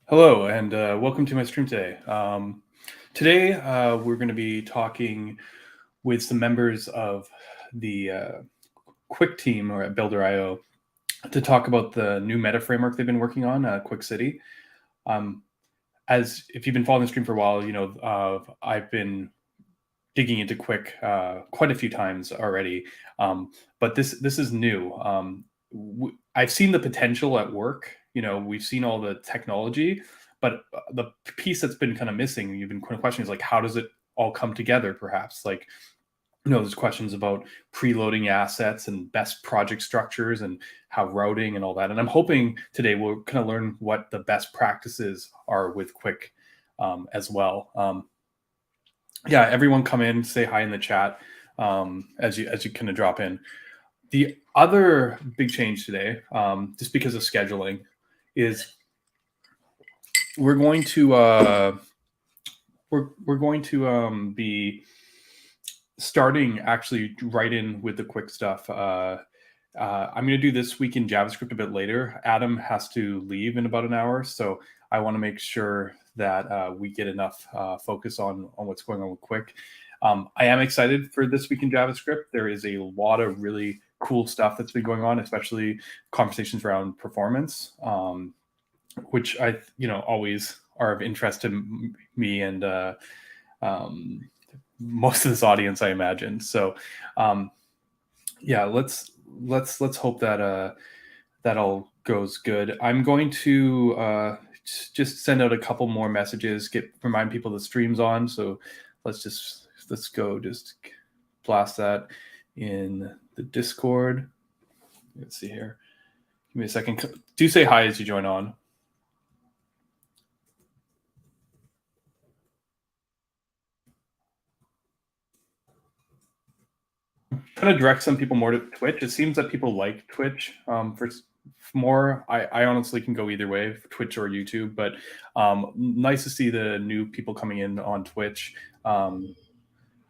Hello, and welcome to my stream today. Today, we're going to be talking with some members of the Qwik team or at Builder.io to talk about the new meta framework they've been working on, Qwik City. Um, as if you've been following the stream for a while, I've been digging into Qwik quite a few times already, but this is new. I've seen the potential at work. We've seen all the technology, but the piece that's been kind of missing, you've been questioning, is like, how does it all come together? Perhaps like there's questions about preloading assets and best project structures and how routing and all that. And I'm hoping today we'll kind of learn what the best practices are with Qwik as well. Yeah, everyone come in, say hi in the chat as you kind of drop in. The other big change today, just because of scheduling, is we're going to be starting actually right in with the Qwik stuff. I'm going to do this week in JavaScript a bit later. Adam has to leave in about an hour, so I want to make sure that we get enough focus on what's going on with Qwik. I am excited for this week in JavaScript. There is a lot of really cool stuff that's been going on, especially conversations around performance, which I always are of interest to me and most of this audience, I imagine. So yeah, let's hope that that all goes good. I'm going to just send out a couple more messages, remind people the stream's on. So let's go just blast that in the Discord. Let's see here. Give me a second. Do say hi as you join on. Trying to direct some people more to Twitch. It seems that people like Twitch for more. I honestly can go either way, Twitch or YouTube, but nice to see the new people coming in on Twitch.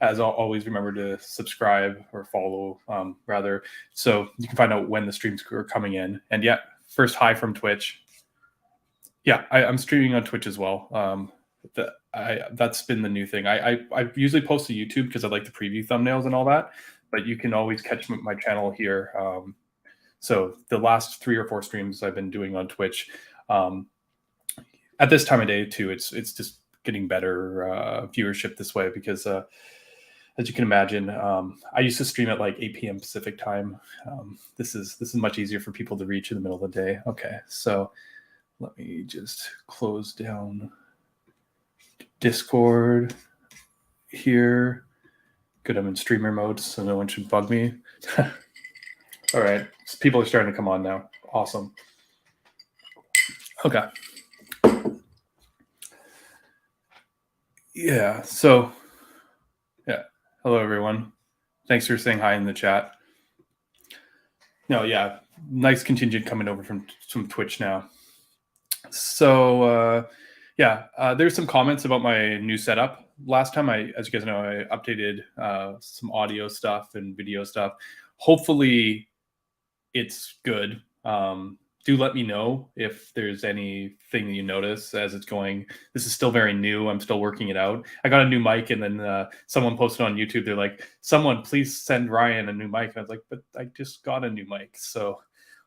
As always, remember to subscribe or follow, rather, so you can find out when the streams are coming in. And yeah, first hi from Twitch. Yeah, I'm streaming on Twitch as well. That's been the new thing. I usually post to YouTube because I like the preview thumbnails and all that, but you can always catch my channel here. So the last 3 or 4 streams I've been doing on Twitch, at this time of day too, it's just getting better viewership this way because as you can imagine, I used to stream at like 8 p.m. Pacific time. This is much easier for people to reach in the middle of the day. Okay, so let me just close down Discord here. Good, I'm in streamer mode, so no one should bug me. All right, so people are starting to come on now. Awesome. Okay. Yeah, so yeah. Hello, everyone. Thanks for saying hi in the chat. No, yeah, nice contingent coming over from Twitch now. So yeah, there's some comments about my new setup. Last time, as you guys know, I updated some audio stuff and video stuff. Hopefully, it's good. Do let me know if there's anything that you notice as it's going. This is still very new. I'm still working it out. I got a new mic, and then someone posted on YouTube. They're like, "Someone please send Ryan a new mic." And I was like, "But I just got a new mic." So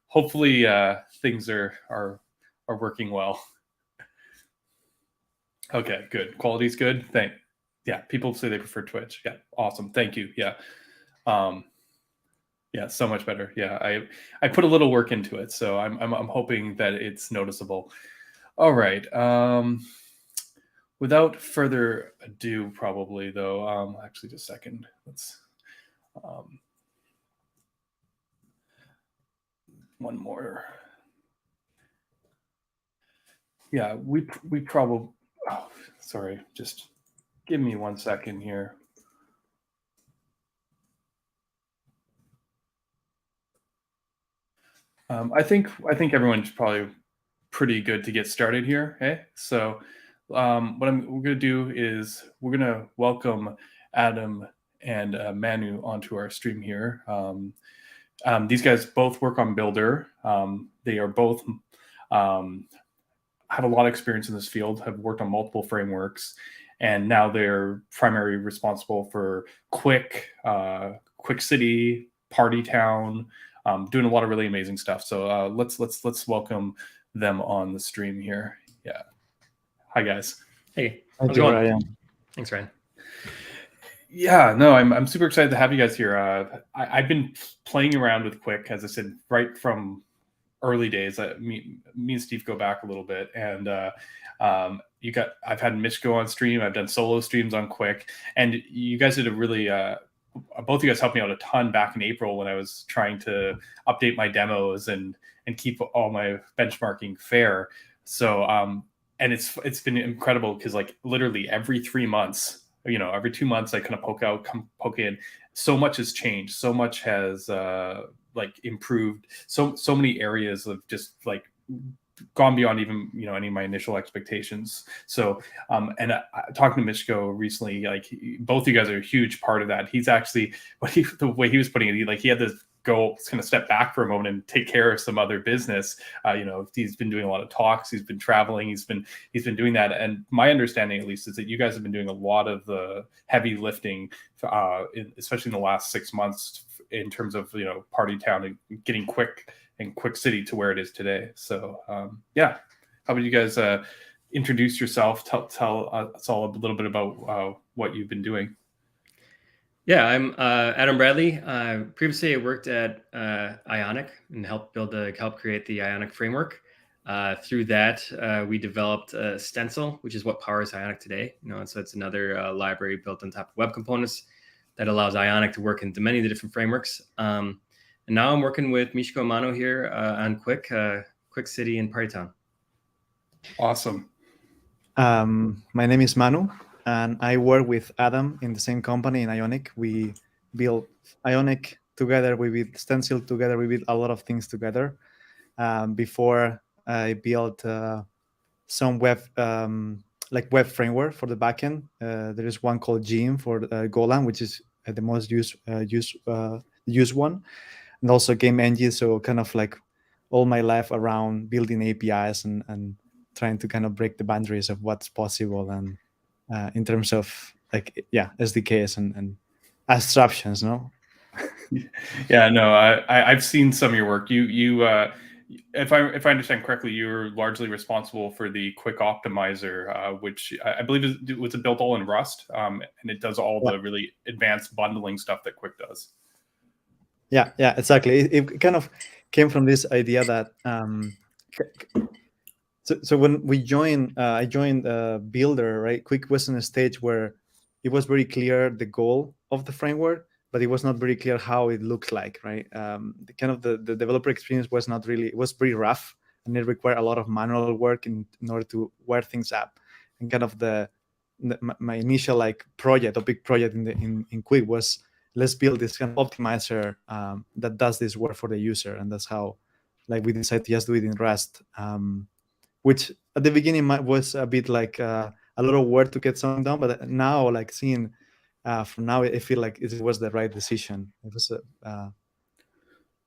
hopefully things are working well. Okay, good. Quality's good. Yeah, people say they prefer Twitch. Yeah, awesome. Thank you. Yeah. Yeah, so much better. Yeah, I put a little work into it, so I'm hoping that it's noticeable. All right. Without further ado, probably though, actually, just a second. Let's one more. Yeah, we probably. Oh, sorry, just give me 1 second here. I think everyone's probably pretty good to get started here. Hey, so we're going to do is we're going to welcome Adam and Manu onto our stream here. These guys both work on Builder. They are both have a lot of experience in this field, have worked on multiple frameworks, and now they're primarily responsible for Qwik City, Party Town, doing a lot of really amazing stuff. So let's welcome them on the stream here. Yeah. Hi guys. Hey. How's it going? Ryan? Thanks, Ryan. Yeah, no, I'm super excited to have you guys here. I've been playing around with Qwik, as I said, right from early days. Me and Steve go back a little bit, and I've had Mitch go on stream. I've done solo streams on Qwik, and you guys did a really both of you guys helped me out a ton back in April when I was trying to update my demos and keep all my benchmarking fair. So and it's been incredible because like literally every 3 months, every 2 months I kind of poke in. So much has changed. So much has like improved. So many areas of just like gone beyond even any of my initial expectations. So and talking to Mishko recently, like both of you guys are a huge part of that. He's actually the way he was putting it, he had to go kind of step back for a moment and take care of some other business. He's been doing a lot of talks, he's been traveling, he's been doing that. And my understanding, at least, is that you guys have been doing a lot of the heavy lifting, especially in the last 6 months, in terms of Party Town and getting Qwik City to where it is today. So yeah, how about you guys introduce yourself, tell us all a little bit about what you've been doing. Yeah, I'm Adam Bradley. Previously, I worked at Ionic and helped create the Ionic framework. Through that, we developed Stencil, which is what powers Ionic today. So it's another library built on top of web components that allows Ionic to work into many of the different frameworks. And now I'm working with Mishko and Manu here on Qwik City and Party Town. Awesome. My name is Manu, and I work with Adam in the same company in Ionic. We built Ionic together. We built Stencil together. We built a lot of things together. Before I built some web framework for the backend. There is one called Gem for Golang, which is the most used one, and also game engine. So kind of like all my life around building APIs and trying to kind of break the boundaries of what's possible, and in terms of SDKs and abstractions, no? Yeah, no, I've seen some of your work. You if I understand correctly, you're largely responsible for the Qwik optimizer, which I believe was built all in Rust, and it does all the really advanced bundling stuff that Qwik does. Yeah, exactly. It kind of came from this idea that so when we joined, I joined Builder, right? Qwik was in a stage where it was very clear the goal of the framework, but it was not very clear how it looked like, right? The developer experience was not really, it was pretty rough, and it required a lot of manual work in order to wire things up. And kind of my initial project, a big project in Qwik was, let's build this kind of optimizer that does this work for the user. And that's how we decided to just do it in Rust, which at the beginning was a bit like a lot of work to get something done. But now, seeing from now, I feel like it was the right decision. It was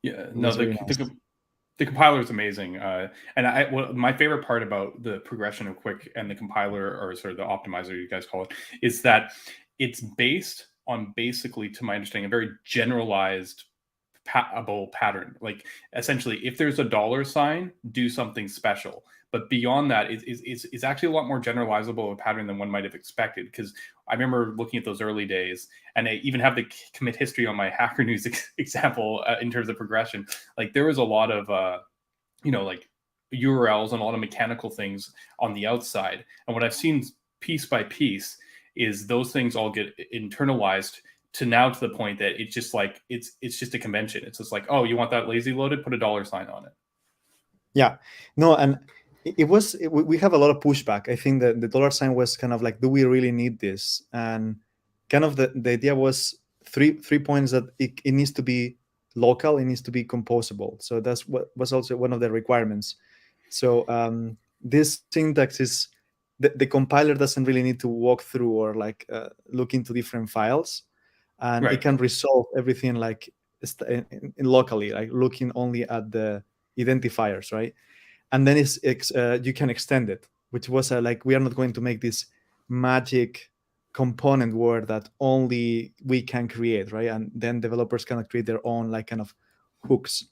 the compiler is amazing, and my favorite part about the progression of Qwik and the compiler, or sort of the optimizer you guys call it, is that it's based on, basically, to my understanding, a very generalized pattern. Like, essentially, if there's a $sign, do something special. But beyond that, it's actually a lot more generalizable a pattern than one might have expected. Because I remember looking at those early days, and I even have the commit history on my Hackernews example in terms of progression. Like, there was a lot of URLs and a lot of mechanical things on the outside. And what I've seen piece by piece is those things all get internalized to the point that it's just like it's just a convention. It's just like, oh, you want that lazy loaded? Put a $sign on it. Yeah, no, and we have a lot of pushback. I think that the $sign was kind of like, do we really need this? And kind of the idea was three points: that it needs to be local, it needs to be composable. So that's what was also one of the requirements. So this syntax is the compiler doesn't really need to walk through or look into different files, and It can resolve everything locally, looking only at the identifiers, right? and then you can extend it, which was like, we are not going to make this magic component word that only we can create, right? And then developers can create their own like kind of hooks.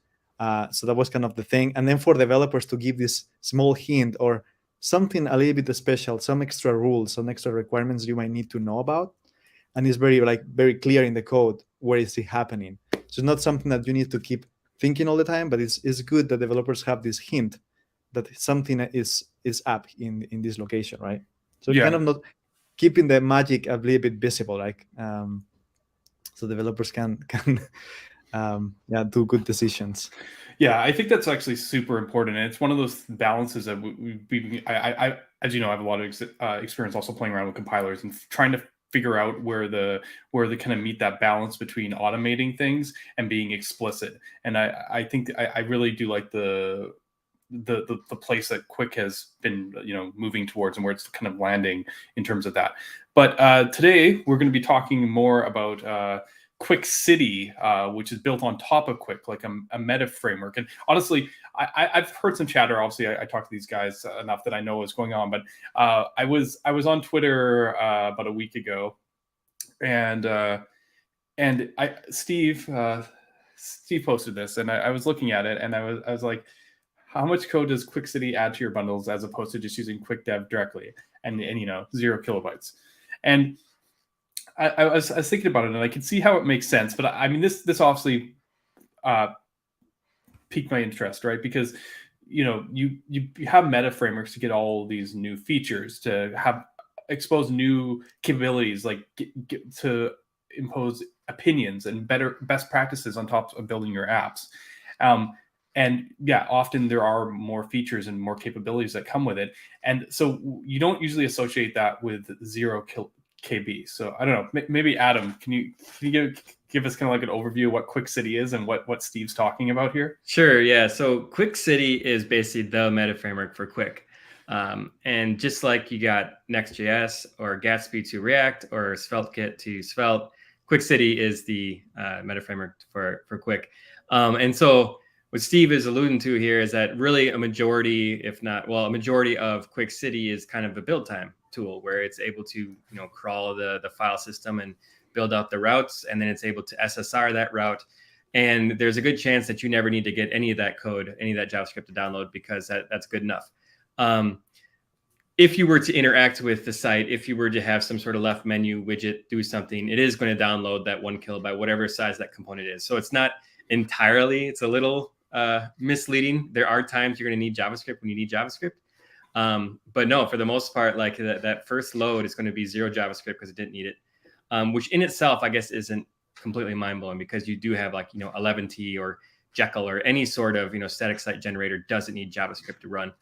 So that was kind of the thing. And then for developers to give this small hint or something a little bit special, some extra rules, some extra requirements you might need to know about. And it's very clear in the code where is it happening. So it's not something that you need to keep thinking all the time, but it's good that developers have this hint that something is up in this location, right? So kind of not keeping the magic a little bit visible, like so developers can do good decisions. Yeah, I think that's actually super important, and it's one of those balances that I as you know, I have a lot of experience also playing around with compilers and trying to figure out where they kind of meet that balance between automating things and being explicit. And I think I really do like the place that Qwik has been, moving towards and where it's kind of landing in terms of that. But today we're going to be talking more about Qwik City, which is built on top of Qwik, like a meta framework. And honestly, I've heard some chatter. Obviously, I talked to these guys enough that I know what's going on. But I was on Twitter about a week ago, and Steve posted this, and I was looking at it, and I was like, how much code does Qwik City add to your bundles as opposed to just using Qwik Dev directly and 0 kilobytes? And I was thinking about it, and I could see how it makes sense. But I mean, this obviously piqued my interest, right? Because you have meta frameworks to get all these new features, to expose new capabilities, like to impose opinions and best practices on top of building your apps. And yeah, often there are more features and more capabilities that come with it. And so you don't usually associate that with 0 KB. So I don't know, maybe Adam, can you give us kind of like an overview of what Qwik City is and what Steve's talking about here? Sure, yeah. So Qwik City is basically the meta framework for Qwik. And just like you got Next.js or Gatsby to React or SvelteKit to Svelte, Qwik City is the meta framework for Qwik. And so what Steve is alluding to here is that really a majority of Qwik City is kind of a build time tool where it's able to crawl the file system and build out the routes, and then it's able to SSR that route. And there's a good chance that you never need to get any of that code, any of that JavaScript to download, because that's good enough. If you were to interact with the site, if you were to have some sort of left menu widget do something, it is going to download that 1 kilobyte, whatever size that component is. So it's not entirely, it's a little misleading. There are times you're going to need JavaScript when you need JavaScript. But no, for the most part, like that first load is going to be 0 JavaScript because it didn't need it, which in itself, I guess, isn't completely mind-blowing, because you do have 11T or Jekyll or any sort of static site generator doesn't need JavaScript to run.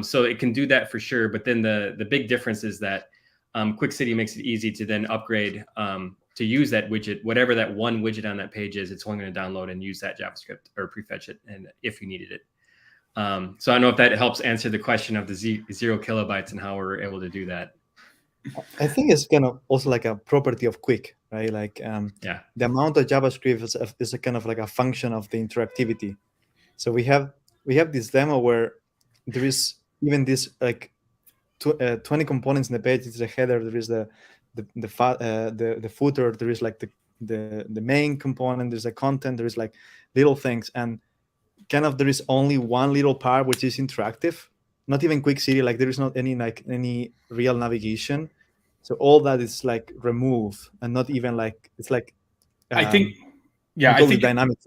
So it can do that for sure. But then the big difference is that Qwik City makes it easy to then upgrade to use that widget, whatever that one widget on that page is. It's only going to download and use that JavaScript or prefetch it, and if you needed it. So I don't know if that helps answer the question of the 0 kilobytes and how we're able to do that. I think it's kind of also like a property of Qwik, right? Like the amount of JavaScript is a kind of like a function of the interactivity. So we have this demo where there is even this like 20 components in the page. It's a header. There is the footer. There is like the main component. There's a content. There is like little things, and kind of there is only one little part which is interactive. Not even Qwik City. Like there is not any real navigation. So all that is like removed, and not even like it's like. I think dynamic.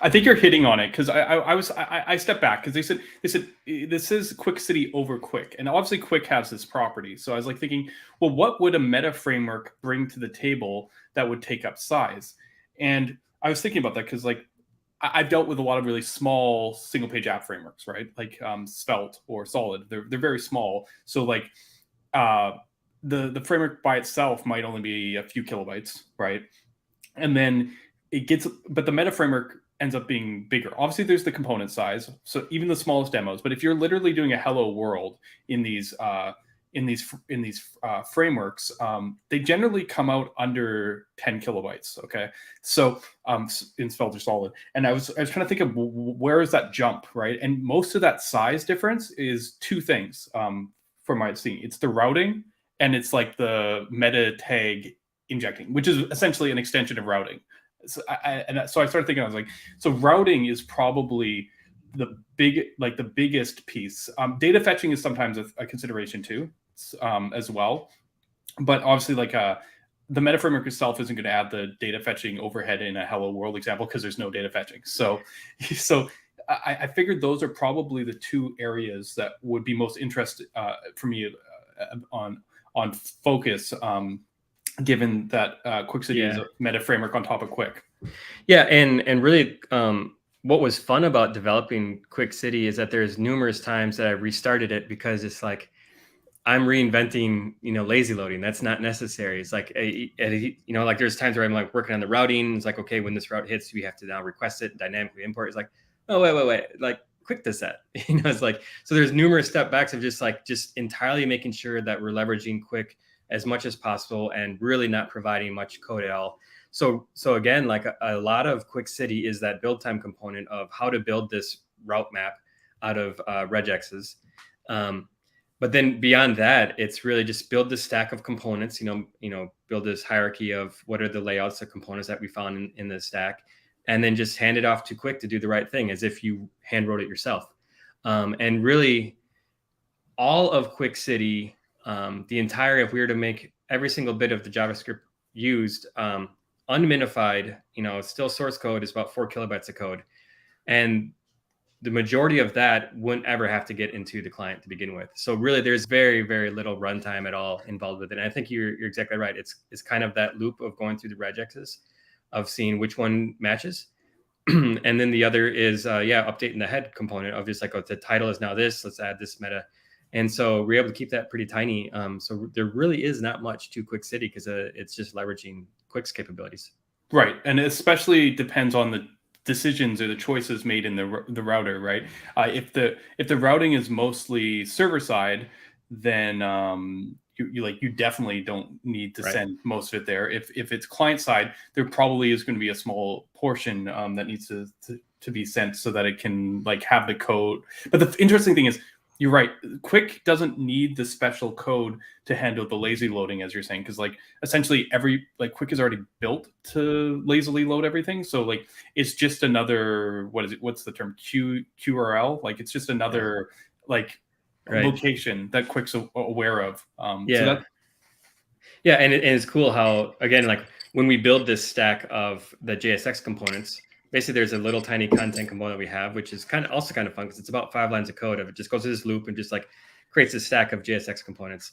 I think you're hitting on it, because I stepped back because they said this is Qwik City over Qwik, and obviously Qwik has this property. So I was like thinking, well, what would a meta framework bring to the table that would take up size? And I was thinking about that because like I've dealt with a lot of really small single page app frameworks, right? Like Svelte or Solid. They're very small. So like the framework by itself might only be a few kilobytes, right? And then but the meta framework ends up being bigger. Obviously, there's the component size, so even the smallest demos. But if you're literally doing a hello world in these in these frameworks, they generally come out under 10 kilobytes. Okay, so in Svelte or Solid, and I was trying to think of where is that jump, right? And most of that size difference is two things. From my seeing, it's the routing and it's like the meta tag injecting, which is essentially an extension of routing. So I started thinking, I was like, so routing is probably the biggest piece. Data fetching is sometimes a consideration too, as well, but obviously the meta framework itself isn't going to add the data fetching overhead in a hello world example because there's no data fetching. So I figured those are probably the two areas that would be most interested for me on focus, given that Qwik City is a meta framework on top of Qwik. Yeah, and really, what was fun about developing Qwik City is that there's numerous times that I restarted it because it's like I'm reinventing, lazy loading. That's not necessary. It's like, like there's times where I'm like working on the routing. It's like, okay, when this route hits, we have to now request it and dynamically import. It's like, oh, wait. Like Qwik does that. It's like, so there's numerous step backs of just entirely making sure that we're leveraging Qwik as much as possible and really not providing much code at all. So again, like a lot of Qwik City is that build time component of how to build this route map out of regexes. But then beyond that, it's really just build this stack of components, build this hierarchy of what are the layouts of components that we found in the stack, and then just hand it off to Qwik to do the right thing as if you hand wrote it yourself. And really all of Qwik City, if we were to make every single bit of the JavaScript used, unminified, still source code is about 4 kilobytes of code. And the majority of that wouldn't ever have to get into the client to begin with. So really there's very, very little runtime at all involved with it. And I think you're exactly right. It's kind of that loop of going through the regexes of seeing which one matches. And then the other is, updating the head component of just like, the title is now this, let's add this meta. And so we're able to keep that pretty tiny. So there really is not much to Qwik City because it's just leveraging Qwik's capabilities. Right. And it especially depends on the decisions or the choices made in the router, right? If the routing is mostly server side, then you definitely don't need to send most of it there. If it's client side, there probably is going to be a small portion that needs to be sent so that it can have the code. But the interesting thing is, you're right. Qwik doesn't need the special code to handle the lazy loading, as you're saying, because essentially Qwik is already built to lazily load everything. So it's just another, what's the term, QRL? It's just another location that Qwik's aware of. And it's cool how, again, when we build this stack of the JSX components, basically there's a little tiny content component we have, which is also kind of fun because it's about 5 lines of code of it just goes to this loop and just creates a stack of JSX components.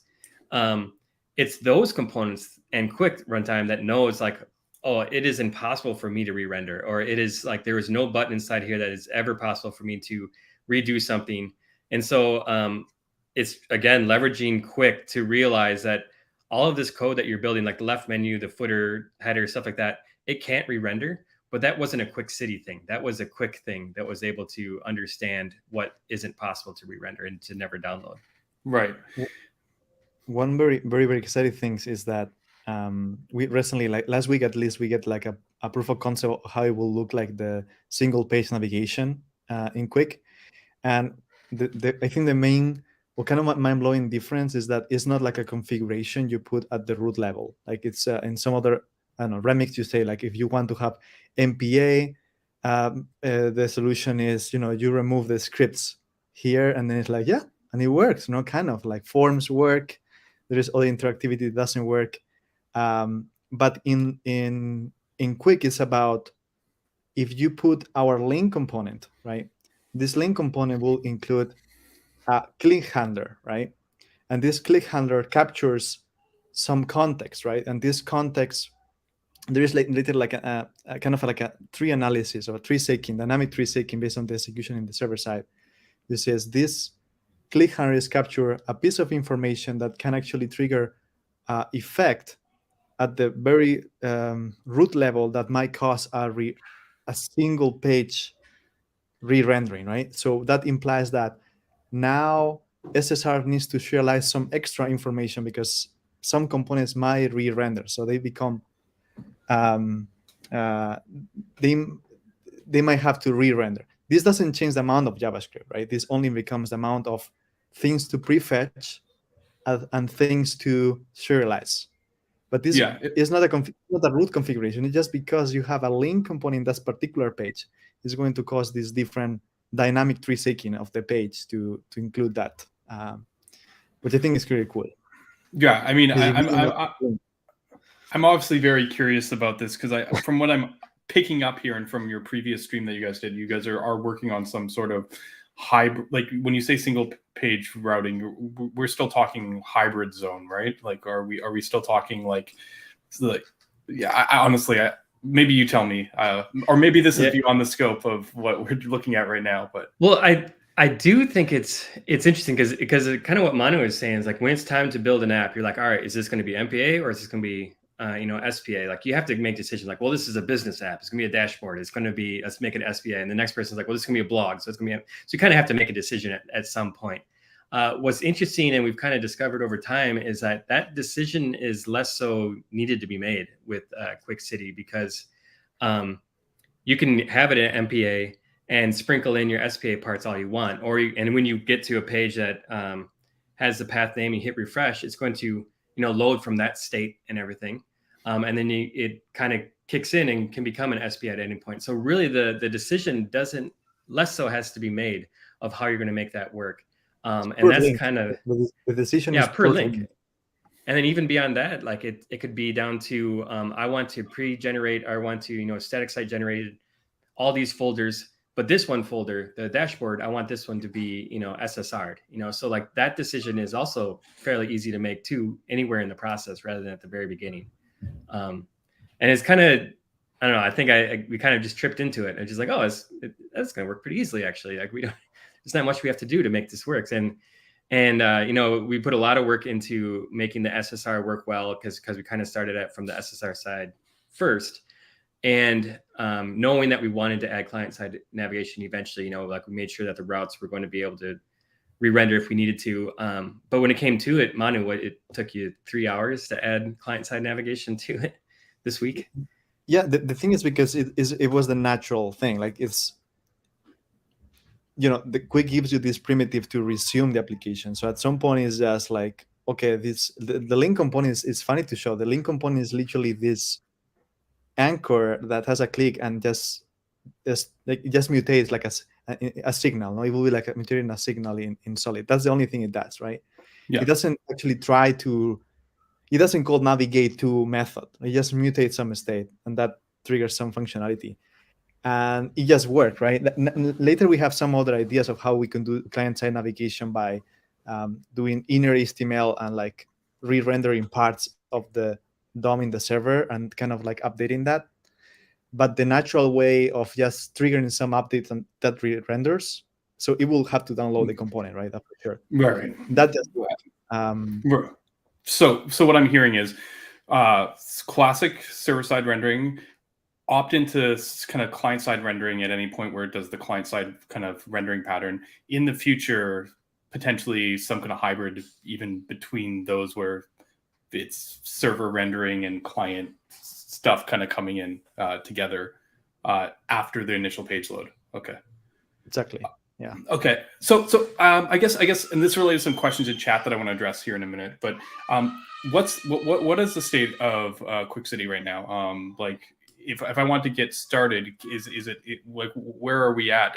It's those components and Qwik runtime that knows it is impossible for me to re-render, or it is there is no button inside here that is ever possible for me to redo something. And so it's again leveraging Qwik to realize that all of this code that you're building, like the left menu, the footer, header, stuff like that, it can't re-render. But that wasn't a Qwik City thing. That was a Qwik thing that was able to understand what isn't possible to re-render and to never download. Right. One very, very, very exciting thing is that we recently, last week at least, we get a proof of concept of how it will look like the single page navigation in Qwik. And I think the main, kind of mind-blowing difference is that it's not like a configuration you put at the root level. It's in some other, I don't know, remix, you say if you want to have MPA, the solution is, you remove the scripts here, and then it's and it works, kind of forms work. There is other interactivity that doesn't work. But in Qwik, it's about if you put our link component, right? This link component will include a click handler, right? And this click handler captures some context, right? And this context, there is later a kind of a tree analysis or a tree staking, dynamic tree staking based on the execution in the server side. This says this click handlers capture a piece of information that can actually trigger effect at the very root level that might cause a single page re-rendering, right? So that implies that now SSR needs to serialize some extra information because some components might re-render, so they become they might have to re-render. This doesn't change the amount of JavaScript, right? This only becomes the amount of things to prefetch and things to serialize. But this is not a root configuration. It's just because you have a link component in that particular page is going to cause this different dynamic tree shaking of the page to include that, which I think is really cool. Yeah, I mean, I'm obviously very curious about this because from what I'm picking up here and from your previous stream that you guys did, you guys are working on some sort of hybrid. Like when you say single page routing, we're still talking hybrid zone, right? Like, are we still talking like yeah? Honestly, maybe you tell me, or maybe this is beyond the scope of what we're looking at right now. But well, I do think it's interesting because kind of what Manu is saying is like when it's time to build an app, you're like, all right, is this going to be MPA or is this going to be SPA? Like you have to make decisions like, well, this is a business app. It's gonna be a dashboard. It's going to be, let's make it SPA. And the next person's like, well, this is gonna be a blog. So it's gonna be, so you kind of have to make a decision at some point. What's interesting and we've kind of discovered over time is that decision is less so needed to be made with Qwik City because you can have it in MPA and sprinkle in your SPA parts all you want. And when you get to a page that has the path name, you hit refresh, it's going to load from that state and everything. And then it kind of kicks in and can become an SPA at any point. So really the decision less so has to be made of how you're going to make that work. And that's link. Kind of the decision is per link. And then even beyond that, like it could be down to I want to pre-generate, or I want to static site generated all these folders, but this one folder, the dashboard, I want this one to be SSR'd. So like that decision is also fairly easy to make too, anywhere in the process rather than at the very beginning. And it's kind of, I don't know, I think we kind of just tripped into it. It's just like, oh, that's going to work pretty easily actually. Like there's not much we have to do to make this work. And we put a lot of work into making the SSR work well because we kind of started from the SSR side first. And knowing that we wanted to add client-side navigation eventually, like we made sure that the routes were going to be able to re-render if we needed to. But when it came to it, Manu, it took you 3 hours to add client-side navigation to it this week? Yeah, the thing is because it was the natural thing. Like it's, the Qwik gives you this primitive to resume the application. So at some point it's just like, okay, the link component is funny to show. The link component is literally this anchor that has a click and just mutates like a signal. No, it will be like mutating a signal in Solid. That's the only thing it does, right? Yeah. It doesn't actually it doesn't call navigate to method. It just mutates some state and that triggers some functionality. And it just worked, right? Later we have some other ideas of how we can do client-side navigation by doing inner HTML and like re-rendering parts of the DOM in the server and kind of like updating that. But the natural way of just triggering some updates and that re-renders, so it will have to download the component, right? That's for sure. Right. That just So what I'm hearing is classic server-side rendering, opt into kind of client-side rendering at any point where it does the client-side kind of rendering pattern. In the future, potentially some kind of hybrid even between those where it's server rendering and client stuff kind of coming in together after the initial page load. Okay. Exactly. Yeah. Okay. So I guess, and this relates to some questions in chat that I want to address here in a minute. But what is the state of Qwik City right now? Like, if I want to get started, is it like where are we at?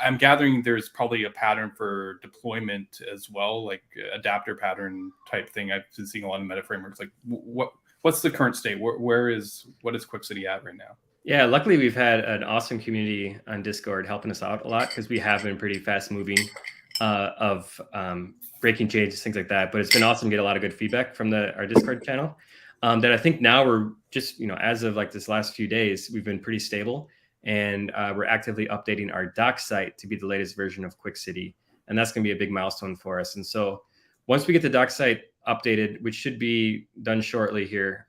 I'm gathering there's probably a pattern for deployment as well, like adapter pattern type thing. I've been seeing a lot of meta frameworks. Like, what's the current state? What is Qwik City at right now? Yeah, luckily we've had an awesome community on Discord helping us out a lot because we have been pretty fast moving of breaking changes, things like that. But it's been awesome to get a lot of good feedback from our Discord channel. That I think now we're just, as of like this last few days, we've been pretty stable. And we're actively updating our doc site to be the latest version of Qwik City. And that's going to be a big milestone for us. And so once we get the doc site updated, which should be done shortly here,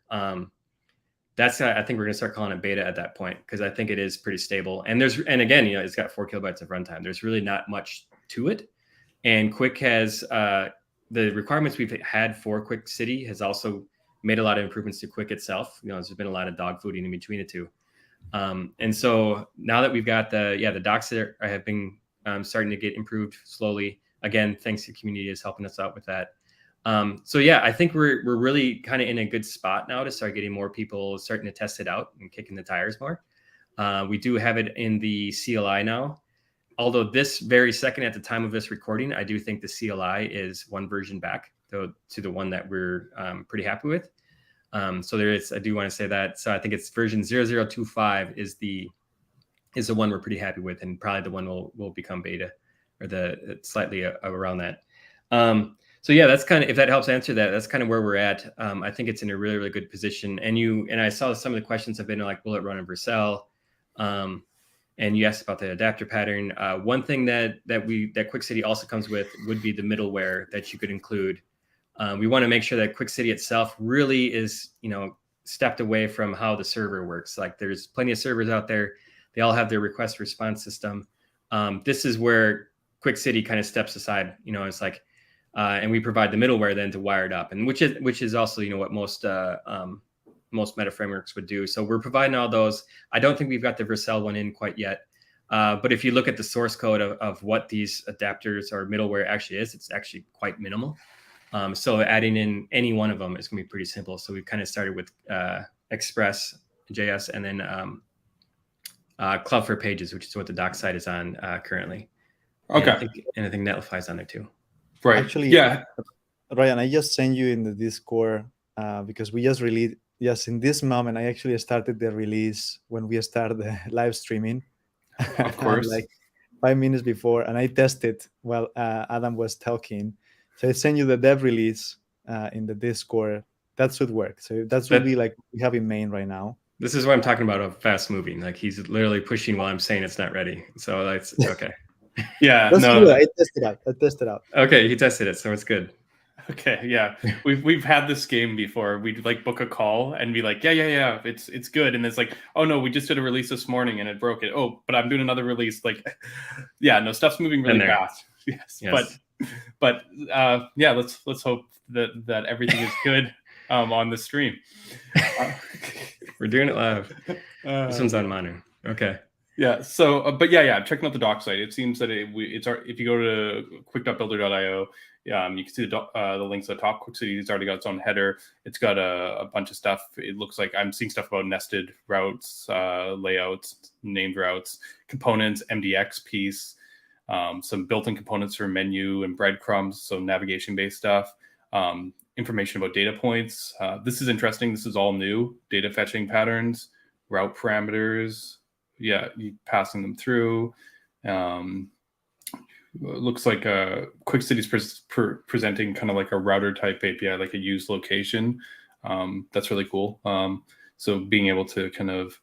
that's I think we're going to start calling it beta at that point, because I think it is pretty stable. And again, it's got 4 kilobytes of runtime. There's really not much to it. And Qwik has the requirements we've had for Qwik City has also made a lot of improvements to Qwik itself. There's been a lot of dogfooding in between the two. And so now that we've got the docs that have been starting to get improved slowly, again, thanks to the community is helping us out with that. So yeah, I think we're really kind of in a good spot now to start getting more people starting to test it out and kicking the tires more. We do have it in the CLI now. Although this very second at the time of this recording, I do think the CLI is one version back to the one that we're pretty happy with. So there is, I do want to say that. So I think it's version 0025 is the one we're pretty happy with, and probably the one will become beta, or the slightly around that. So yeah, that's kind of, if that helps answer that, that's kind of where we're at. I think it's in a really, really good position. And I saw some of the questions have been like, will it run in Vercel? And you asked about the adapter pattern. One thing that Qwik City also comes with would be the middleware that you could include. We want to make sure that Qwik City itself really is, stepped away from how the server works. Like there's plenty of servers out there. They all have their request response system. This is where Qwik City kind of steps aside. It's like, and we provide the middleware then to wire it up, and which is also, what most meta frameworks would do. So we're providing all those. I don't think we've got the Vercel one in quite yet. But if you look at the source code of what these adapters or middleware actually is, it's actually quite minimal. So adding in any one of them is going to be pretty simple. So we've kind of started with Express.js and then Cloud for Pages, which is what the doc site is on currently. Okay. And I think Netlify's on there too. Right. Actually, yeah. Ryan, I just sent you in the Discord because we just released. Yes, in this moment, I actually started the release when we started the live streaming. Of course. Like 5 minutes before, and I tested while Adam was talking. So I sent you the dev release in the Discord. That should work. So that should be like we have in main right now. This is what I'm talking about of fast moving. Like he's literally pushing while I'm saying it's not ready. So that's okay. Yeah. That's good. I tested out. Okay, he tested it, so it's good. Okay, yeah, we've had this game before. We'd like book a call and be like, yeah, it's good, and it's like, oh no, we just did a release this morning and it broke it. Oh, but I'm doing another release. Like, yeah, no, stuff's moving really fast. Yes. But yeah, let's hope that everything is good on the stream. We're doing it live. This one's on Manu. Okay. Yeah. So, but yeah, checking out the doc site. It seems that if you go to quick.builder.io. You can see the links at the top. Qwik City has already got its own header. It's got a bunch of stuff. It looks like I'm seeing stuff about nested routes, layouts, named routes, components, MDX piece, some built-in components for menu and breadcrumbs, so navigation-based stuff, information about data points. This is interesting. This is all new. Data fetching patterns, route parameters. Yeah, you passing them through. Looks like Qwik City's presenting kind of like a router type API, like a use location. That's really cool. So being able to kind of,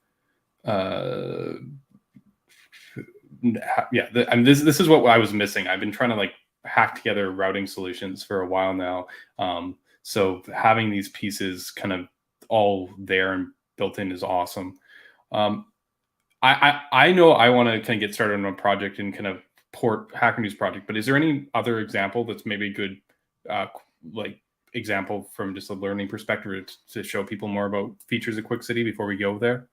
this is what I was missing. I've been trying to like hack together routing solutions for a while now. So having these pieces kind of all there and built in is awesome. I know I want to kind of get started on a project and kind of port Hackernews project, but is there any other example that's maybe a good like example from just a learning perspective to show people more about features of Qwik City before we go there?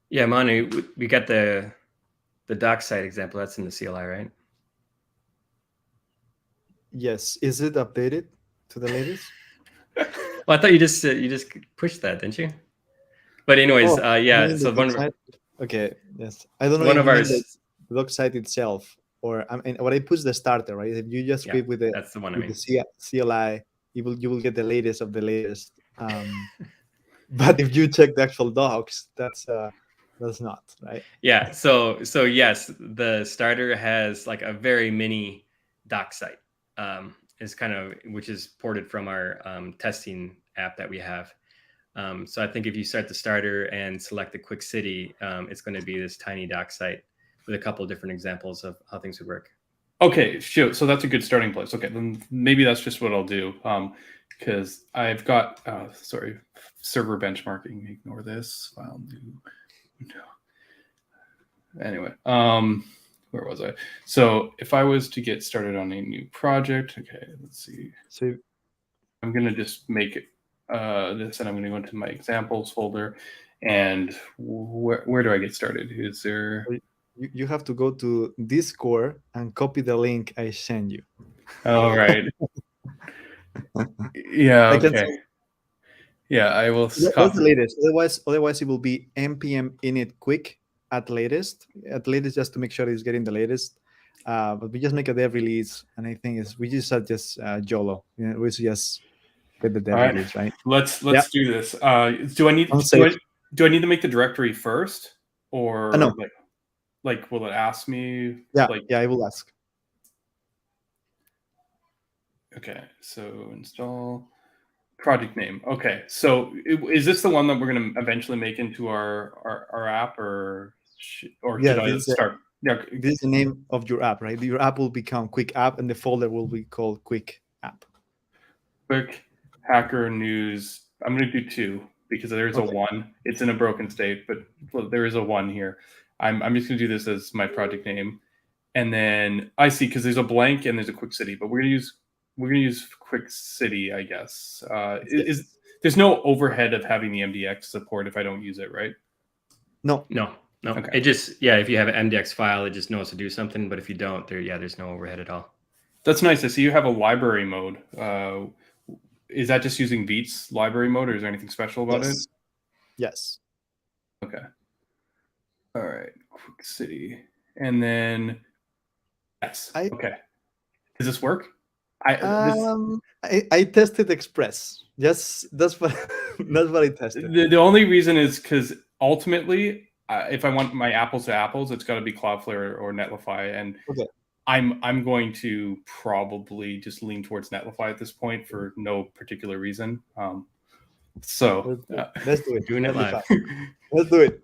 Yeah, Manu, we got the doc site example. That's in the CLI, right? Yes. Is it updated to the latest? Well, I thought you just pushed that, didn't you? But anyways, yeah. So okay. Yes. I don't know. One of ours. The doc site itself, or I mean, when I push the starter, right? If you just click with that's the one. The CLI, you will get the latest of the latest. But if you check the actual docs, that's not right. Yeah. So yes, the starter has like a very mini doc site. Is kind of which is ported from our testing app that we have. So I think if you start the starter and select the Qwik City, it's going to be this tiny doc site with a couple of different examples of how things would work. Okay, sure. So that's a good starting place. Okay, then maybe that's just what I'll do. Because I've got, server benchmarking. Ignore this. File new. Anyway, where was I? So if I was to get started on a new project, okay, let's see. So I'm going to just make it this, and I'm going to go into my examples folder. And where do I get started? Is there... You have to go to Discord and copy the link I send you. All right. Yeah, Like, okay. Yeah, I will. That's the latest. Otherwise it will be npm init quick at latest, just to make sure it's getting the latest. But we just make a dev release, and I think we just YOLO. We just get the dev release, right? Let's do this. Do I need to make the directory first, or no? Like, will it ask me? Yeah, I will ask. Okay, so install project name. Okay, so is this the one that we're going to eventually make into our app, or should I start? Yeah, this is the name of your app, right? Your app will become Qwik app, and the folder will be called Qwik app. Qwik Hackernews. I'm going to do 2 because there's a 1. It's in a broken state, but there is a 1 here. I'm just going to do this as my project name, and then I see, because there's a blank and there's a Qwik City, but we're going to use Qwik City, I guess. There's no overhead of having the MDX support if I don't use it, right? No. Okay. It just, if you have an MDX file, it just knows to do something. But if you don't, there's no overhead at all. That's nice. I see you have a library mode. Is that just using Veet's library mode, or is there anything special about it? Yes. Okay. All right. Qwik City. And then, yes. Okay. Does this work? I tested Express. Yes, that's what I tested. The only reason is because ultimately, if I want my apples to apples, it's got to be Cloudflare or Netlify, and I'm going to probably just lean towards Netlify at this point for no particular reason. So let's do it. Doing it live. Let's do it.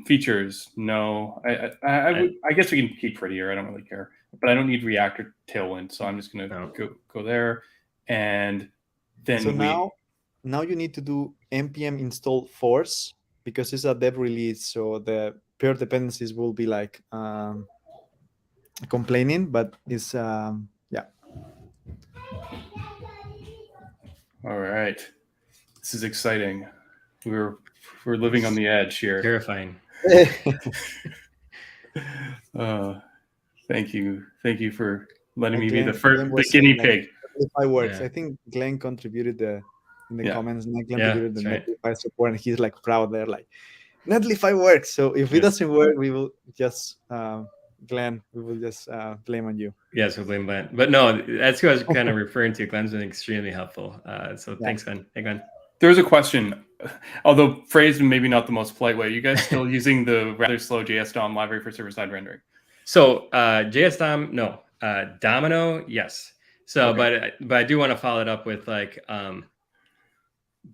Features, no. I guess we can keep prettier. I don't really care, but I don't need React or Tailwind, so I'm just gonna go there, and then now you need to do npm install force, because it's a dev release, so the pure dependencies will be like complaining, but it's All right, this is exciting. We're living on the edge here. Terrifying. Thank you for letting me be the guinea pig. Netlify works. I think Glenn contributed in the comments. Glenn contributed the Netlify support, and he's like proud there, like Netlify works. So if it doesn't work, we will just Glenn, we will just blame on you. Yes, we'll blame Glenn. But no, that's who I was kind of referring to. Glenn's been extremely helpful. So thanks, Glenn. Hey, Glenn. There's a question, although phrased maybe not the most polite way. Are you guys still using the rather slow JS-DOM library for server-side rendering? So JS-DOM, no. Domino, yes. So, but I do want to follow it up with like,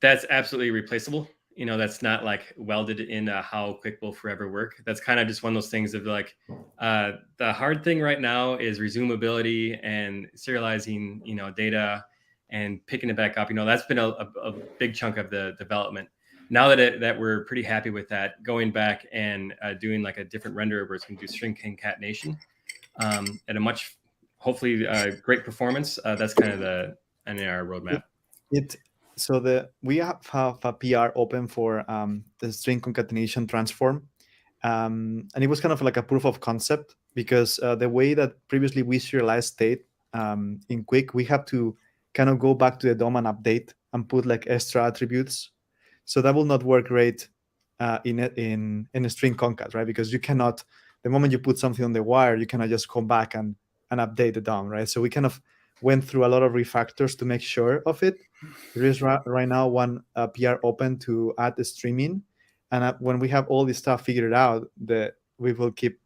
that's absolutely replaceable. That's not like welded in how Qwik will forever work. That's kind of just one of those things of like, the hard thing right now is resumability and serializing, data and picking it back up. That's been a big chunk of the development. Now that we're pretty happy with that, going back and doing like a different renderer where it's going to do string concatenation at a much, hopefully great performance. That's kind of in our roadmap. We have a PR open for the string concatenation transform. And it was kind of like a proof of concept, because the way that previously we serialized state in Qwik, we have to kind of go back to the DOM and update and put like extra attributes. So that will not work great in a string concat, right? Because you cannot, the moment you put something on the wire, you cannot just come back and update the DOM, right? So we kind of went through a lot of refactors to make sure of it. There is right now one PR open to add the streaming. And when we have all this stuff figured out, we will keep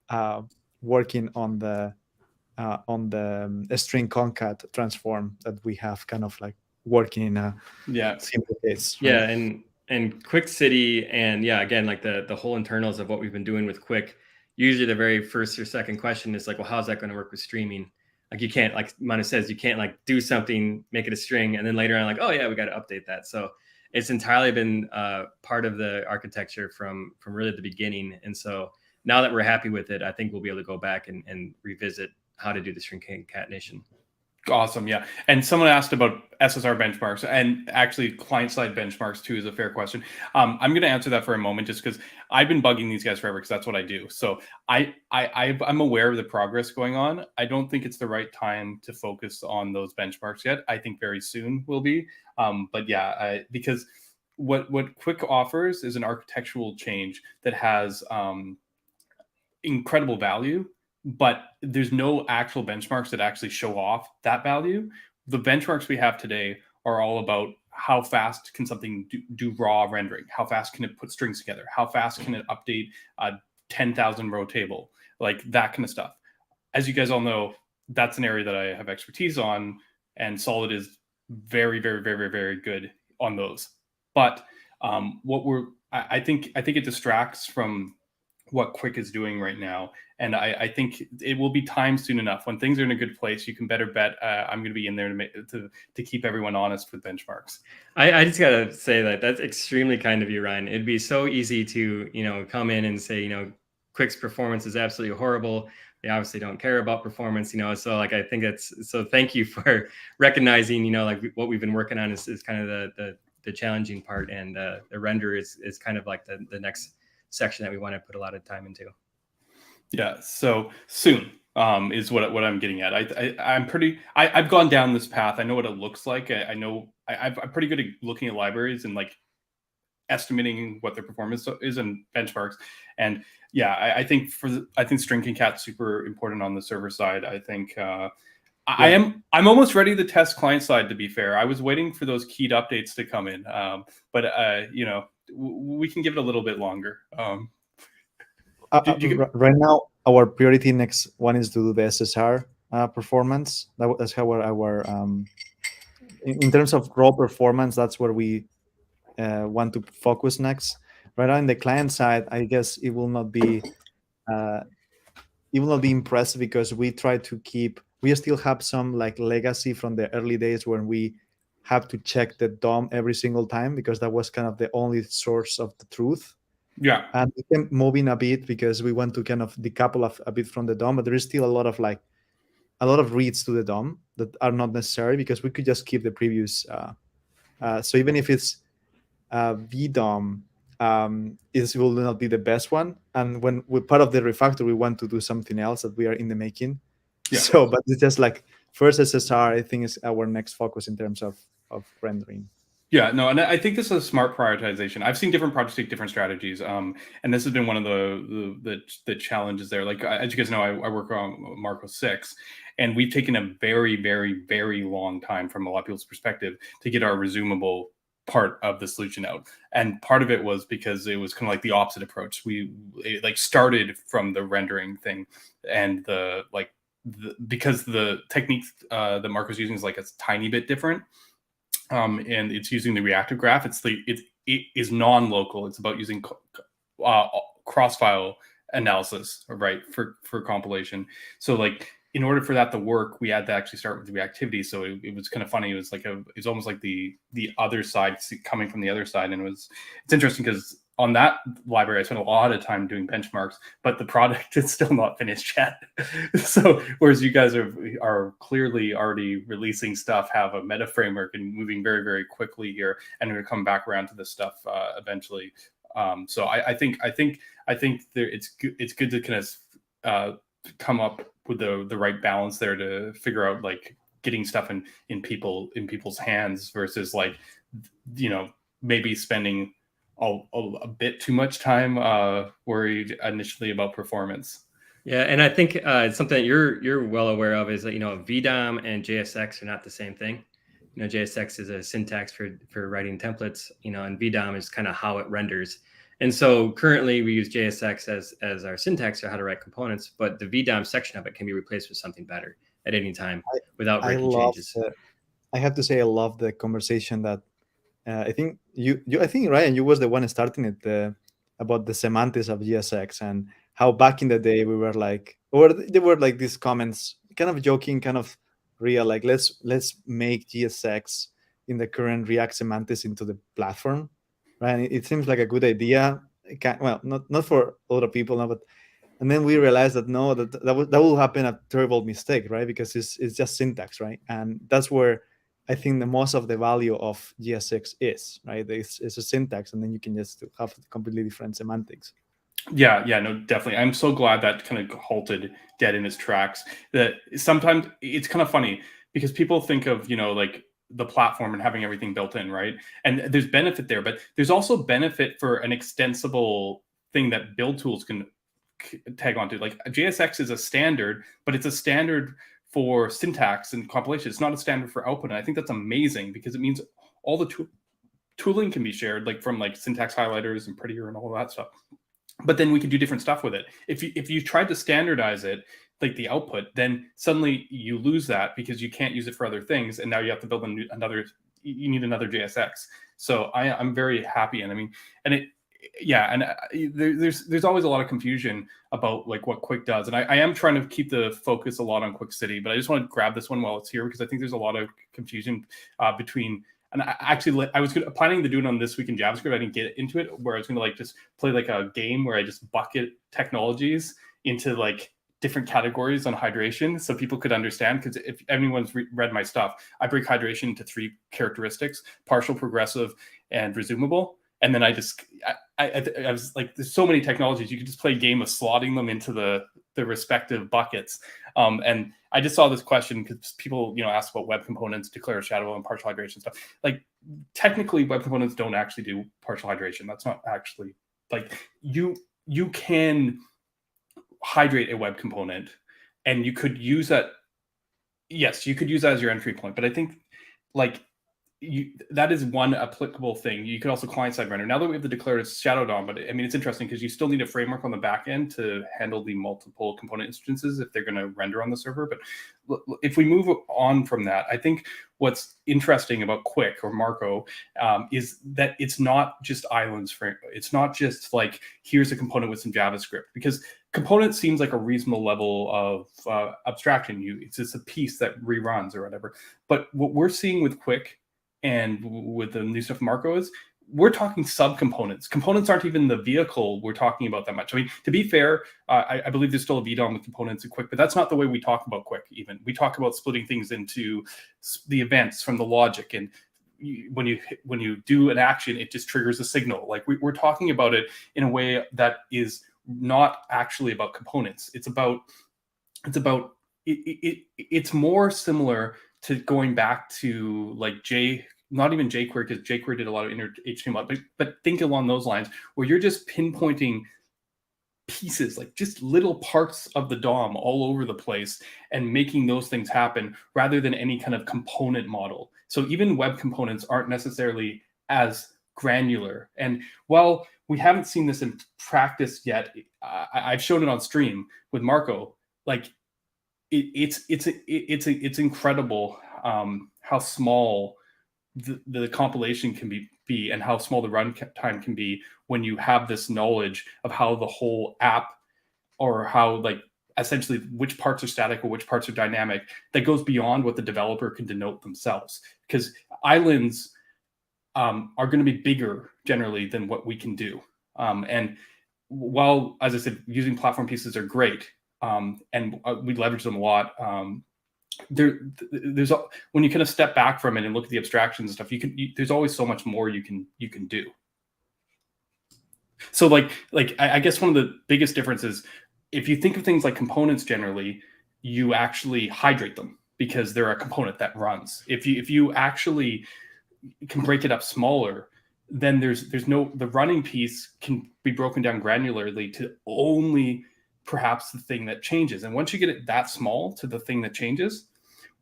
working on the string concat transform that we have kind of like working in a simple case. Right? Yeah, and Qwik City, and again, like the whole internals of what we've been doing with Qwik, usually the very first or second question is like, well, how's that going to work with streaming? Like you can't, like Manu says, you can't like do something, make it a string, and then later on like, oh yeah, we got to update that. So it's entirely been part of the architecture from really the beginning. And so now that we're happy with it, I think we'll be able to go back and revisit how to do the string concatenation. Awesome. Yeah. And someone asked about SSR benchmarks, and actually client-side benchmarks too is a fair question. I'm going to answer that for a moment, just because I've been bugging these guys forever, because that's what I do. So I'm aware of the progress going on. I don't think it's the right time to focus on those benchmarks yet. I think very soon will be. But yeah, because what Qwik offers is an architectural change that has incredible value, but there's no actual benchmarks that actually show off that value. The benchmarks we have today are all about how fast can something do raw rendering, how fast can it put strings together, how fast can it update a 10,000 row table, like that kind of stuff. As you guys all know, that's an area that I have expertise on, and Solid is very, very, very, very, very good on those. But I think it distracts from what Qwik is doing right now. And I think it will be time soon enough when things are in a good place. You can better bet I'm going to be in there to keep everyone honest with benchmarks. I just got to say that's extremely kind of you, Ryan. It'd be so easy to, come in and say, Qwik's performance is absolutely horrible. They obviously don't care about performance, so like, I think so thank you for recognizing, like what we've been working on is kind of the challenging part, and the render is kind of like the next section that we want to put a lot of time into. Yeah, so soon is what I'm getting at. I've gone down this path. I know what it looks like. I know I'm pretty good at looking at libraries and like estimating what their performance is in benchmarks. And yeah, I think string concat's super important on the server side. I think I'm almost ready to test client side, to be fair. I was waiting for those keyed updates to come in, but we can give it a little bit longer. Right now, our priority next one is to do the SSR performance. That's how our in terms of raw performance, that's where we want to focus next. Right now, on the client side, I guess it will not be impressive, because we try to keep. We still have some like legacy from the early days when we have to check the DOM every single time, because that was kind of the only source of the truth. Yeah. And we can move in a bit because we want to kind of decouple a bit from the DOM, but there is still a lot of reads to the DOM that are not necessary, because we could just keep the previous. So even if it's VDOM, it will not be the best one. And when we're part of the refactor, we want to do something else that we are in the making. Yeah. So, but it's just like first SSR, I think, is our next focus in terms of rendering. Yeah, no, and I think this is a smart prioritization. I've seen different projects take different strategies, and this has been one of the challenges there. Like, as you guys know, I work on Marco 6, and we've taken a very, very, very long time from a lot of people's perspective to get our resumable part of the solution out. And part of it was because it was kind of like the opposite approach. It started from the rendering thing, and because the technique that Marco's using is like a tiny bit different. And it's using the reactive graph. It is non-local. It's about using cross-file analysis, right, for compilation. So like, in order for that to work, we had to actually start with the reactivity. So it was kind of funny. It was like it's almost like the other side coming from the other side, and it's interesting because on that library, I spent a lot of time doing benchmarks, but the product is still not finished yet. So whereas you guys are clearly already releasing stuff, have a meta framework, and moving very, very quickly here, and we're going to come back around to this stuff eventually. So I think it's good to kind of come up with the right balance there to figure out like getting stuff in people's hands versus like, maybe spending a bit too much time worried initially about performance. Yeah, and I think it's something that you're well aware of is that VDOM and JSX are not the same thing. JSX is a syntax for writing templates, and VDOM is kind of how it renders. And so currently we use JSX as our syntax for how to write components, but the VDOM section of it can be replaced with something better at any time without breaking changes. I have to say I love the conversation that I think Ryan, you was the one starting it about the semantics of JSX, and how back in the day we were like, or there were like these comments, kind of joking, kind of real, like let's make JSX in the current React semantics into the platform, right? It seems like a good idea. Well, not for a lot of people now, but And then we realized that no, that will happen a terrible mistake, right? Because it's just syntax, right? And that's where I think the most of the value of JSX is, right? It's a syntax, and then you can just have completely different semantics. Yeah, no, definitely. I'm so glad that kind of halted dead in its tracks. That sometimes it's kind of funny because people think of, like the platform and having everything built in, right? And there's benefit there, but there's also benefit for an extensible thing that build tools can tag onto. Like JSX is a standard, but it's a standard for syntax and compilation. It's not a standard for output. And I think that's amazing because it means all the tooling can be shared, like from like syntax highlighters and prettier and all that stuff. But then we could do different stuff with it. If you tried to standardize it, like the output, then suddenly you lose that because you can't use it for other things, and now you have to build another. You need another JSX. So I'm very happy, and I mean, and it, yeah, and there's always a lot of confusion about like what Qwik does, and I am trying to keep the focus a lot on Qwik City, but I just want to grab this one while it's here because I think there's a lot of confusion between. And I was planning to do it on This Week in JavaScript. I didn't get into it, where I was going to like just play like a game where I just bucket technologies into like different categories on hydration, so people could understand. Because if anyone's read my stuff, I break hydration into 3 characteristics: partial, progressive, and resumable. And then I was like, there's so many technologies, you could just play a game of slotting them into the respective buckets. And I just saw this question because people, ask about web components, declare shadow, and partial hydration stuff. Like technically, web components don't actually do partial hydration. That's not actually like you can hydrate a web component, and you could use that. Yes, you could use that as your entry point. But I think like that is one applicable thing. You could also client-side render. Now that we have the declared shadow DOM, but I mean, it's interesting because you still need a framework on the back end to handle the multiple component instances if they're going to render on the server. But if we move on from that, I think what's interesting about Qwik or Marco is that it's not just islands frame. It's not just like, here's a component with some JavaScript, because component seems like a reasonable level of abstraction. It's just a piece that reruns or whatever. But what we're seeing with Qwik and with the new stuff Marco is, we're talking subcomponents. Components aren't even the vehicle we're talking about that much. I mean, to be fair, I believe there's still a VDOM with components in Qwik, but that's not the way we talk about Qwik even. We talk about splitting things into the events from the logic, and when you do an action, it just triggers a signal. Like we're talking about it in a way that is not actually about components. It's more similar to going back to like not even jQuery, because jQuery did a lot of inner HTML, but think along those lines, where you're just pinpointing pieces, like just little parts of the DOM all over the place, and making those things happen rather than any kind of component model. So even web components aren't necessarily as granular. And while we haven't seen this in practice yet, I've shown it on stream with Marco. Like it's incredible how small the compilation can be and how small the runtime can be when you have this knowledge of how the whole app, or how like essentially which parts are static or which parts are dynamic, that goes beyond what the developer can denote themselves. Because islands are going to be bigger generally than what we can do. And while, as I said, using platform pieces are great, and we leverage them a lot, there's when you kind of step back from it and look at the abstractions and stuff, there's always so much more you can do. So like I guess one of the biggest differences, if you think of things like components, generally you actually hydrate them because they're a component that runs. If you actually can break it up smaller, then the running piece can be broken down granularly to only perhaps the thing that changes. And once you get it that small to the thing that changes,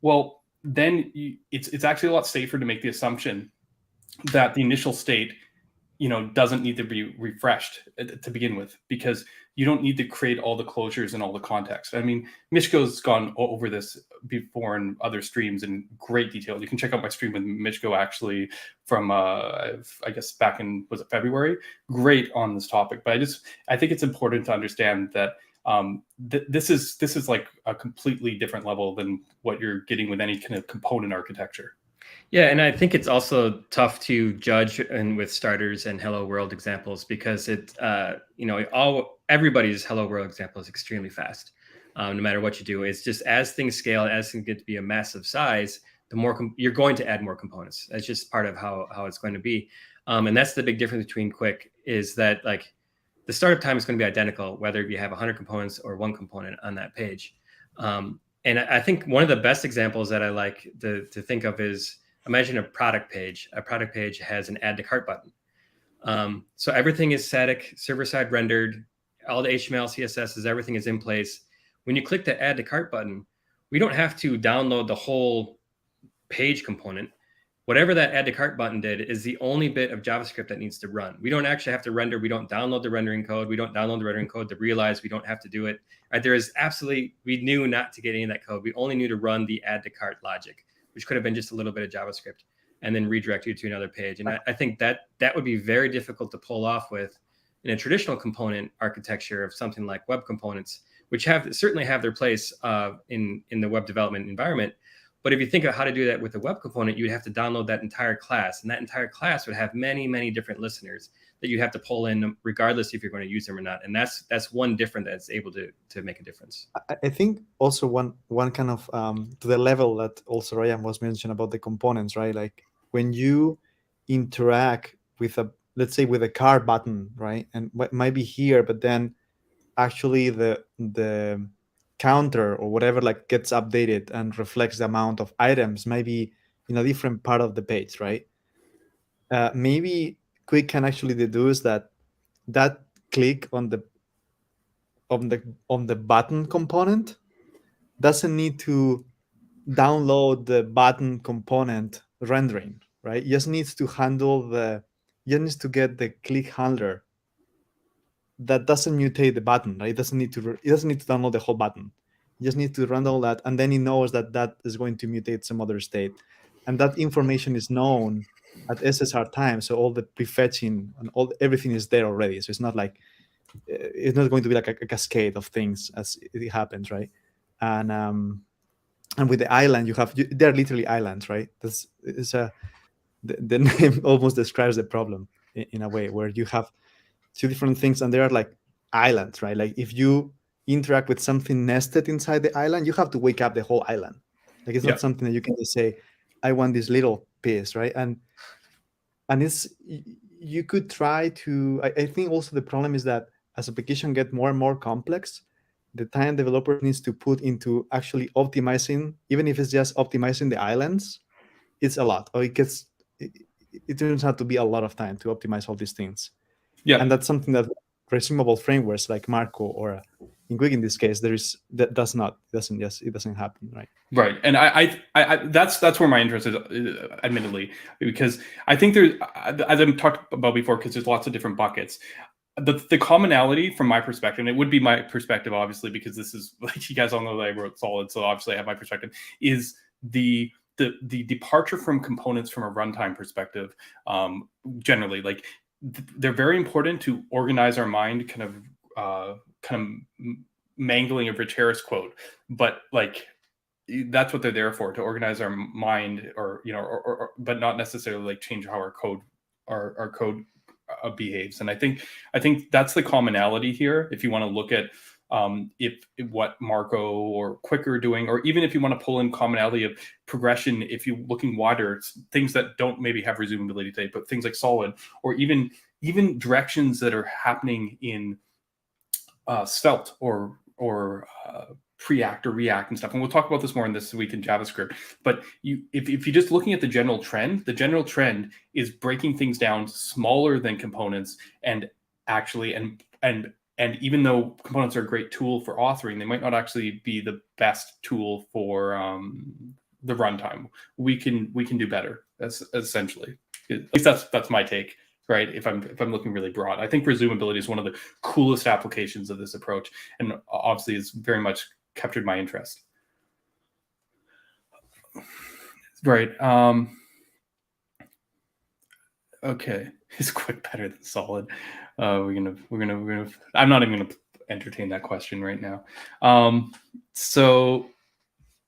well, then it's actually a lot safer to make the assumption that the initial state, doesn't need to be refreshed to begin with, because you don't need to create all the closures and all the context. I mean, Mishko's gone over this before in other streams in great detail. You can check out my stream with Mishko actually from, I guess back in, was it February? Great on this topic. But I think it's important to understand that this is like a completely different level than what you're getting with any kind of component architecture. Yeah, and I think it's also tough to judge and with starters and hello world examples, because it everybody's hello world example is extremely fast. No matter what you do, it's just as things scale, as things get to be a massive size, the more you're going to add more components. That's just part of how it's going to be. And that's the big difference between Qwik, is that like the startup time is going to be identical, whether you have 100 components or one component on that page. And I think one of the best examples that I like to think of is, imagine a product page. A product page has an add to cart button. So everything is static, server-side rendered, all the HTML, CSS, everything is in place. When you click the add to cart button, we don't have to download the whole page component. Whatever that add to cart button did is the only bit of JavaScript that needs to run. We don't actually have to render. We don't download the rendering code. We don't download the rendering code to realize we don't have to do it. Right? There is absolutely, we knew not to get any of that code. We only knew to run the add to cart logic, which could have been just a little bit of JavaScript, and then redirect you to another page. And I think that would be very difficult to pull off with in a traditional component architecture of something like web components, which certainly have their place in the web development environment. But if you think of how to do that with a web component, you'd have to download that entire class, and that entire class would have many, many different listeners that you have to pull in, regardless if you're going to use them or not. And that's one different that's able to make a difference. I think also one kind of to the level that also Ryan was mentioning about the components, right? Like when you interact with let's say with a car button, right? And what might be here, but then actually the counter or whatever like gets updated and reflects the amount of items maybe in a different part of the page, right? Maybe Qwik can actually deduce that click on the button component doesn't need to download the button component rendering, right? It just needs to get the click handler that doesn't mutate the button, right? It doesn't need to download the whole button. You just need to run all that, and then it knows that is going to mutate some other state, and that information is known at SSR time. So all the prefetching and everything is there already. So it's not like it's not going to be like a cascade of things as it happens, right? And with the island, they're literally islands, right? The name almost describes the problem in a way, where you have two different things and they are like islands, right? Like if you interact with something nested inside the island, you have to wake up the whole island. Like it's not something that you can just say, I want this little piece, right? And it's, you could try to, I think also the problem is that as application get more and more complex, the time developer needs to put into actually optimizing, even if it's just optimizing the islands, it's a lot. Or it turns out to be a lot of time to optimize all these things. Yeah. And that's something that resumable frameworks like Marco or in Qwik in this case, it doesn't happen, right? Right, and I that's where my interest is, admittedly, because I think there's, as I've talked about before, because there's lots of different buckets. The commonality from my perspective, and it would be my perspective, obviously, because this is, like, you guys all know that I wrote Solid, so obviously I have my perspective, is the departure from components from a runtime perspective. Generally, like, they're very important to organize our mind, kind of mangling a Rich Harris quote, but like, that's what they're there for, to organize our mind, or or but not necessarily like change how our code behaves. And I think that's the commonality here. If you want to look at if what Marco or Qwik are doing, or even if you want to pull in commonality of progression, if you're looking wider, it's things that don't maybe have resumability today, but things like Solid, or even directions that are happening in Svelte or Preact or React and stuff. And we'll talk about this more in this week in JavaScript. But if you're just looking at the general trend is breaking things down smaller than components, and actually, and even though components are a great tool for authoring, they might not actually be the best tool for the runtime. We can do better. That's essentially, at least that's my take. Right, if I'm looking really broad, I think resumability is one of the coolest applications of this approach, and obviously it's very much captured my interest. Right. Okay, is Qwik better than Solid? We're gonna. I'm not even gonna entertain that question right now. So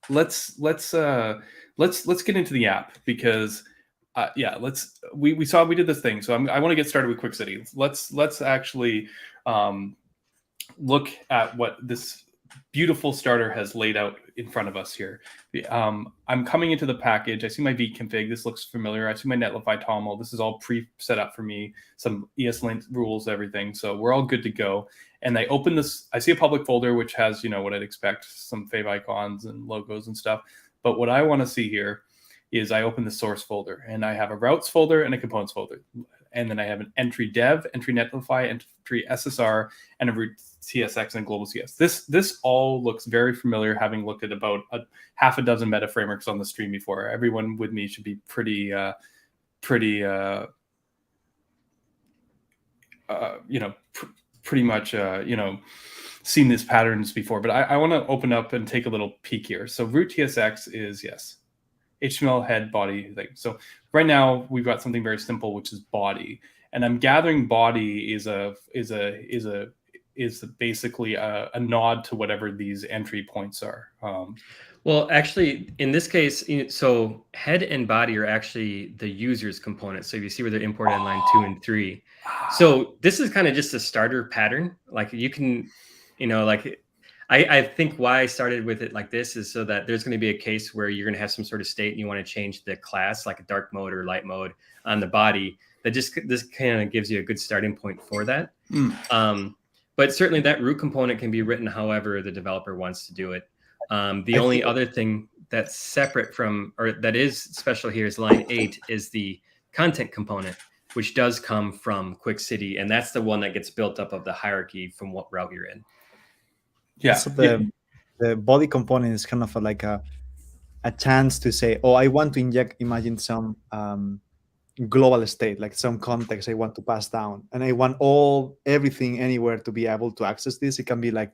let's get into the app, because. We did this thing, so I want to get started with Qwik City. Let's actually look at what this beautiful starter has laid out in front of us here. I'm coming into the package. I see my Vite config. This looks familiar. I see my netlify toml. This is all pre-set up for me. Some ESLint rules, everything. So we're all good to go. And I open this. I see a public folder, which has, what I'd expect, some fav icons and logos and stuff. But what I want to see here is I open the source folder, and I have a routes folder and a components folder. And then I have an entry dev, entry netlify, entry SSR, and a root TSX and global CS. This all looks very familiar, having looked at about half a dozen meta frameworks on the stream before. Everyone with me should be pretty much seen these patterns before. But I want to open up and take a little peek here. So root TSX is, yes, HTML head body thing. So right now we've got something very simple, which is body, and I'm gathering body is basically a nod to whatever these entry points are. Well, actually, in this case, so head and body are actually the user's components. So if you see where they're imported in line 2 and 3. So this is kind of just a starter pattern. Like you can, I think why I started with it like this is so that there's going to be a case where you're going to have some sort of state and you want to change the class, like a dark mode or light mode on the body. This kind of gives you a good starting point for that. But certainly that root component can be written however the developer wants to do it. The only other thing that's separate from, or that is special here, is line 8 is the content component, which does come from Qwik City, and that's the one that gets built up of the hierarchy from what route you're in. Yeah. So the body component is kind of like a chance to say, oh, I want to imagine some global state, like some context I want to pass down, and I want everything anywhere to be able to access this. It can be like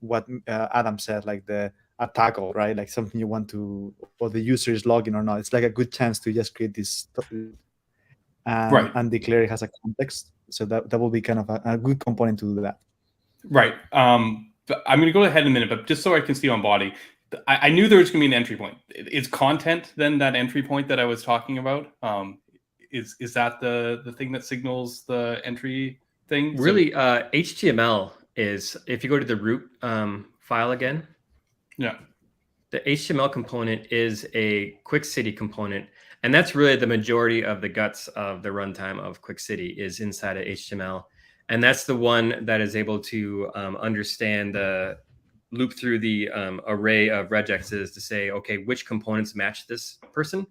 what Adam said, like a toggle, right? Like something you want to, or the user is logging or not. It's like a good chance to just create this and declare it has a context. So that will be kind of a good component to do that. Right. But I'm going to go ahead in a minute, but just so I can see on body, I knew there was going to be an entry point. Is content then that entry point that I was talking about? Is that the thing that signals the entry thing? Really, HTML is, if you go to the root file again, yeah, the HTML component is a Qwik City component, and that's really the majority of the guts of the runtime of Qwik City is inside of HTML, and that's the one that is able to understand the loop through the array of regexes to say, okay, which components match this person,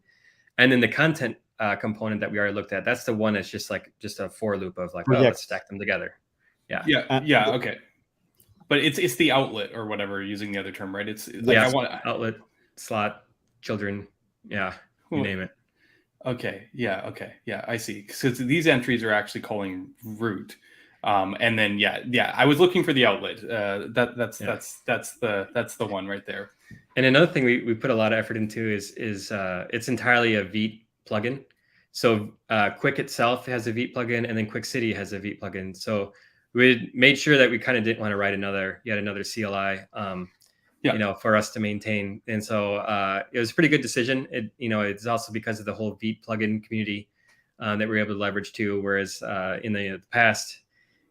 and then the content component that we already looked at, that's the one that's just a for loop of like, oh, let's stack them together. Yeah. Okay. But it's the outlet or whatever, using the other term, right? It's like I want outlet, slot, children. Yeah. You name it. Okay. Yeah. I see. Because these entries are actually calling root. And then, I was looking for the outlet. That's the one right there. And another thing we put a lot of effort into is it's entirely a Vite plugin. So Qwik itself has a Vite plugin, and then Qwik City has a Vite plugin. So we made sure that we kind of didn't want to write yet another CLI, for us to maintain. And so it was a pretty good decision. It's also because of the whole Vite plugin community that we were able to leverage too. Whereas in the past,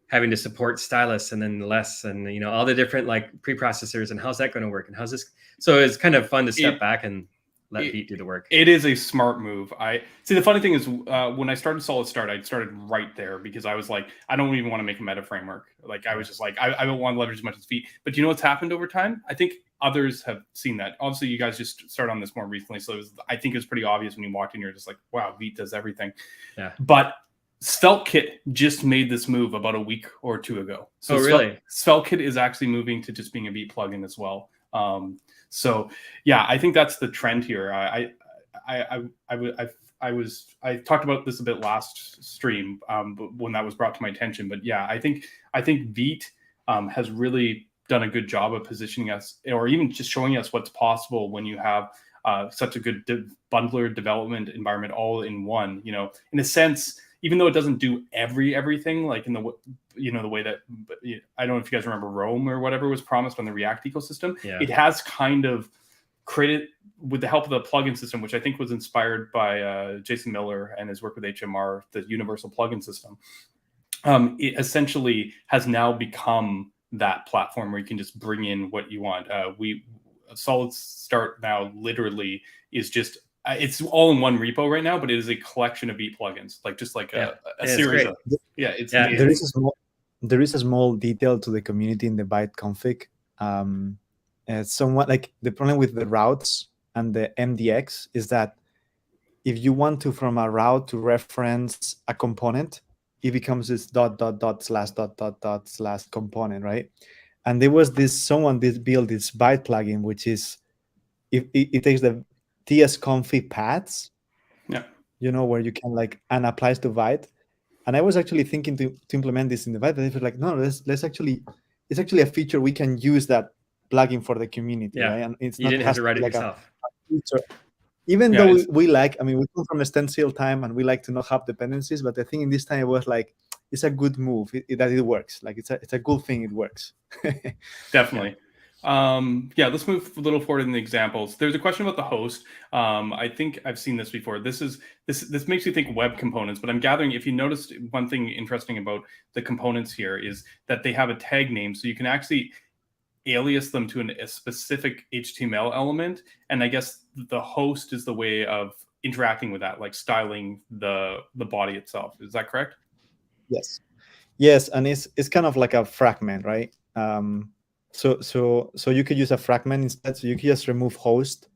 having to support stylus and then less and all the different like preprocessors and how's that going to work and how's this. So it's kind of fun to step back and let Vite do the work. It is a smart move. I see. The funny thing is, when I started Solid Start, I started right there because I was like, I don't even want to make a meta framework. Like I was just like, I don't want to leverage as much as Vite. But you know what's happened over time? I think others have seen that. Obviously, you guys just started on this more recently, so I think it was pretty obvious when you walked in. You're just like, wow, Vite does everything. Yeah. But SvelteKit just made this move about a week or two ago. So really? SvelteKit is actually moving to just being a Vite plugin as well. So yeah, I think that's the trend here. I talked about this a bit last stream, but when that was brought to my attention. But yeah, I think Vite has really done a good job of positioning us, or even just showing us what's possible when you have such a good bundler development environment all in one. In a sense, even though it doesn't do everything, like in the way that, I don't know if you guys remember Rome or whatever was promised on the React ecosystem. Yeah. It has kind of created, with the help of the plugin system, which I think was inspired by Jason Miller and his work with HMR, the universal plugin system. It essentially has now become that platform where you can just bring in what you want. Solid Start now literally is just it's all in one repo right now, but it is a collection of Vite plugins, like just like a series of there is a small detail to the community in the Vite config. It's somewhat like the problem with the routes and the MDX is that if you want to from a route to reference a component, it becomes this dot dot dot slash dot dot dot slash component, right? And there was someone built this Vite plugin, which is it takes the tsconfig paths, where you can and applies to Vite. And I was actually thinking to implement this in the Vite, but it was like, no, it's actually a feature we can use that plugin for the community, right? And it's you didn't have to write it yourself. Even though we come from a stencil time and we like to not have dependencies, but I think in this time it was like, it's a good move that it works. Like it's a good thing it works. Definitely. Let's move a little forward in the examples. There's a question about the host. I think I've seen this before. This makes you think web components, but I'm gathering if you noticed one thing interesting about the components here is that they have a tag name, so you can actually alias them to a specific HTML element. And I guess the host is the way of interacting with that, like styling the body itself. Is that correct? Yes, and it's kind of like a fragment, right? So you could use a fragment instead. So you could just remove host,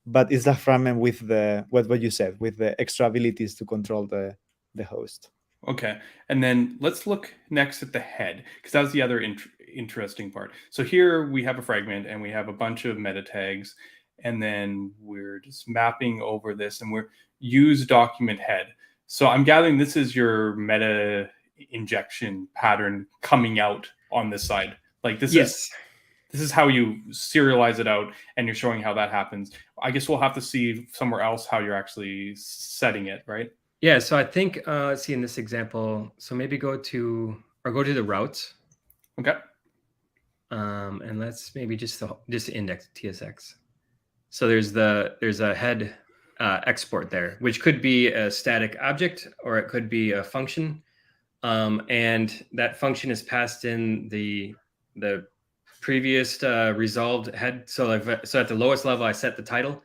but it's a fragment with what you said, with the extra abilities to control the host. Okay, and then let's look next at the head, because that was the other interesting part. So here we have a fragment and we have a bunch of meta tags, and then we're just mapping over this, and we're use document head. So I'm gathering this is your meta injection pattern coming out on this side. Like this is how you serialize it out, and you're showing how that happens. I guess we'll have to see somewhere else how you're actually setting it, right? Yeah, so I think let's see in this example. So maybe go to the routes. Okay. And let's maybe just index TSX. So there's a head export there, which could be a static object or it could be a function, and that function is passed in the previous resolved head. So at the lowest level, I set the title.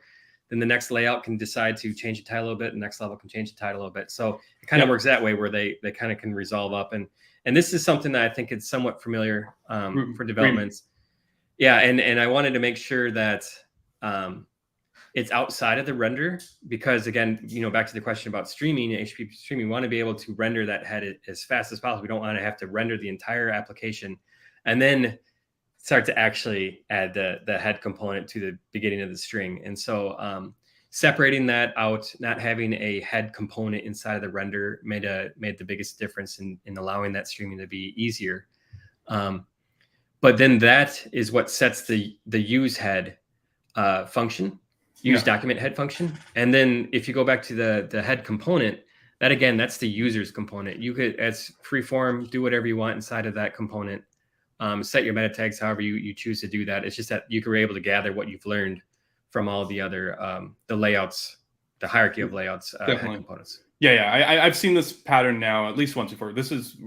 Then the next layout can decide to change the title a little bit. The next level can change the title a little bit. So it kind of works that way, where they kind of can resolve up. And this is something that I think is somewhat familiar for developments. Yeah, and I wanted to make sure that it's outside of the render, because again, back to the question about streaming, HTTP streaming, we want to be able to render that head as fast as possible. We don't want to have to render the entire application and then start to actually add the head component to the beginning of the string. And so separating that out, not having a head component inside of the render made the biggest difference in allowing that streaming to be easier. But then that is what sets the use head function, use document head function. And then if you go back to the head component, that again, that's the user's component. You could, as freeform, do whatever you want inside of that component. Set your meta tags however you choose to do that. It's just that you were able to gather what you've learned from all the other the layouts, the hierarchy of layouts, head components. I've seen this pattern now at least once before. This is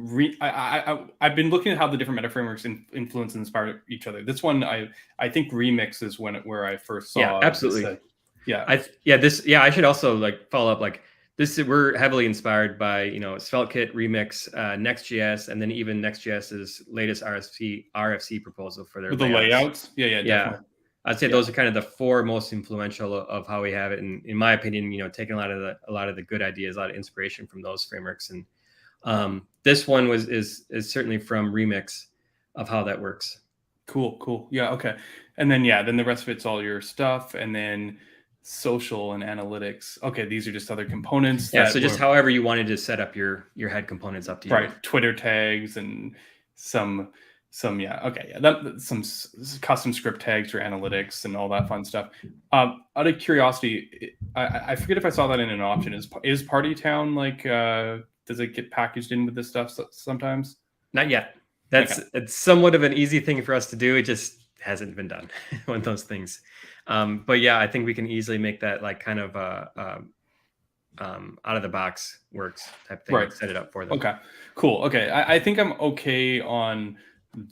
I've been looking at how the different meta frameworks influence and inspire each other. This one I think Remix is where I first saw. Yeah, absolutely. I should also follow up we're heavily inspired by SvelteKit, Remix, Next.js, and then even Next.js's latest RFC proposal for their layouts. Definitely. I'd say those are kind of the four most influential of how we have it, and in my opinion, taking a lot of the good ideas, a lot of inspiration from those frameworks, and this one is certainly from Remix of how that works. Cool. Yeah, okay. And then then the rest of it's all your stuff, and then social and analytics. Okay, these are just other components. Yeah, so just however you wanted to set up your head components up to you. Right, Twitter tags and some some custom script tags for analytics and all that fun stuff. Out of curiosity, I forget if I saw that in an option. Is Party Town does it get packaged in with this stuff sometimes? Not yet. It's somewhat of an easy thing for us to do. It just hasn't been done. One of those things. But yeah, I think we can easily make that kind of out of the box works type thing. Right. Set it up for them. Okay, cool. Okay, I think I'm okay on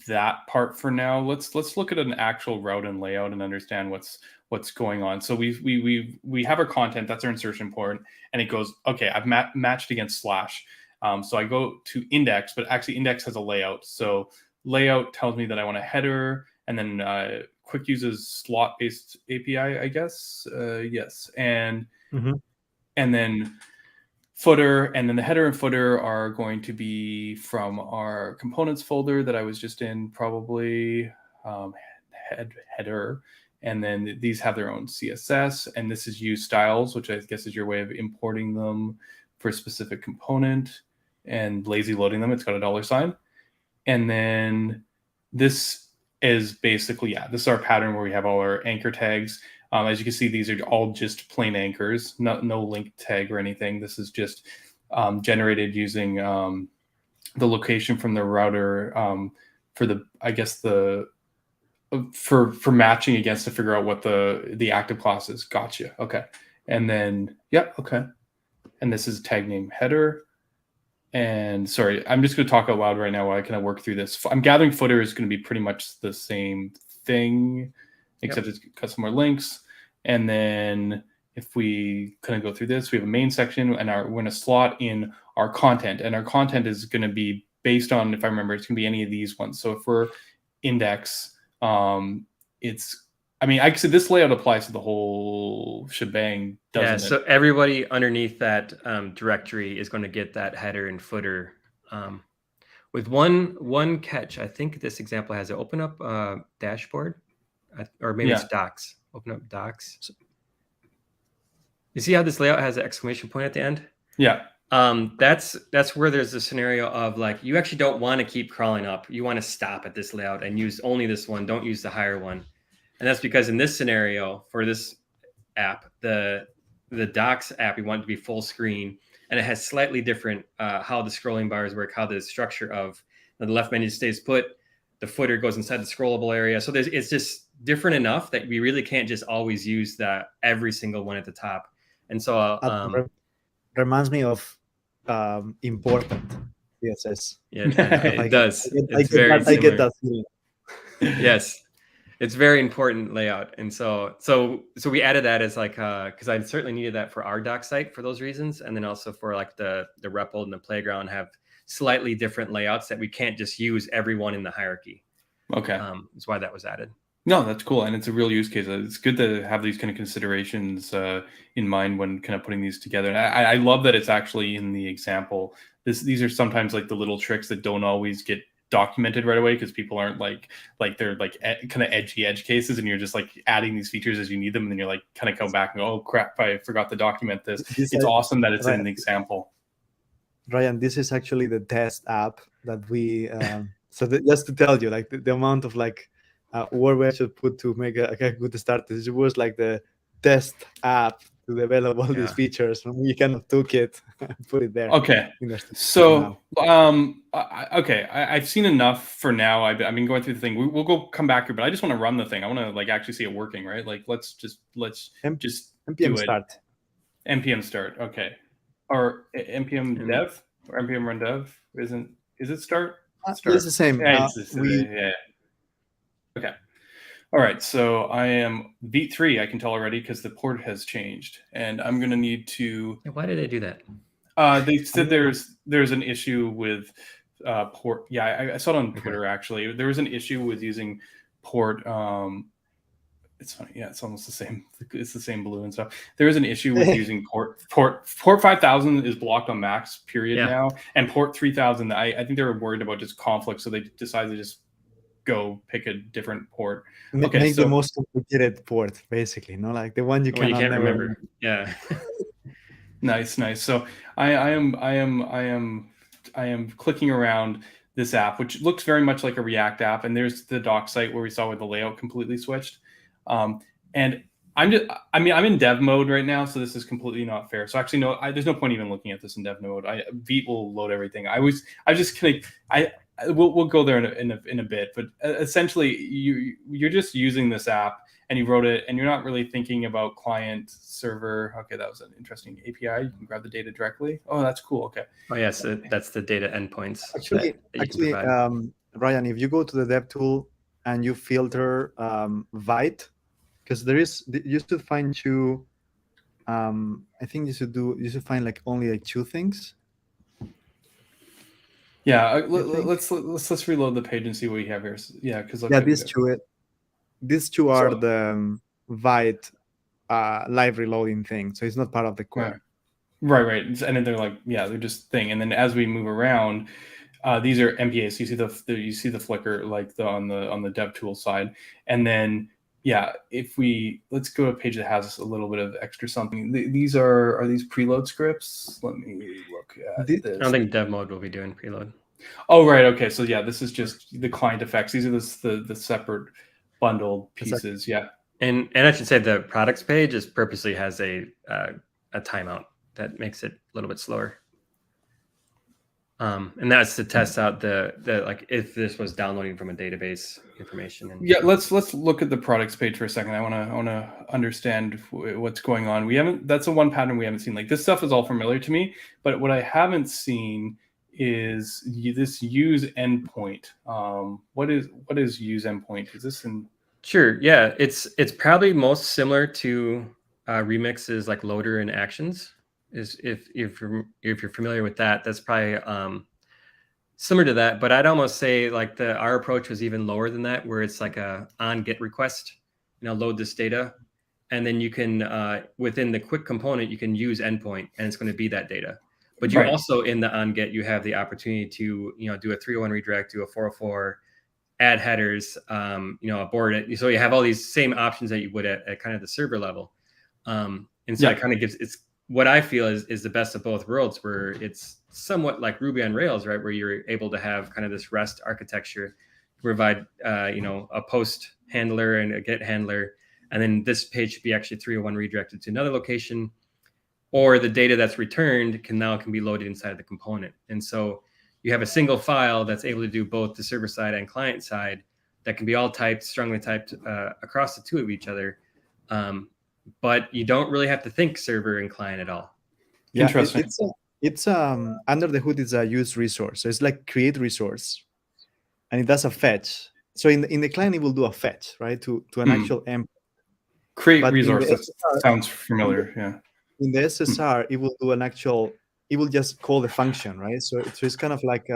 that part for now. Let's look at an actual route and layout and understand what's going on. So we have our content, that's our insertion point, and it goes, okay, I've matched against slash. So I go to index, but actually index has a layout. So layout tells me that I want a header, and then Qwik uses slot-based API, I guess. Yes, and then footer, and then the header and footer are going to be from our components folder that I was just in, probably header. And then these have their own CSS, and this is use styles, which I guess is your way of importing them for a specific component and lazy loading them. It's got a $sign. And then this is basically, this is our pattern where we have all our anchor tags. As you can see, these are all just plain anchors, no link tag or anything. This is just generated using the location from the router for the, I guess for matching against to figure out what the active class is. Gotcha. Okay. And then, okay. And this is tag name header. And sorry, I'm just going to talk out loud right now while I kind of work through this. I'm gathering footer is going to be pretty much the same thing, except it's got some more links. And then if we kind of go through this, we have a main section, and we're going to slot in our content. And our content is going to be based on, if I remember, it's going to be any of these ones. So if we're index, I could say this layout applies to the whole shebang, doesn't it? So everybody underneath that directory is going to get that header and footer. With one catch, I think this example has to open up dashboard, or maybe it's docs. Open up docs. You see how this layout has an exclamation point at the end? Yeah. That's where there's a scenario of like, you actually don't want to keep crawling up. You want to stop at this layout and use only this one. Don't use the higher one. And that's because in this scenario, for this app, the docs app, we want it to be full screen, and it has slightly different how the scrolling bars work, how the structure of the left menu stays put, the footer goes inside the scrollable area. So it's just different enough that we really can't just always use every single one at the top. And so reminds me of important CSS. Yeah, it does. I get that feeling. Yes. It's very important layout. And so we added that as like, because I certainly needed that for our doc site for those reasons. And then also for like the REPL and the playground have slightly different layouts that we can't just use everyone in the hierarchy. Okay. That's why that was added. No, that's cool. And it's a real use case. It's good to have these kind of considerations in mind when kind of putting these together. And I love that it's actually in the example. These are sometimes like the little tricks that don't always get documented right away because people aren't like they're like kind of edgy edge cases, and you're just like adding these features as you need them, and then you're like kind of come back and go, oh crap, I forgot to document this. It's awesome that it's in the example. Ryan, this is actually the test app that we just to tell you, like the amount of like work we should put to make a good start. This was like the test app to develop all these features. We kind of took it and put it there. Okay. So, I've seen enough for now. I've been going through the thing. We'll come back here, but I just want to run the thing. I want to like actually see it working, right? Like let's just npm do it. start. npm start. Okay. Or npm dev or npm run dev. Is it start? Start. It's the same. Yeah, Okay. All right, so I am V3, I can tell already, because the port has changed, and I'm going to need to... Why did they do that? They said there's an issue with port. Yeah, I saw it on Twitter, actually. There was an issue with using port... it's almost the same. It's the same blue and stuff. There is an issue with using port 5000 is blocked on Macs, period, now, and port 3000, I think they were worried about just conflict, so they decided to just go pick a different port. Make the most complicated port, basically, like the one you can't remember. Yeah. Nice. So I am clicking around this app, which looks very much like a React app, and there's the doc site where we saw where the layout completely switched. And I'm in dev mode right now, so this is completely not fair. So actually, there's no point even looking at this in dev mode. Vite will load everything. We'll go there in a bit, but essentially you're just using this app and you wrote it, and you're not really thinking about client server. Okay, that was an interesting API. You can grab the data directly. Oh, that's cool. Okay. Oh yes, that's the data endpoints. Actually, Ryan, if you go to the dev tool and you filter Vite, because you should find two. I think you should find like only like two things. Yeah, let's reload the page and see what we have here. Yeah, because these two are the Vite live reloading thing, so it's not part of the core. Yeah. Right. And then they're just thing. And then as we move around, these are MPAs. You see the flicker on the dev tool side, and then let's go to a page that has a little bit of extra something. These are these preload scripts? Let me look at this. I don't think dev mode will be doing preload. Oh, right. Okay. So yeah, this is just the client effects. These are the separate bundled pieces. Yeah. And I should say the products page purposely has a timeout that makes it a little bit slower. And that's to test out the if this was downloading from a database information. Let's look at the products page for a second. I want to understand what's going on. That's the one pattern we haven't seen. Like, this stuff is all familiar to me, but what I haven't seen is this use endpoint. What is use endpoint? Is this in? Sure. Yeah, it's probably most similar to Remix's like loader and actions. Is if you're familiar with that, that's probably similar to that. But I'd almost say like our approach was even lower than that, where it's like a on get request, load this data, and then you can within the Qwik component you can use endpoint, and it's going to be that data. But you also in the on get you have the opportunity to do a 301 redirect, do a 404, add headers, abort it. So you have all these same options that you would at kind of the server level, and so it kind of gives what I feel is the best of both worlds, where it's somewhat like Ruby on Rails, right? Where you're able to have kind of this REST architecture to provide, a post handler and a get handler. And then this page should be actually 301 redirected to another location, or the data that's returned can be loaded inside of the component. And so you have a single file that's able to do both the server side and client side that can be all strongly typed across the two of each other. But you don't really have to think server and client at all. Yeah, interesting. It's under the hood, it's a use resource. So it's like create resource, and it does a fetch. So in the client, it will do a fetch, right, to an actual endpoint. Create resource. That sounds familiar. Yeah. In the SSR, it will do it will just call the function, right? So it's kind of like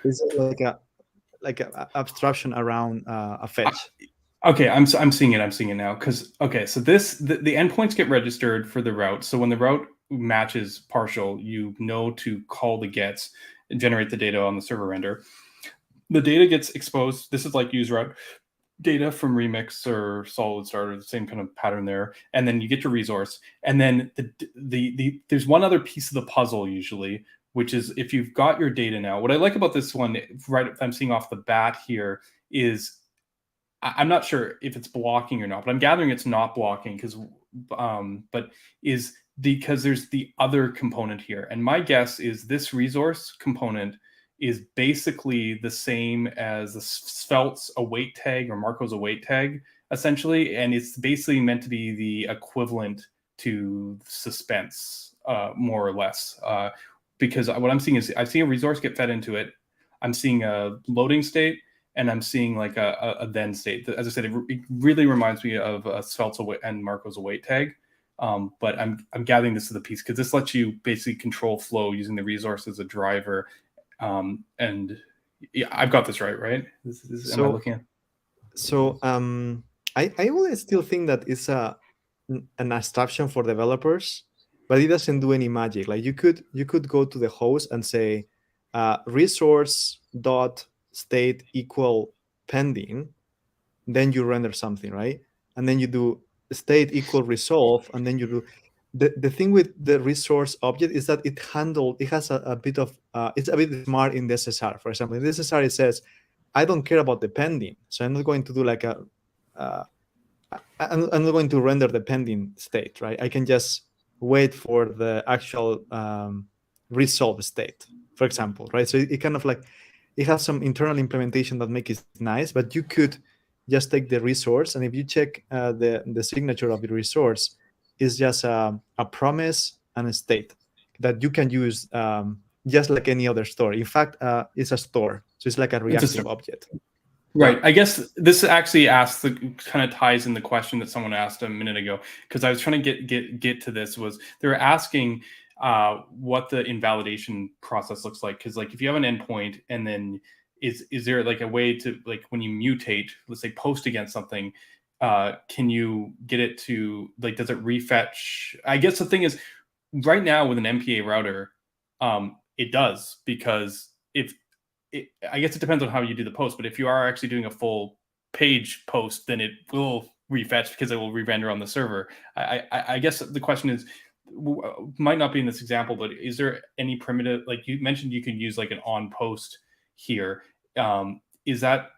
it's like a abstraction around a fetch. Okay, I'm seeing it. I'm seeing it now. So the endpoints get registered for the route. So when the route matches partial, you know to call the gets and generate the data on the server render. The data gets exposed. This is like use route data from Remix or Solid Start, the same kind of pattern there. And then you get your resource. And then there's one other piece of the puzzle usually, which is if you've got your data now. What I like about this one, right, I'm seeing off the bat here, is I'm not sure if it's blocking or not, but I'm gathering it's not blocking because there's the other component here. And my guess is this resource component is basically the same as the Svelte's await tag or Marco's await tag, essentially. And it's basically meant to be the equivalent to suspense, more or less. Because what I'm seeing is I see a resource get fed into it. I'm seeing a loading state, and I'm seeing like a then state. As I said, it really reminds me of Svelte's and Marco's await tag. But I'm gathering this to the piece because this lets you basically control flow using the resource as a driver. And yeah, I've got this right? Am I looking at? So I would still think that it's an abstraction for developers, but it doesn't do any magic. Like you could go to the host and say resource dot state equal pending, then you render something, right? And then you do state equal resolve, and then you do the thing with the resource object is that it has a bit of it's a bit smart in the SSR. For example, in the SSR it says I don't care about the pending, so I'm not going to do like I'm not going to render the pending state, right? I can just wait for the actual resolve state, for example, right? So it kind of like it has some internal implementation that make it nice, but you could just take the resource, and if you check the signature of the resource, is just a promise and a state that you can use just like any other store. In fact, it's a store, so it's like a reactive object. Right. I guess this actually kind of ties in the question that someone asked a minute ago, because I was trying to get to this. Was they were asking what the invalidation process looks like? Because like if you have an endpoint and then is there like a way to, like, when you mutate, let's say post against something, can you get it to, like, does it refetch? I guess the thing is, right now with an MPA router, it does, because I guess it depends on how you do the post, but if you are actually doing a full page post, then it will refetch because it will re-render on the server. I guess the question is, might not be in this example, but is there any primitive, like you mentioned, you could use like an on post here. Is that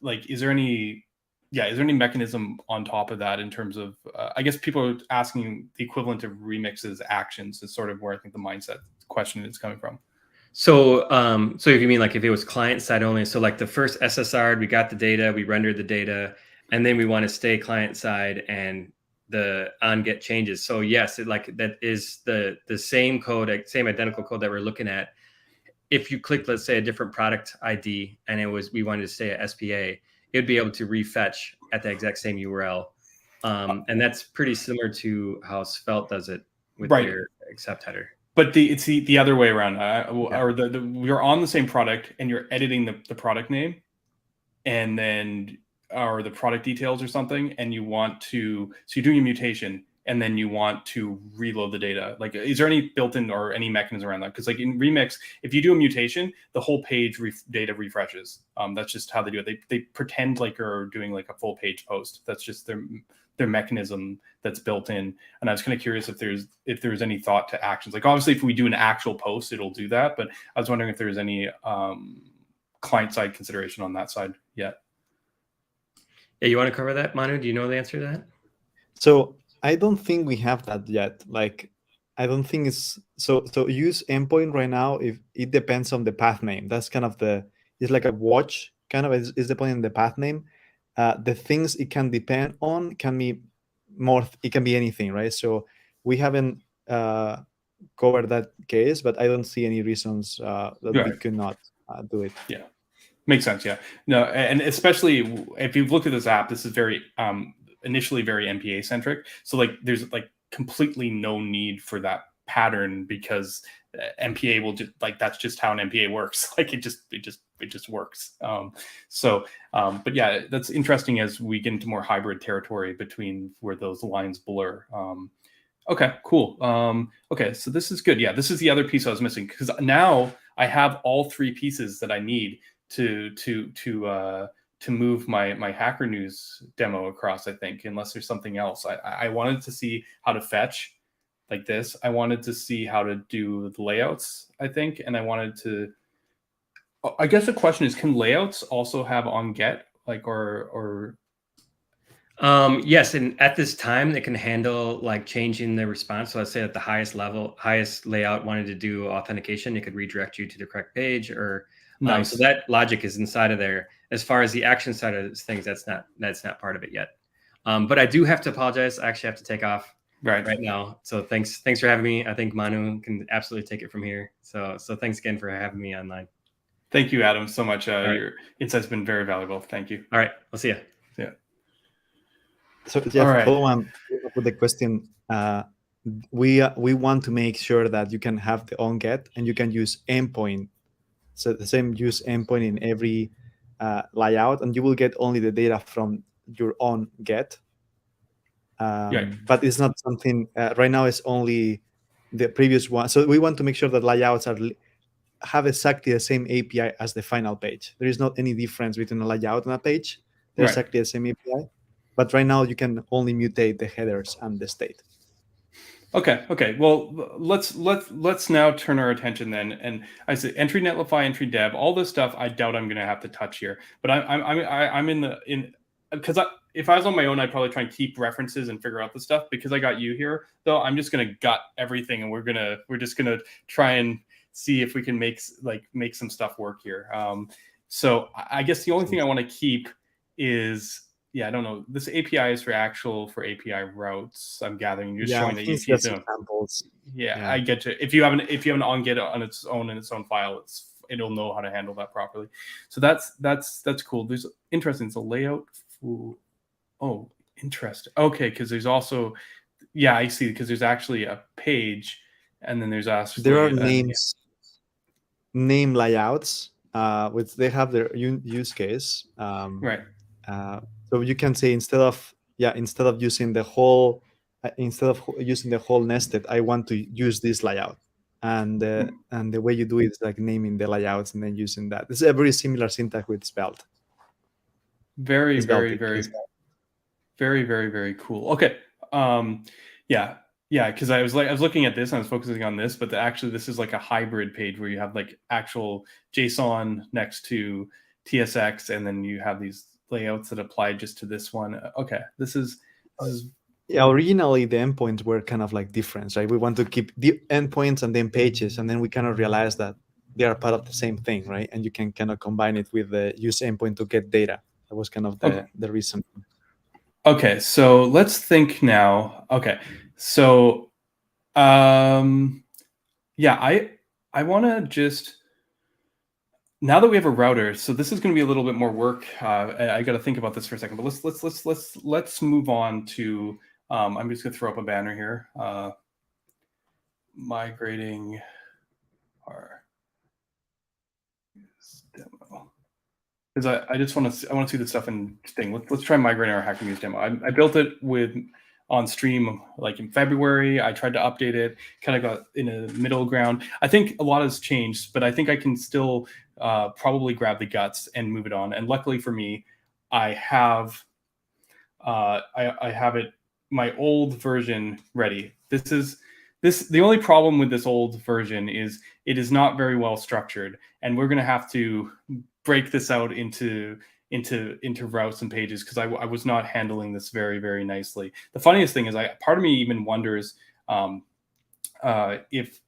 like, is there any mechanism on top of that in terms of, I guess people are asking the equivalent of remixes actions is sort of where I think the mindset question is coming from. So, so if you mean like if it was client side only, so like the first SSR, we got the data, we rendered the data, and then we want to stay client side and the on get changes. So yes, that is the same code, same identical code that we're looking at. If you click, let's say, a different product ID and we wanted to stay at SPA, it'd be able to refetch at the exact same URL. And that's pretty similar to how Svelte does it with their accept header. But it's the other way around, or you're on the same product and you're editing the product name, and then, or the product details or something, and you want to, so you're doing a mutation and then you want to reload the data. Like, is there any built-in or any mechanism around that? Because like in Remix, if you do a mutation, the whole page data refreshes. That's just how they do it. They pretend like you're doing like a full page post. That's just their mechanism that's built in. And I was kind of curious if there's any thought to actions. Like, obviously if we do an actual post, it'll do that, but I was wondering if there's any client side consideration on that side yet. Yeah, you want to cover that, Manu? Do you know the answer to that? So I don't think we have that yet. Like, I don't think it's so use endpoint right now. If it depends on the path name, that's kind of it's like a watch kind of is depending on the path name. The things it can depend on can be more, it can be anything, right? So we haven't covered that case, but I don't see any reasons that we could not do it. Yeah, makes sense. Yeah, no, and especially if you've looked at this app, this is very initially very MPA centric. So like there's like completely no need for that pattern, because MPA will just, like, that's just how an MPA works. Like it just works. But yeah, that's interesting as we get into more hybrid territory between where those lines blur. Okay, cool. Okay, so this is good. Yeah, this is the other piece I was missing, because now I have all three pieces that I need to move my Hackernews demo across, I think, unless there's something else. I wanted to see how to fetch like this. I wanted to see how to do the layouts, I think, and I wanted to, I guess the question is, can layouts also have on get, like, or yes, and at this time they can handle like changing the response. So let's say at the highest layout wanted to do authentication, it could redirect you to the correct page, or nice. So that logic is inside of there. As far as the action side of things, that's not part of it yet. But I do have to apologize. I actually have to take off right now. So thanks for having me. I think Manu can absolutely take it from here. So thanks again for having me online. Thank you, Adam, so much. Your insights have been very valuable. Thank you. All right, we'll see you. Yeah. So Jeff, follow on with the question. We want to make sure that you can have the on get and you can use endpoint. So the same use endpoint in every layout, and you will get only the data from your on get. But it's not something right now. It's only the previous one. So we want to make sure that layouts have exactly the same API as the final page. There is not any difference between a layout and a page. They're exactly the same API. But right now you can only mutate the headers and the state. Okay. Well, let's now turn our attention then. And I say entry netlify, entry dev, all this stuff. I doubt I'm going to have to touch here. But I'm in because if I was on my own, I'd probably try and keep references and figure out the stuff. Because I got you here, though, I'm just going to gut everything, and we're just gonna try and see if we can make some stuff work here. So I guess the only thing I want to keep is I don't know. This API is for API routes. I'm gathering. You're just Yeah, showing I that think you that's don't. examples. Yeah, Yeah. I get you. If you have an onGet on its own in its own file, it'll know how to handle that properly. So that's cool. There's interesting. It's a layout. Oh, interesting. Okay, because there's also, yeah, I see. Because there's actually a page, and then there's actually There are name layouts, which they have their use case. Right. So you can say instead of using the whole nested, I want to use this layout, and the way you do it is like naming the layouts and then using that. It's a very similar syntax with Svelte. Very, very, very, very, very, very cool. Okay. Yeah, because I was looking at this and I was focusing on this, but actually this is like a hybrid page where you have like actual JSON next to TSX, and then you have these layouts that apply just to this one. Okay, this is yeah. Originally, the endpoints were kind of like different, right? We want to keep the endpoints and then pages, and then we kind of realized that they are part of the same thing, right? And you can kind of combine it with the use endpoint to get data. That was kind of the reason. Okay, so let's think now. Okay, so yeah, I want to just, now that we have a router, so this is going to be a little bit more work. I got to think about this for a second, but let's move on to. I'm just going to throw up a banner here. Migrating our demo, because I just want to see the stuff in thing. Let's try migrating our Hackernews demo. I built it on stream like in February. I tried to update it, kind of got in a middle ground. I think a lot has changed, but I think I can still probably grab the guts and move it on. And luckily for me, I have it, my old version ready. The only problem with this old version is it is not very well structured, and we're going to have to break this out into routes and pages, because I was not handling this very, very nicely. The funniest thing is, part of me even wonders if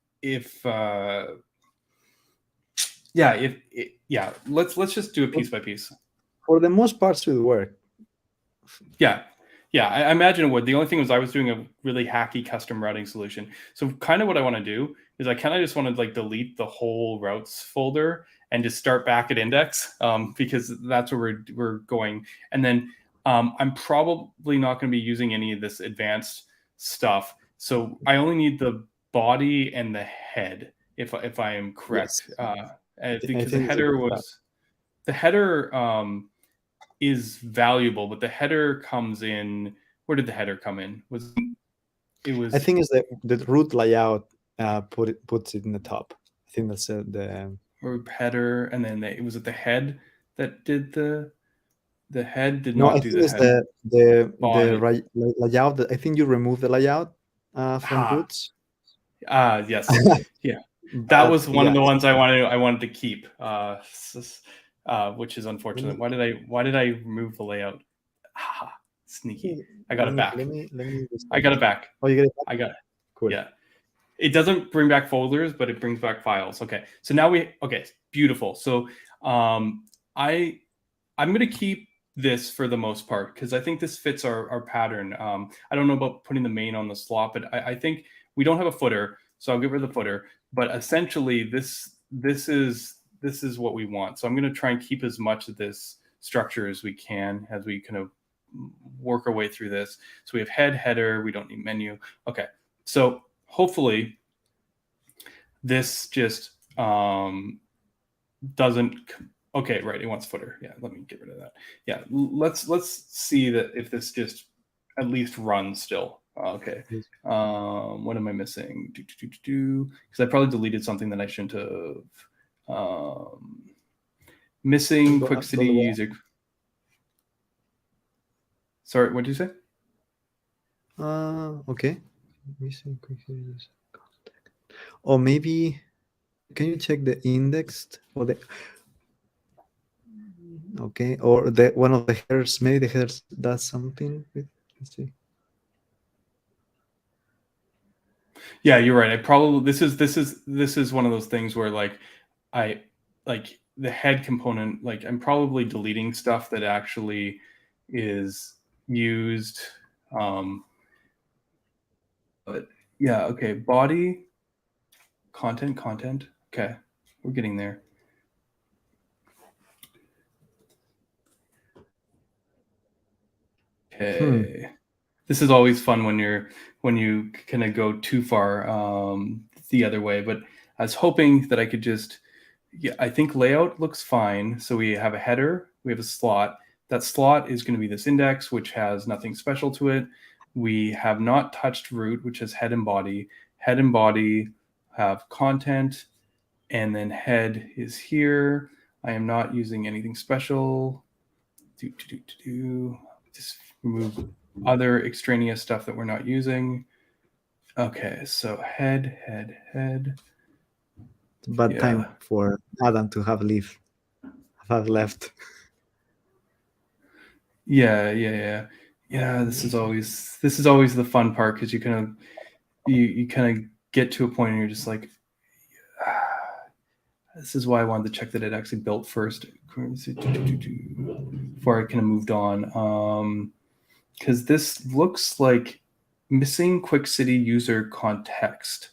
let's just do it piece by piece. For the most part, it would work. Yeah, I imagine it would. The only thing was I was doing a really hacky custom routing solution. So kind of what I want to do is I kind of just want to like delete the whole routes folder and just start back at index, because that's where we're going. And then I'm probably not going to be using any of this advanced stuff. So I only need the body and the head, if I am correct. Yes. Because the header is valuable, but the header comes in. Where did the header come in? I think it's the root layout puts it in the top. I think that's the header, and then was it the head that did the head did no, not I do think the it's head. the layout. I think you remove the layout from roots. Yes, yeah. That was one of the ones I wanted to keep, which is unfortunate. Why did I remove the layout? Sneaky. I got it back. I got it back. Oh, you get it back? I got it. Cool. Yeah. It doesn't bring back folders, but it brings back files. Okay. So now beautiful. So I'm going to keep this for the most part, because I think this fits our pattern. I don't know about putting the main on the slot, but I think we don't have a footer, so I'll get rid of the footer. But essentially, this is what we want. So I'm going to try and keep as much of this structure as we can as we kind of work our way through this. So we have header. We don't need menu. Okay. So hopefully this just doesn't. Okay, right. It wants footer. Yeah, let me get rid of that. Yeah, let's see that if this just at least runs still. Okay. What am I missing? Because I probably deleted something that I shouldn't have. Missing Qwik City user. Sorry, what did you say? Okay. Missing Qwik City user contact. Or maybe, can you check the indexed or the? Okay, or one of the headers. Maybe the headers does something. Let's see. Yeah, you're right. I probably this is one of those things where like I like the head component. Like I'm probably deleting stuff that actually is used. But yeah, okay, body, content. Okay, we're getting there. Okay. This is always fun when you kind of go too far the other way. But I was hoping that I could just, yeah, I think layout looks fine. So we have a header, we have a slot. That slot is going to be this index, which has nothing special to it. We have not touched root, which has head and body. Head and body have content, and then head is here. I am not using anything special. Just remove other extraneous stuff that we're not using. Okay, so head. It's a bad time for Adam to have left. Yeah. This is always the fun part, because you kind of get to a point and you're just like, this is why I wanted to check that it actually built first before I kind of moved on. Because this looks like missing Qwik City user context.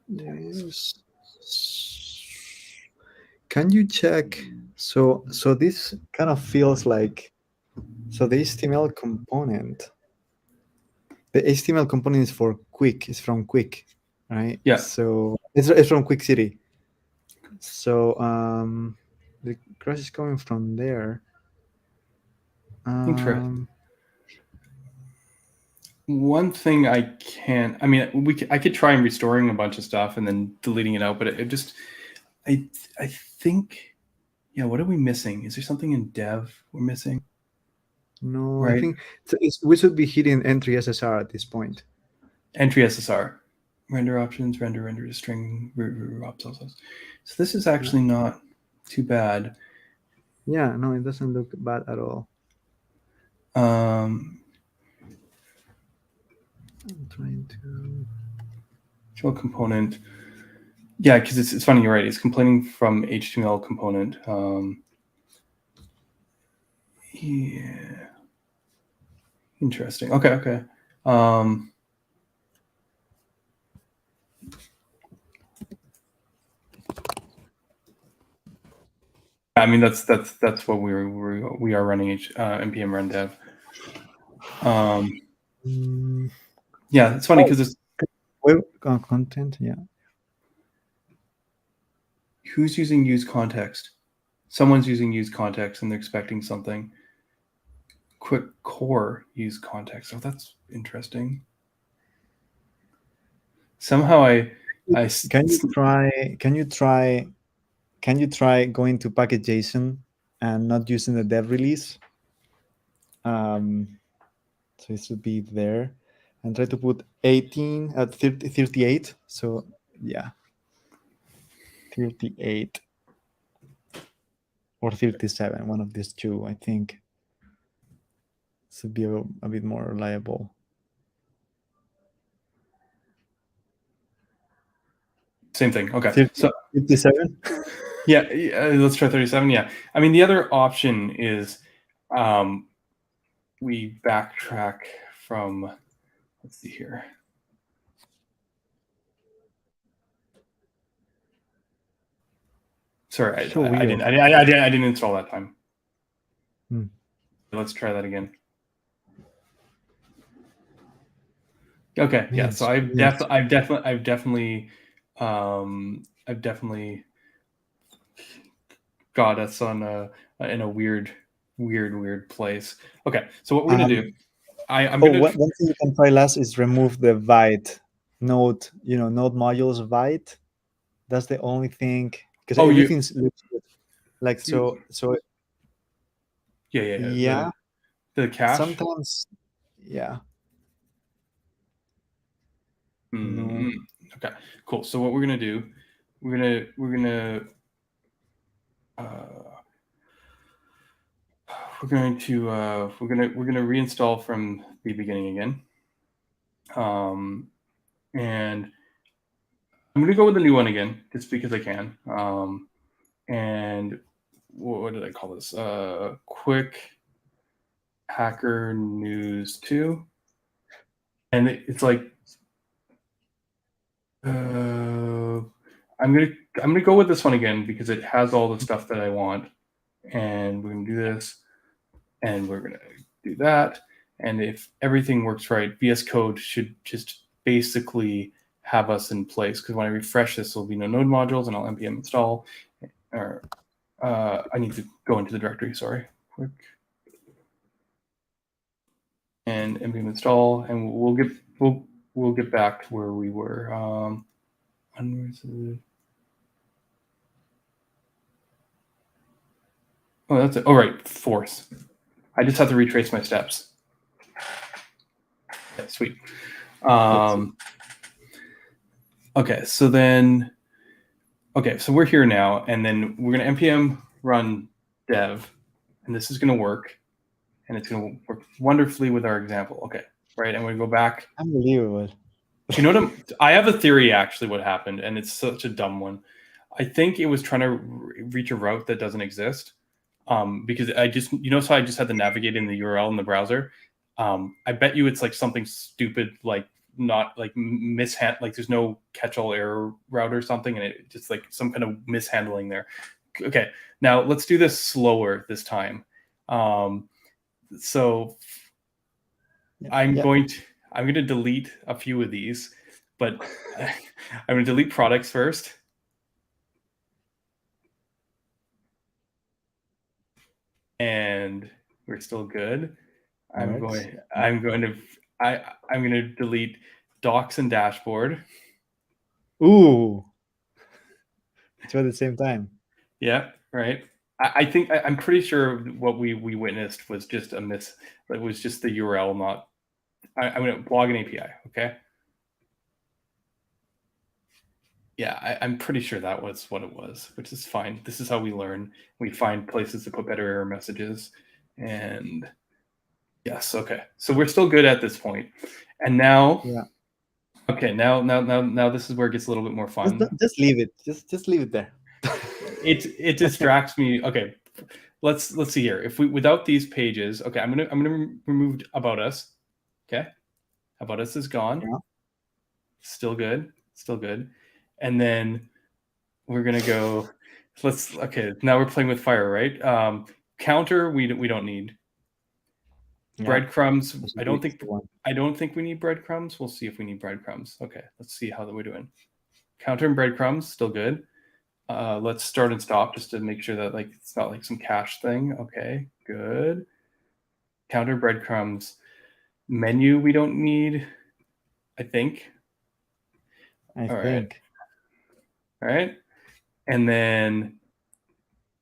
Yes. Can you check? So this kind of feels like, so the HTML component. The HTML component is for Qwik. It's from Qwik, right? Yeah. So it's from Qwik City. So the crash is coming from there. Interesting. One thing I could try and restoring a bunch of stuff and then deleting it out, but I think, yeah, what are we missing? Is there something in dev we're missing? No, Right. I think we should be hitting entry SSR at this point. Entry SSR, render options, render to string, so this is actually not too bad. Yeah, no, it doesn't look bad at all. I'm trying to show component. Yeah, because it's funny, you're right. It's complaining from HTML component. Yeah. Interesting. Okay. I mean, that's what we are running npm run dev. Yeah, it's funny because it's web content. Yeah. Who's using use context? Someone's using use context and they're expecting something. Qwik core use context. Oh, that's interesting. Somehow can you try going to package.json and not using the dev release? So it should be there, and try to put 18 at 38. So yeah, 38 or 37, one of these two, I think. Should be a bit more reliable. Same thing. Okay. 50, so 57. Yeah, let's try 37. Yeah. I mean, the other option is we backtrack from, let's see here. Sorry, I didn't install that time. Let's try that again. Okay, yeah. So I've definitely got us on in a weird place. Okay, so what we're gonna do? One thing you can try last is remove the Vite node. Node modules Vite. That's the only thing, because everything's like so. Yeah. The cache. Sometimes, yeah. No. Okay, cool. So what we're gonna do? We're gonna reinstall from the beginning again. And I'm gonna go with a new one again, just because I can. And what did I call this? Qwik Hackernews 2, and it's like I'm gonna go with this one again because it has all the stuff that I want, and we're gonna do this, and we're gonna do that, and if everything works right, VS Code should just basically have us in place, because when I refresh this, there'll be no node modules, and I'll npm install, or I need to go into the directory, sorry, quick, and npm install, and we'll get back to where we were. Oh, that's it. Oh, right, force. I just have to retrace my steps. Okay, sweet. Okay, so then, okay, so we're here now, and then we're going to npm run dev, and this is going to work, and it's going to work wonderfully with our example. Okay, right, and we go back. Unbelievable. You know what? I have a theory, actually, what happened, and it's such a dumb one. I think it was trying to reach a route that doesn't exist. Because I just, so I just had to navigate in the URL in the browser. I bet you it's like something stupid, like not like like there's no catch-all error route or something, and it just like some kind of mishandling there. Okay, now let's do this slower this time. So I'm going to delete a few of these, but I'm going to delete products first. And we're still good. I'm going to delete docs and dashboard. Ooh. Two at the same time. Yeah, right. I think I'm pretty sure what we witnessed was just a miss. It was just the URL, not. I'm going to blog an API. Okay. Yeah, I'm pretty sure that was what it was, which is fine. This is how we learn. We find places to put better error messages, and yes, okay. So we're still good at this point, and now. Yeah. Okay, now this is where it gets a little bit more fun. Just leave it. Just leave it there. It distracts me. Okay, let's see here. If we without these pages, okay, I'm gonna remove about us. Okay, about us is gone. Yeah. Still good. And then we're gonna go. Okay, now we're playing with fire, right? Counter we don't need. Yeah. Breadcrumbs. I don't think we need breadcrumbs. We'll see if we need breadcrumbs. Okay, let's see how we're doing. Counter and breadcrumbs still good. Let's start and stop just to make sure that like it's not like some cache thing. Okay, good. Counter, breadcrumbs, menu we don't need, I think. I think. All right. And then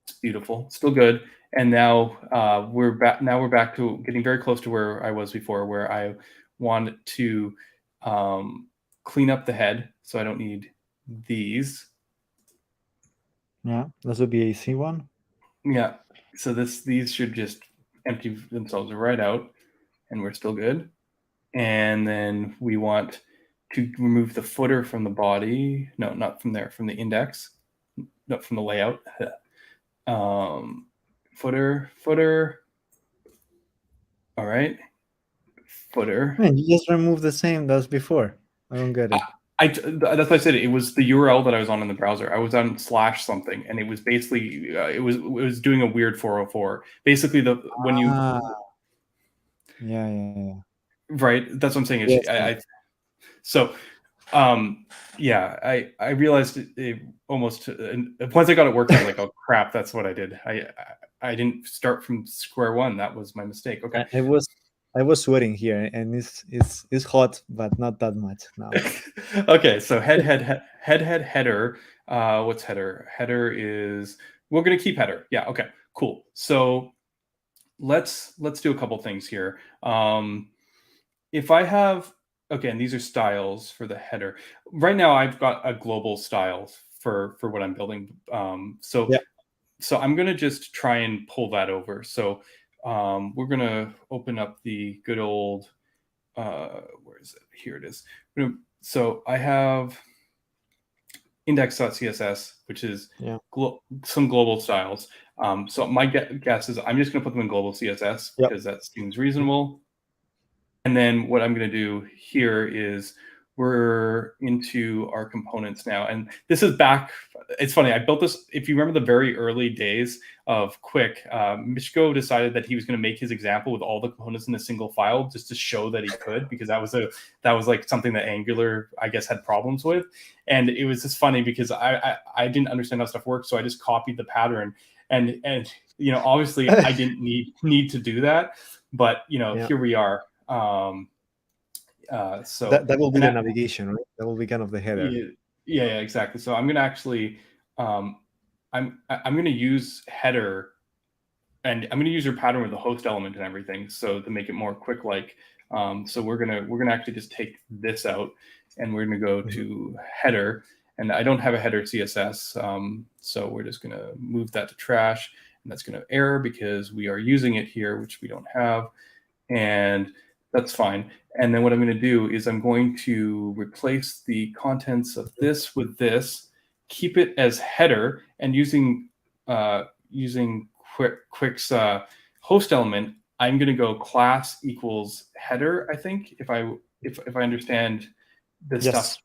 it's beautiful, still good. And now we're back to getting very close to where I was before, where I wanted to clean up the head, so I don't need these. Yeah, this would be a C1. Yeah, so these should just empty themselves right out, and we're still good. And then we want to remove the footer from the body. No, not from there, from the index, not from the layout. Footer. All right, footer. Man, you just removed the same as before. I don't get it. That's what I said. It was the URL that I was on in the browser. I was on / something, and it was basically it was doing a weird 404. Basically, when you yeah. Right, that's what I'm saying. Yes. I realized it almost once I got it working. I was like, oh crap, that's what I did. I didn't start from square one. That was my mistake. Okay, I was sweating here, and it's hot, but not that much now. Okay, so header. What's header? Header is we're gonna keep header. Yeah. Okay. Cool. So let's do a couple things here. If I have, okay, and these are styles for the header. Right now, I've got a global style for what I'm building. So I'm gonna just try and pull that over. So we're gonna open up the good old, where is it? Here it is. So I have index.css, which is some global styles. So my guess is I'm just going to put them in global CSS because that seems reasonable. And then what I'm going to do here is we're into our components now. And this is back. It's funny. I built this. If you remember the very early days of Qwik, Mishko decided that he was going to make his example with all the components in a single file just to show that he could, because that was like something that Angular, I guess, had problems with. And it was just funny because I didn't understand how stuff worked. So I just copied the pattern. And obviously I didn't need to do that. But, here we are. So that will be the navigation, right? That will be kind of the header. Yeah, exactly. So I'm going to actually, I'm going to use header, and I'm going to use your pattern with the host element and everything, so to make it more Qwik-like. So we're gonna actually just take this out, and we're going to go to header, and I don't have a header CSS, so we're just going to move that to trash, and that's going to error because we are using it here, which we don't have, and that's fine. And then what I'm going to do is I'm going to replace the contents of this with this, keep it as header, and using Qwik's host element, I'm going to go class equals header. I think if I understand this stuff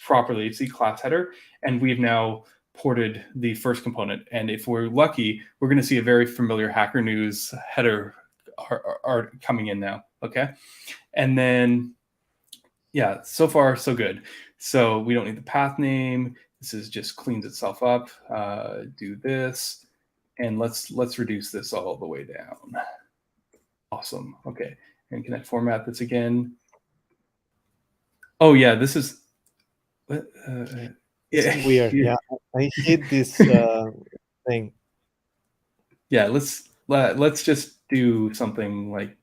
properly, it's the class header, and we've now ported the first component. And if we're lucky, we're going to see a very familiar Hackernews header are coming in now. Okay. And then, yeah, so far so good. So we don't need the path name. This is just cleans itself up. Do this, and let's reduce this all the way down. Awesome. Okay. And can I format this again? Oh yeah, this is weird. Yeah, I hate this thing. Yeah, let's just do something like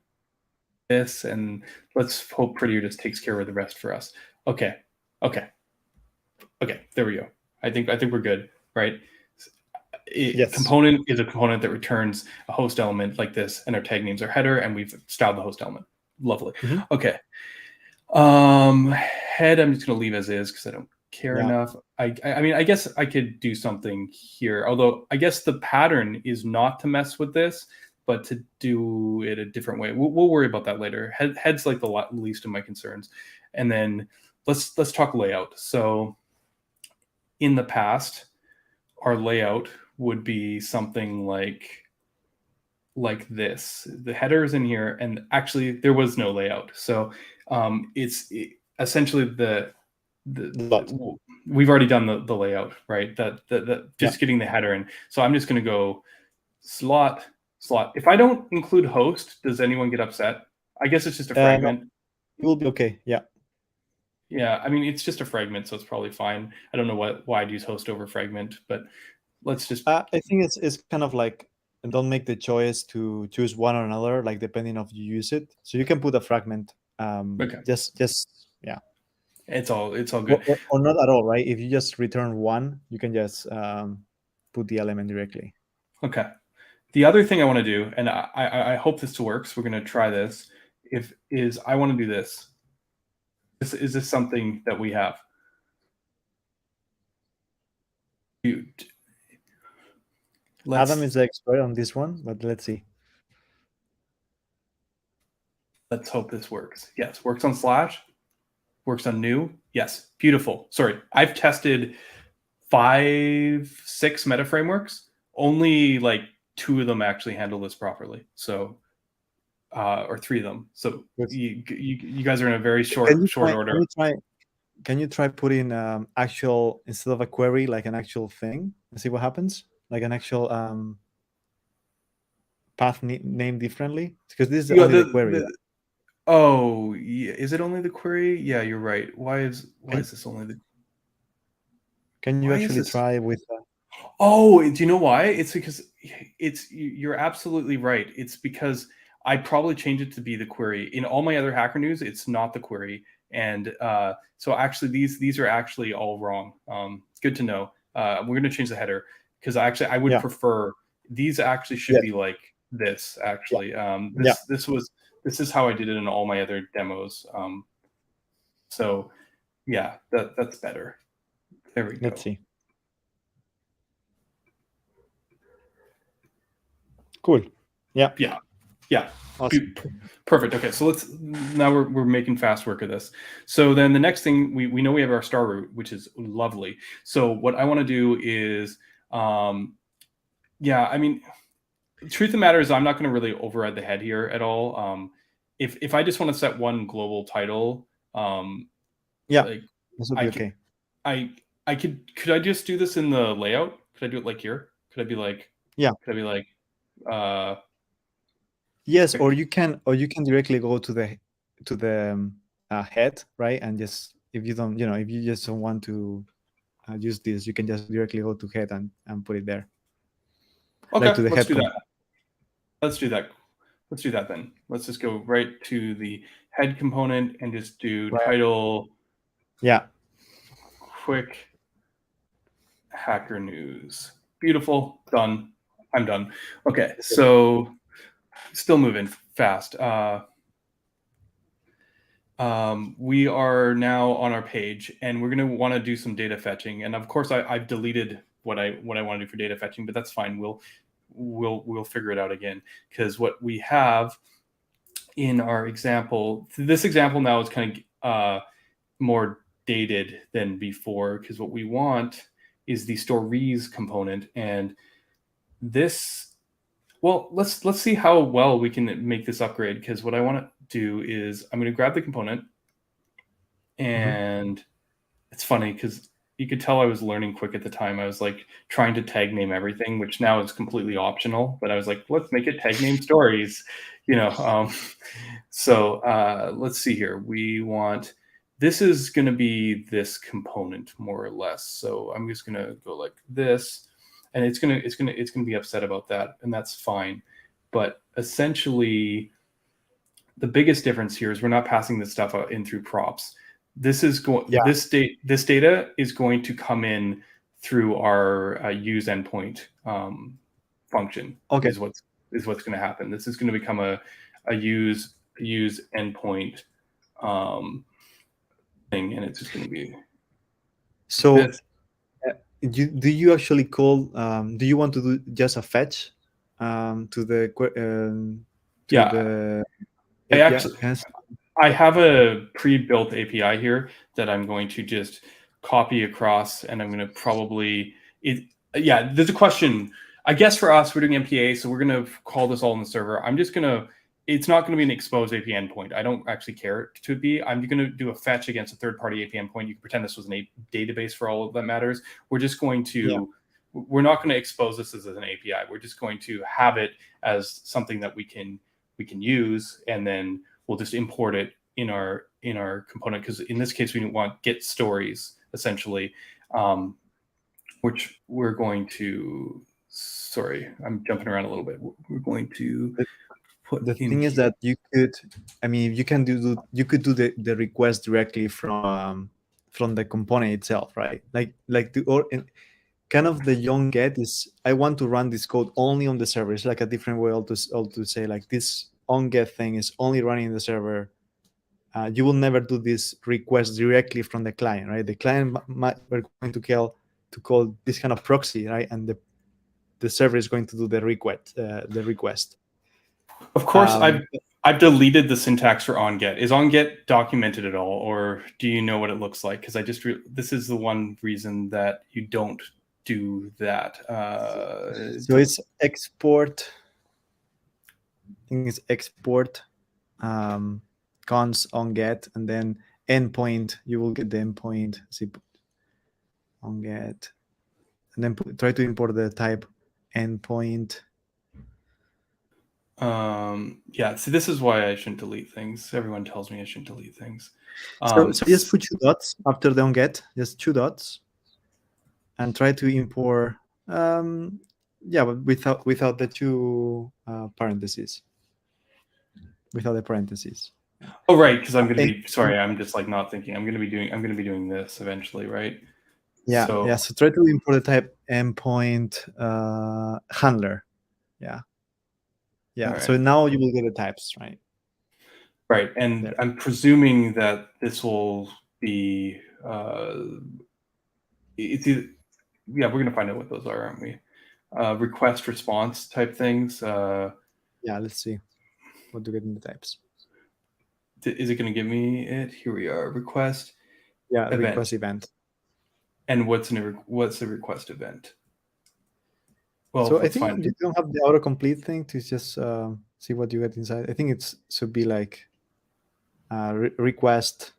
this, and let's hope Prettier just takes care of the rest for us. Okay, there we go. I think we're good, right? Yes. Component is a component that returns a host element like this, and our tag names are header, and we've styled the host element. Lovely. Okay. Head I'm just going to leave as is because I don't care enough. I mean, I guess I could do something here, although I guess the pattern is not to mess with this, but to do it a different way. We'll worry about that later. Head's like the least of my concerns. And then let's talk layout. So in the past, our layout would be something like this. The header is in here, and actually there was no layout. So it's essentially we've already done the layout, right? Just getting the header in. So I'm just going to go slot. If I don't include host, does anyone get upset? I guess it's just a fragment. No. It will be okay. Yeah. Yeah, I mean, it's just a fragment, so it's probably fine. I don't know why I'd use host over fragment, but let's just. I think it's kind of like, don't make the choice to choose one or another, like depending on you use it. So you can put a fragment. Okay. Just yeah. It's all good. Or not at all, right? If you just return one, you can just put the element directly. Okay. The other thing I want to do, and I hope this works, we're going to try this, I want to do this. Is this something that we have? Adam is the expert on this one, but let's see. Let's hope this works. Yes, works on slash, works on new. Yes, beautiful. Sorry, I've tested 5, 6 meta frameworks. Only like 2 of them actually handle this properly. So, or 3 of them. So you guys are in a very short order. Can you try putting actual, instead of a query, like an actual thing, and see what happens? Like an actual path name differently? Because this is only the query. Oh, yeah. Is it only the query? Yeah, you're right. Why is this only the? Can you actually try with? Oh, do you know why? It's because you're absolutely right. It's because I probably changed it to be the query. In all my other Hackernews, it's not the query, and so actually these are actually all wrong. Good to know. We're going to change the header because I would prefer these actually should be like this actually. This is how I did it in all my other demos. So yeah, that's better. There we go. Let's see. Cool. Yeah. Yeah. Awesome. Perfect. Okay, so now we're making fast work of this. So then the next thing, we know we have our star route, which is lovely. So what I want to do is, yeah, I mean, truth of the matter is I'm not going to really override the head here at all. If I just want to set one global title, yeah, like this will be okay. Could I just do this in the layout? Could I do it like here? Could I be like, yeah, could I be like, yes, or you can directly go to the head, right? And just if you don't, if you just don't want to use this, you can just directly go to head and put it there. okay, Like to the let's head do that. Let's do that. Let's do that then. Let's just go right to the head component and just do title. Yeah. Qwik Hackernews. Beautiful. Done. I'm done. Okay. So still moving fast. We are now on our page and we're going to want to do some data fetching. And of course I've deleted what I want to do for data fetching, but that's fine. We'll figure it out again, because what we have in our example, this example now is kind of more dated than before, because what we want is the stories component. And this, well, let's see how well we can make this upgrade, because what I want to do is I'm going to grab the component, and it's funny because you could tell I was learning Qwik at the time. I was like trying to tag name everything, which now is completely optional, but I was like, let's make it tag name stories, so let's see here. We want, this is going to be this component more or less. So I'm just going to go like this, and it's going to be upset about that, and that's fine. But essentially the biggest difference here is we're not passing this stuff in through props. This is this data is going to come in through our use endpoint function. Okay. Is what's going to happen. This is going to become a use endpoint thing, and it's just going to be. So, do you actually call? Do you want to do just a fetch to the the API? I have a pre-built API here that I'm going to just copy across, and I'm going to probably there's a question. I guess for us, we're doing MPA, so we're going to call this all in the server. I'm just going to, it's not going to be an expose API endpoint. I don't actually care it to be. I'm going to do a fetch against a third-party API endpoint. You can pretend this was a database for all of that matters. We're just going to, we're not going to expose this as an API. We're just going to have it as something that we can use, and then we'll just import it in our component, because in this case we want get stories essentially, which we're going to. Sorry, I'm jumping around a little bit. We're going to put the thing is that you could, I mean, you could do the request directly from the component itself, right? Kind of the young get is, I want to run this code only on the server. It's like a different way to say, like, this onGet thing is only running in the server. You will never do this request directly from the client, right? The client we're going to call this kind of proxy, right? And the server is going to do the request. Of course, I've deleted the syntax for onGet. Is onGet documented at all, or do you know what it looks like? Because I just this is the one reason that you don't do that. So it's export. I think it's export cons onGet, and then endpoint. You will get the endpoint zip onGet, and then try to import the type endpoint. So this is why I shouldn't delete things. Everyone tells me I shouldn't delete things. So just put 2 dots after the onGet, just 2 dots, and try to import. But without the 2 parentheses. Without the parentheses. Oh, right, because I'm going to be sorry. I'm just like not thinking. I'm going to be doing this eventually, right? Yeah. So try to import the type endpoint handler. Yeah. Right. So now you will get the types, right? Right, and there. I'm presuming that this will be. It's either, we're going to find out what those are, aren't we? request response type things. Yeah, let's see what do we get in the types. Is it going to give me it? Here we are. Request. Yeah, event. request event. And what's the request event? Well, so I think you don't have the autocomplete thing to just see what you get inside. I think it should be like request.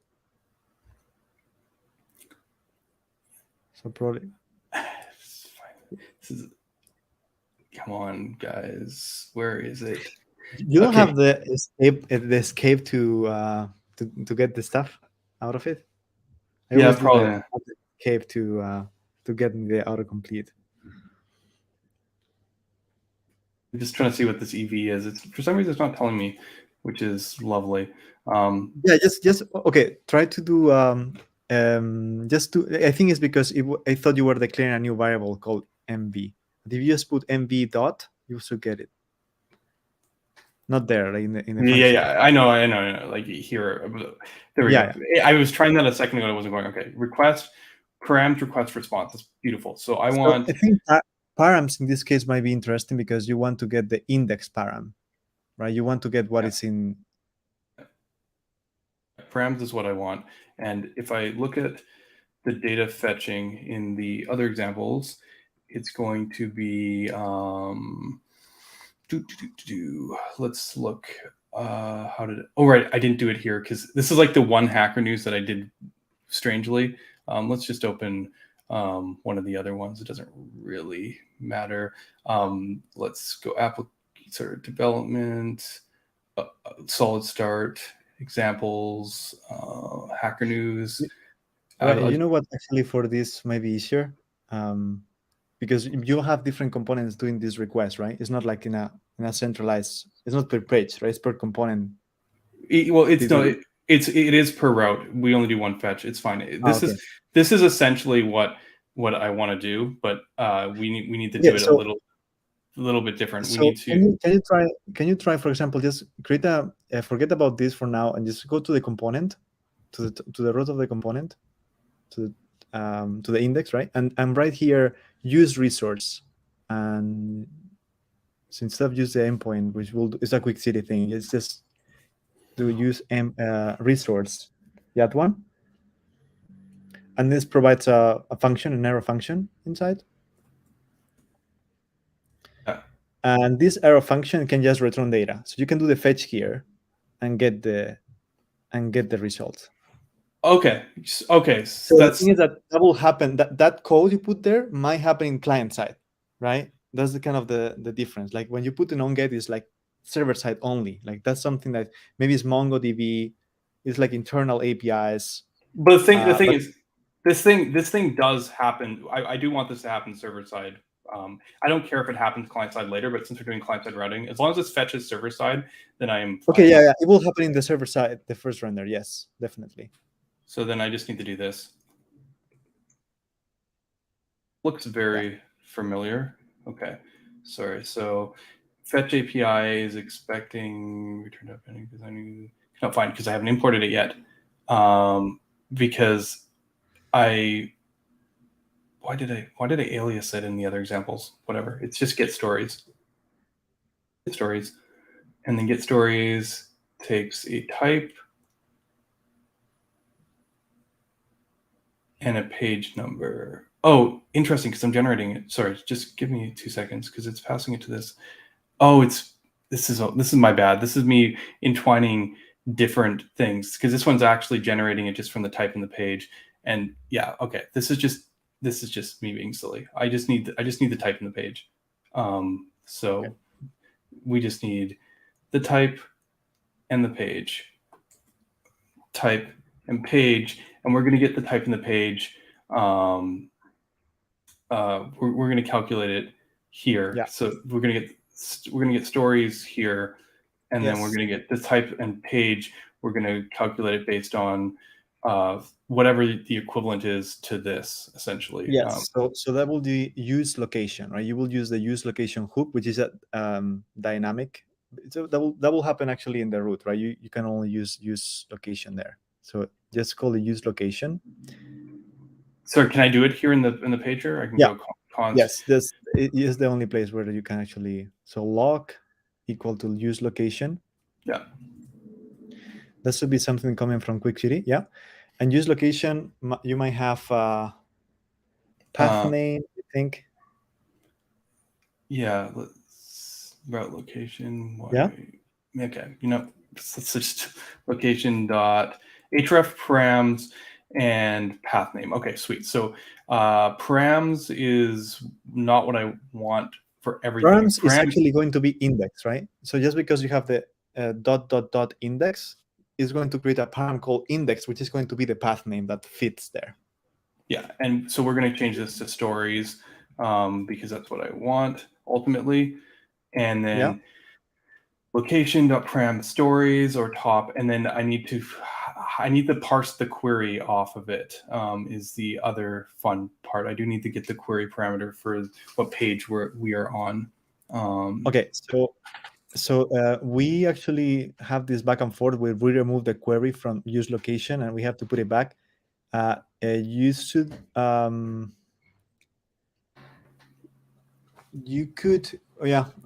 So probably. Come on, guys. Where is it? You don't have the escape to get the stuff out of it. Yeah, probably. Escape to get the autocomplete. I'm just trying to see what this EV is. It's for some reason it's not telling me, which is lovely. Yeah, just okay. Try to do just to. I think it's because I thought you were declaring a new variable called MV. But if you just put MV dot, you should get it. Not there, like in the function. Yeah. I know. Like here, there we go. I was trying that a second ago. It wasn't going. Okay, request params request response. That's beautiful. So I want. I think params in this case might be interesting because you want to get the index param, right? You want to get what is in. Params is what I want, and if I look at the data fetching in the other examples, it's going to be. Let's look. How did it? Oh, right. I didn't do it here because this is like the one Hackernews that I did strangely. Let's just open one of the other ones. It doesn't really matter. Let's go sort of development, solid start, examples, Hackernews. You know what? Actually, for this might be easier. Because you have different components doing this request, right? It's not like in a centralized. It's not per page, right? It's per component. It is per route. We only do one fetch. It's fine. This is essentially what I want to do, but we need to do it a little bit different. So we need to. Can you try, for example, just create a forget about this for now and just go to the component, to the root of the component, to the index, right? And right here, use resource, and so instead of use the endpoint, which it's a Qwik City thing, it's just to use resource, that one, and this provides a function, an arrow function inside, and this arrow function can just return data. So you can do the fetch here and get the result. Okay. So the thing is that will happen. That code you put there might happen in client side, right? That's the kind of the difference. Like when you put an onGet, it's like server side only. Like that's something that maybe it's MongoDB, it's like internal APIs. But the thing is, this thing does happen. I do want this to happen server side. I don't care if it happens client side later, but since we're doing client side routing, as long as it fetches server side, then I am fine. Okay. Yeah, it will happen in the server side, the first render. Yes, definitely. So then I just need to do this. Looks very familiar. Okay, sorry. So fetch API is expecting return up ending because I knew not fine because I haven't imported it yet. Because why did I alias it in the other examples? Whatever. It's just get stories. Get stories, and then get stories takes a type and a page number. Oh, interesting, because I'm generating it. Sorry, just give me 2 seconds because it's passing it to this. Oh, this is my bad. This is me entwining different things because this one's actually generating it just from the type in the page. And yeah, okay, this is just me being silly. I just need the type in the page. So we just need the type and the page. Type and page, and we're going to get the type in the page. We're going to calculate it here. Yeah. So we're going to get stories here, and then we're going to get the type and page. We're going to calculate it based on whatever the equivalent is to this, essentially. Yes. So that will be use location, right? You will use the use location hook, which is a dynamic. So that will happen actually in the root, right? You can only use location there. So just call the use location. So can I do it here in the pager? I can go const. Yes, it is the only place where you can actually, so log equal to use location. Yeah. That should be something coming from Qwik City. Yeah. And use location, you might have path name, I think. Yeah. Let's route location. Why? Yeah. Okay. Let's just location dot href params and path name. Okay, sweet. So params is not what I want for everything. Params is actually going to be index, right? So just because you have the dot index, is going to create a param called index, which is going to be the path name that fits there. Yeah, and so we're going to change this to stories because that's what I want ultimately. And then location.param stories or top, and then I need to parse the query off of it. Is the other fun part. I do need to get the query parameter for what page we are on. Okay, so we actually have this back and forth where we remove the query from use location and we have to put it back. You should you could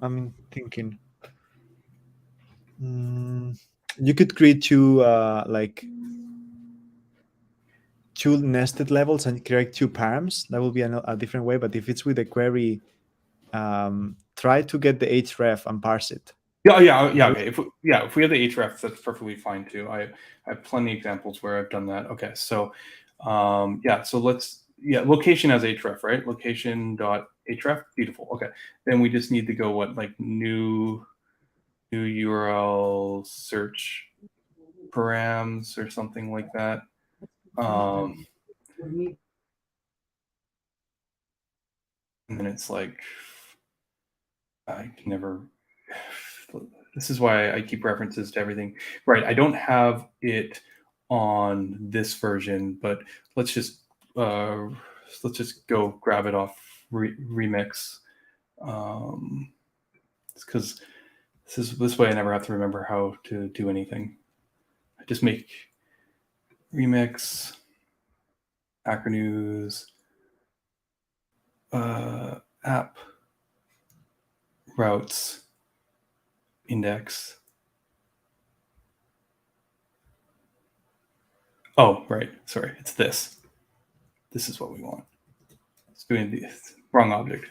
I'm thinking you could create two two nested levels and create two params. That will be a different way, but if it's with a query, try to get the href and parse it. Yeah. Okay. If we have the href, that's perfectly fine too. I have plenty of examples where I've done that. Okay, so so let's location as href, right? Location.href, beautiful. Okay, then we just need to go new URL search params or something like that. And then it's like I can never. This is why I keep references to everything. Right, I don't have it on this version, but let's just go grab it off Remix. It's because this way I never have to remember how to do anything. I just make Remix, Hackernews, app, routes, index. Oh, right. Sorry, it's this. This is what we want. It's doing the wrong object.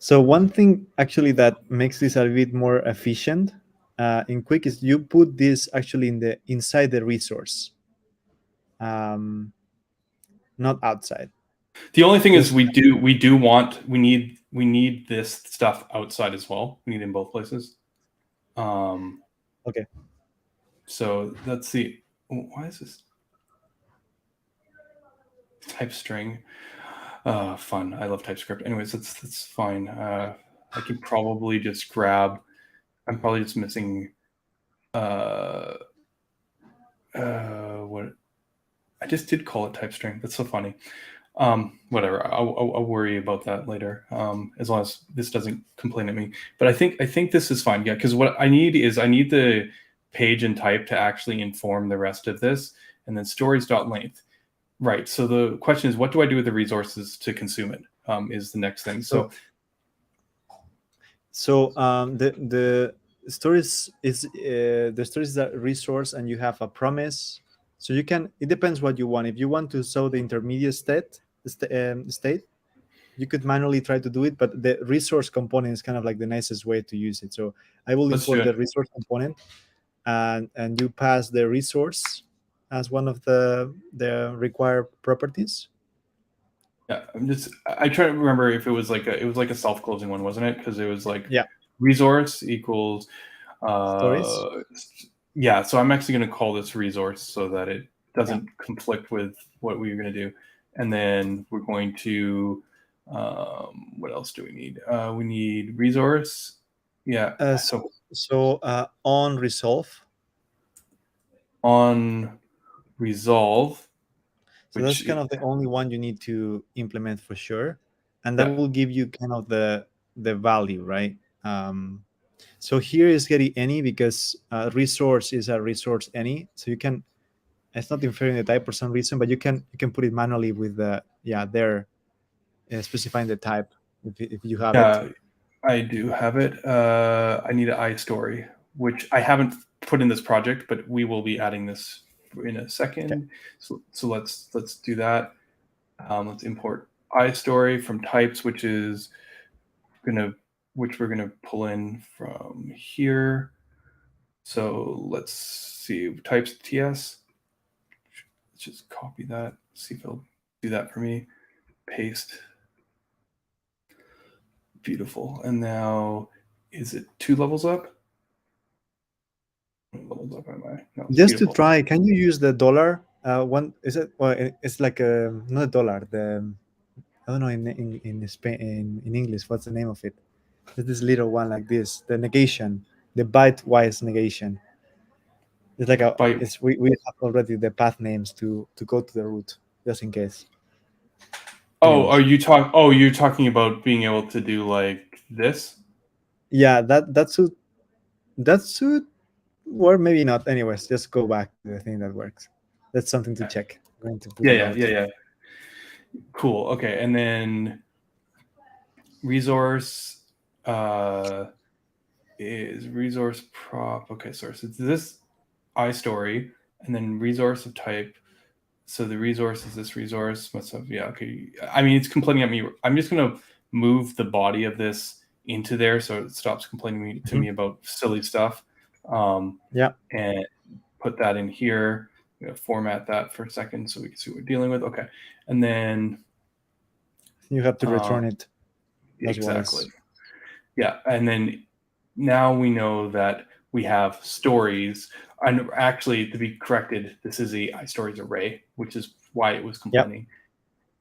So one thing actually that makes this a bit more efficient in Qwik is you put this actually inside the resource, not outside. The only thing is we need this stuff outside as well. We need it in both places. Okay. So let's see. Why is this type string? Fun. I love TypeScript. Anyways, that's fine. I can probably just grab. I'm probably just missing. What? I just did call it type string. That's so funny. Whatever. I'll worry about that later. As long as this doesn't complain at me. But I think this is fine. Yeah, because what I need is the page and type to actually inform the rest of this, and then stories.length. Right. So the question is, what do I do with the resources to consume it? Is the next thing. So the stories is that resource, and you have a promise. So you can. It depends what you want. If you want to show the intermediate state, you could manually try to do it, but the resource component is kind of like the nicest way to use it. So I will import the resource component, and you pass the resource as one of the required properties. Yeah, I try to remember if it was like a self-closing one, wasn't it? Because it was like resource equals stories. Yeah, so I'm actually going to call this resource so that it doesn't conflict with what we're going to do. And then we're going to what else do we need? We need resource. Yeah. So on resolve. On resolve. So that's kind of the only one you need to implement for sure, and that will give you kind of the value, right? So here is getting any because resource is a resource any, so you can. It's not inferring the type for some reason, but you can put it manually with the there. specifying the type if you have Yeah, it. I do have it. I need an iStory, which I haven't put in this project, but we will be adding this in a second. Okay. So let's do that. Let's import iStory from types, which we're gonna pull in from here. So let's see, types TS. Let's just copy that. See if it'll do that for me. Paste. Beautiful. And now, is it 2 levels up? What levels up am I? No, Just beautiful. to try, can you use the dollar? One is it? Well, it's like not a dollar. The I don't know in Spain in English. What's the name of it? It's this little one like this. The negation, the byte-wise negation. It's like we have already the path names to go to the root just in case. Oh, you're talking about being able to do like this? Yeah, that should work. Maybe not. Anyways, just go back to the thing that works. That's something to check. I'm going to put it out. Yeah. Cool. Okay, and then resource is resource prop. Okay, source. It's this iStory, and then resource of type. So the resource is this resource. Must have, yeah, okay. I mean, it's complaining at me. I'm just gonna move the body of this into there so it stops complaining to me about silly stuff. Yeah. And put that in here. I'm gonna format that for a second so we can see what we're dealing with. Okay, and then you have to return it. Exactly. Yeah, and then now we know that we have stories. And actually, to be corrected, this is a iStories array, which is why it was complaining.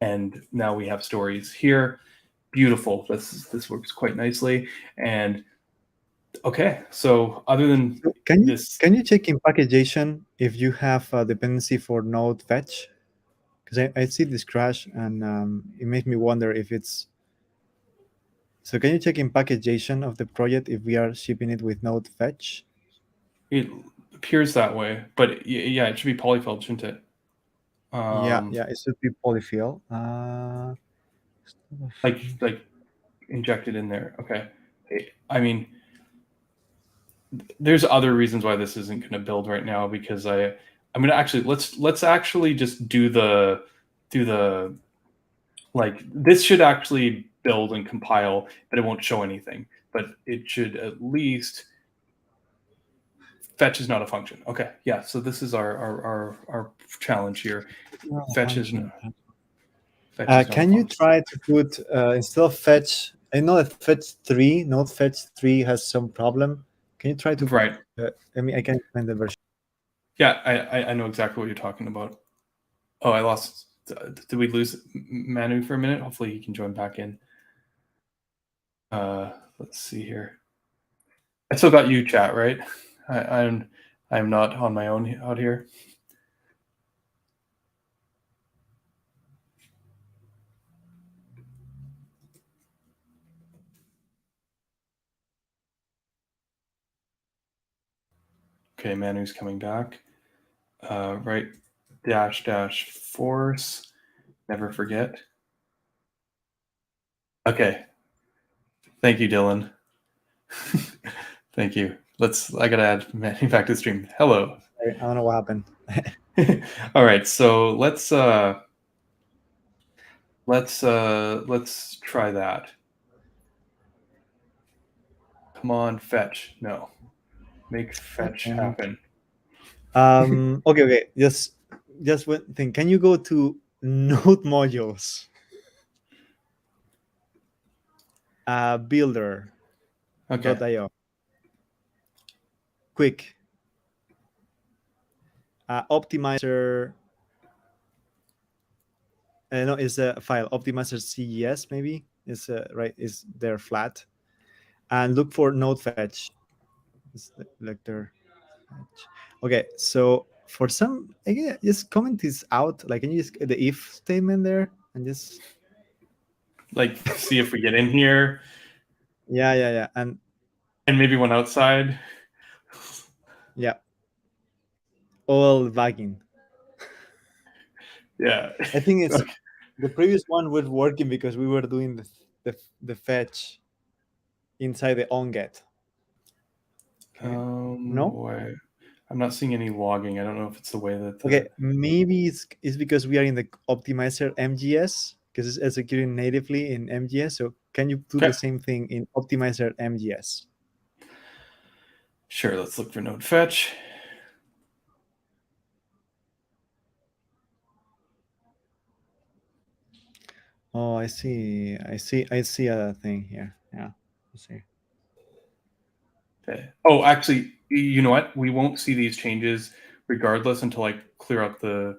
Yep. And now we have stories here. Beautiful. This works quite nicely. And okay, so other than can you check in packagation if you have a dependency for node fetch? Because I see this crash and it makes me wonder if it's. So can you check in packagation of the project if we are shipping it with node fetch? It appears that way, but yeah, it should be polyfill, shouldn't it? Yeah, it should be polyfill. Like injected in there. Okay. I mean, there's other reasons why this isn't going to build right now because I'm going to actually let's actually just do the like this should actually build and compile, but it won't show anything. But it should at least. Fetch is not a function. Okay, yeah. So this is our challenge here. Fetch is not. Can you try to put instead of fetch? I know that node fetch 3 has some problem. Can you try to right? I mean, I can find the version. Yeah, I know exactly what you're talking about. Oh, I lost. Did we lose Manu for a minute? Hopefully he can join back in. Let's see here. I still got you, chat, right? I'm not on my own out here. Okay, Manu's coming back. Right, -- force. Never forget. Okay. Thank you, Dylan. Thank you. I gotta add Manu back to the stream. Hello. I don't know what happened. All right, so let's try that. Come on, fetch. No. Make fetch happen. Okay. Just one thing. Can you go to node modules? Builder. Okay. Qwik. Optimizer. No, it's a file. Optimizer CES maybe is right. Is there flat? And look for node fetch. It's like there. Okay, so for some, again, just comment this out. Like, can you just the if statement there and just like see if we get in here? Yeah, and maybe one outside. Yeah, all bagging. Yeah, I think it's The previous one was working because we were doing the fetch inside the onGet. Okay. No? Boy, I'm not seeing any logging. I don't know if it's the way that. Okay, maybe it's because we are in the optimizer MGS because it's executing natively in MGS. So can you do the same thing in optimizer MGS? Sure. Let's look for node fetch. Oh, I see a thing here. Yeah, I see. Okay. Oh, actually, you know what? We won't see these changes regardless until I clear up the.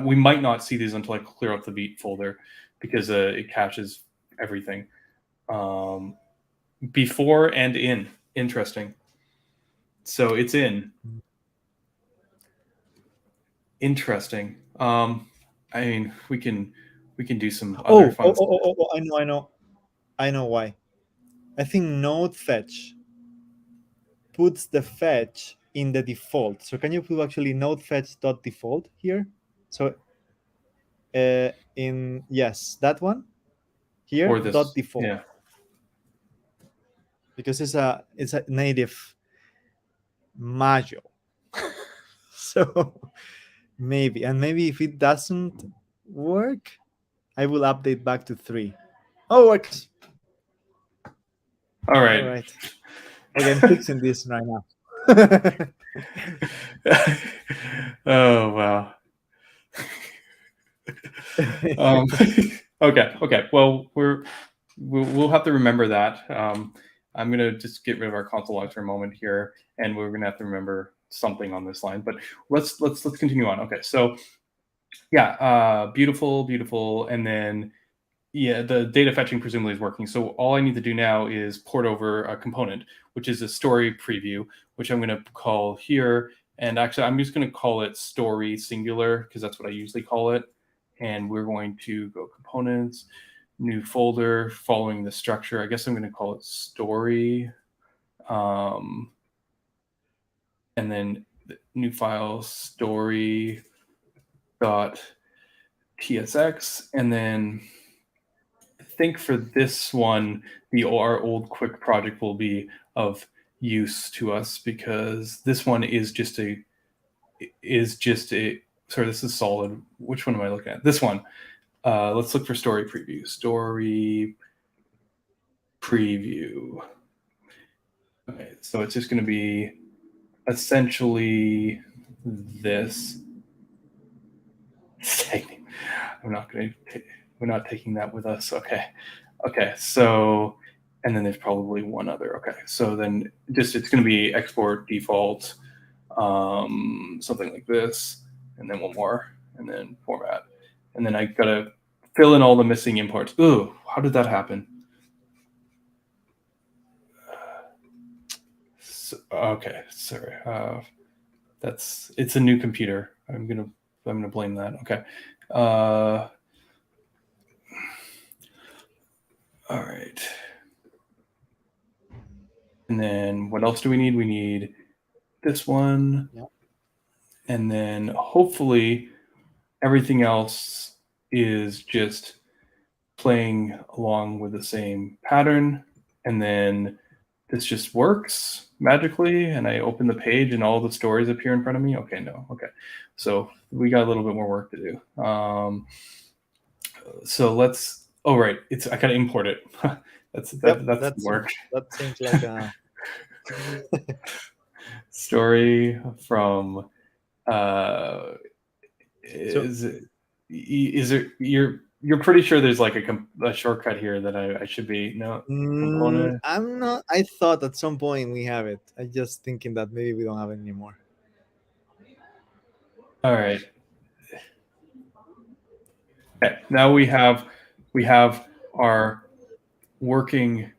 We might not see these until I clear up the Vite folder because it caches everything. Before and in. Interesting. So it's in. Interesting. I mean, we can do some other fun stuff. I know why. I think node fetch puts the fetch in the default. So can you put actually node fetch.default here? So in yes, that one here Or this. dot default. Yeah. Because it's a native module. So maybe if it doesn't work, I will update back to 3. Oh, works. All right. All right. Okay, I'm fixing this right now. Oh wow. Okay. Well, we'll have to remember that. I'm gonna just get rid of our console logs for a moment here, and we're gonna have to remember something on this line. But let's continue on. Okay, so yeah, beautiful, and then yeah, the data fetching presumably is working. So all I need to do now is port over a component, which is a story preview, which I'm going to call here. And actually, I'm just going to call it story singular because that's what I usually call it. And we're going to go components, new folder, following the structure. I guess I'm going to call it story. And then the new file story dot tsx, and then I think for this one, our old Qwik project will be of use to us because this one is just a. Sorry, this is solid. Which one am I looking at? This one. Let's look for story preview. Story preview. Okay, so it's just going to be essentially this. I'm not going to. We're not taking that with us. Okay. So, and then there's probably one other. Okay. So then it's going to be export default, something like this, and then one more, and then format. And then I got to fill in all the missing imports. Ooh, how did that happen? Okay. Sorry. It's a new computer. I'm going to blame that. Okay. All right. And then what else do we need? We need this one. Yep. And then hopefully everything else is just playing along with the same pattern. And then this just works magically. And I open the page and all the stories appear in front of me. Okay, no. Okay. So we got a little bit more work to do. So let's, oh, right. I got to import it. That's work. That seems like a story from you're pretty sure there's like a shortcut here that I should be component. I'm not. I thought at some point we have it. I just thinking that maybe we don't have it anymore. All right. Okay. Now we have our working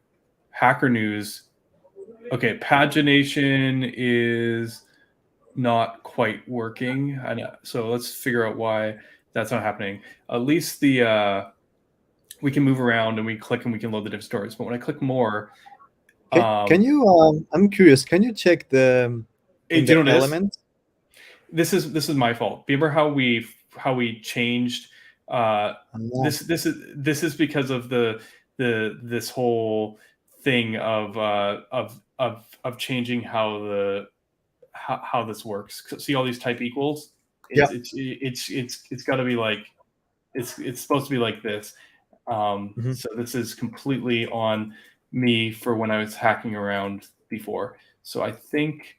Hackernews. Okay, pagination is not quite working. So let's figure out why that's not happening. At least we can move around and we click and we can load the different stories. But when I click more, can you? I'm curious. Can you check the elements? This is my fault. Remember how we changed This is because of this whole thing of changing how this works. See all these type equals? It's got to be like it's supposed to be like this. So this is completely on me for when I was hacking around before. So I think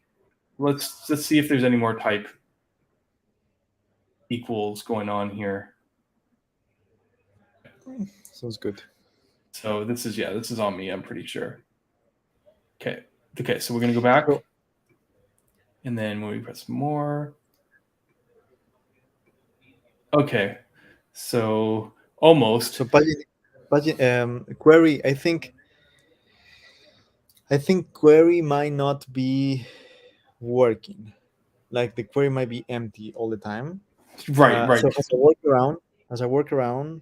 let's just see if there's any more type equals going on here. Sounds good. So this is on me, I'm pretty sure. Okay, so we're gonna go back. And then when we press more. Okay, so almost. So query, I think query might not be working. Like the query might be empty all the time. Right. So as a workaround,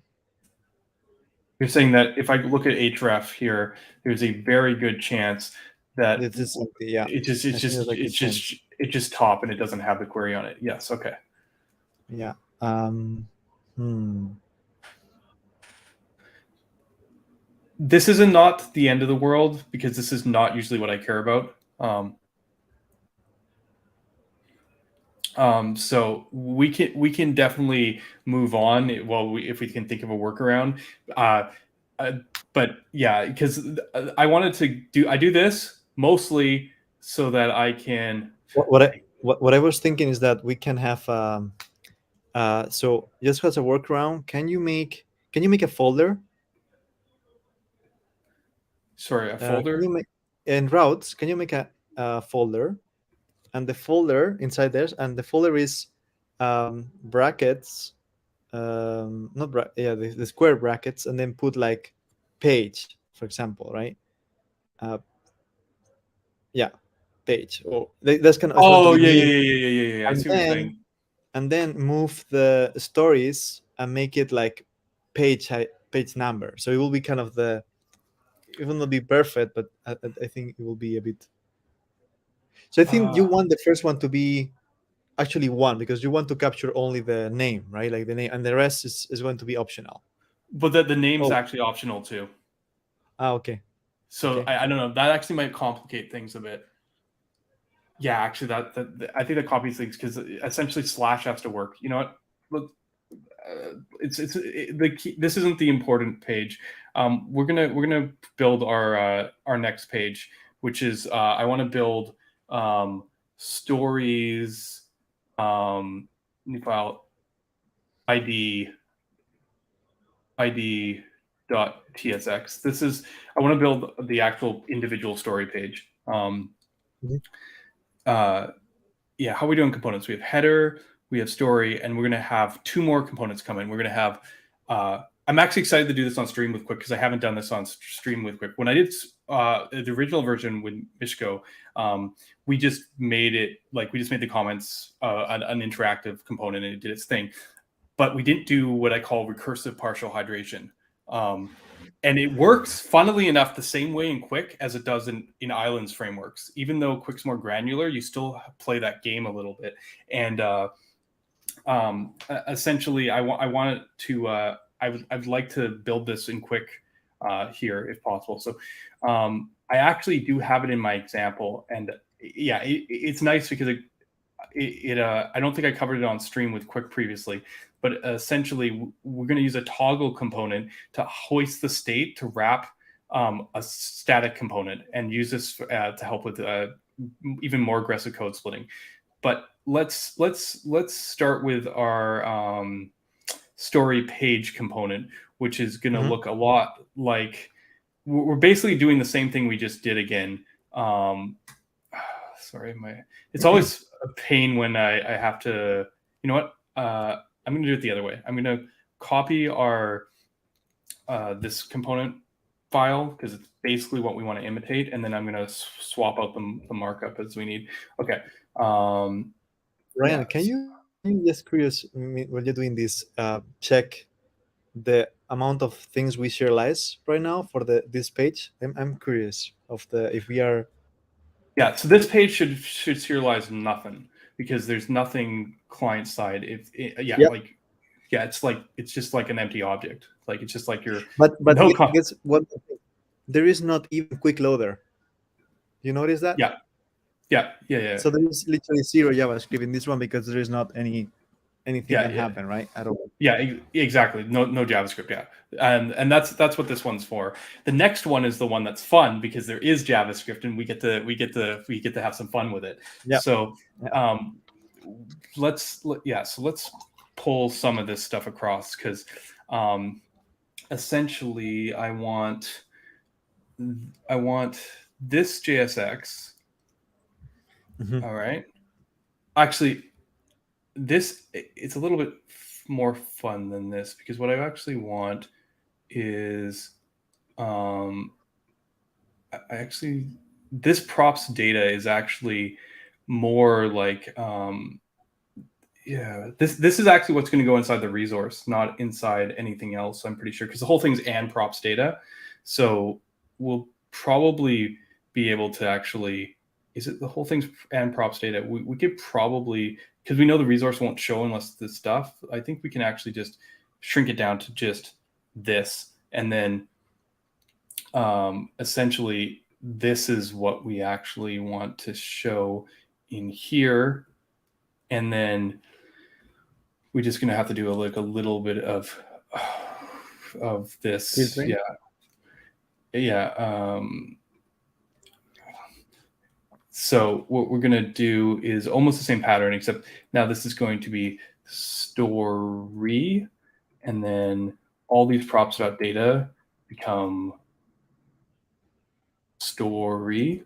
you're saying that if I look at href here, there's a very good chance that it is empty. Yeah, it just top and it doesn't have the query on it. Yes. Okay. Yeah. This is not the end of the world because this is not usually what I care about. So we can definitely move on. If we can think of a workaround. But yeah, because I wanted to do this mostly so that I can. What I was thinking is that we can have so just as a workaround, can you make a folder? Sorry, a folder. In routes, can you make a folder, and the folder inside there, and the folder is brackets, the square brackets, and then put like page, for example, right? Page. Or that's kind of. Oh yeah. I see what you're saying. And then move the stories and make it like page number. So it will be kind of it will not be perfect, but I think it will be a bit. So I think you want the first one to be actually 1 because you want to capture only the name, right? Like the name, and the rest is going to be optional. But the name's actually optional too. Okay. So okay. I don't know. That actually might complicate things a bit. Yeah, actually, that I think that copies things because essentially slash has to work. You know what? Look, this isn't the important page. We're gonna build our next page, which is I want to build stories new file id.tsx. This is I want to build the actual individual story page. Yeah, how are we doing components? We have header, we have story, and we're going to have 2 more components come in. We're going to have, I'm actually excited to do this on Stream with Qwik because I haven't done this on Stream with Qwik. When I did the original version with Mishko, we just made it, like we just made the comments an interactive component and it did its thing. But we didn't do what I call recursive partial hydration. And it works, funnily enough, the same way in Qwik as it does in Islands frameworks. Even though Qwik's more granular, you still play that game a little bit. And essentially, I wanted to. I'd like to build this in Qwik here if possible. So I actually do have it in my example, and yeah, it's nice because I don't think I covered it on Stream with Qwik previously. But essentially, we're going to use a toggle component to hoist the state to wrap a static component and use this to help with even more aggressive code splitting. But let's start with our story page component, which is going to look a lot like we're basically doing the same thing we just did again. Sorry, it's always a pain when I have to. You know what? I'm going to do it the other way. I'm going to copy our this component file because it's basically what we want to imitate, and then I'm going to swap out the markup as we need. Okay. Ryan, yeah. Can you just curious when you're doing this? Check the amount of things we serialize right now for this page. I'm curious of if we are. Yeah. So this page should serialize nothing because there's nothing client side. Like Yeah, it's just like an empty object. Like it's just like your But no guess what? There is not even quick loader. You notice that? Yeah. So there is literally zero JavaScript in this one because there is not anything can happen, right? At all. Yeah, exactly. No JavaScript. Yeah, and that's what this one's for. The next one is the one that's fun because there is JavaScript and we get to have some fun with it. Yeah. So, let's pull some of this stuff across because, essentially, I want this JSX. Mhm. All right. Actually, it's a little bit more fun than this because what I actually want is this props data is actually more like this is actually what's going to go inside the resource, not inside anything else, I'm pretty sure, because the whole thing's and props data. So we'll probably be able to actually, is it the whole thing's and props data? We could probably, because we know the resource won't show unless this stuff, I think we can actually just shrink it down to just this. And then essentially this is what we actually want to show in here. And then we're just going to have to do a little bit of this. Filtering? So what we're going to do is almost the same pattern, except now this is going to be story, and then all these props about data become story,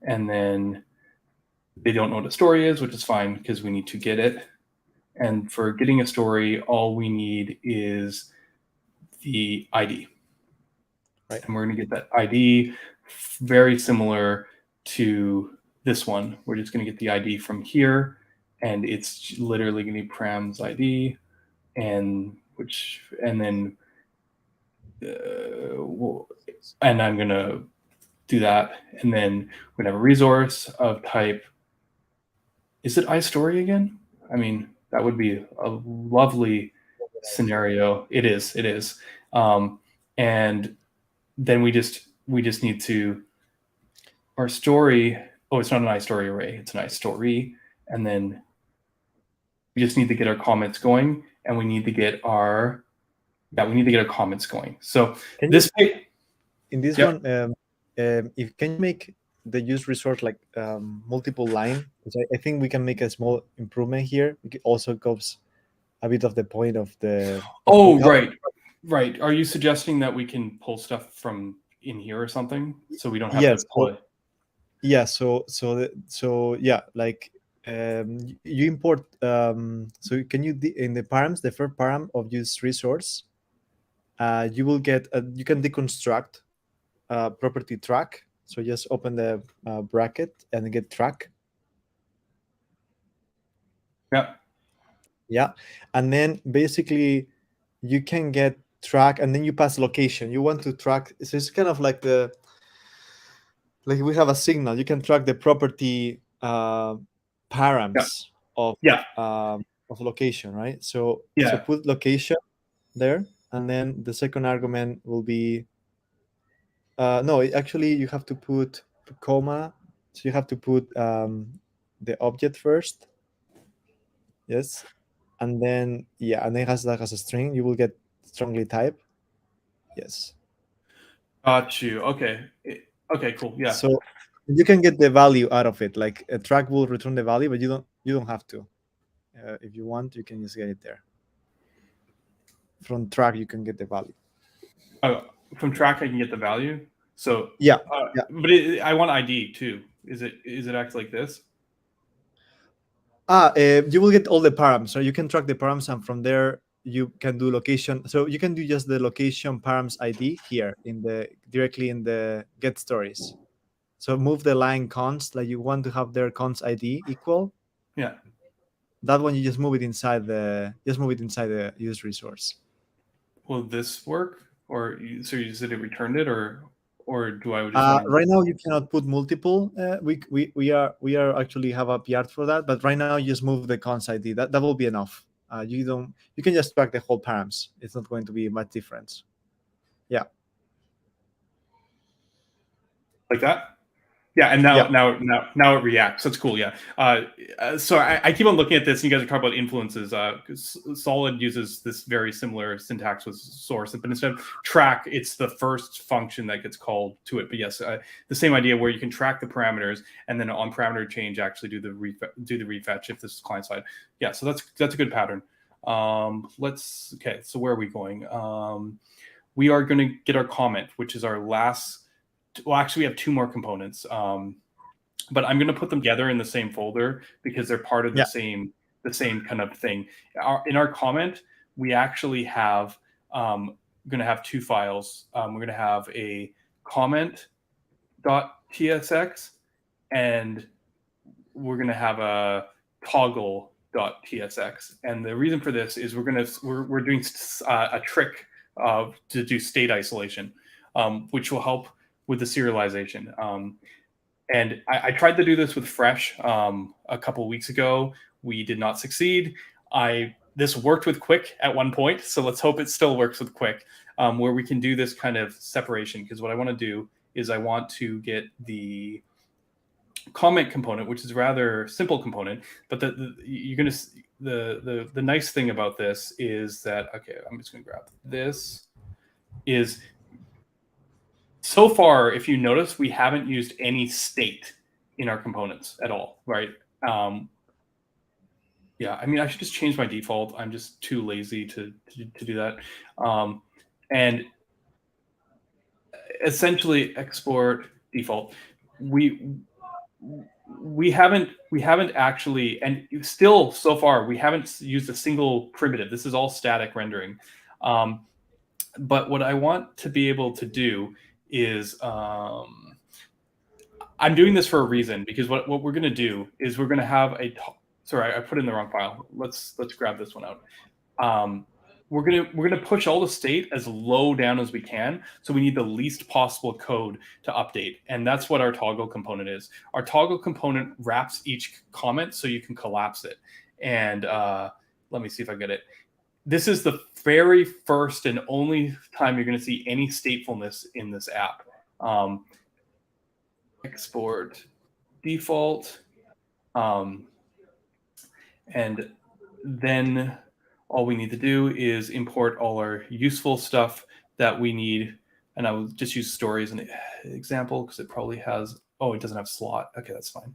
and then they don't know what a story is, which is fine because we need to get it. And for getting a story, all we need is the ID. Right. And we're going to get that ID very similar to this one. We're just going to get the ID from here, and it's literally going to be params ID, and then and I'm going to do that, and then we're going to have a resource of type. Is it iStory again? I mean, that would be a lovely scenario. It is. And then we just need to, our story, it's not an iStory array, it's an iStory. And then we just need to get our comments going, and we need to get our comments going. So in this one, if can you make the use resource like multiple line, which I think we can make a small improvement here. It also goes a bit of the point of the. Right. Are you suggesting that we can pull stuff from in here or something, so we don't have to pull it? Yeah. So yeah, like you import. So can you in the params, the first param of use resource, you will get you can deconstruct property track. So just open the bracket and get track. Yeah, and then basically you can get track, and then you pass location. You want to track. So it's kind of like we have a signal. You can track the property params of location, right? So put location there, and then the second argument will be. No, actually you have to put comma. So you have to put the object first. Yes, and then and then it has a string. You will get strongly type. Yes. Got you. Okay. Okay. Cool. Yeah. So you can get the value out of it. Like a track will return the value, but you don't have to. If you want, you can just get it there. From track, you can get the value. From track, I can get the value. So but I want ID too. Is it act like this? You will get all the params. So you can track the params, and from there you can do location. So you can do just the location params ID here directly in the get stories. So move the line const, like you want to have their const ID equal. Yeah. That one you just move it inside the use resource. Will this work? Or so you said it returned it, or do I just right now you cannot put multiple. We are actually have a PR for that, but right now you just move the const ID. That will be enough. You can just track the whole params. It's not going to be much difference. Yeah. Like that. Yeah, and now it reacts. That's cool. Yeah. So I keep on looking at this, and you guys are talking about influences. Solid uses this very similar syntax with source, but instead of track, it's the first function that gets called to it. But yes, the same idea where you can track the parameters, and then on parameter change, actually do the refetch if this is client side. Yeah. So that's a good pattern. Okay. So where are we going? We are going to get our comment, which is our last. Well, actually, we have two more components, but I'm going to put them together in the same folder because they're part of the same kind of thing. In our comment, we actually have going to have two files. We're going to have a comment.tsx, and we're going to have a toggle.tsx. And the reason for this is we're doing a trick to do state isolation, which will help with the serialization. And I tried to do this with Fresh a couple of weeks ago. We did not succeed. This worked with Qwik at one point, so let's hope it still works with Qwik, where we can do this kind of separation. Because what I want to do is I want to get the comment component, which is a rather simple component, but the nice thing about this is that, okay, I'm just going to grab this, is so far, if you notice, we haven't used any state in our components at all, right? Yeah, I mean, I should just change my default. I'm just too lazy to do that. And essentially, export default. We haven't actually, and still so far, we haven't used a single primitive. This is all static rendering. But what I want to be able to do is I'm doing this for a reason, because what we're going to do is we're going to have sorry, I put in the wrong file. Let's grab this one out. We're gonna push all the state as low down as we can, so we need the least possible code to update, and that's what our toggle component is. Our toggle component wraps each comment so you can collapse it. And let me see if I get it. This is the very first and only time you're going to see any statefulness in this app. Export default. And then all we need to do is import all our useful stuff that we need. And I will just use story as an example because it probably has, it doesn't have slot. Okay, that's fine.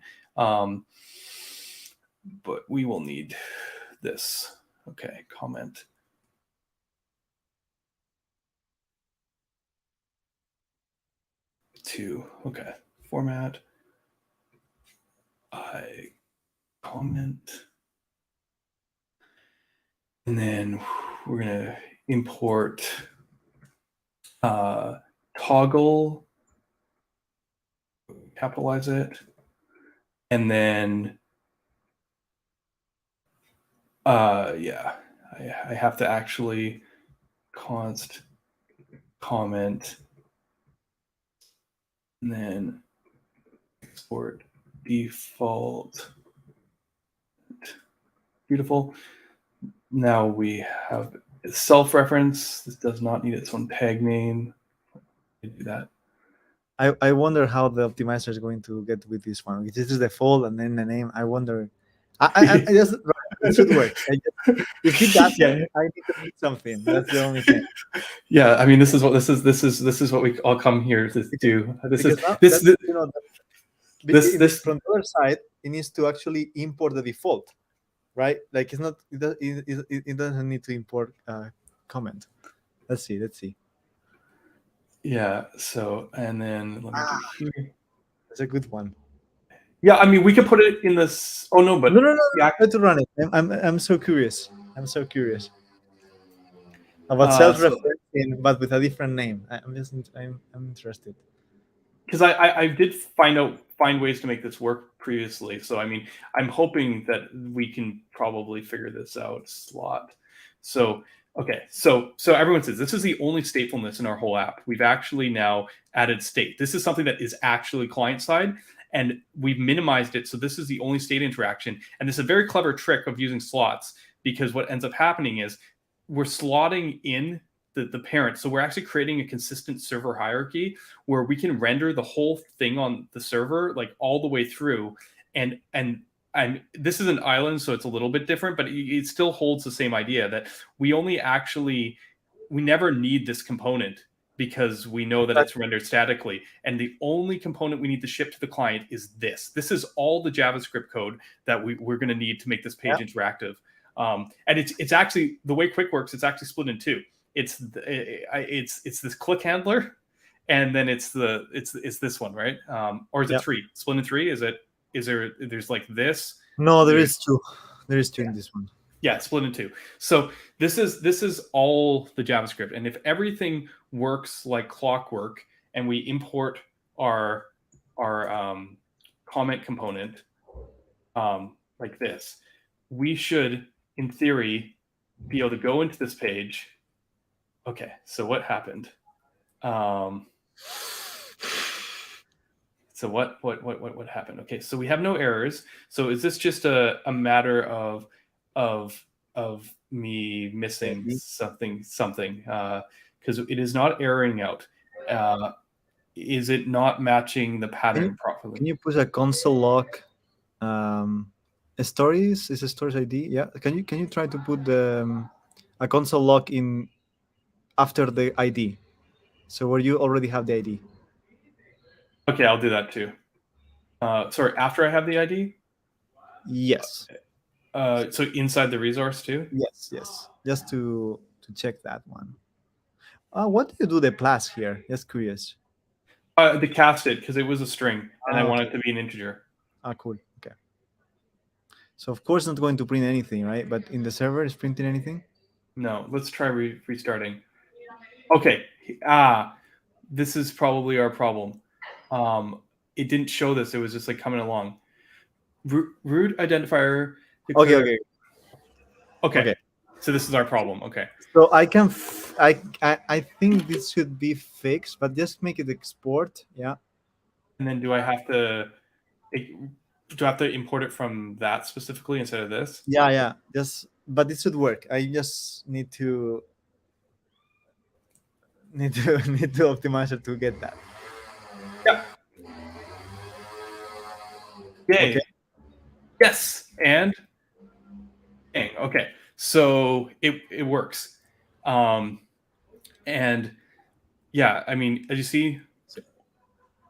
But we will need this. Okay, comment. Okay, format. I comment. And then we're going to import toggle, capitalize it. And then, yeah, I have to actually const comment and then export default. Beautiful. Now we have self-reference. This does not need its own tag name. Do that. I wonder how the optimizer is going to get with this one. This is the default and then the name. I wonder. I just it should work. If he doesn't, I need to do something. That's the only thing. Yeah, I mean, this is what we all come here to do. This from the other side, it needs to actually import the default, right? Like it's not. It doesn't need to import comment. Let's see. Yeah. So and then let me do here. That's a good one. Yeah, I mean, we could put it in this. Oh no, but no. Yeah. I have to run it. I'm so curious. About self-referencing, but with a different name. I'm interested. Because I did find ways to make this work previously. So I mean, I'm hoping that we can probably figure this out. Slot. So okay, so everyone says this is the only statefulness in our whole app. We've actually now added state. This is something that is actually client side, and we've minimized it. So this is the only state interaction. And this is a very clever trick of using slots, because what ends up happening is we're slotting in the parent. So we're actually creating a consistent server hierarchy where we can render the whole thing on the server, like all the way through. And this is an island, so it's a little bit different, but it still holds the same idea that we never need this component, because we know that it's rendered statically. And the only component we need to ship to the client is this. This is all the JavaScript code that we're going to need to make this page interactive. And it's actually, the way Qwik works, it's actually split in two. It's this click handler, and then it's this one, right? Or is it three? Split in three? There's like this? No, there is two. There is two in this one. Yeah, it's split in two. So this is all the JavaScript. And if everything works like clockwork, and we import our comment component like this, we should, in theory, be able to go into this page. Okay, so what happened? So what happened? Okay, so we have no errors. So is this just a matter of me missing something? Because it is not erroring out. Is it not matching the pattern properly? Can you put a console log? Stories is a stories ID. Yeah. Can you try to put a console log in after the ID? So where you already have the ID. Okay, I'll do that too. Sorry, after I have the ID? Yes. So inside the resource too? Yes. Just to check that one. What do you do the plus here? Just curious. The cast it, because it was a string, and I want it to be an integer. Cool. Okay. So of course not going to print anything, right? But in the server is printing anything? No. Let's try restarting. Okay. This is probably our problem. It didn't show this. It was just like coming along. Root identifier. Okay. So this is our problem. Okay. So I can, I think this should be fixed, but just make it export. Yeah. And then do I have to import it from that specifically instead of this? Yeah. But it should work. I just need to optimize it to get that. Yeah. Yay. Okay. Yes. And bang. Okay. So it works. And yeah, I mean, as you see,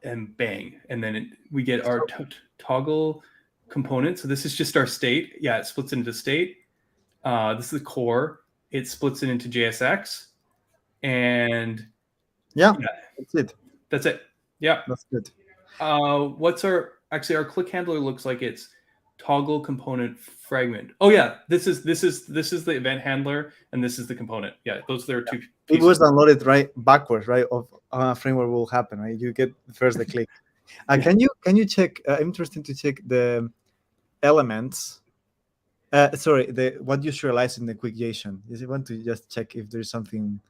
and bang, and then we get our toggle component. So this is just our state. Yeah, it splits into state. This is the core. It splits it into JSX. And yeah, that's it. Yeah, that's good. What's our click handler looks like it's toggle component fragment. Oh yeah, this is the event handler, and this is the component. Yeah, those are two pieces. It was downloaded right backwards, right? Of framework will happen, right? You get first the click. Can you check? I'm interested to check the elements. Sorry, what you serialize in the Qwik JSON. Is it want to just check if there's something?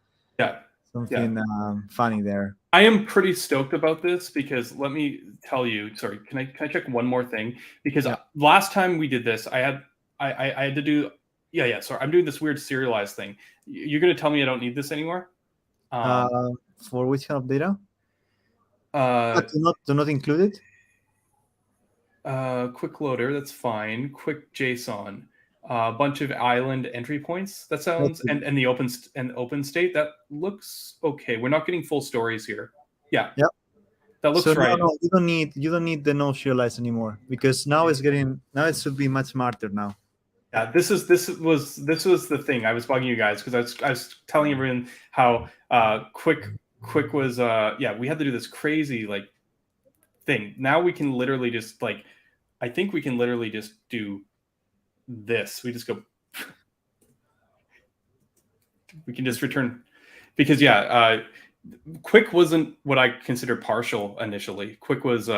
Funny there. I am pretty stoked about this, because let me tell you. Sorry, can I check one more thing? Because last time we did this, I had to do. Yeah. Sorry, I'm doing this weird serialized thing. You're going to tell me I don't need this anymore? For which kind of data? Do not include it. Qwik loader, that's fine. Qwik JSON. A bunch of island entry points. That sounds and the open state, that looks okay. We're not getting full stories here. Yeah. That looks right. No, you don't need the no serialize anymore, because now it should be much smarter now. Yeah, this was the thing. I was bugging you guys because I was telling everyone how Qwik was we had to do this crazy thing. Now we can literally just I think we can literally just do this. We just go. We can just return, because Qwik wasn't what I consider partial initially. Qwik was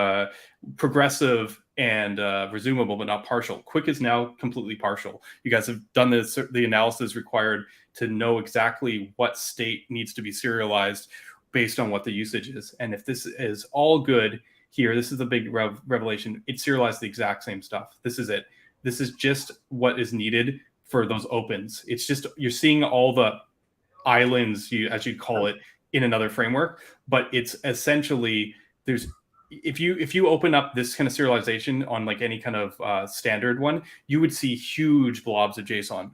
progressive and resumable, but not partial. Qwik is now completely partial. You guys have done the analysis required to know exactly what state needs to be serialized based on what the usage is. And if this is all good, here. This is the big revelation. It serialized the exact same stuff. This is it. This is just what is needed for those opens. It's just, you're seeing all the islands, as you call it, in another framework, but it's essentially, if you open up this kind of serialization on like any kind of standard one, you would see huge blobs of JSON.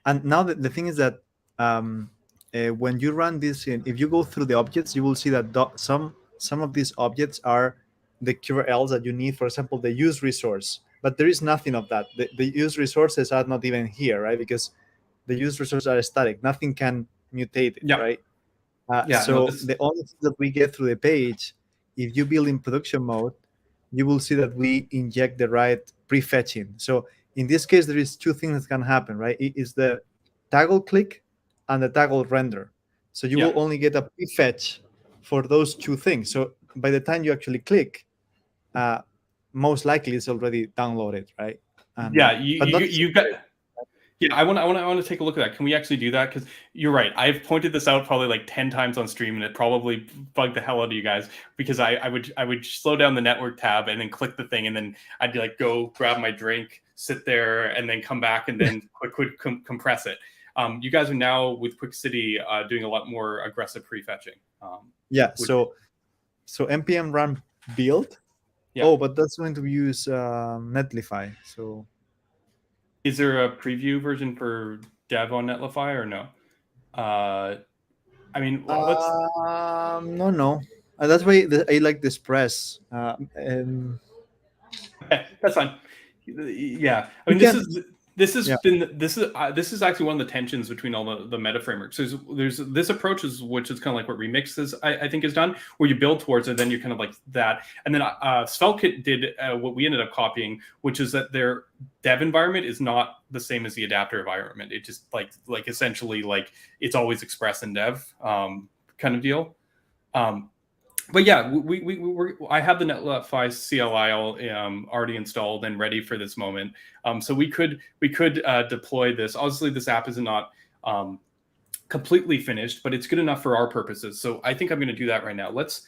And now the thing is that when you run this, if you go through the objects, you will see that some of these objects are the URLs that you need. For example, the use resource, but there is nothing of that. The use resources are not even here, right? Because the use resources are static. Nothing can mutate it, right? The only thing that we get through the page, if you build in production mode, you will see that we inject the right prefetching. So in this case, there is two things that can happen, right? It is the toggle click and the toggle render. So you will only get a prefetch for those two things. So by the time you actually click, most likely it's already downloaded, right? You've got. Yeah, I want to take a look at that. Can we actually do that? Because you're right. I've pointed this out probably like 10 times on stream, and it probably bugged the hell out of you guys, because I would slow down the network tab and then click the thing, and then I'd be like, go grab my drink, sit there, and then come back and then quick compress it. You guys are now with Qwik City doing a lot more aggressive prefetching. So npm run build. Yeah. Oh, but that's going to use Netlify. So. Is there a preview version for dev on Netlify or no? I mean, no. That's why I like this press. Okay, that's fine. Yeah, I mean, this is actually one of the tensions between all the meta frameworks. There's this approach which is kind of like what Remix is, I think, is done, where you build towards it, then you're kind of like that, and then Svelte did what we ended up copying, which is that their dev environment is not the same as the adapter environment. It just like essentially like it's always express in dev kind of deal. But yeah, I have the Netlify CLI already installed and ready for this moment. So we could deploy this. Obviously, this app is not completely finished, but it's good enough for our purposes. So I think I'm going to do that right now. Let's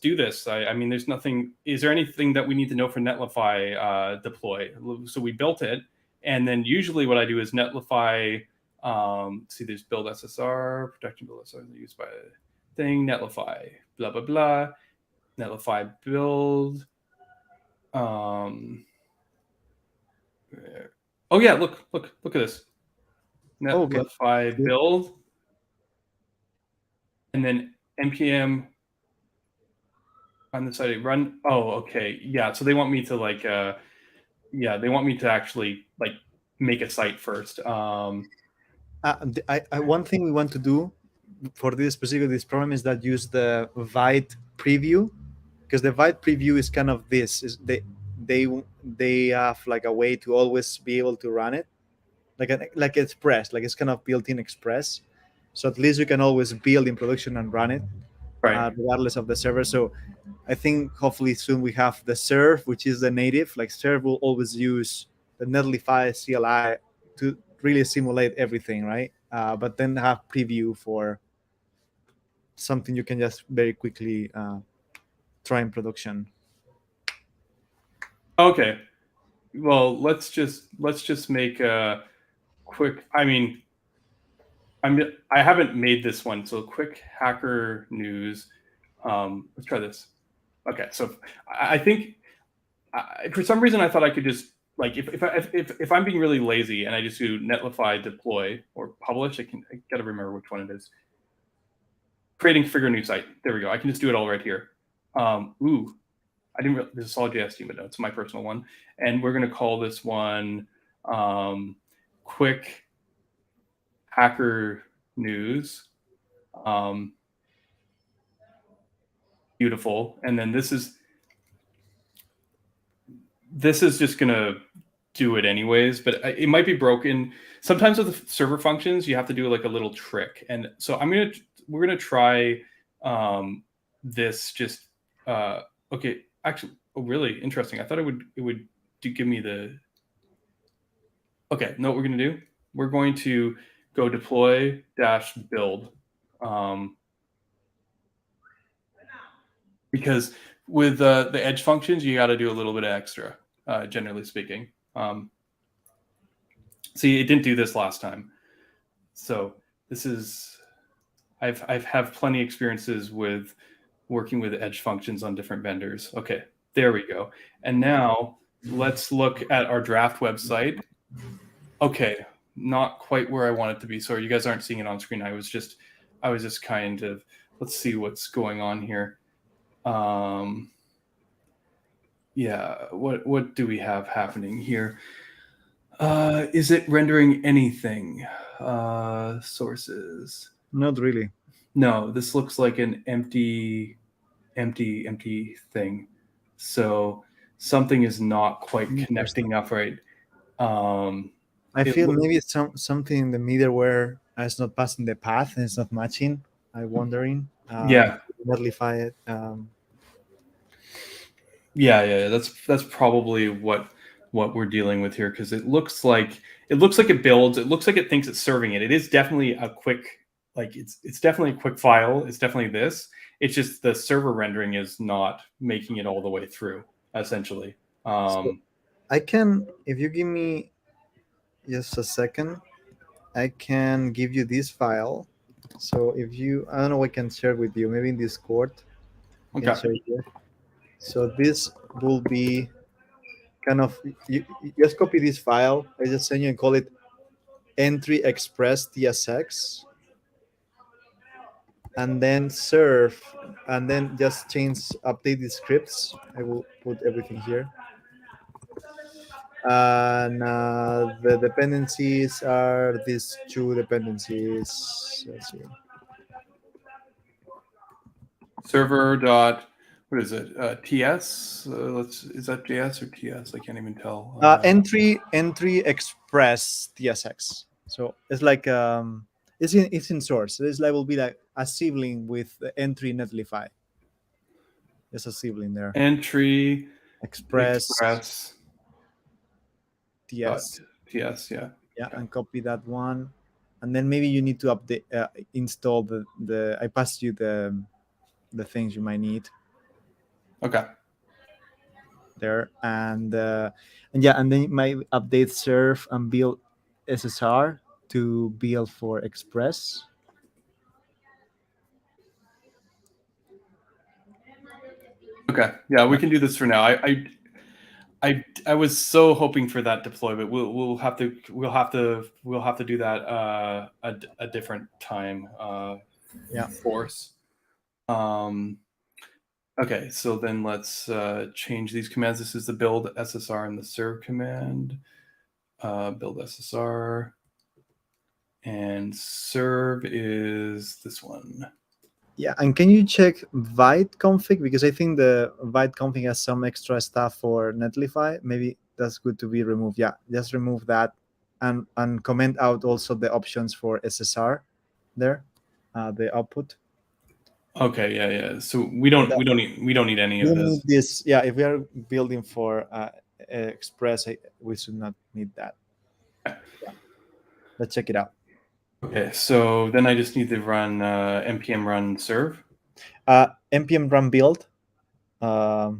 do this. I mean, there's nothing. Is there anything that we need to know for Netlify deploy? So we built it, and then usually what I do is Netlify. See, there's build SSR, protection build SSR used by thing, Netlify, blah, blah, blah, Netlify build. Oh yeah, look at this. Netlify build. And then npm on the side run. Oh, okay. Yeah. So they want me to like, they want me to actually like make a site first. One thing we want to do for this problem is that use the Vite preview, because the Vite preview is kind of this. Is they have like a way to always be able to run it, like Express, like it's kind of built-in Express. So at least you can always build in production and run it, regardless of the server. So I think hopefully soon we have the Serve, which is the native. Like Serve will always use the Netlify CLI to really simulate everything, right? But then have preview for something you can just very quickly try in production. Okay, well, let's just make a quick. I mean, I haven't made this one, so quick Hackernews. Let's try this. Okay, so I think for some reason I thought I could just like if I'm being really lazy and I just do Netlify deploy or publish, I gotta remember which one it is. Creating figure new site. There we go. I can just do it all right here. I didn't realize this is Solid.js team, but no, it's my personal one. And we're gonna call this one Quick Hackernews. Beautiful. And then this is just gonna do it anyways, but it might be broken. Sometimes with the server functions, you have to do like a little trick. And so we're gonna try this just okay. Actually, really interesting. I thought it would give me the. Okay, know what we're gonna do? We're going to go deploy -build. because with the edge functions, you got to do a little bit of extra, generally speaking. See, it didn't do this last time. So this is, I've have plenty experiences with working with edge functions on different vendors. Okay, there we go. And now let's look at our draft website. Okay, not quite where I want it to be. Sorry, you guys aren't seeing it on screen. I was just kind of, let's see what's going on here. Yeah, what do we have happening here? Is it rendering anything? Sources. Not really. No, this looks like an empty thing. So something is not quite connecting up right. I feel maybe it's something in the middleware is not passing the path and it's not matching. I'm wondering. Yeah. Modify it. Yeah. That's probably what we're dealing with here, because it looks like it builds. It looks like it thinks it's serving it. It is definitely a quick, like it's definitely a quick file. It's definitely this. It's just the server rendering is not making it all the way through, essentially. So I can, if you give me just a second, I can give you this file. So if you, I don't know, I can share with you, maybe in Discord. Okay. So this will be kind of, you just copy this file. I just send you and call it entry express tsx, and then serve, and then just update the scripts. I will put everything here. And the dependencies are these two dependencies. Let's see. Server dot, what is it? TS. Is that JS or TS? I can't even tell. Entry express tsx. So it's like it's in source. This will be like a sibling with the entry netlify. There's a sibling there. Entry express TS. Yeah. Okay. And copy that one, and then maybe you need to update, install the. I passed you the things you might need. Okay. There and then you might update serve and build SSR to build for Express. Okay. Yeah, we can do this for now. I was so hoping for that deployment. We'll have to do that a different time. Force. Okay, so then let's change these commands. This is the build SSR and the serve command. Build SSR, and serve is this one. Yeah, and can you check Vite config, because I think the Vite config has some extra stuff for Netlify. Maybe that's good to be removed. Yeah, just remove that, and comment out also the options for SSR there, the output. Okay, yeah. So we don't need any of this. This, yeah. If we are building for Express, we should not need that. Yeah. Let's check it out. Okay, so then I just need to run npm run serve. Npm run build. Yeah,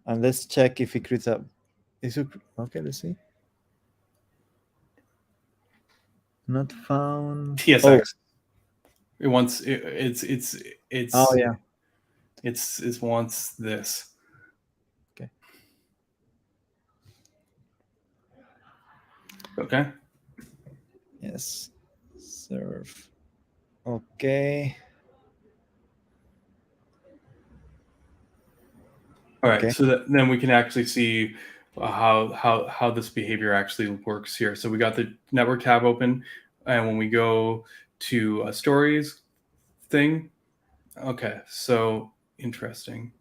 and let's check if it creates a. Is it okay? Let's see. Not found. TSX. Oh. It wants it's. Oh yeah. It wants this. Okay. Okay. Yes. Serve. Okay. All right. Okay. So then we can actually see how this behavior actually works here. So we got the network tab open, and when we go to a stories thing, okay. So interesting.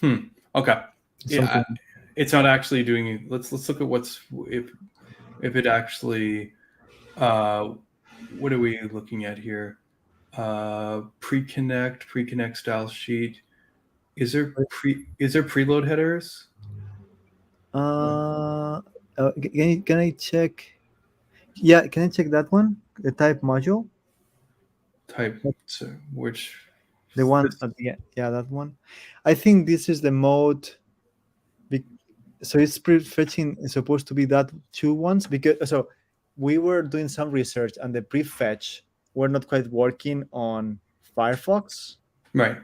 Okay. Yeah, it's not actually doing. Let's look at what's if it actually. What are we looking at here? Pre-connect style sheet. Is there preload headers? Can I check? Yeah, can I check that one? The type module. type. So which The one at the end. Yeah, that one. I think this is the mode. So it's prefetching is supposed to be that two ones, because so we were doing some research and the prefetch were not quite working on Firefox, right.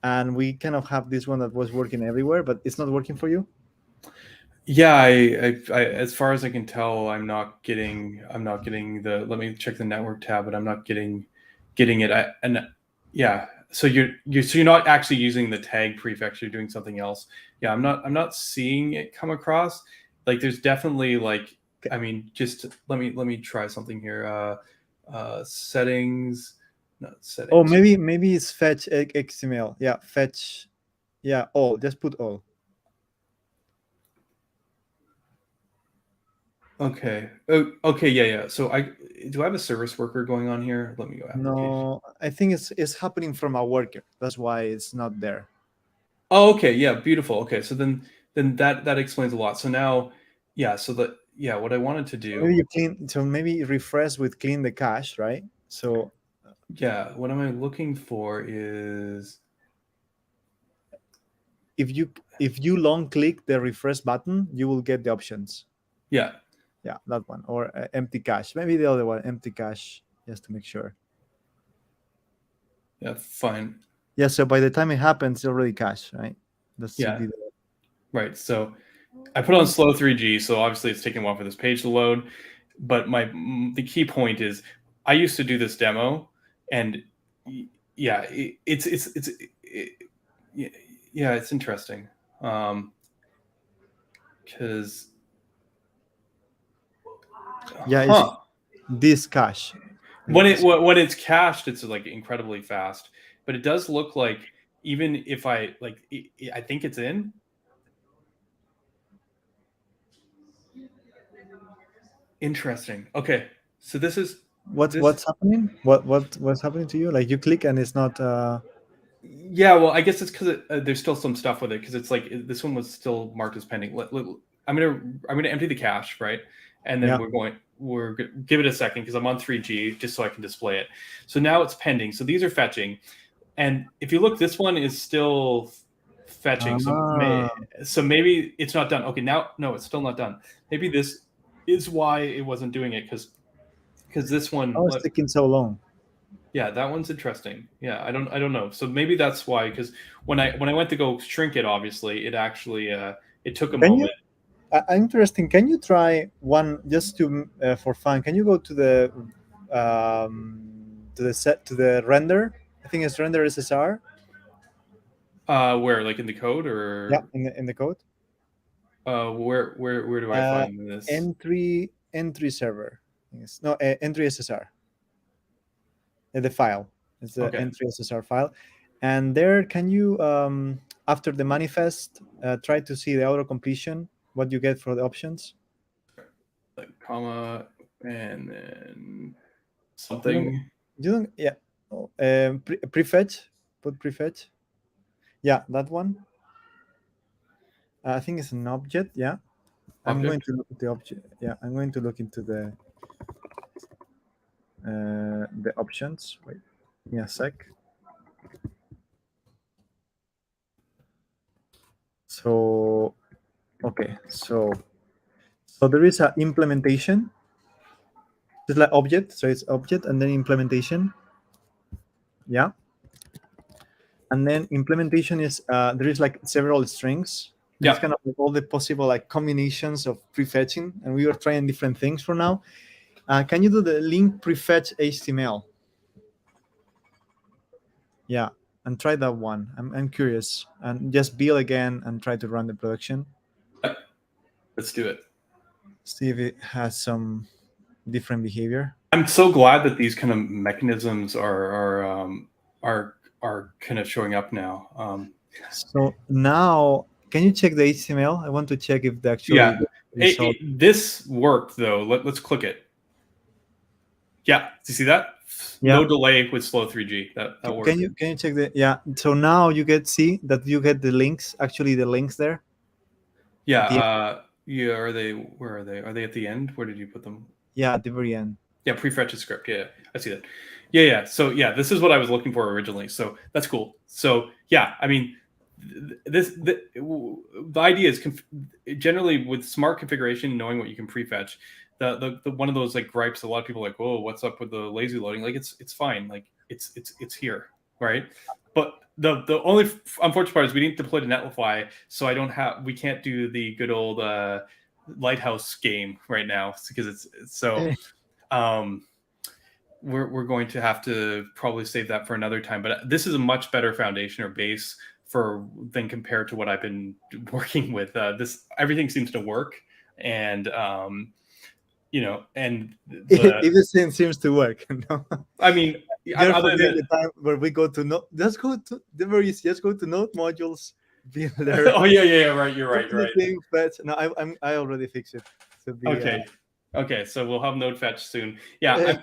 and we kind of have this one that was working everywhere, but it's not working for you. Yeah, I as far as I can tell, I'm not getting the. Let me check the network tab, but I'm not getting it. And yeah, so you're not actually using the tag prefetch. You're doing something else. Yeah, I'm not seeing it come across. Like there's definitely like, I mean, just let me try something here. Settings, not settings. Oh, maybe it's fetch XML. Yeah, fetch. Yeah, all. Just put all. Okay. Oh, okay. Yeah. So do I have a service worker going on here? Let me go application. No, I think it's happening from a worker. That's why it's not there. Oh, okay. Yeah. Beautiful. Okay. So then that explains a lot. So now, yeah. So what I wanted to do. Maybe you clean. So maybe refresh with clean the cache, right? So yeah. What am I looking for is. if you long click the refresh button, you will get the options. Yeah. Yeah, that one, or empty cache. Maybe the other one, empty cache, just to make sure. Yeah. Fine. Yeah. So by the time it happens, it's already cached, right? That should be right. So I put on slow 3G, so obviously it's taking a while for this page to load. But the key point is, I used to do this demo, and yeah, it's interesting, because it's this cache. When it's cached, it's like incredibly fast. But it does look like, even if I I think it's in. Interesting. Okay, so this is what's happening. What's happening to you? Like you click and it's not. Yeah, well, I guess it's because there's still some stuff with it, because it's like this one was still marked as pending. I'm gonna empty the cache, right? And then we're give it a second, because I'm on 3G just so I can display it. So now it's pending. So these are fetching, and if you look, this one is still fetching. So maybe it's not done. Okay, now no, it's still not done. Maybe this is why it wasn't doing it, because this one. Oh, it's taking so long. Yeah, that one's interesting. Yeah, I don't know. So maybe that's why, because when I went to go shrink it, obviously it actually it took a moment. Interesting. Can you try one just to for fun? Can you go to the render? I think it's render SSR. Where, like in the code, or yeah, in the code. Where do I find this? Entry server. No, entry SSR. The file. It's the entry SSR file, and there can you after the manifest try to see the auto completion, what you get for the options. Like comma and then something. You don't yeah. Prefetch. Put prefetch. Yeah, that one. I think it's an object. Yeah. I'm going to look at the object. Yeah, I'm going to look into the options. Wait, give me a sec. So, okay, so there is an implementation. It's like object, so it's object and then implementation. Yeah. And then implementation is there is like several strings. It's kind of like all the possible like combinations of prefetching, and we are trying different things for now. Can you do the link prefetch HTML? Yeah, and try that one. I'm curious, and just build again and try to run the production. Let's do it. See if it has some different behavior. I'm so glad that these kind of mechanisms are kind of showing up now. So now, can you check the HTML? I want to check if the actual this worked though. Let's click it. Yeah, do you see that? Yeah. No delay with slow 3G. That worked. Can you check the So now you see that you get the links. Actually, the links there. Yeah. Yeah. Where are they? Are they at the end? Where did you put them? Yeah, at the very end. Yeah, prefetch a script. Yeah, I see that. Yeah. So yeah, this is what I was looking for originally. So that's cool. So yeah, I mean, the idea is generally with smart configuration, knowing what you can prefetch. The one of those like gripes a lot of people are like, oh, what's up with the lazy loading? Like it's fine. Like it's here, right? But the only unfortunate part is we didn't deploy to Netlify, so we can't do the good old Lighthouse game right now because it's so. We're going to have to probably save that for another time. But this is a much better foundation or base than compared to what I've been working with. This everything seems to work, and and everything seems to work. No? I mean, other than the time where we go to node, let's go to the very easy. Just go to node modules. Builder. Oh yeah, right. You're right. Fetch. No, I already fixed it. Okay. So we'll have node fetch soon. Yeah.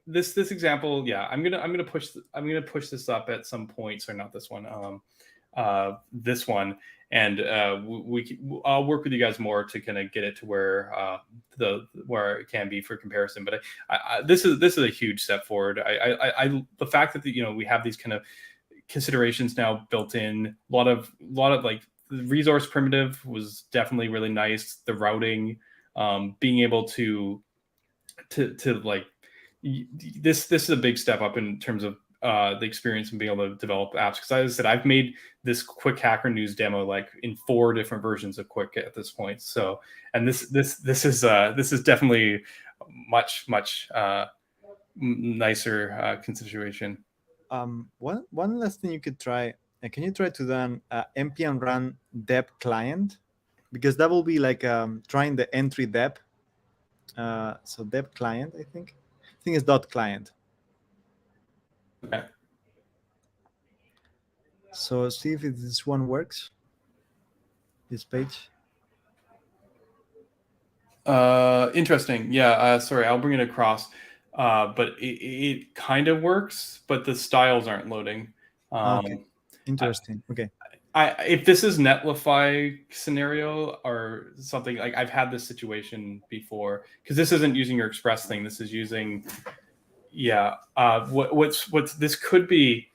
This example. Yeah, I'm gonna push this up at some point. Sorry, not this one. This one, and I'll work with you guys more to kind of get it to where it can be for comparison. But this is a huge step forward. The fact that we have these kind of considerations now built in, a lot of like the resource primitive was definitely really nice. The routing, being able to like this is a big step up in terms of the experience and being able to develop apps. Because as I said, I've made this Qwik Hackernews demo like in 4 different versions of Qwik at this point. So, and this is definitely much nicer consideration. One last thing you could try. Can you try to run npm run dep client? Because that will be like trying the entry dep. So dep client, I think it's .client. Okay. So see if this one works. This page. Interesting. Yeah. Sorry, I'll bring it across. But it kind of works, but the styles aren't loading. Okay. Interesting. Okay. If this is Netlify scenario or something, like I've had this situation before, because this isn't using your Express thing. This is using, what's this could be.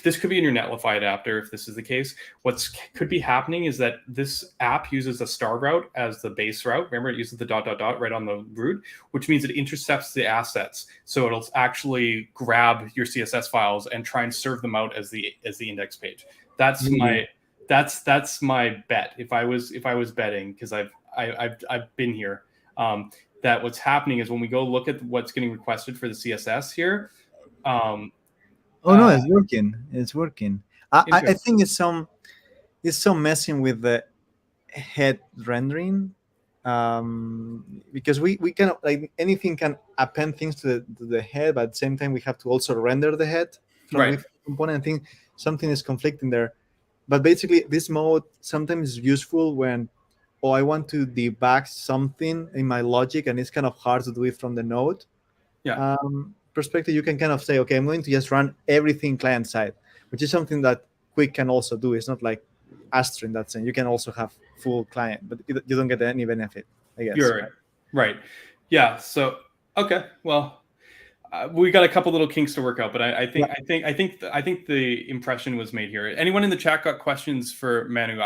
This could be in your Netlify adapter if this is the case. What could be happening is that this app uses a star route as the base route. Remember, it uses the ... right on the root, which means it intercepts the assets. So it'll actually grab your CSS files and try and serve them out as the index page. That's my bet. If I was betting, because I've been here, that what's happening is when we go look at what's getting requested for the CSS here. No, it's working. It's working. I think it's some messing with the head rendering, because we can, like, anything can append things to the head, but at the same time we have to also render the head from the component. I think something is conflicting there. But basically, this mode sometimes is useful when, I want to debug something in my logic, and it's kind of hard to do it from the node. Yeah. Perspective. You can kind of say, okay, I'm going to just run everything client side, which is something that Qwik can also do. It's not like Astra in that sense. You can also have full client, but you don't get any benefit, I guess. You're right. Yeah. So okay. Well, we got a couple little kinks to work out, but I think the impression was made here. Anyone in the chat got questions for Manu?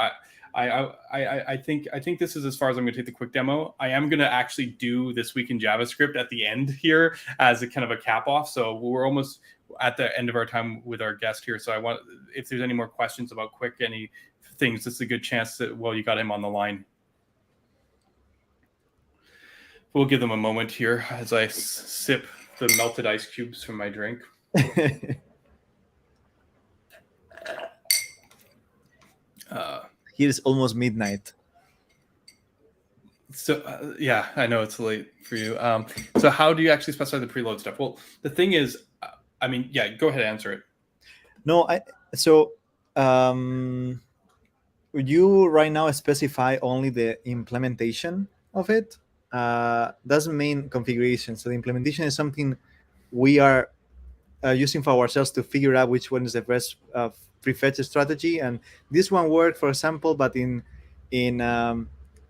I think this is as far as I'm going to take the quick demo. I am going to actually do This Week in JavaScript at the end here as a kind of a cap off. So we're almost at the end of our time with our guest here. So if there's any more questions about Qwik, any things, this is a good chance that, you got him on the line. We'll give them a moment here as I sip the melted ice cubes from my drink. Here is almost midnight. So I know it's late for you. So how do you actually specify the preload stuff? Well, the thing is, go ahead and answer it. No, you right now specify only the implementation of it. Doesn't mean configuration. So the implementation is something we are using for ourselves to figure out which one is the best prefetch strategy. And this one worked, for example, but in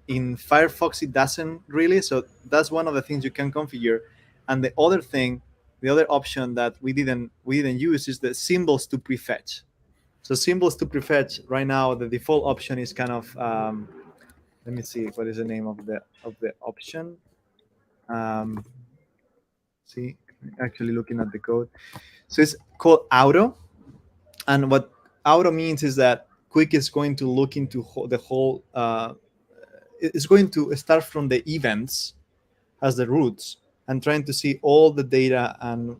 Firefox it doesn't really. So that's one of the things you can configure. And the other thing, the other option that we didn't use is the symbols to prefetch. So symbols to prefetch right now, the default option is kind of let me see what is the name of the option. See, actually looking at the code. So it's called auto, and what auto means is that Qwik is going to look into the whole. It's going to start from the events as the roots and trying to see all the data and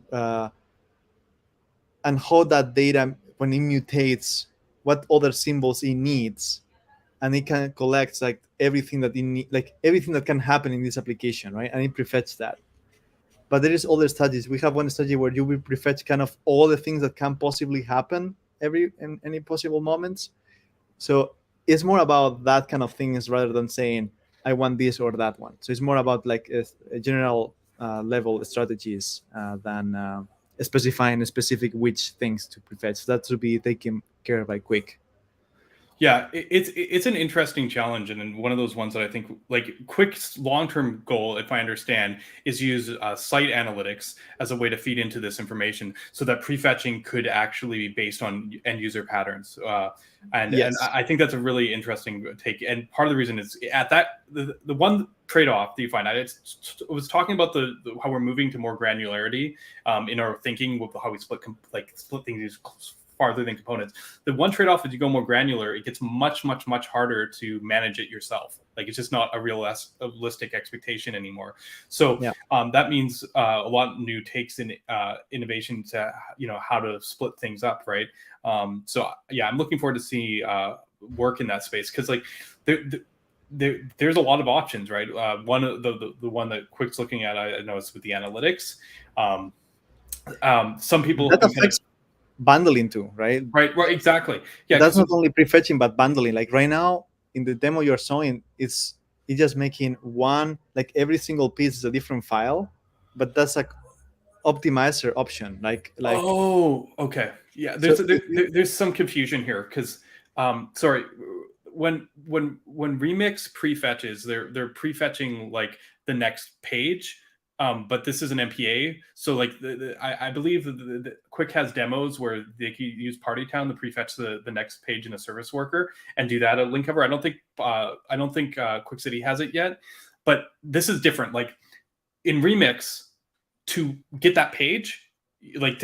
how that data, when it mutates, what other symbols it needs, and it can collect like everything that it need, like everything that can happen in this application, right? And it prefetch that. But there is other strategies. We have one strategy where you will prefetch kind of all the things that can possibly happen in any possible moments. So it's more about that kind of things rather than saying I want this or that one. So it's more about like a general level strategies than specifying specific which things to prefetch. That should be taken care of by Qwik. Yeah, it's an interesting challenge, and one of those ones that I think like Qwik's long-term goal, if I understand, is use site analytics as a way to feed into this information, so that prefetching could actually be based on end user patterns. And I think that's a really interesting take. And part of the reason is at that the one trade-off that you find out, it was talking about the how we're moving to more granularity in our thinking with how we split things farther than components. The one trade-off is you go more granular, it gets much harder to manage it yourself. Like it's just not a realistic expectation anymore. So that means a lot of new takes in innovation to how to split things up, right? So yeah, I'm looking forward to see work in that space, because like there's a lot of options, right? One of the one that Qwik's looking at, I know, is with the analytics. Some people that affects bundling too, right? Right, exactly. Yeah, that's not only prefetching but bundling. Like right now in the demo you're showing, it's just making one, like every single piece is a different file, but that's like optimizer option. Like oh, okay, yeah. There's some confusion here, because sorry, when Remix prefetches, they're prefetching like the next page. But this is an MPA, so like I believe the Qwik has demos where they can use Partytown to prefetch the next page in a service worker and do that a link cover. I don't think Qwik City has it yet, but this is different. Like in Remix, to get that page, like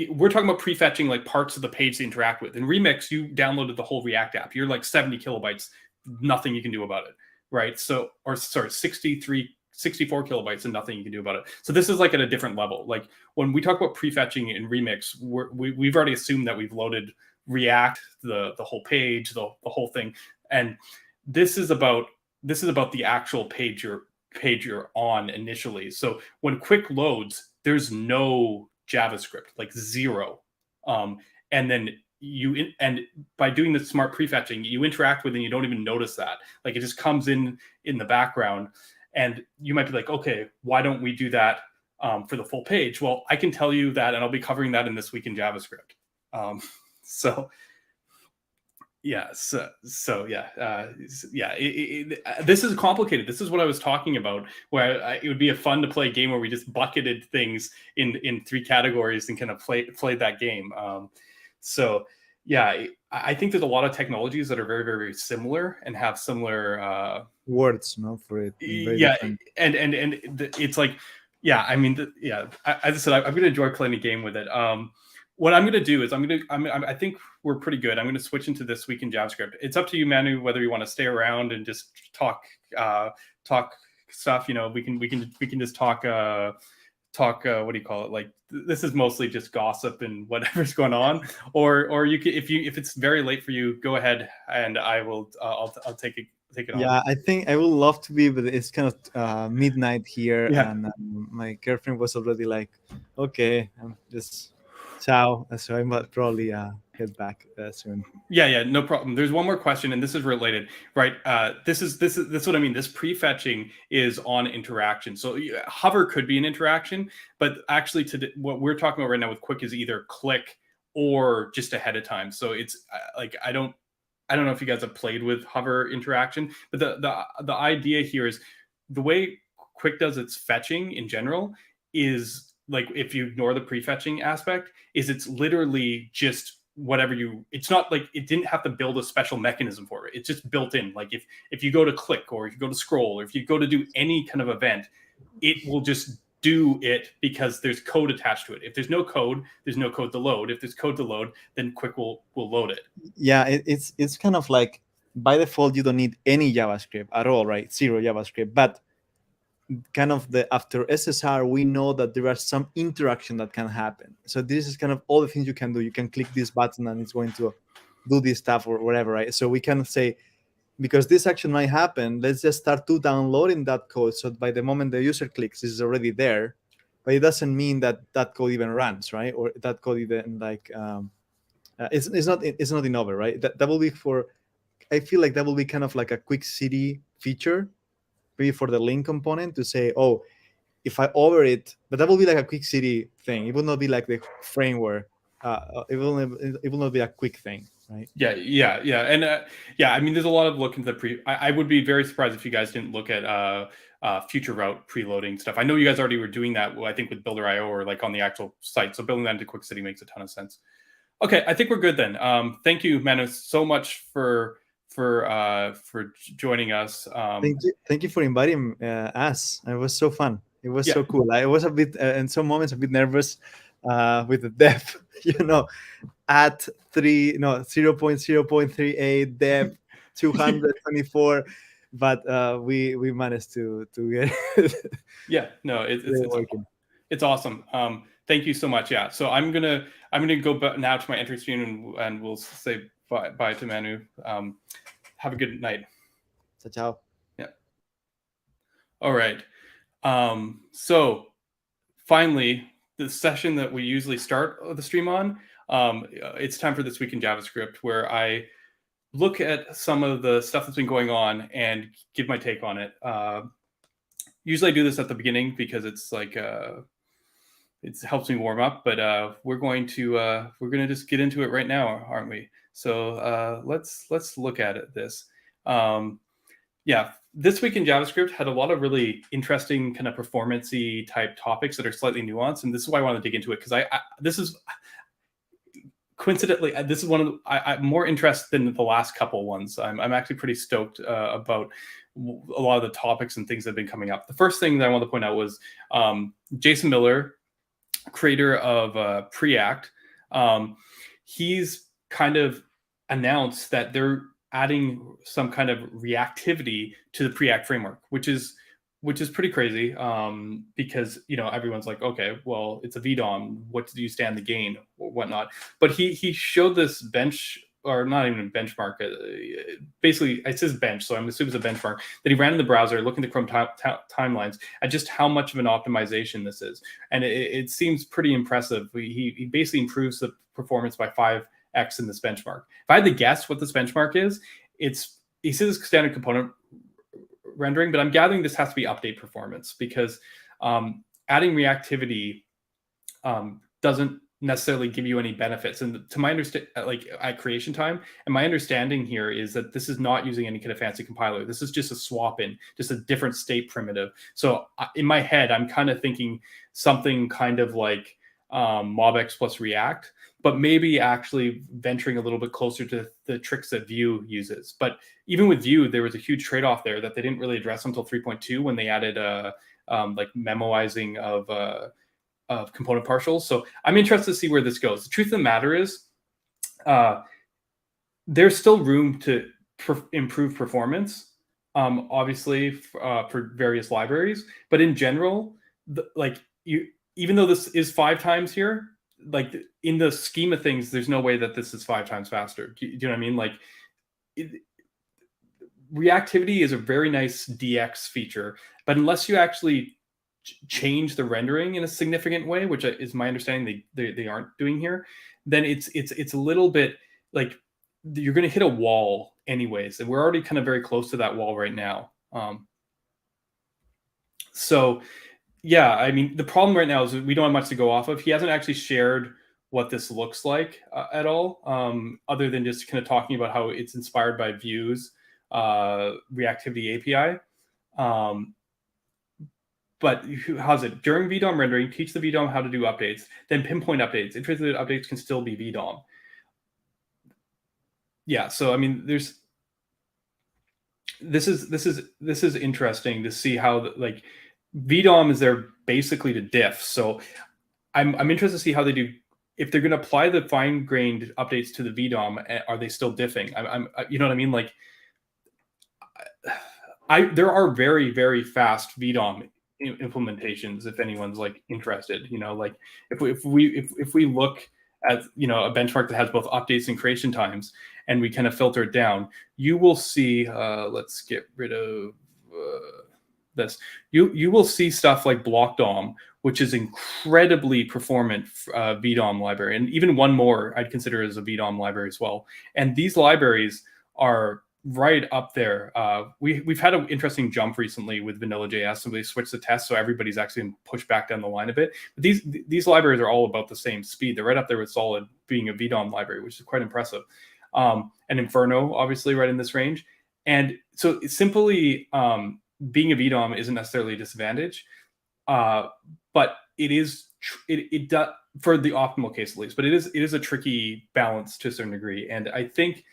we're talking about prefetching like parts of the page to interact with. In Remix, you downloaded the whole React app. You're like 70 kilobytes, nothing you can do about it, right? So, or sorry, 64 kilobytes and nothing you can do about it. So this is like at a different level. Like when we talk about prefetching in Remix, we've already assumed that we've loaded React, the whole page, the whole thing. And this is about the actual page you're on initially. So when Qwik loads, there's no JavaScript, like zero. And then and by doing the smart prefetching, you interact with it and you don't even notice that. Like it just comes in the background. And you might be like, okay, why don't we do that for the full page? Well, I can tell you that, and I'll be covering that in This Week in JavaScript. This is complicated. This is what I was talking about, where it would be a fun to play a game where we just bucketed things in three categories and kind of play that game. Yeah, I think there's a lot of technologies that are very, very similar and have similar words, for it. Yeah, and it's like, yeah, I mean, as I said, I'm going to enjoy playing a game with it. What I'm going to do is I think we're pretty good. I'm going to switch into This Week in JavaScript. It's up to you, Manu, whether you want to stay around and just talk stuff. We can just talk. What do you call it? Like this is mostly just gossip and whatever's going on. Or you can, if it's very late for you, go ahead and I'll take it. Yeah, I think I would love to be, but it's kind of midnight here, and my girlfriend was already like, "Okay, I'm just ciao." So I might probably head back soon. Yeah, no problem. There's one more question, and this is related, right? This is what I mean. This prefetching is on interaction. So hover could be an interaction, but actually, what we're talking about right now with Qwik is either click or just ahead of time. So it's like I don't know if you guys have played with hover interaction, but the idea here is the way Qwik does its fetching in general is like, if you ignore the prefetching aspect, is it's literally just whatever it's not like it didn't have to build a special mechanism for it. It's just built in. Like if you go to click, or if you go to scroll, or if you go to do any kind of event, it will just do it because there's code attached to it. If there's no code, there's no code to load. If there's code to load, then Qwik will load it. Yeah, it's kind of like by default you don't need any JavaScript at all, right? Zero JavaScript. But kind of after SSR, we know that there are some interaction that can happen. So this is kind of all the things you can do. You can click this button and it's going to do this stuff or whatever, right? So we can say, because this action might happen, let's just start to downloading that code. So by the moment the user clicks, it's already there, but it doesn't mean that that code even runs, right? Or that code even like it's not in over, right? That will be for, I feel like that will be kind of like a Qwik City feature, maybe for the link component to say, oh, if I over it, but that will be like a Qwik City thing. It will not be like the framework. It will not be a quick thing. Right. Yeah. And I mean, there's a lot of look into the I would be very surprised if you guys didn't look at future route preloading stuff. I know you guys already were doing that, I think, with Builder.io or like on the actual site. So building that into Qwik City makes a ton of sense. Okay, I think we're good then. Thank you, Manu, so much for joining us. Thank you for inviting us. It was so fun. It was so cool. I was a bit in some moments a bit nervous with the depth, at 0.0.38 depth, 224, but we managed to get it. Yeah, no, it's awesome. Thank you so much. Yeah, so I'm gonna go now to my entry screen and we'll say bye to Manu. Have a good night. Ciao. Yeah. All right. So finally, the session that we usually start the stream on, it's time for This Week in JavaScript, where I look at some of the stuff that's been going on and give my take on it. Usually I do this at the beginning because it's like it helps me warm up, but we're going to just get into it right now, aren't we? So let's look at this. This Week in JavaScript had a lot of really interesting kind of performance-y type topics that are slightly nuanced, and this is why I want to dig into it, because this is coincidentally, this is one of I'm more interested than the last couple ones. I'm actually pretty stoked about a lot of the topics and things that have been coming up. The first thing that I want to point out was Jason Miller, creator of Preact. He's kind of announced that they're adding some kind of reactivity to the Preact framework, which is pretty crazy, because everyone's like, okay, well, it's a VDOM. What do you stand to gain or whatnot? But he showed this bench, or not even a benchmark. Basically, it says bench, so I'm assuming it's a benchmark that he ran in the browser, looking at Chrome timelines at just how much of an optimization this is, and it seems pretty impressive. He basically improves the performance by 5x in this benchmark. If I had to guess what this benchmark is, he says standard component rendering, but I'm gathering this has to be update performance, because adding reactivity doesn't necessarily give you any benefits. And to my understanding, like at creation time, and my understanding here is that this is not using any kind of fancy compiler. This is just a swap in, just a different state primitive. So in my head, I'm kind of thinking something kind of like MobX plus React, but maybe actually venturing a little bit closer to the tricks that Vue uses. But even with Vue, there was a huge trade-off there that they didn't really address until 3.2 when they added like memoizing of component partials. So I'm interested to see where this goes. The truth of the matter is there's still room to improve performance, obviously, for various libraries. But in general, even though this is 5 times here, like in the scheme of things, there's no way that this is 5 times faster. Do you know what I mean? Like reactivity is a very nice DX feature, but unless you actually change the rendering in a significant way, which is my understanding they aren't doing here, then it's a little bit like you're going to hit a wall anyways, and we're already kind of very close to that wall right now. So yeah, I mean, the problem right now is we don't have much to go off of. He hasn't actually shared what this looks like at all, other than just kind of talking about how it's inspired by Vue's reactivity API. but how's it? During VDOM rendering, teach the VDOM how to do updates, then pinpoint updates. Iterated updates can still be VDOM. Yeah, so I mean, this is interesting to see how like VDOM is there basically to diff. So I'm interested to see how they do. If they're going to apply the fine-grained updates to the VDOM, are they still diffing? I'm you know what I mean? Like, there are very, very fast VDOM implementations. If anyone's like interested, you know, like if we look at, you know, a benchmark that has both updates and creation times, and we kind of filter it down, you will see. Let's get rid of this. You will see stuff like BlockDOM, which is incredibly performant VDOM library, and even one more I'd consider as a VDOM library as well. And these libraries are right up there. We've had an interesting jump recently with Vanilla.js, so they switched the test, so everybody's actually pushed back down the line a bit. But these libraries are all about the same speed. They're right up there with Solid being a VDOM library, which is quite impressive. And Inferno, obviously, right in this range. And so simply being a VDOM isn't necessarily a disadvantage, but it does for the optimal case at least. But it is a tricky balance to a certain degree, and I think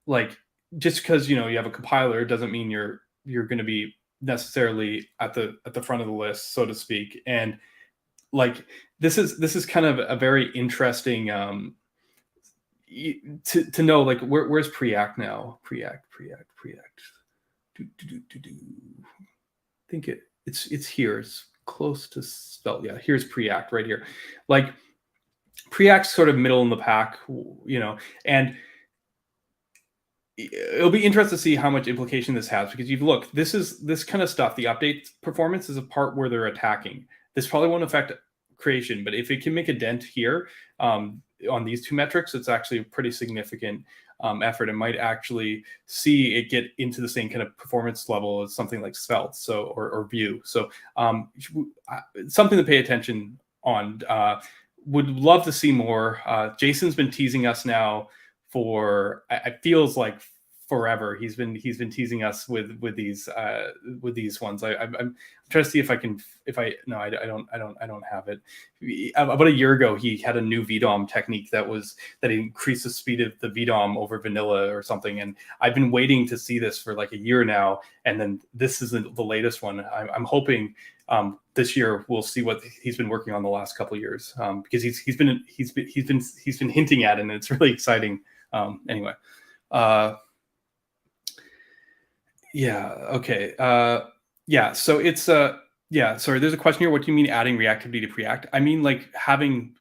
like just because, you know, you have a compiler doesn't mean you're going to be necessarily at the front of the list, so to speak. And like this is kind of a very interesting to know, like where's Preact now? Preact. I think it's here. It's close to spell. Yeah, here's Preact right here. Like Preact's sort of middle in the pack, you know, and it'll be interesting to see how much implication this has, because you've looked, this kind of stuff, the update performance is a part where they're attacking. This probably won't affect creation, but if it can make a dent here on these two metrics, it's actually a pretty significant effort. It might actually see it get into the same kind of performance level as something like Svelte, so or Vue. So something to pay attention on. Would love to see more. Jason's been teasing us now for it feels like forever. He's been teasing us with these ones. I'm trying to see if I don't have it. About a year ago, he had a new VDOM technique that increased the speed of the VDOM over vanilla or something. And I've been waiting to see this for like a year now. And then this is the latest one. I'm hoping this year we'll see what he's been working on the last couple of years, because he's been hinting at it, and it's really exciting. Anyway. Yeah. Okay. Yeah. So it's yeah. Sorry. There's a question here. What do you mean adding reactivity to Preact? I mean like having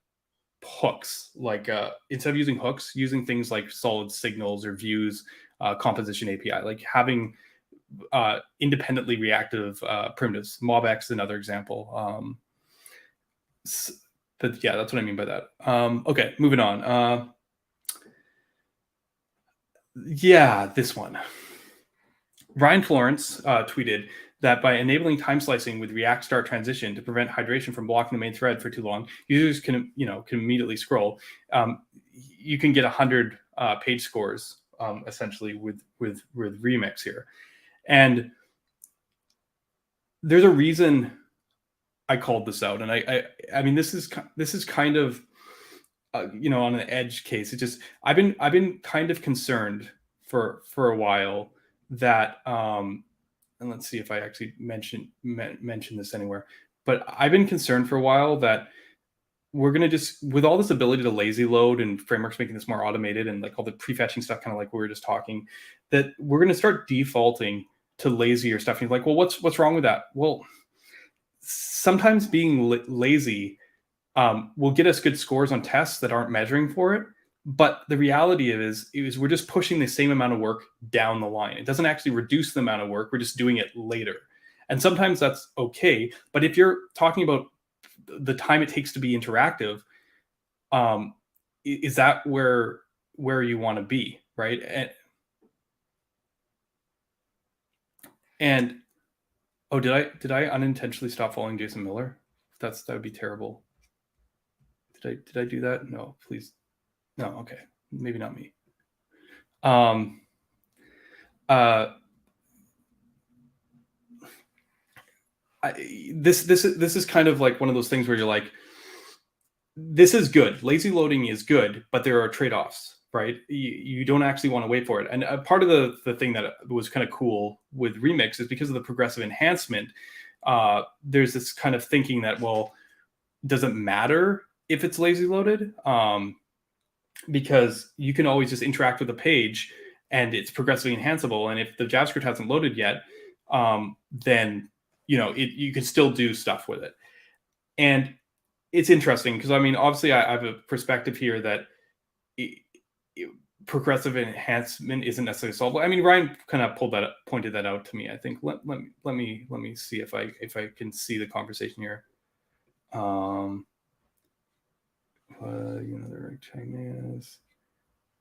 hooks. Like instead of using hooks, using things like solid signals or views, composition API. Like having independently reactive primitives. MobX is another example. But yeah, that's what I mean by that. Okay. Moving on. Yeah, this one. Ryan Florence tweeted that by enabling time slicing with React start transition to prevent hydration from blocking the main thread for too long, users can immediately scroll. You can get 100 page scores essentially with Remix here, and there's a reason I called this out, and I mean this is kind of on an edge case. It just I've been kind of concerned for a while that and let's see if I actually mention this anywhere, but I've been concerned for a while that we're going to just, with all this ability to lazy load and frameworks making this more automated and like all the prefetching stuff, kind of like we were just talking, that we're going to start defaulting to lazier stuff. And you're like, well, what's wrong with that? Well, sometimes being lazy will get us good scores on tests that aren't measuring for it. But the reality is we're just pushing the same amount of work down the line. It doesn't actually reduce the amount of work. We're just doing it later. And sometimes that's okay. But if you're talking about the time it takes to be interactive, is that where you want to be, right? And oh, did I unintentionally stop following Jason Miller? That would be terrible. Did I do that? No, please. No, okay. Maybe not me. this is kind of like one of those things where you're like, this is good. Lazy loading is good, but there are trade-offs, right? You don't actually want to wait for it. And part of the thing that was kind of cool with Remix is because of the progressive enhancement. There's this kind of thinking that, well, does it matter if it's lazy loaded? Because you can always just interact with the page and it's progressively enhanceable. And if the JavaScript hasn't loaded yet, then you can still do stuff with it. And it's interesting because, I mean, obviously I have a perspective here that progressive enhancement isn't necessarily solvable. I mean, Ryan kind of pointed that out to me. I think let me see if I can see the conversation here. The right Chinese.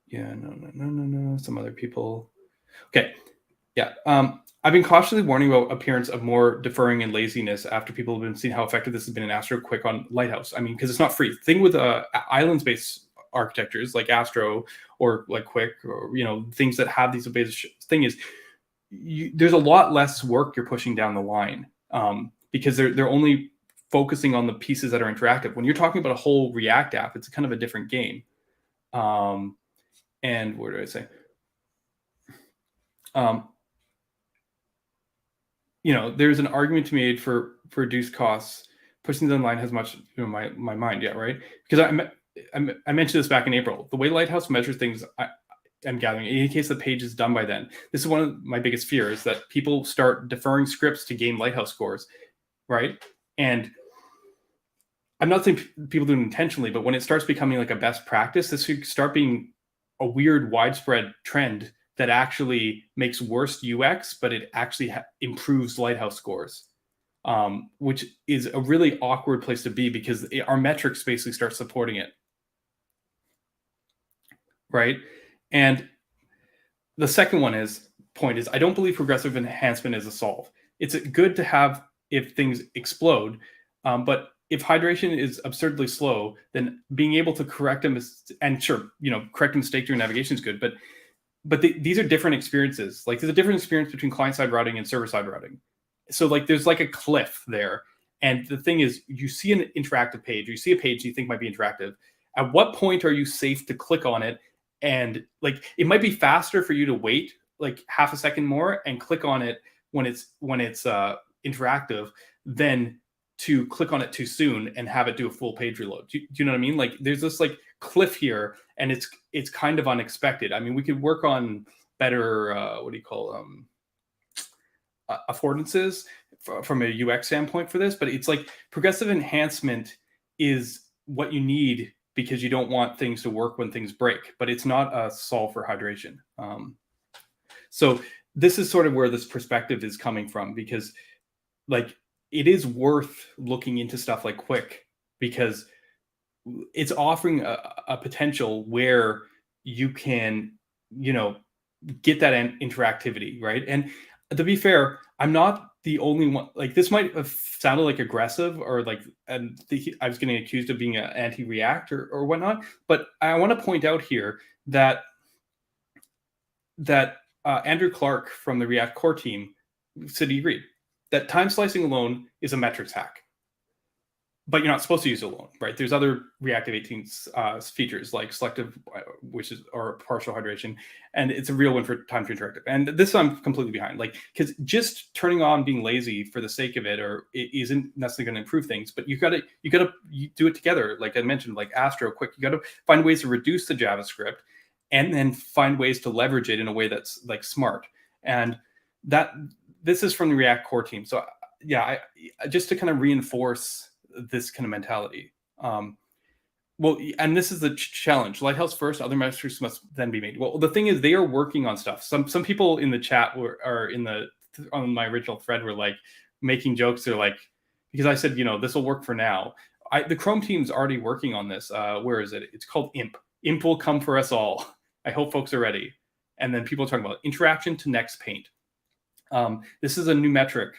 Yeah, no. Some other people. Okay. Yeah. I've been cautiously warning about appearance of more deferring and laziness after people have been seeing how effective this has been in Astro, Qwik on Lighthouse. I mean, because it's not free. The thing with islands-based architectures like Astro or like Qwik, or things that have these basic thing is, there's a lot less work you're pushing down the line, because they're only focusing on the pieces that are interactive. When you're talking about a whole React app, it's kind of a different game. And where do I say? There's an argument to be made for reduced costs. Pushing the line has much in my mind, yeah, right? Because I mentioned this back in April. The way Lighthouse measures things, I'm gathering, in case the page is done by then. This is one of my biggest fears, that people start deferring scripts to gain Lighthouse scores, right? And I'm not saying people do it intentionally, but when it starts becoming like a best practice, this should start being a weird widespread trend that actually makes worse UX, but it actually improves Lighthouse scores, which is a really awkward place to be because our metrics basically start supporting it, right? And the second point is I don't believe progressive enhancement is a solve. It's good to have if things explode, but if hydration is absurdly slow, then being able to correct them correct a mistake during navigation is good, but these are different experiences. Like, there's a different experience between client-side routing and server-side routing. So like there's like a cliff there. And the thing is, you see an interactive page, or you see a page you think might be interactive. At what point are you safe to click on it? And like, it might be faster for you to wait like half a second more and click on it when it's interactive than to click on it too soon and have it do a full page reload. Do you know what I mean? Like, there's this like cliff here, and it's kind of unexpected. I mean, we could work on better affordances from a UX standpoint for this, but it's like progressive enhancement is what you need because you don't want things to work when things break, but it's not a solve for hydration. So this is sort of where this perspective is coming from, because like, it is worth looking into stuff like Qwik because it's offering a potential where you can, get that interactivity, right? And to be fair, I'm not the only one. Like, this might have sounded like aggressive, or like, I was getting accused of being an anti-React or whatnot. But I want to point out here that Andrew Clark from the React core team said he agreed that time slicing alone is a metrics hack, but you're not supposed to use it alone, right? There's other Reactive 18 features like selective, or partial hydration, and it's a real one for time to interactive. And this I'm completely behind, like, because just turning on being lazy for the sake of it, or it isn't necessarily going to improve things. But you gotta do it together, like I mentioned, like Astro, Qwik. You got to find ways to reduce the JavaScript, and then find ways to leverage it in a way that's like smart. And this is from the React core team. So yeah, just to kind of reinforce this kind of mentality. Well, and this is the challenge. Lighthouse first, other metrics must then be made. Well, the thing is, they are working on stuff. Some people in the chat on my original thread were like making jokes. They're like, because I said, this will work for now. The Chrome team's already working on this. Where is it? It's called IMP. IMP will come for us all. I hope folks are ready. And then people are talking about interaction to next paint. This is a new metric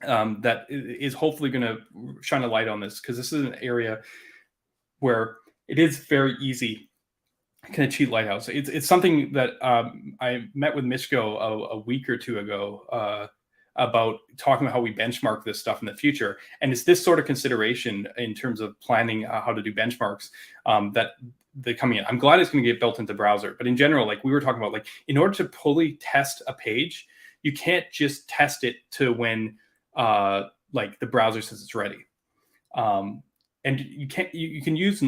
that is hopefully going to shine a light on this, because this is an area where it is very easy to kind of cheat Lighthouse. It's something that I met with Mishko a week or two ago about talking about how we benchmark this stuff in the future. And it's this sort of consideration in terms of planning how to do benchmarks that they're coming in. I'm glad it's going to get built into the browser. But in general, like we were talking about, like in order to fully test a page, you can't just test it to when like the browser says it's ready. And you can use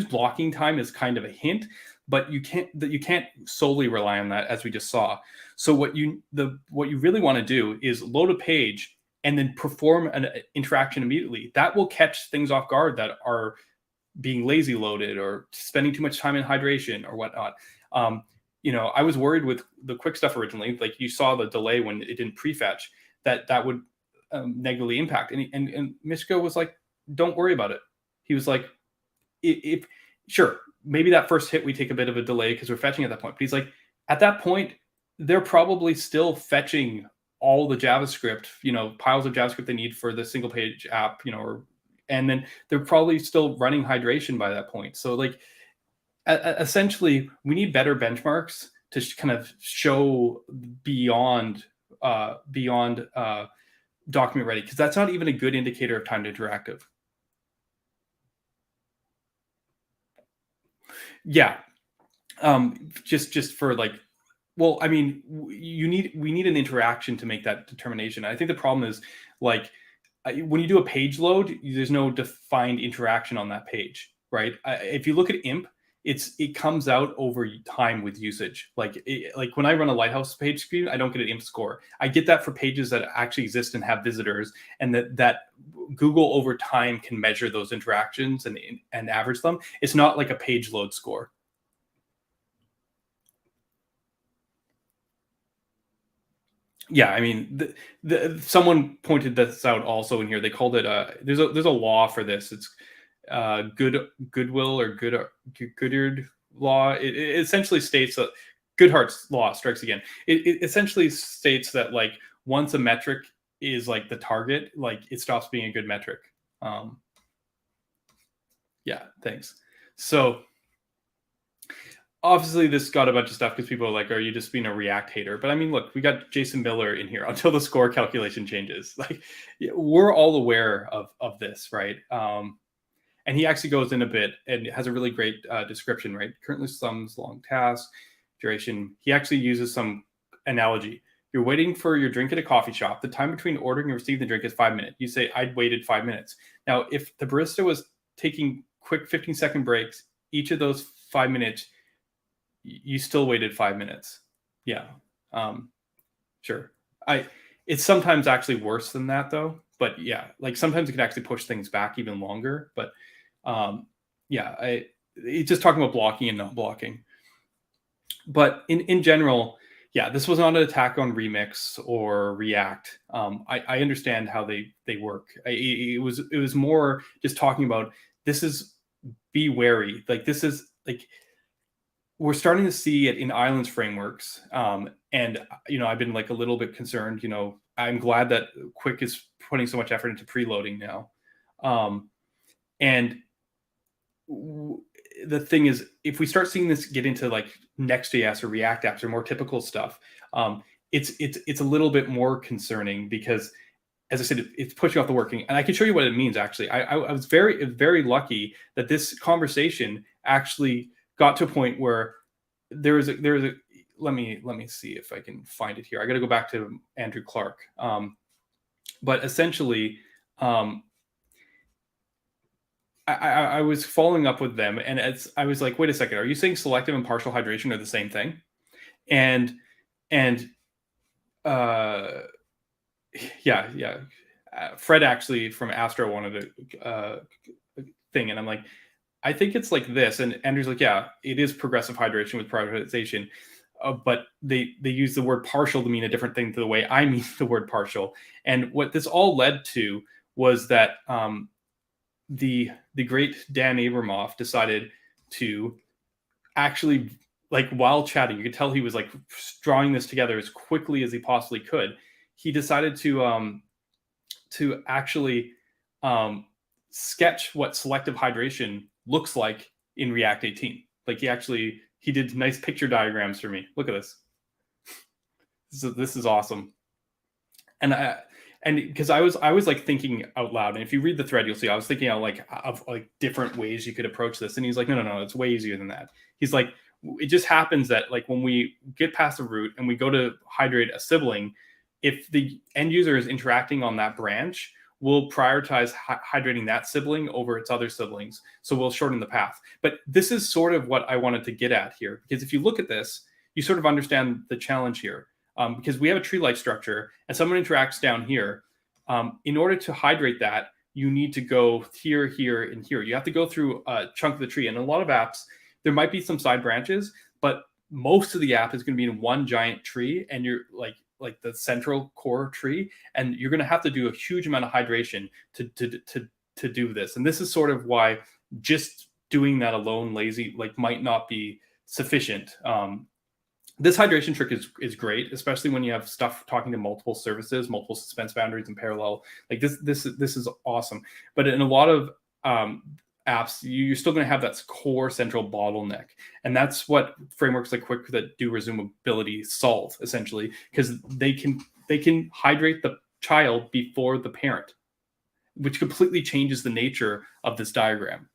blocking time as kind of a hint, but you can't solely rely on that, as we just saw. So what you really want to do is load a page and then perform an interaction immediately. That will catch things off guard that are being lazy loaded or spending too much time in hydration or whatnot. I was worried with the Qwik stuff originally, like you saw the delay when it didn't prefetch, that would negatively impact. And Mishko was like, don't worry about it. He was like, if sure, maybe that first hit we take a bit of a delay because we're fetching at that point. But he's like, at that point, they're probably still fetching all the JavaScript, piles of JavaScript they need for the single page app, and then they're probably still running hydration by that point. So like, essentially, we need better benchmarks to kind of show beyond document ready, because that's not even a good indicator of time to interactive. Yeah, just for like, well, I mean, we need an interaction to make that determination. I think the problem is like when you do a page load, there's no defined interaction on that page, right? If you look at IMP, it comes out over time with usage. Like when I run a Lighthouse page screen, I don't get an IMP score. I get that for pages that actually exist and have visitors, and that Google over time can measure those interactions and average them. It's not like a page load score. Yeah, I mean, someone pointed this out also in here. They called it there's a law for this. It's Goodwill or Goodard law. It essentially states that Goodhart's law strikes again. It essentially states that like once a metric is like the target, like it stops being a good metric. Yeah, thanks. So obviously this got a bunch of stuff because people are like, are you just being a React hater? But I mean, look, we got Jason Miller in here until the score calculation changes. Like we're all aware of this, right? And he actually goes in a bit and has a really great description, right? Currently sums long tasks, duration. He actually uses some analogy. You're waiting for your drink at a coffee shop. The time between ordering and receiving the drink is 5 minutes. You say, I'd waited 5 minutes. Now, if the barista was taking quick 15-second breaks, each of those 5 minutes, you still waited 5 minutes. Yeah, sure. It's sometimes actually worse than that, though. But yeah, like sometimes it can actually push things back even longer. But it's just talking about blocking and not blocking. But in general, yeah, this was not an attack on Remix or React. I understand how they work. It was more just talking about this is be wary. Like this is like we're starting to see it in islands frameworks. And I've been like a little bit concerned. I'm glad that Qwik is putting so much effort into preloading now. And the thing is, if we start seeing this get into like Next.js or React apps or more typical stuff, it's a little bit more concerning because, as I said, it's pushing off the working. And I can show you what it means. Actually, I was very, very lucky that this conversation actually got to a point where there is a let me see if I can find it here. I got to go back to Andrew Clark. But essentially, I was following up with them, and I was like, wait a second, are you saying selective and partial hydration are the same thing? And Fred actually from Astro wanted a thing, and I'm like, I think it's like this. And Andrew's like, yeah, it is progressive hydration with prioritization. But they use the word partial to mean a different thing to the way I mean the word partial. And what this all led to was that the great Dan Abramoff decided to actually, like while chatting, you could tell he was like drawing this together as quickly as he possibly could. He decided to actually sketch what selective hydration looks like in React 18. Like he did nice picture diagrams for me. Look at this. This is awesome. And because I was like thinking out loud, and if you read the thread, you'll see I was thinking out of different ways you could approach this. And he's like, no, it's way easier than that. He's like, it just happens that like when we get past the root and we go to hydrate a sibling, if the end user is interacting on that branch, we'll prioritize hydrating that sibling over its other siblings. So we'll shorten the path. But this is sort of what I wanted to get at here, because if you look at this, you sort of understand the challenge here. Because we have a tree-like structure and someone interacts down here. In order to hydrate that, you need to go here, here, and here. You have to go through a chunk of the tree. And in a lot of apps, there might be some side branches, but most of the app is going to be in one giant tree, and you're like the central core tree, and you're going to have to do a huge amount of hydration to do this. And this is sort of why just doing that alone, lazy, might not be sufficient. This hydration trick is great, especially when you have stuff talking to multiple services, multiple suspense boundaries in parallel. Like this is awesome. But in a lot of apps, you're still going to have that core central bottleneck, and that's what frameworks like Qwik that do resumability solve essentially, because they can hydrate the child before the parent, which completely changes the nature of this diagram.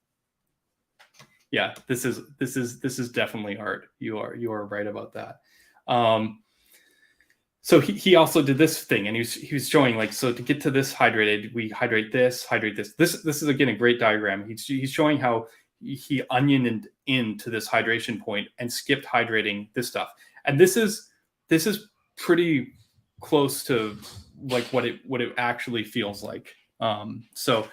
Yeah, this is definitely art. You are right about that. So he also did this thing, and he was showing like, so to get to this hydrated, we hydrate this. This is again a great diagram. He's showing how he onioned into this hydration point and skipped hydrating this stuff. And this is pretty close to like what it actually feels like. So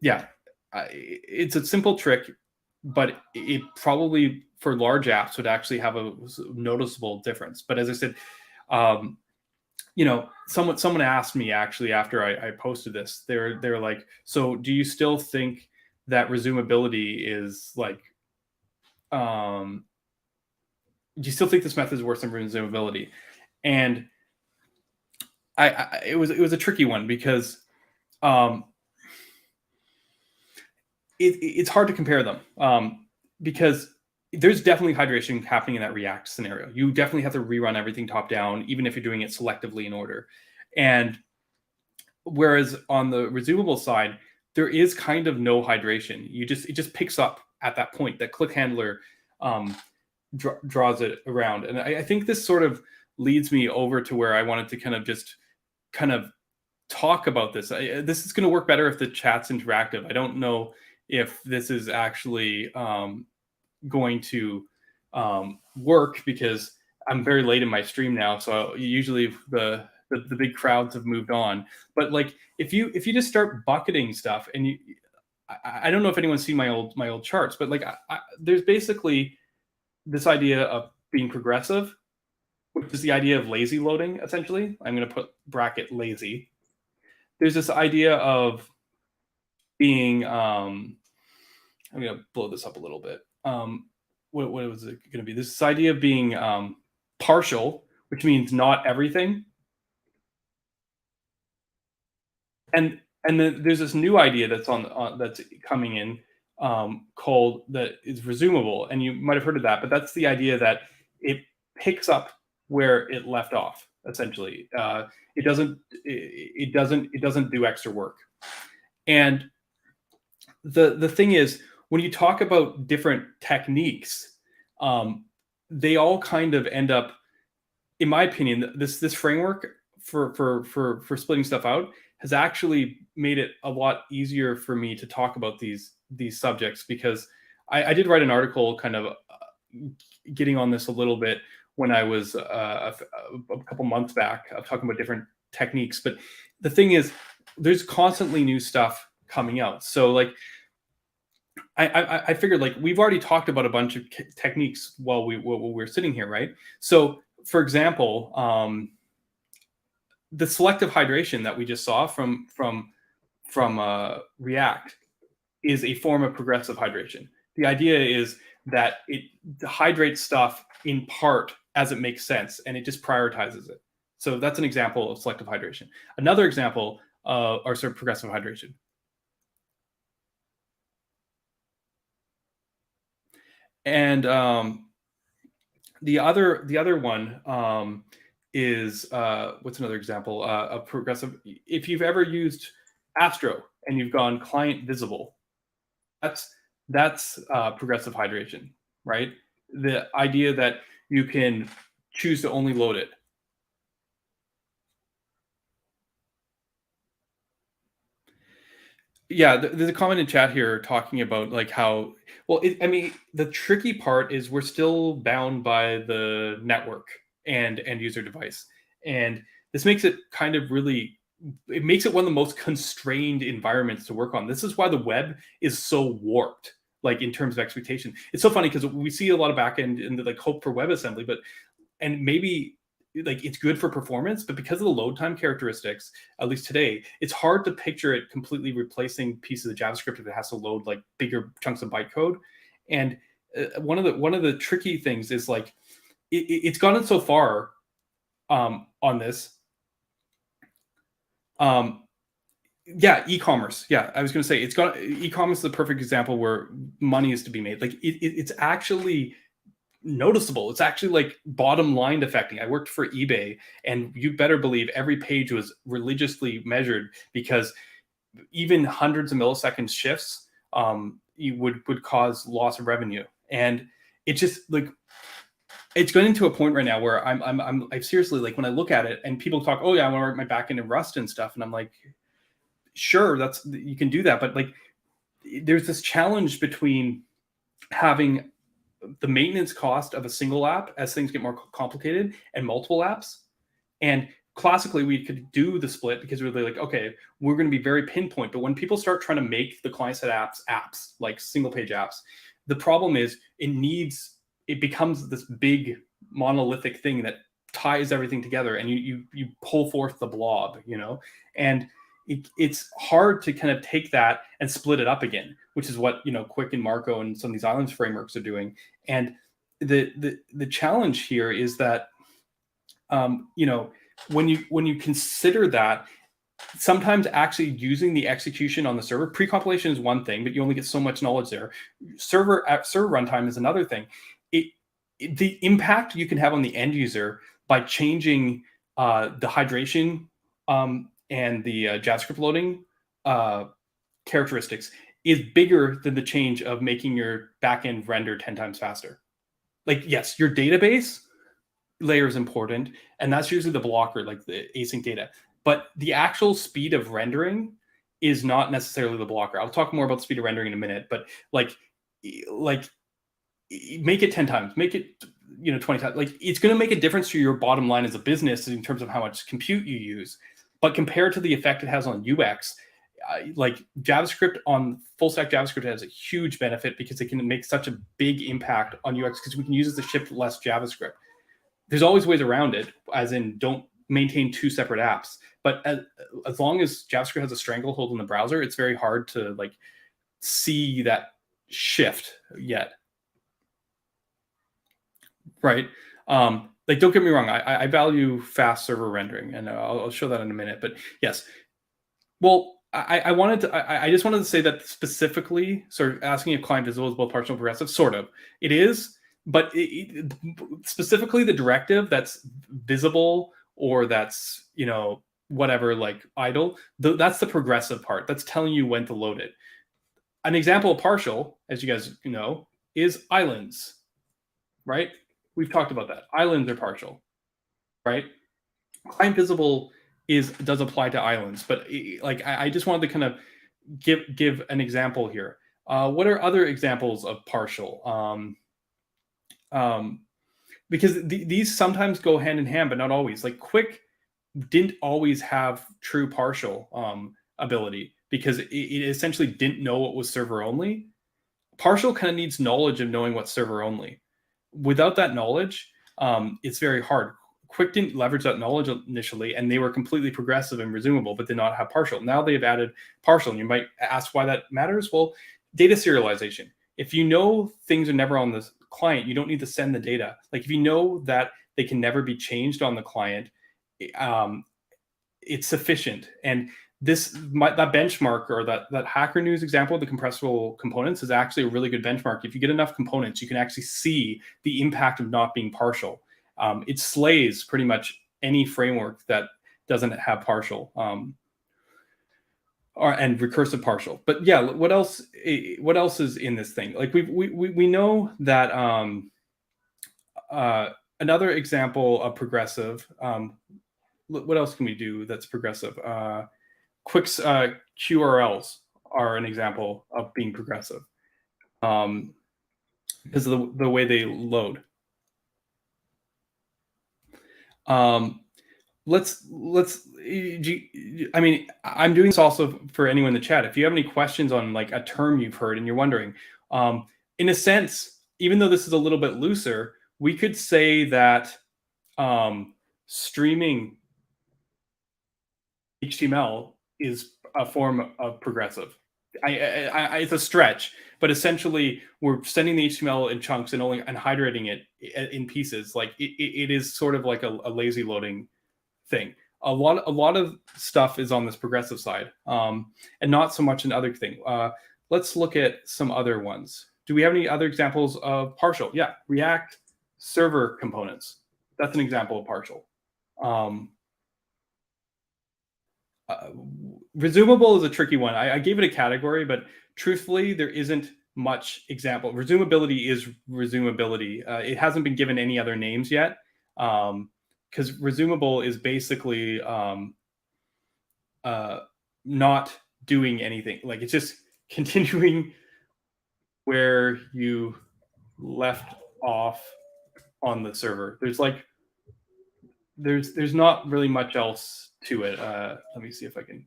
yeah, it's a simple trick, but it probably for large apps would actually have a noticeable difference. But as I said, someone asked me actually after I posted this, they're like, so do you still think that resumability is like, do you still think this method is worse than resumability? And it was a tricky one, because it's hard to compare them, because there's definitely hydration happening in that React scenario. You definitely have to rerun everything top down, even if you're doing it selectively in order. And whereas on the resumable side, there is kind of no hydration. It just picks up at that point. That click handler draws it around. And I think this sort of leads me over to where I wanted to kind of talk about this. This is going to work better if the chat's interactive. I don't know if this is actually going to work, because I'm very late in my stream now. So usually the big crowds have moved on. But like if you just start bucketing stuff, and I don't know if anyone's seen my old charts, but like there's basically this idea of being progressive, which is the idea of lazy loading. Essentially, I'm going to put bracket lazy. There's this idea of being I'm going to blow this up a little bit. What was it going to be? This idea of being partial, which means not everything. And then there's this new idea that's that's coming in called that is resumable, and you might have heard of that. But that's the idea that it picks up where it left off. Essentially, it doesn't do extra work. And the thing is, when you talk about different techniques, they all kind of end up, in my opinion, this framework for splitting stuff out has actually made it a lot easier for me to talk about these subjects, because I did write an article kind of getting on this a little bit when I was a couple months back, of talking about different techniques. But the thing is, there's constantly new stuff coming out. So like I figured, like, we've already talked about a bunch of techniques while we're sitting here, right? So for example, the selective hydration that we just saw from React is a form of progressive hydration. The idea is that it hydrates stuff in part as it makes sense, and it just prioritizes it. So that's an example of selective hydration. Another example are sort of progressive hydration. And the other one is what's another example of progressive? If you've ever used Astro and you've gone client visible, that's progressive hydration, right? The idea that you can choose to only load it. Yeah, there's a comment in chat here talking about like how, well, I mean, the tricky part is we're still bound by the network and end user device. And this makes it kind of really, it makes it one of the most constrained environments to work on. This is why the web is so warped, like in terms of expectation. It's so funny because we see a lot of backend and like hope for WebAssembly, and maybe like it's good for performance, but because of the load time characteristics, at least today, it's hard to picture it completely replacing pieces of JavaScript if it has to load like bigger chunks of bytecode. And one of the tricky things is like it's gotten so far on this. Yeah, e-commerce. Yeah, I was going to say e-commerce is the perfect example where money is to be made. Like it's actually noticeable. It's actually like bottom line affecting. I worked for eBay, and you better believe every page was religiously measured, because even hundreds of millisecond shifts you would cause loss of revenue. And it just like it's getting to a point right now where I'm seriously, like, when I look at it and people talk, oh yeah, I want to write my backend in Rust and stuff, and I'm like, sure, you can do that, but like there's this challenge between having the maintenance cost of a single app as things get more complicated and multiple apps. And classically we could do the split because we're like, okay, we're going to be very pinpoint. But when people start trying to make the client-side apps like single page apps, the problem is it becomes this big monolithic thing that ties everything together, and you pull forth the blob, and it's hard to kind of take that and split it up again, which is what Qwik and Marco and some of these islands frameworks are doing. And the challenge here is that when you consider that, sometimes actually using the execution on the server, pre-compilation is one thing, but you only get so much knowledge there. Server runtime is another thing. The impact you can have on the end user by changing the hydration and the JavaScript loading characteristics is bigger than the change of making your backend render 10 times faster. Like, yes, your database layer is important, and that's usually the blocker, like the async data. But the actual speed of rendering is not necessarily the blocker. I'll talk more about the speed of rendering in a minute, but like make it 10 times, make it 20 times. Like, it's going to make a difference to your bottom line as a business in terms of how much compute you use. But compared to the effect it has on UX, like JavaScript on full stack JavaScript has a huge benefit because it can make such a big impact on UX because we can use it to ship less JavaScript. There's always ways around it, as in don't maintain two separate apps. But as long as JavaScript has a stranglehold in the browser, it's very hard to like see that shift yet. Right. Like, don't get me wrong, I value fast server rendering, and I'll show that in a minute. But yes, well, I just wanted to say that specifically, sort of asking if client visible is both partial and progressive, sort of. It is, but specifically the directive that's visible or that's whatever, like idle, that's the progressive part. That's telling you when to load it. An example of partial, as you guys know, is islands, right? We've talked about that. Islands are partial, right? Client visible does apply to islands, but like I just wanted to kind of give an example here. What are other examples of partial? Because these sometimes go hand in hand, but not always. Like Qwik didn't always have true partial ability because it essentially didn't know what was server only. Partial kind of needs knowledge of knowing what's server only. Without that knowledge, it's very hard. Qwik didn't leverage that knowledge initially, and they were completely progressive and resumable, but did not have partial. Now they've added partial, and you might ask why that matters. Well, data serialization. If you know things are never on the client, you don't need to send the data. Like, if you know that they can never be changed on the client, it's sufficient. And that benchmark, or that Hackernews example of the compressible components, is actually a really good benchmark. If you get enough components, you can actually see the impact of not being partial. It slays pretty much any framework that doesn't have partial and recursive partial. But yeah, what else is in this thing? Like we know that another example of progressive. What else can we do that's progressive? Qwik's QRLs are an example of being progressive because of the way they load. Let's. I mean, I'm doing this also for anyone in the chat. If you have any questions on like a term you've heard and you're wondering, in a sense, even though this is a little bit looser, we could say that streaming HTML is a form of progressive. It's a stretch, but essentially we're sending the HTML in chunks and hydrating it in pieces. Like it is sort of like a lazy loading thing. A lot of stuff is on this progressive side, and not so much an other thing. Let's look at some other ones. Do we have any other examples of partial? Yeah, React server components. That's an example of partial. Resumable is a tricky one. I gave it a category, but truthfully, there isn't much example. Resumability is resumability. It hasn't been given any other names yet, because resumable is basically not doing anything. Like it's just continuing where you left off on the server. There's not really much else to it. Let me see if I can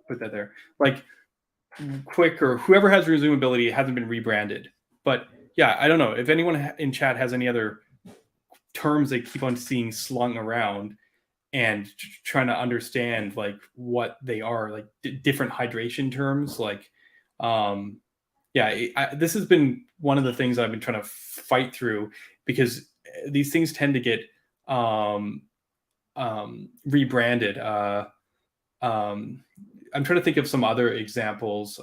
put that there. Like Qwik or whoever has resumability, it hasn't been rebranded. But yeah, I don't know if anyone in chat has any other terms they keep on seeing slung around and trying to understand like what they are, like different hydration terms. Like, this has been one of the things I've been trying to fight through, because these things tend to get rebranded. I'm trying to think of some other examples.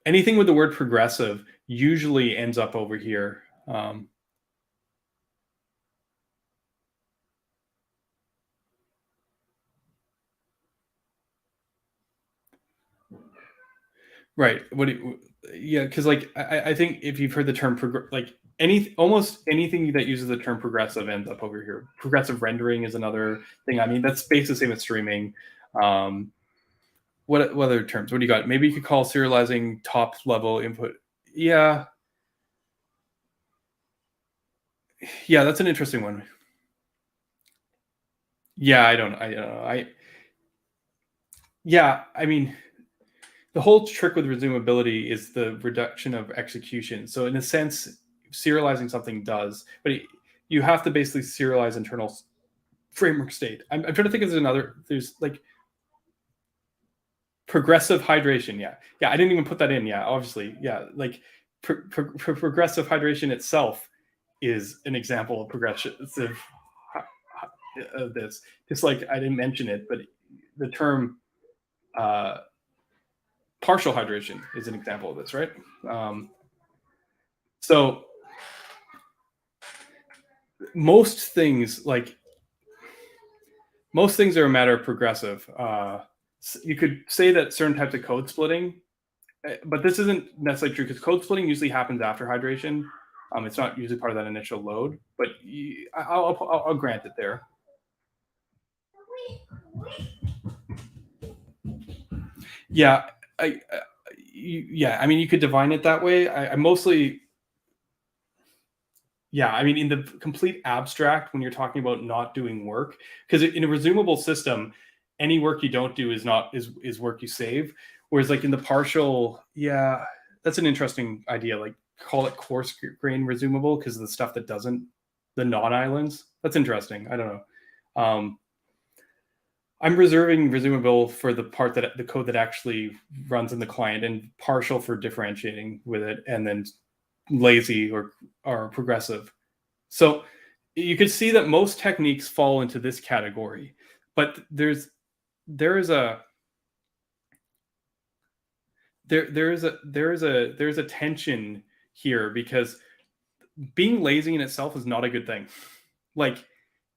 Anything with the word progressive usually ends up over here. Right. Because like I think if you've heard the term almost anything that uses the term progressive ends up over here. Progressive rendering is another thing. I mean, that's basically the same as streaming. What other terms? What do you got? Maybe you could call serializing top level input. Yeah, that's an interesting one. Yeah, I don't know. I mean, the whole trick with resumability is the reduction of execution. So in a sense, serializing something does, but you have to basically serialize internal framework state. I'm trying to think of there's like progressive hydration. Yeah. I didn't even put that in. Yeah, obviously. Yeah, like progressive hydration itself is an example of progressive of this. Just like I didn't mention it, but the term partial hydration is an example of this, right? So most things are a matter of progressive. You could say that certain types of code splitting, but this isn't necessarily true, because code splitting usually happens after hydration. It's not usually part of that initial load, but I'll grant it there. Yeah, I mean, you could define it that way. I mostly, I mean, in the complete abstract, when you're talking about not doing work, because in a resumable system, any work you don't do is work you save. Whereas like in the partial, that's an interesting idea. Like call it coarse grain resumable, because the stuff that doesn't, the non-islands, that's interesting. I don't know. I'm reserving resumable for the part that the code that actually runs in the client, and partial for differentiating with it, and then lazy or progressive. So you could see that most techniques fall into this category, but there is a tension here, because being lazy in itself is not a good thing. Like,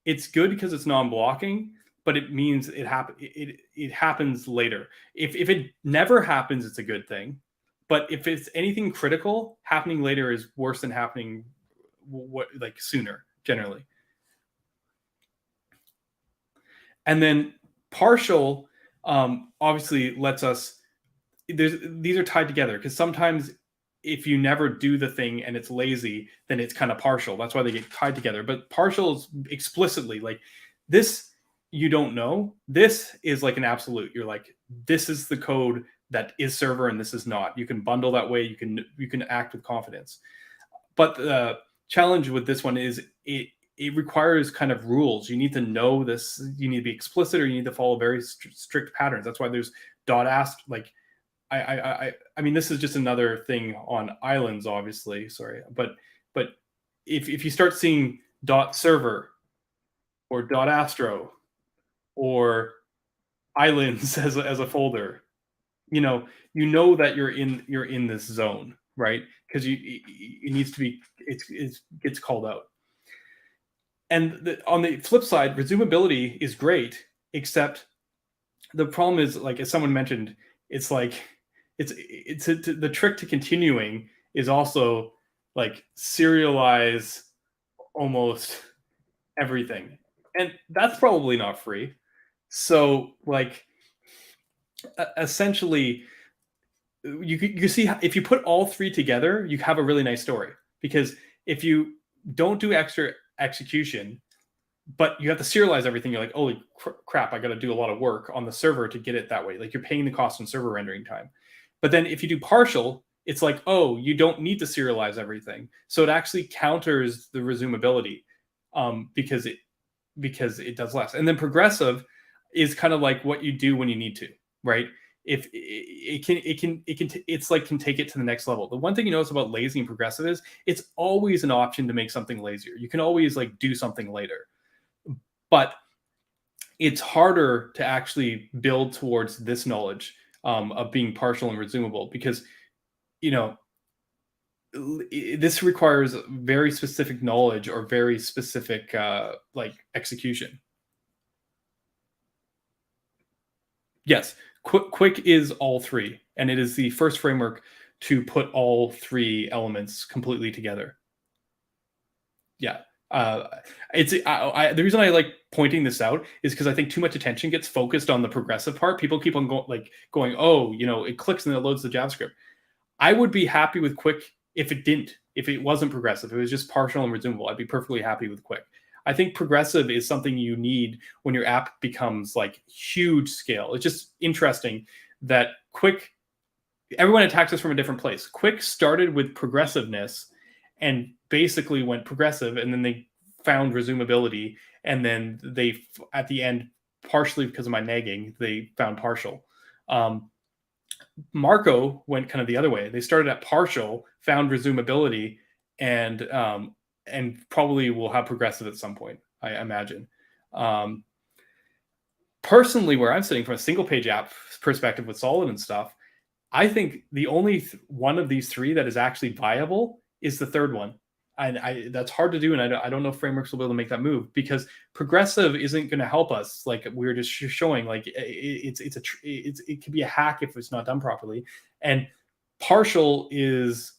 it's good because it's non-blocking, but it means it happens later. If it never happens, it's a good thing. But if it's anything critical, happening later is worse than happening sooner, generally. And then partial obviously lets us, these are tied together, because sometimes if you never do the thing and it's lazy, then it's kind of partial. That's why they get tied together. But partial is explicitly like this, you don't know. This is like an absolute. You're like, this is the code that is server and this is not. You can bundle that way. You can act with confidence. But the challenge with this one is it requires kind of rules. You need to know this. You need to be explicit, or you need to follow very strict patterns. That's why there's .asp. Like, I mean, this is just another thing on islands, obviously. Sorry, but if you start seeing .server or .astro or islands as a folder, you know that you're in this zone, right? Because it needs to be, it gets called out. And on the flip side, resumability is great, except the problem is, like, as someone mentioned, it's like the trick to continuing is also like serialize almost everything, and that's probably not free. So, like, essentially, you see, if you put all three together, you have a really nice story. Because if you don't do extra execution, but you have to serialize everything, you're like, holy crap, I got to do a lot of work on the server to get it that way. Like, you're paying the cost on server rendering time. But then if you do partial, it's like, oh, you don't need to serialize everything. So it actually counters the resumability because it does less. And then progressive is kind of like what you do when you need to, right? If it's like can take it to the next level. The one thing you notice about lazy and progressive is it's always an option to make something lazier. You can always like do something later, but it's harder to actually build towards this knowledge of being partial and resumable, because this requires very specific knowledge or very specific like execution. Yes, Qwik is all three, and it is the first framework to put all three elements completely together. Yeah. The reason I like pointing this out is because I think too much attention gets focused on the progressive part. People keep on going, oh, it clicks and it loads the JavaScript. I would be happy with Qwik if it wasn't progressive. If it was just partial and resumable, I'd be perfectly happy with Qwik. I think progressive is something you need when your app becomes like huge scale. It's just interesting that Qwik, everyone attacks us from a different place. Qwik started with progressiveness and basically went progressive, and then they found resumability, and then they, at the end, partially because of my nagging, they found partial. Marco went kind of the other way. They started at partial, found resumability, and probably will have progressive at some point, I imagine. Personally, where I'm sitting from a single page app perspective with Solid and stuff, I think the only one of these three that is actually viable is the third one. And that's hard to do, and I don't know if frameworks will be able to make that move, because progressive isn't going to help us. Like we were just showing, like it could be a hack if it's not done properly, and partial is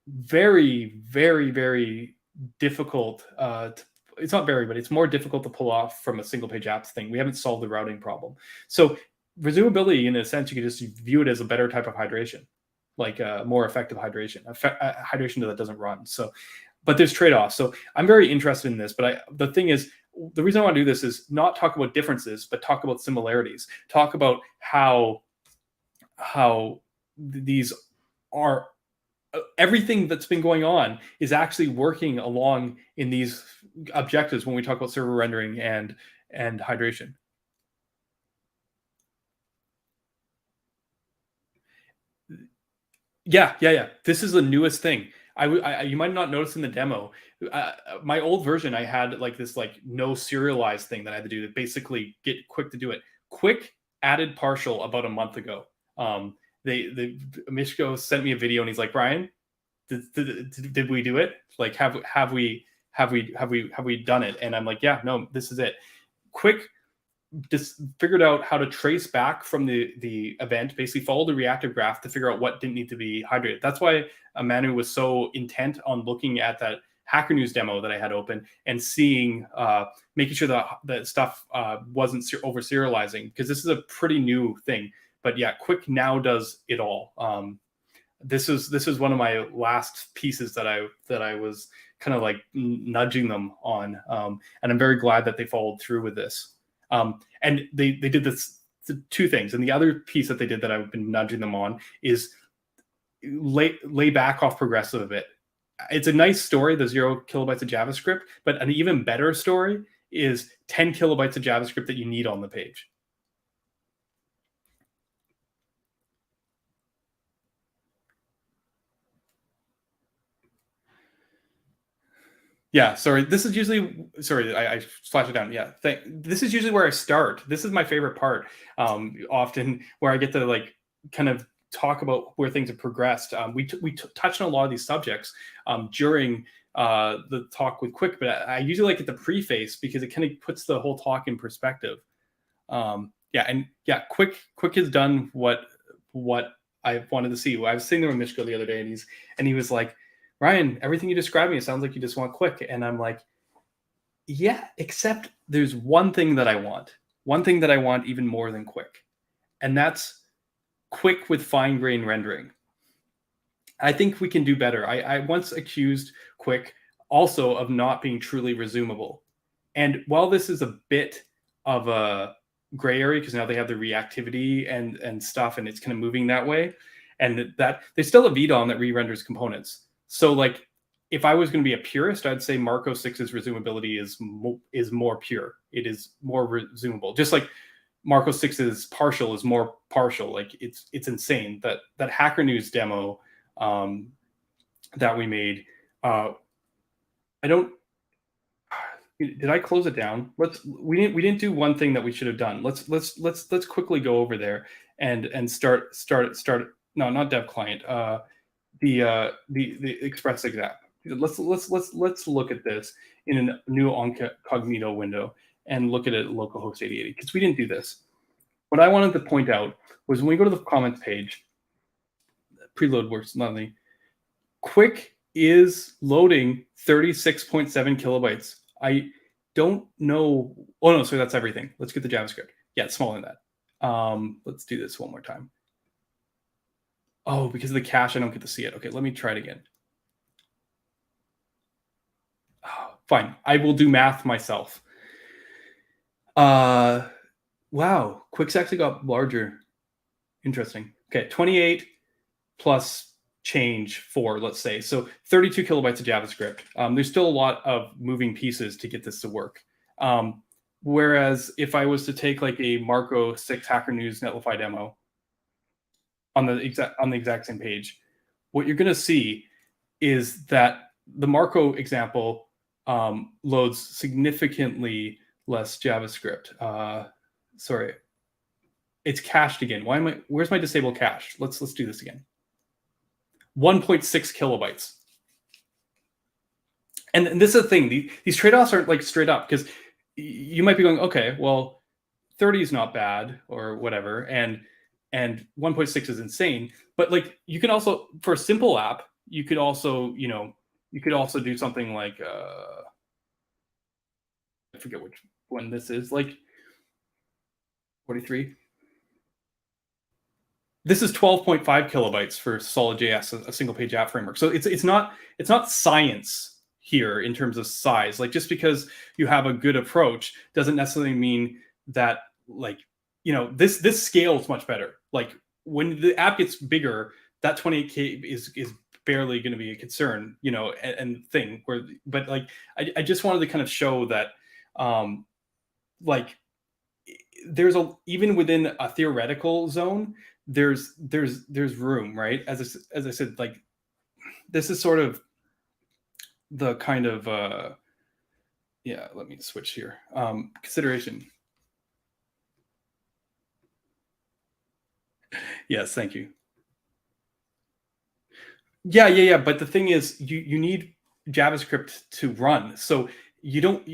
very, very, very difficult. It's not very, but it's more difficult to pull off from a single page apps thing. We haven't solved the routing problem. So resumability, in a sense, you could just view it as a better type of hydration, like a more effective hydration, hydration that doesn't run. So, but there's trade-offs. So I'm very interested in this, but the thing is, the reason I want to do this is not talk about differences, but talk about similarities. Talk about how these are, everything that's been going on is actually working along in these objectives when we talk about server rendering and hydration. Yeah. This is the newest thing. You might not notice in the demo. My old version, I had like this no serialized thing that I had to do to basically get Qwik to do it. Qwik added partial about a month ago. Mishko sent me a video and he's like, Brian, did we do it? Like, have we have we done it? And I'm like, yeah, no, this is it. Qwik just figured out how to trace back from the event, basically follow the reactive graph to figure out what didn't need to be hydrated. That's why Manu was so intent on looking at that Hackernews demo that I had open and seeing, making sure that stuff wasn't over serializing, because this is a pretty new thing. But yeah, Qwik now does it all. This is one of my last pieces that I was kind of like nudging them on, and I'm very glad that they followed through with this. And they did this two things, and the other piece that they did that I've been nudging them on is lay back off progressive a bit. It's a nice story, the 0 kilobytes of JavaScript, but an even better story is 10 kilobytes of JavaScript that you need on the page. Yeah, sorry. This is usually, sorry, I flashed it down. Yeah, this is usually where I start. This is my favorite part, often, where I get to like kind of talk about where things have progressed. We touched on a lot of these subjects during the talk with Qwik, but I usually like it the preface because it kind of puts the whole talk in perspective. Qwik has done what I wanted to see. I was sitting there with Mishko the other day, and he was like, Ryan, everything you described me, it sounds like you just want Qwik. And I'm like, yeah, except there's one thing that I want. One thing that I want even more than Qwik. And that's Qwik with fine-grained rendering. I think we can do better. I once accused Qwik also of not being truly resumable. And while this is a bit of a gray area, because now they have the reactivity and stuff, and it's kind of moving that way, and that there's still a VDOM that re-renders components. So like, if I was going to be a purist, I'd say Marco 6's resumability is more pure. It is more resumable. Just like Marco 6's partial is more partial. Like it's insane. That Hackernews demo that we made. Did I close it down? We didn't do one thing that we should have done. Let's quickly go over there and start. No, not dev client. The Express example. Let's look at this in a new incognito window and look at it localhost 8080, because we didn't do this. What I wanted to point out was when we go to the comments page, preload works nothing. Qwik is loading 36.7 kilobytes. I don't know. Oh no, so that's everything. Let's get the JavaScript. Yeah, it's smaller than that. Let's do this one more time. Oh, because of the cache, I don't get to see it. Okay, let me try it again. Oh, fine, I will do math myself. Wow, Qwik's actually got larger. Interesting. Okay, 28 plus change 4, let's say. So 32 kilobytes of JavaScript. There's still a lot of moving pieces to get this to work. Whereas if I was to take like a Marco 6 Hackernews Netlify demo, on the exact same page, what you're going to see is that the Marco example loads significantly less JavaScript. Sorry, it's cached again. Where's my disabled cache? Let's do this again. 1.6 kilobytes. And this is the thing. These trade-offs aren't like straight up, because you might be going, okay, well, 30 is not bad or whatever, and 1.6 is insane. But like, you can also, for a simple app, you could also do something like I forget which one this is, like 43. This is 12.5 kilobytes for Solid.js, a single page app framework. So it's not science here in terms of size. Like, just because you have a good approach doesn't necessarily mean that, like, this scales much better. Like, when the app gets bigger, that 28K is barely going to be a concern, and thing where, but like, I just wanted to kind of show that, like, there's even within a theoretical zone, there's room, right? As I said, like, this is sort of the kind of let me switch here. Consideration. Yes, thank you. Yeah. But the thing is, you need JavaScript to run. So you don't,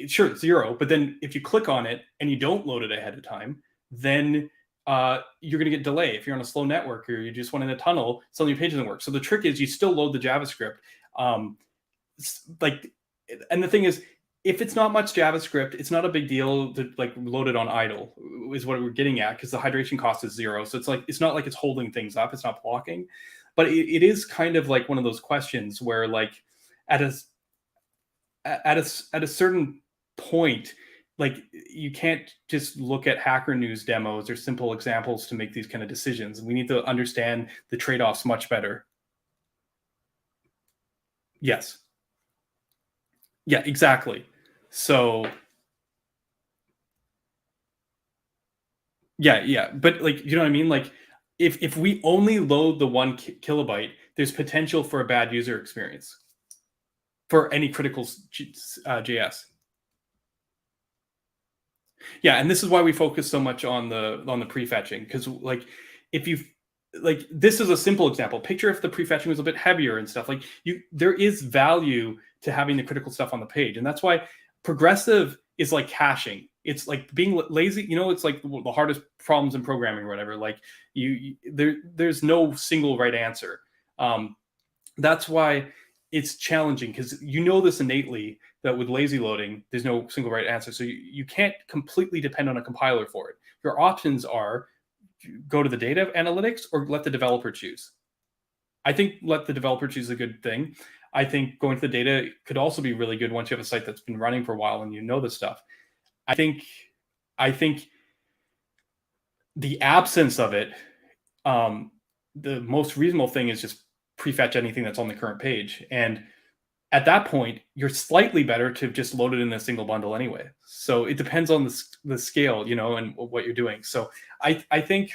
sure, it's 0, but then if you click on it and you don't load it ahead of time, then you're going to get delay. If you're on a slow network or you just went in a tunnel, suddenly your page doesn't work. So the trick is you still load the JavaScript. And the thing is, if it's not much JavaScript, it's not a big deal to like load it on idle, is what we're getting at, because the hydration cost is 0. So it's not like it's holding things up, it's not blocking. But it is kind of like one of those questions where like at a certain point, like you can't just look at Hackernews demos or simple examples to make these kind of decisions. We need to understand the trade-offs much better. Yes. Yeah, exactly. So yeah. But like, you know what I mean? Like if we only load the 1 kilobyte, there's potential for a bad user experience for any critical JS. Yeah, and this is why we focus so much on the prefetching, because like if you like, this is a simple example. Picture if the prefetching was a bit heavier and stuff. Like there is value to having the critical stuff on the page, and that's why progressive is like caching. It's like being lazy. You know, it's like the hardest problems in programming or whatever. Like there's no single right answer. That's why it's challenging, because you know this innately, that with lazy loading, there's no single right answer. So you can't completely depend on a compiler for it. Your options are go to the data analytics or let the developer choose. I think let the developer choose a good thing. I think going to the data could also be really good once you have a site that's been running for a while and you know this stuff. I think the absence of it, the most reasonable thing is just prefetch anything that's on the current page. And at that point, you're slightly better to just load it in a single bundle anyway. So it depends on the scale, you know, and what you're doing. So I think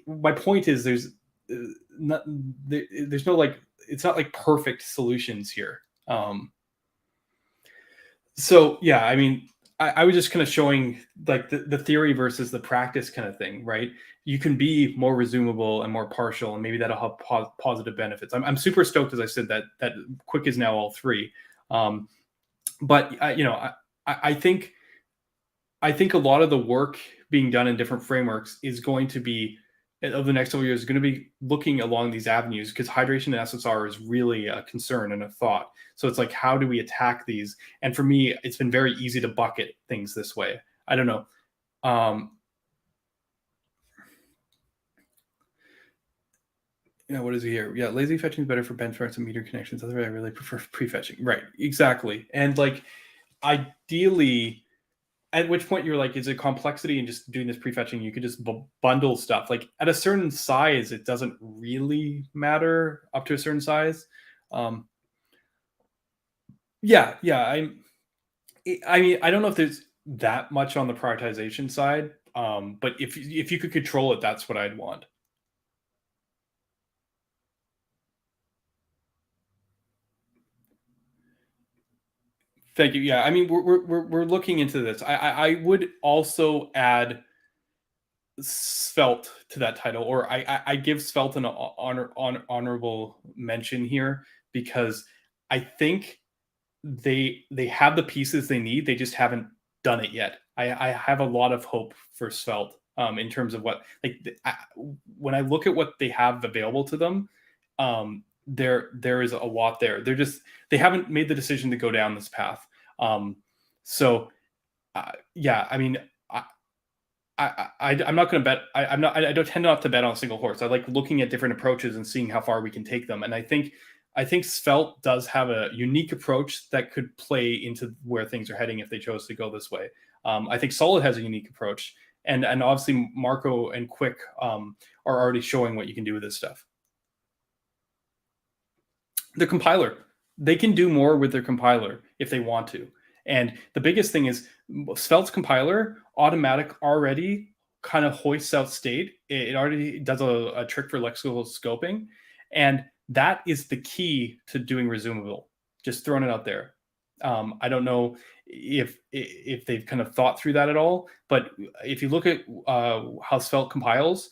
my point is there's no like, it's not like perfect solutions here. So yeah, I mean, I was just kind of showing like the theory versus the practice kind of thing, right? You can be more resumable and more partial, and maybe that'll have positive benefits. I'm super stoked, as I said, that Qwik is now all 3. But I think a lot of the work being done in different frameworks is going to be, over the next several years, is going to be looking along these avenues, because hydration and SSR is really a concern and a thought. So it's like, how do we attack these? And for me, it's been very easy to bucket things this way. I don't know. What is it here? Yeah, lazy fetching is better for benchmarks and meter connections. Otherwise, I really prefer prefetching. Right, exactly. And like, ideally, at which point you're like, is it complexity in just doing this prefetching? You could just bundle stuff. Like at a certain size, it doesn't really matter up to a certain size. Yeah. I mean, I don't know if there's that much on the prioritization side, but if you could control it, that's what I'd want. Thank you. Yeah, I mean, we're looking into this. I would also add Svelte to that title, or I give Svelte an honorable mention here, because I think they have the pieces they need. They just haven't done it yet. I have a lot of hope for Svelte in terms of what, like, when I look at what they have available to them, there is a lot there. They haven't made the decision to go down this path. Yeah, I mean, I'm not going to bet. I don't tend not to bet on a single horse. I like looking at different approaches and seeing how far we can take them. And I think Svelte does have a unique approach that could play into where things are heading if they chose to go this way. I think Solid has a unique approach, and obviously Marco and Qwik are already showing what you can do with this stuff. The compiler, they can do more with their compiler if they want to. And the biggest thing is Svelte's compiler automatic already kind of hoists out state. It already does a trick for lexical scoping. And that is the key to doing resumable. Just throwing it out there. I don't know if they've kind of thought through that at all, but if you look at how Svelte compiles,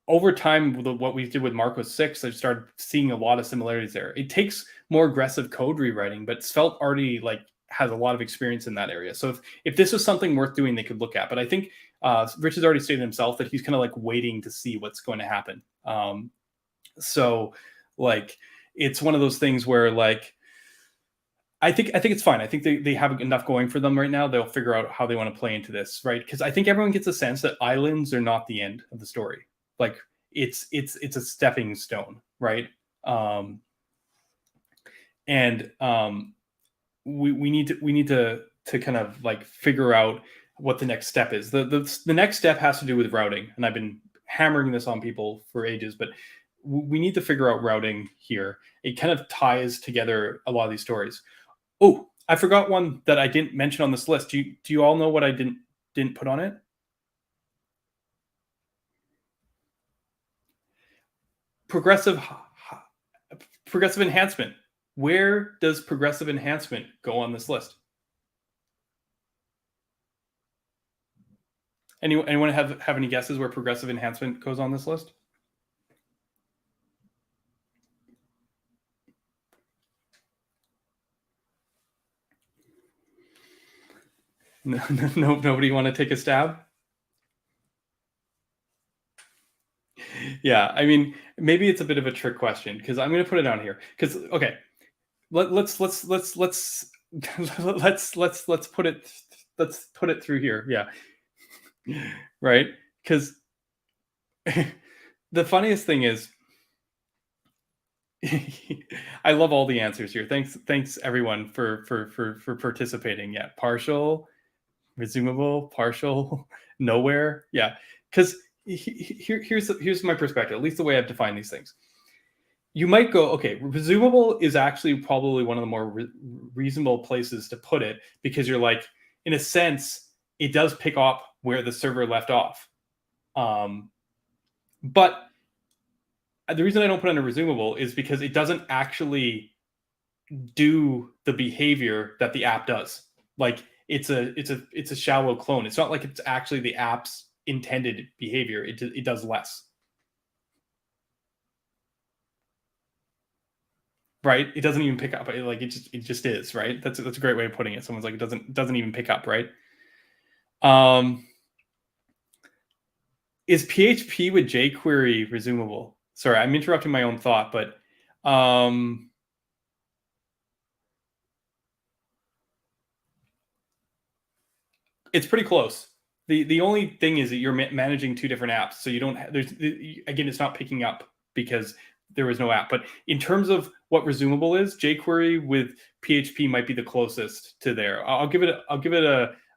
over time, what we did with Marco 6, I started seeing a lot of similarities there. It takes more aggressive code rewriting, but Svelte already like has a lot of experience in that area. So if this was something worth doing, they could look at. But I think Rich has already stated himself that he's kind of like waiting to see what's going to happen. So like it's one of those things where like I think it's fine. I think they have enough going for them right now. They'll figure out how they want to play into this, right? Because I think everyone gets a sense that islands are not the end of the story. Like it's a stepping stone, right? We need to kind of like figure out what the next step is. The next step has to do with routing, and I've been hammering this on people for ages, but we need to figure out routing here. It kind of ties together a lot of these stories. Oh, I forgot one that I didn't mention on this list. Do you all know what I didn't put on it? Progressive enhancement. Where does progressive enhancement go on this list? Anyone have any guesses where progressive enhancement goes on this list? No, nobody want to take a stab? Yeah, I mean, maybe it's a bit of a trick question because I'm going to put it down here. Because okay, let's put it through here. Yeah, right. Because the funniest thing is, I love all the answers here. Thanks everyone for participating. Yeah, partial, resumable, partial, nowhere. Yeah, because here's my perspective, at least the way I've defined these things. You might go, okay, resumable is actually probably one of the more reasonable places to put it because you're like, in a sense, it does pick up where the server left off. But the reason I don't put it under resumable is because it doesn't actually do the behavior that the app does. Like it's a shallow clone. It's not like it's actually the app's intended behavior. It does less. Right? It doesn't even pick up. Like it just is, right? That's a great way of putting it. Someone's like, it doesn't even pick up, right? Is PHP with jQuery resumable? Sorry, I'm interrupting my own thought, but it's pretty close. The only thing is that you're managing two different apps, so you don't. Again, it's not picking up because there was no app. But in terms of what resumable is, jQuery with PHP might be the closest to there. I'll give it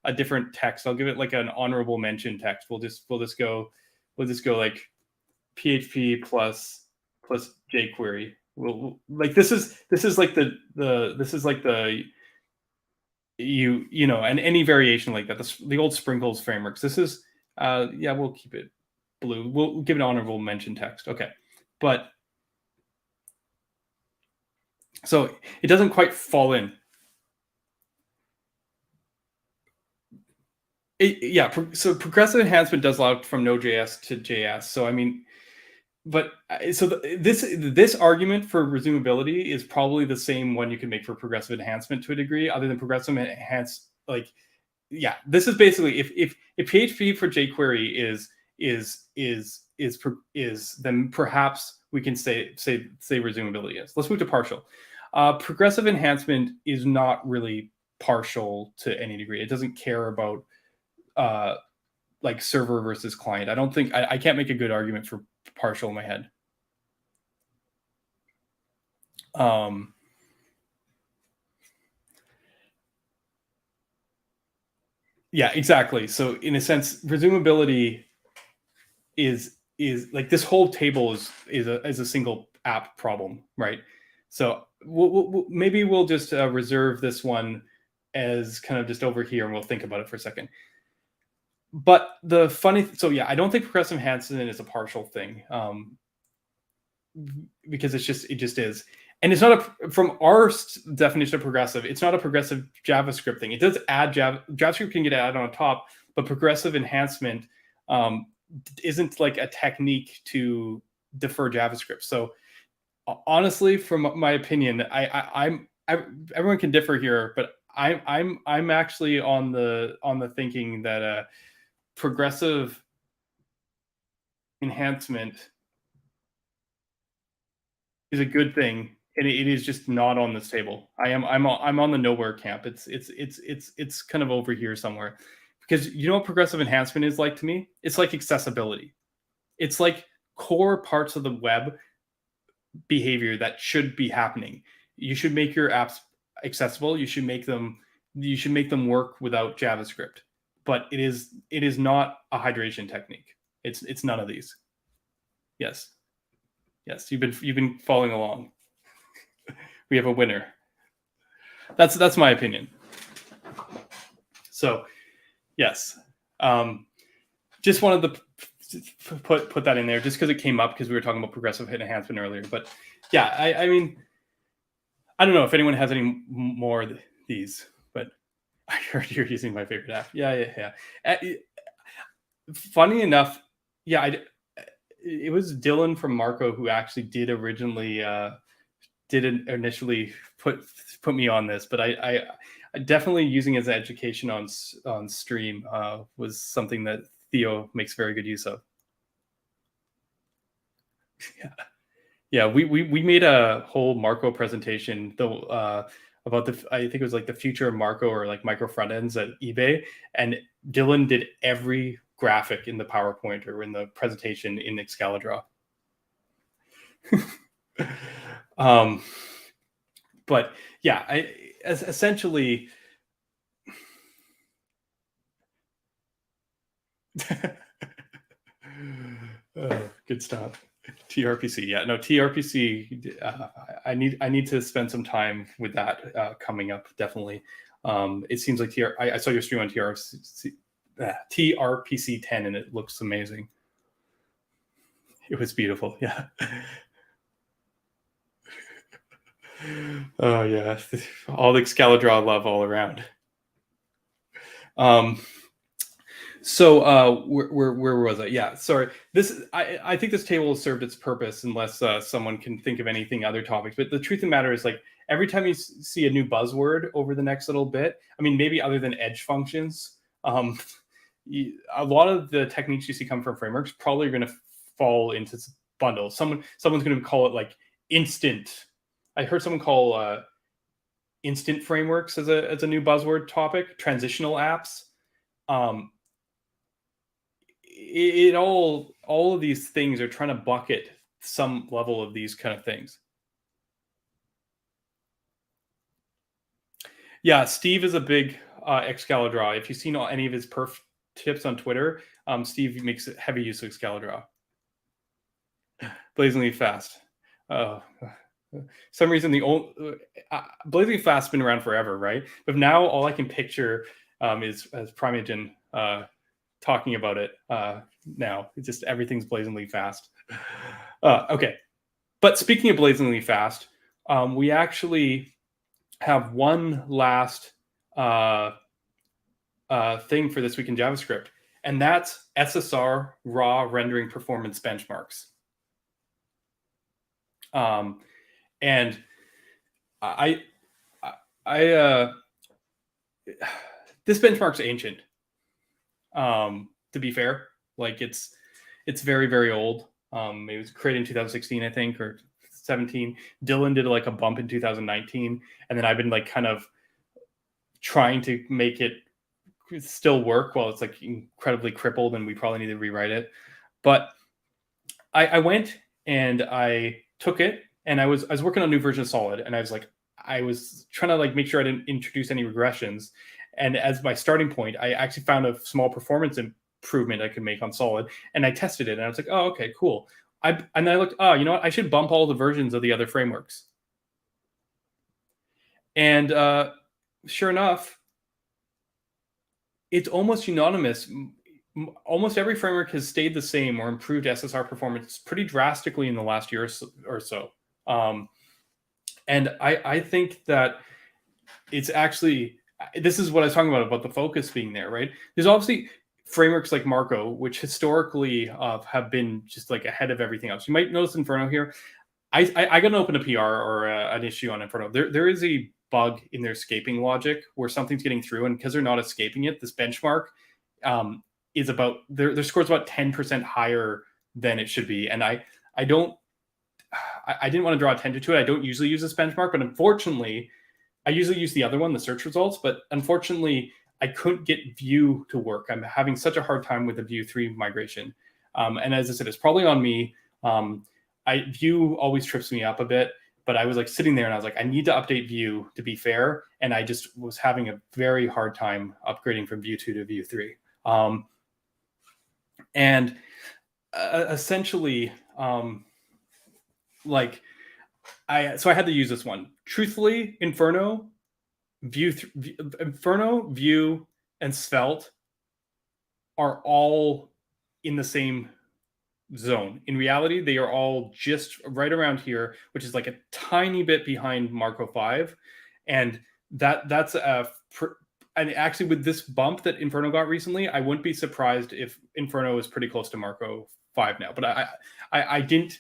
a different text. I'll give it like an honorable mention text. We'll just go like PHP plus jQuery. Like this is like the you know, and any variation like that. The old sprinkles frameworks. This is yeah, we'll keep it blue. We'll give it honorable mention text. Okay, but so it doesn't quite fall in. So progressive enhancement does allow from Node.js to JS. So I mean, but so this argument for resumability is probably the same one you can make for progressive enhancement to a degree, other than progressive enhance. Like, yeah, this is basically if PHP for jQuery is then perhaps we can say resumability is. Let's move to partial. Progressive enhancement is not really partial to any degree. It doesn't care about like server versus client. I don't think I can't make a good argument for partial in my head. Yeah, exactly. So in a sense, resumability is like this whole table is a single app problem, right? So maybe we'll just reserve this one as kind of just over here, and we'll think about it for a second. But the funny, so yeah, I don't think progressive enhancement is a partial thing, because it just is, and it's not from our definition of progressive. It's not a progressive JavaScript thing. It does add JavaScript can get added on top, but progressive enhancement isn't like a technique to defer JavaScript. So honestly, from my opinion, everyone can differ here, but I'm actually on the thinking that progressive enhancement is a good thing, and it is just not on this table. I'm on the nowhere camp. It's kind of over here somewhere, because you know what progressive enhancement is like to me? It's like accessibility. It's like core parts of the web behavior that should be happening. You should make your apps accessible. You should make them work without JavaScript. But it is not a hydration technique. It's none of these. Yes, you've been following along. We have a winner. That's my opinion. So, yes, just wanted to put that in there just because it came up, because we were talking about progressive enhancement earlier. But yeah, I mean, I don't know if anyone has any more of these, but I heard you're using my favorite app. Yeah. Funny enough, yeah, it was Dylan from Marco who actually did initially put me on this, but I definitely using it as education on stream was something that Theo makes very good use of. Yeah. We made a whole Marco presentation though about I think it was like the future of Marco, or like micro front ends at eBay, and Dylan did every graphic in the PowerPoint or in the presentation in Excalidraw. But yeah, essentially. Good stuff. TRPC, yeah, no, TRPC. I need to spend some time with that coming up. Definitely. It seems like I saw your stream on TRPC 10, and it looks amazing. It was beautiful. Yeah. Oh yeah, all the Excalidraw love all around. So where was I? Yeah, sorry. I think this table has served its purpose, unless someone can think of anything other topics. But the truth of the matter is, like, every time you see a new buzzword over the next little bit, I mean, maybe other than edge functions, a lot of the techniques you see come from frameworks probably are going to fall into bundles. Someone's going to call it like instant. I heard someone call instant frameworks as a new buzzword topic. Transitional apps. All of these things are trying to bucket some level of these kind of things. Yeah, Steve is a big Excalidraw. If you've seen any of his perf tips on Twitter, Steve makes heavy use of Excalidraw. Blazingly fast. Some reason Blazingly fast has been around forever, right? But now all I can picture is as Primogen talking about it now. It's just everything's blazingly fast. Okay, but speaking of blazingly fast, we actually have one last thing for this week in JavaScript, and that's SSR raw rendering performance benchmarks. And this benchmark's ancient. To be fair, like it's very, very old. It was created in 2016, I think, or 17. Dylan did like a bump in 2019, and then I've been like kind of trying to make it still work while it's like incredibly crippled, and we probably need to rewrite it. But I went and I took it, and I was working on a new version of Solid, and I was trying to like make sure I didn't introduce any regressions. And as my starting point, I actually found a small performance improvement I could make on Solid, and I tested it, and I was like, oh, okay, cool. And I looked, oh, you know what? I should bump all the versions of the other frameworks. And sure enough, it's almost unanimous. Almost every framework has stayed the same or improved SSR performance pretty drastically in the last year or so. And I think that it's actually, this is what I was talking about the focus being there, right? There's obviously frameworks like Marco, which historically have been just like ahead of everything else. You might notice Inferno here. I got to open a PR or an issue on Inferno. There is a bug in their escaping logic where something's getting through, and because they're not escaping it, this benchmark is about their score's about 10% higher than it should be. And I didn't want to draw attention to it. I don't usually use this benchmark, but unfortunately, I usually use the other one, the search results. But unfortunately, I couldn't get Vue to work. I'm having such a hard time with the Vue 3 migration. And as I said, it's probably on me. Vue always trips me up a bit, but I was like sitting there and I was like, I need to update Vue to be fair. And I just was having a very hard time upgrading from Vue 2 to Vue 3. Essentially, I had to use this one. Truthfully, Inferno, Vue, and Svelte are all in the same zone. In reality, they are all just right around here, which is like a tiny bit behind Marco 5. And that's and actually with this bump that Inferno got recently, I wouldn't be surprised if Inferno is pretty close to Marco 5 now. But I didn't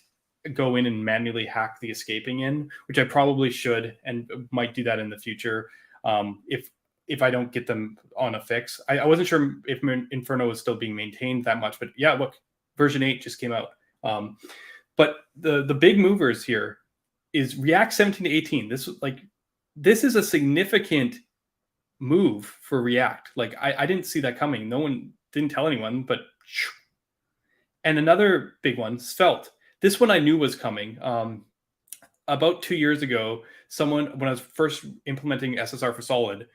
go in and manually hack the escaping in, which I probably should and might do that in the future if I don't get them on a fix. I wasn't sure if Inferno is still being maintained that much, but yeah, look, version 8 just came out. But the big movers here is React 17 to 18. This is a significant move for React. Like I didn't see that coming. No one didn't tell anyone, but and another big one, Svelte. This one I knew was coming. About 2 years ago, when I was first implementing SSR for Solid,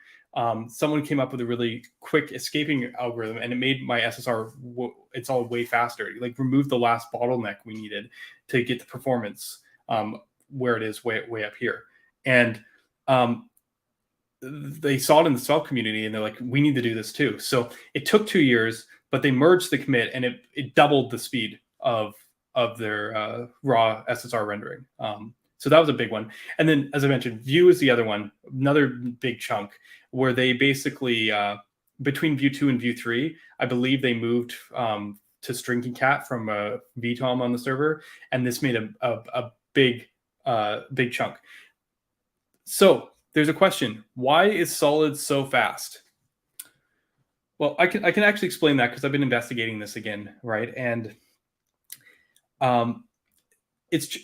someone came up with a really quick escaping algorithm, and it made my SSR it's all way faster. It, like, removed the last bottleneck we needed to get the performance where it is way up here. And they saw it in the Svelte community, and they're like, we need to do this too. So it took 2 years, but they merged the commit, and it doubled the speed of their raw SSR rendering. So that was a big one. And then, as I mentioned, Vue is the other one, another big chunk, where they basically, between Vue 2 and Vue 3, I believe they moved to string concat from VTOM on the server, and this made a big chunk. So there's a question: why is Solid so fast? Well, I can actually explain that because I've been investigating this again, right? And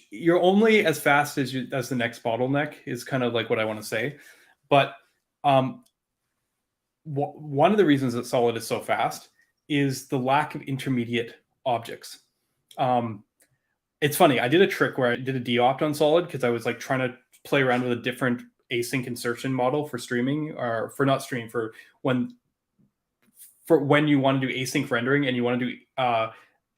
you're only as fast as the next bottleneck is kind of like what I want to say. But one of the reasons that Solid is so fast is the lack of intermediate objects. It's funny. I did a trick where I did a deopt on Solid because I was like trying to play around with a different async insertion model for streaming, or for not stream, for when you want to do async rendering and you want to do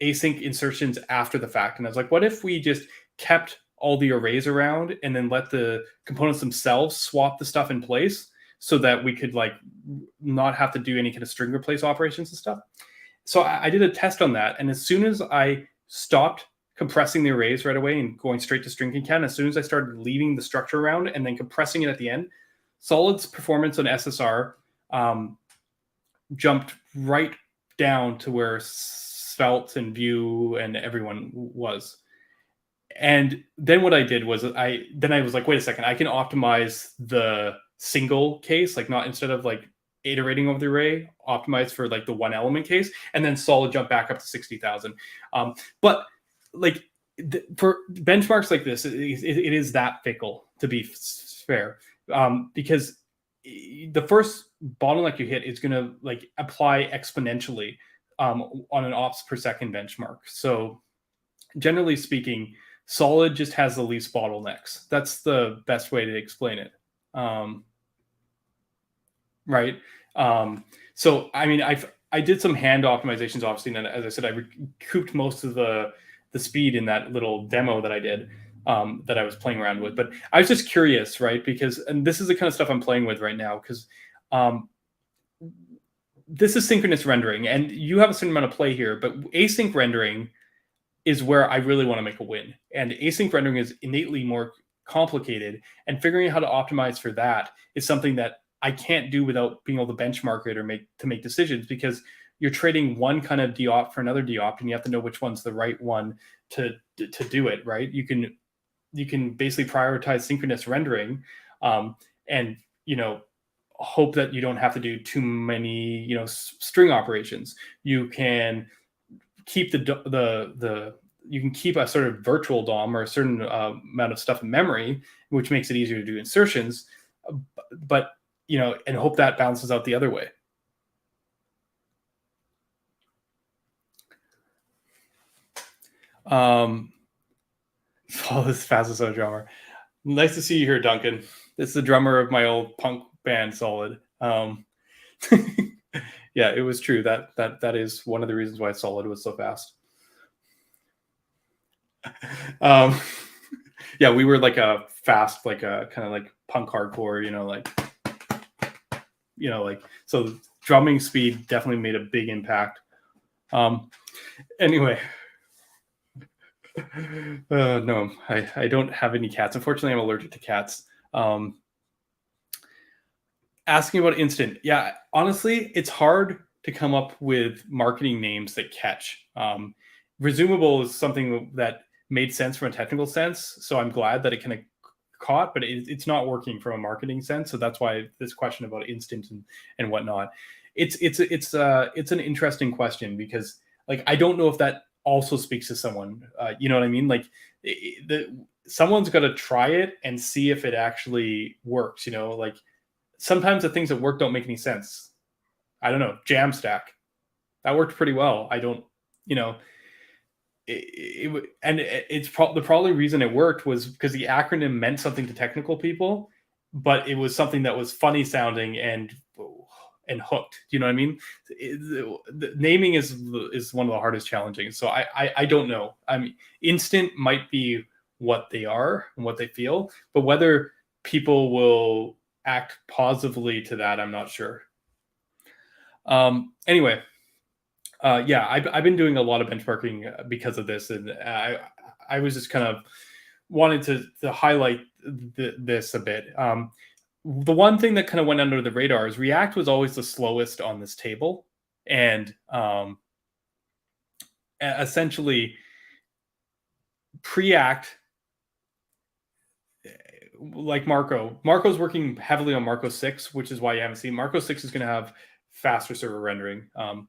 async insertions after the fact. And I was like, what if we just kept all the arrays around and then let the components themselves swap the stuff in place so that we could like not have to do any kind of string replace operations and stuff. So I did a test on that. And as soon as I stopped compressing the arrays right away and going straight to string concat, as soon as I started leaving the structure around and then compressing it at the end, Solid's performance on SSR jumped right down to where Svelte and Vue and everyone was. And then what I did was I was like, wait a second, I can optimize the single case, like not instead of like iterating over the array, optimize for like the one element case, and then Solid jump back up to 60,000. But like for benchmarks like this, it is that fickle, to be fair, because the first bottleneck you hit is going to like apply exponentially on an ops per second benchmark. So generally speaking, Solid just has the least bottlenecks. That's the best way to explain it. Right. So, I mean, I did some hand optimizations, obviously, and as I said, I recouped most of the speed in that little demo that I did, that I was playing around with. But I was just curious, right? And this is the kind of stuff I'm playing with right now, because this is synchronous rendering, and you have a certain amount of play here, but async rendering is where I really want to make a win. And async rendering is innately more complicated, and figuring out how to optimize for that is something that I can't do without being able to benchmark it or make decisions, because you're trading one kind of deop for another deop, and you have to know which one's the right one to do it, right? You can basically prioritize synchronous rendering, and hope that you don't have to do too many string operations. You can keep you can keep a sort of virtual DOM or a certain amount of stuff in memory, which makes it easier to do insertions, but and hope that balances out the other way. Follow this fast as a drummer. Nice to see you here, Duncan. This is the drummer of my old punk band, Solid. Yeah, it was true. That is one of the reasons why Solid was so fast. Yeah, we were like a fast, like a kind of like punk hardcore, so drumming speed definitely made a big impact. Anyway. No, I don't have any cats. Unfortunately, I'm allergic to cats. Asking about instant. Yeah, honestly, it's hard to come up with marketing names that catch. Resumable is something that made sense from a technical sense, so I'm glad that it kind of caught, but it's not working from a marketing sense. So that's why this question about instant and whatnot. It's an interesting question, because like I don't know if that also speaks to someone. You know what I mean? Like someone's got to try it and see if it actually works. Like sometimes the things that work don't make any sense. I don't know. Jamstack, that worked pretty well. I don't, it's the probably reason it worked was because the acronym meant something to technical people, but it was something that was funny sounding and hooked. Do you know what I mean? The naming is one of the hardest challenging. So I don't know. I mean, instant might be what they are and what they feel, but whether people will act positively to that, I'm not sure. Anyway, yeah, I've been doing a lot of benchmarking because of this, and I was just kind of wanted to highlight this a bit. The one thing that kind of went under the radar is React was always the slowest on this table, and essentially Preact, like Marco's working heavily on Marco 6, which is why you haven't seen Marco 6 is going to have faster server rendering. One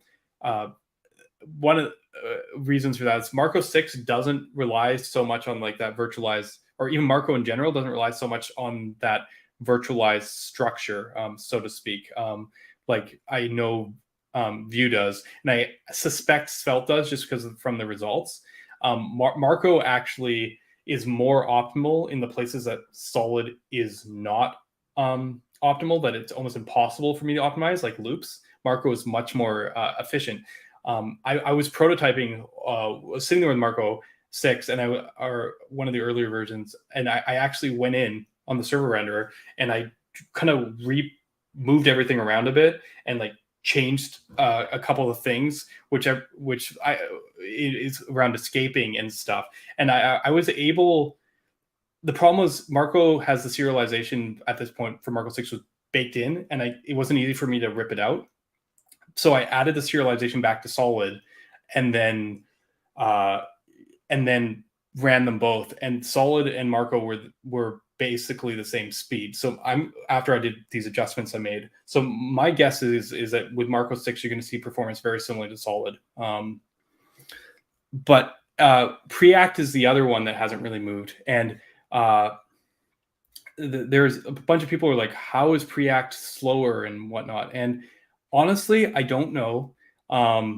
of the reasons for that is Marco 6 doesn't rely so much on like that virtualized, or even Marco in general doesn't rely so much on that virtualized structure, so to speak. Like I know Vue does, and I suspect Svelte does just because from the results. Marco actually is more optimal in the places that Solid is not optimal, that it's almost impossible for me to optimize, like loops. Marco is much more efficient. I was prototyping, was sitting there with Marco 6, and or one of the earlier versions, and I actually went in on the server renderer and I kind of moved everything around a bit and like changed a couple of things, which is around escaping and stuff. And I was able. The problem was Marco has the serialization at this point for Marco 6 was baked in, and it wasn't easy for me to rip it out. So I added the serialization back to Solid, and then ran them both. And Solid and Marco were basically the same speed. So after I did these adjustments I made. So my guess is that with Marco 6, you're going to see performance very similar to Solid. But Preact is the other one that hasn't really moved. And there's a bunch of people who are like, how is Preact slower and whatnot? And honestly, I don't know. I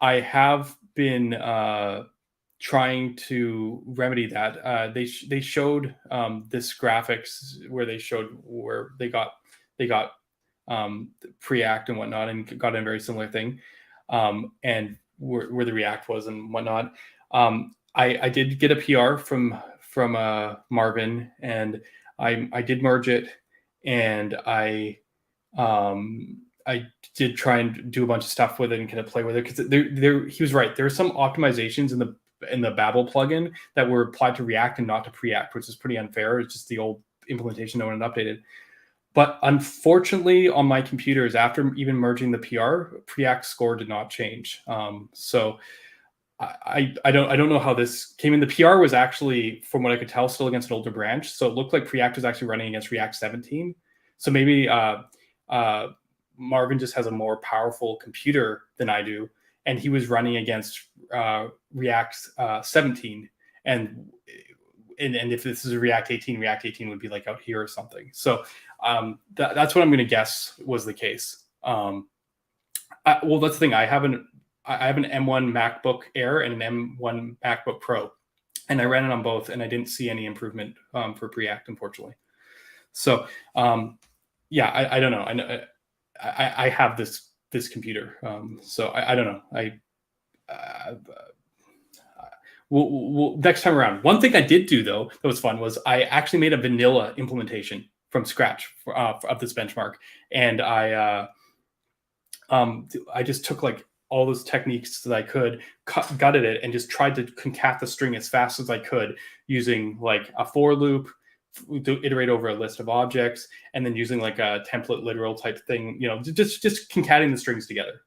have been trying to remedy that. They showed this graphics where they showed where they got Preact and whatnot, and got a very similar thing, and where the React was and whatnot. I did get a PR from Marvin, and I did merge it, and I did try and do a bunch of stuff with it and kind of play with it, because he was right. There are some optimizations in the Babel plugin that were applied to React and not to Preact, which is pretty unfair. It's just the old implementation no one had updated. But unfortunately, on my computers, after even merging the PR, Preact score did not change. So I don't know how this came in. The PR was actually, from what I could tell, still against an older branch. So it looked like Preact was actually running against React 17. So maybe Marvin just has a more powerful computer than I do, and he was running against React 17. And if this is a React 18 would be like out here or something. So that's what I'm going to guess was the case. Well, that's the thing. I have an M1 MacBook Air and an M1 MacBook Pro, and I ran it on both, and I didn't see any improvement for Preact, unfortunately. So yeah, I don't know. I have this computer, so I don't know. We'll next time around. One thing I did do though that was fun was I actually made a vanilla implementation from scratch of this benchmark, and I just took like all those techniques that I could, gutted it, and just tried to concat the string as fast as I could using like a for loop to iterate over a list of objects, and then using like a template literal type thing, just concatenating the strings together,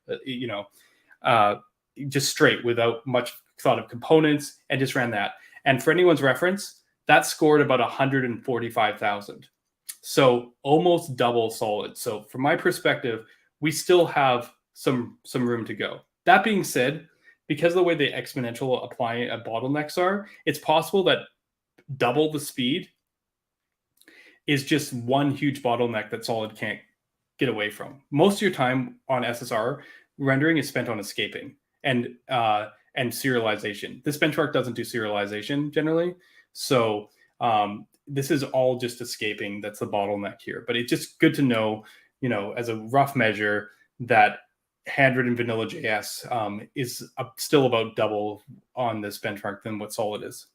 just straight without much thought of components, and just ran that. And for anyone's reference, that scored about 145,000. So almost double solid. So from my perspective, we still have some room to go. That being said, because of the way the exponential apply bottlenecks are, it's possible that double the speed is just one huge bottleneck that Solid can't get away from. Most of your time on SSR rendering is spent on escaping and serialization. This benchmark doesn't do serialization generally, so this is all just escaping. That's the bottleneck here. But it's just good to know, as a rough measure, that handwritten vanilla JS is still about double on this benchmark than what Solid is.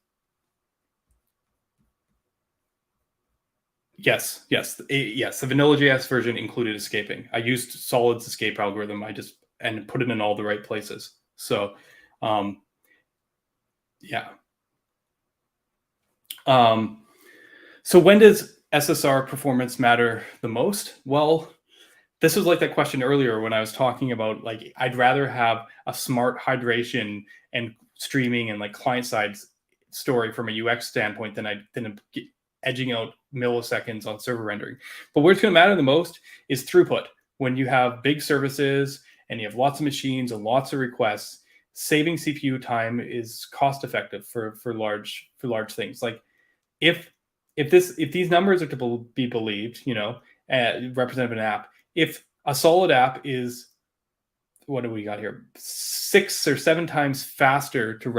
Yes. The vanilla JS version included escaping. I used Solid's escape algorithm. And put it in all the right places. So, yeah. So when does SSR performance matter the most? Well, this was like that question earlier when I was talking about like I'd rather have a smart hydration and streaming and like client side story from a UX standpoint than edging out milliseconds on server rendering. But where it's going to matter the most is throughput. When you have big services and you have lots of machines and lots of requests, saving CPU time is cost effective for large things. Like if these numbers are to be believed, representative of an app, if a Solid app is, what do we got here, 6 or 7 times faster to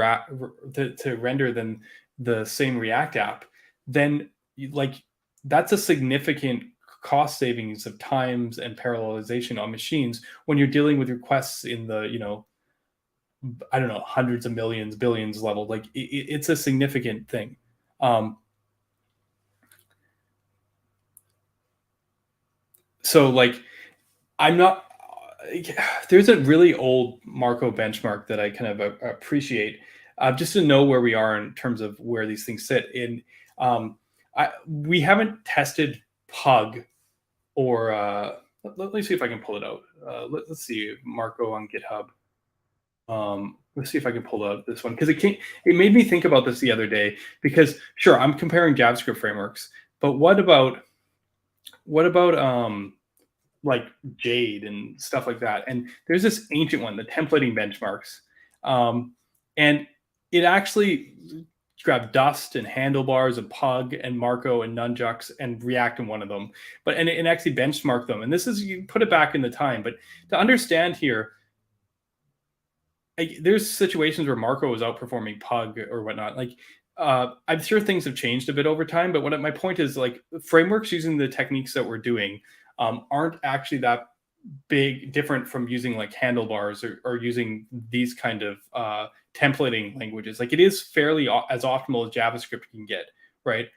render than the same React app, then that's a significant cost savings of times and parallelization on machines when you're dealing with requests in the, I don't know, hundreds of millions, billions level. Like it's a significant thing. So like, there's a really old Marco benchmark that I kind of appreciate just to know where we are in terms of where these things sit. We haven't tested Pug or let me see if I can pull it out. Let's see Marco on GitHub. Let's see if I can pull out this one, because it made me think about this the other day, because sure, I'm comparing JavaScript frameworks, but what about like Jade and stuff like that? And there's this ancient one, the templating benchmarks, and it actually grabbed Dust and Handlebars and Pug and Marco and Nunjux and React in one of them, and actually benchmarked them. And this is, you put it back in the time, but to understand here, there's situations where Marco was outperforming Pug or whatnot. Like I'm sure things have changed a bit over time, but my point is, like, frameworks using the techniques that we're doing aren't actually that big different from using like Handlebars or using these kind of templating languages. Like it is fairly as optimal as JavaScript can get, right?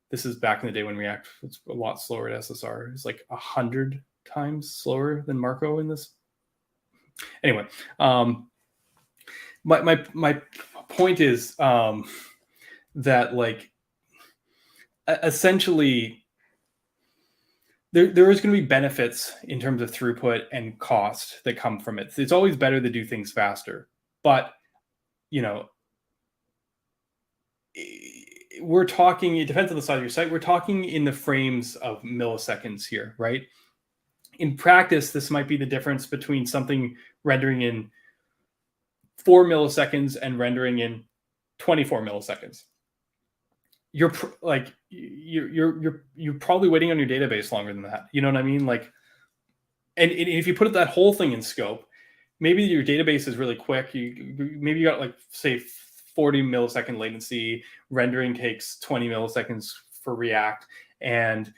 This is back in the day when React was a lot slower at SSR. It's like 100 times slower than Marco in this. Anyway, my point is that, like, essentially there is going to be benefits in terms of throughput and cost that come from it. It's always better to do things faster, but we're talking, it depends on the size of your site. We're talking in the frames of milliseconds here, right? In practice, this might be the difference between something rendering in 4 milliseconds and rendering in 24 milliseconds. You're probably waiting on your database longer than that. You know what I mean? Like, and if you put that whole thing in scope, maybe your database is really quick. Maybe you got like, say, 40 millisecond latency. Rendering takes 20 milliseconds for React, and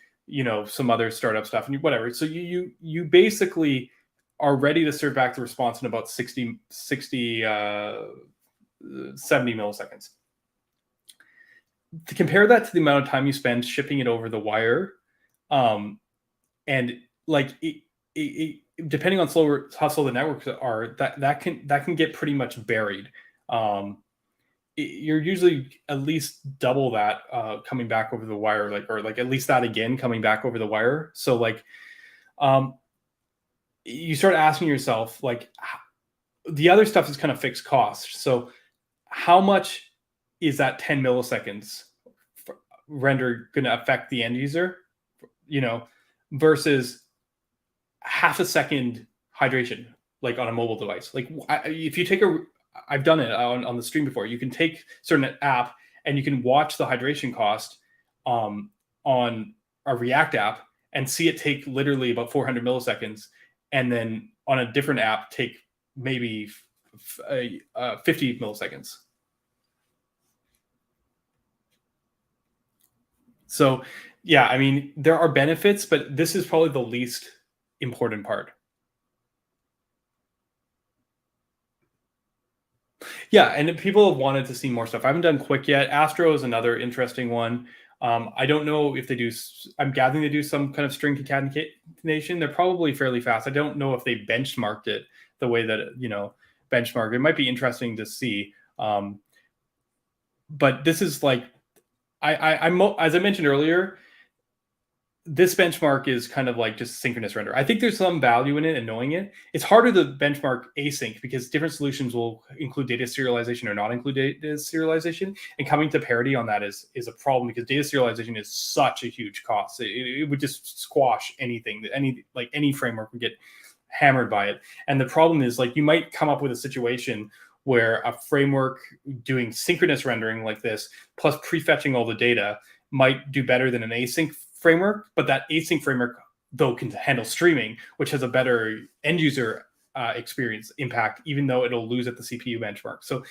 some other startup stuff and whatever. So you basically are ready to serve back the response in about 70 milliseconds. To compare that to the amount of time you spend shipping it over the wire, and like depending on how slow the networks are, that can get pretty much buried. You're usually at least double that coming back over the wire, or at least that again coming back over the wire. So like, you start asking yourself, like, the other stuff is kind of fixed cost. So how much is that 10 milliseconds render going to affect the end user, versus half a second hydration, like on a mobile device? Like, if you take I've done it on the stream before. You can take certain app and you can watch the hydration cost on a React app and see it take literally about 400 milliseconds, and then on a different app take maybe 50 milliseconds. So yeah, I mean, there are benefits, but this is probably the least important part. Yeah, and people have wanted to see more stuff. I haven't done Qwik yet. Astro is another interesting one. I don't know if they do. I'm gathering they do some kind of string concatenation. They're probably fairly fast. I don't know if they benchmarked it the way that benchmark. It might be interesting to see. But this is like, I'm as I mentioned earlier, this benchmark is kind of like just synchronous render. I think there's some value in it and knowing it. It's harder to benchmark async because different solutions will include data serialization or not include data serialization. And coming to parity on that is a problem, because data serialization is such a huge cost. It would just squash anything. Any framework would get hammered by it. And the problem is, like, you might come up with a situation where a framework doing synchronous rendering like this plus prefetching all the data might do better than an async framework, but that async framework though can handle streaming, which has a better end user experience impact, even though it'll lose at the CPU benchmark. So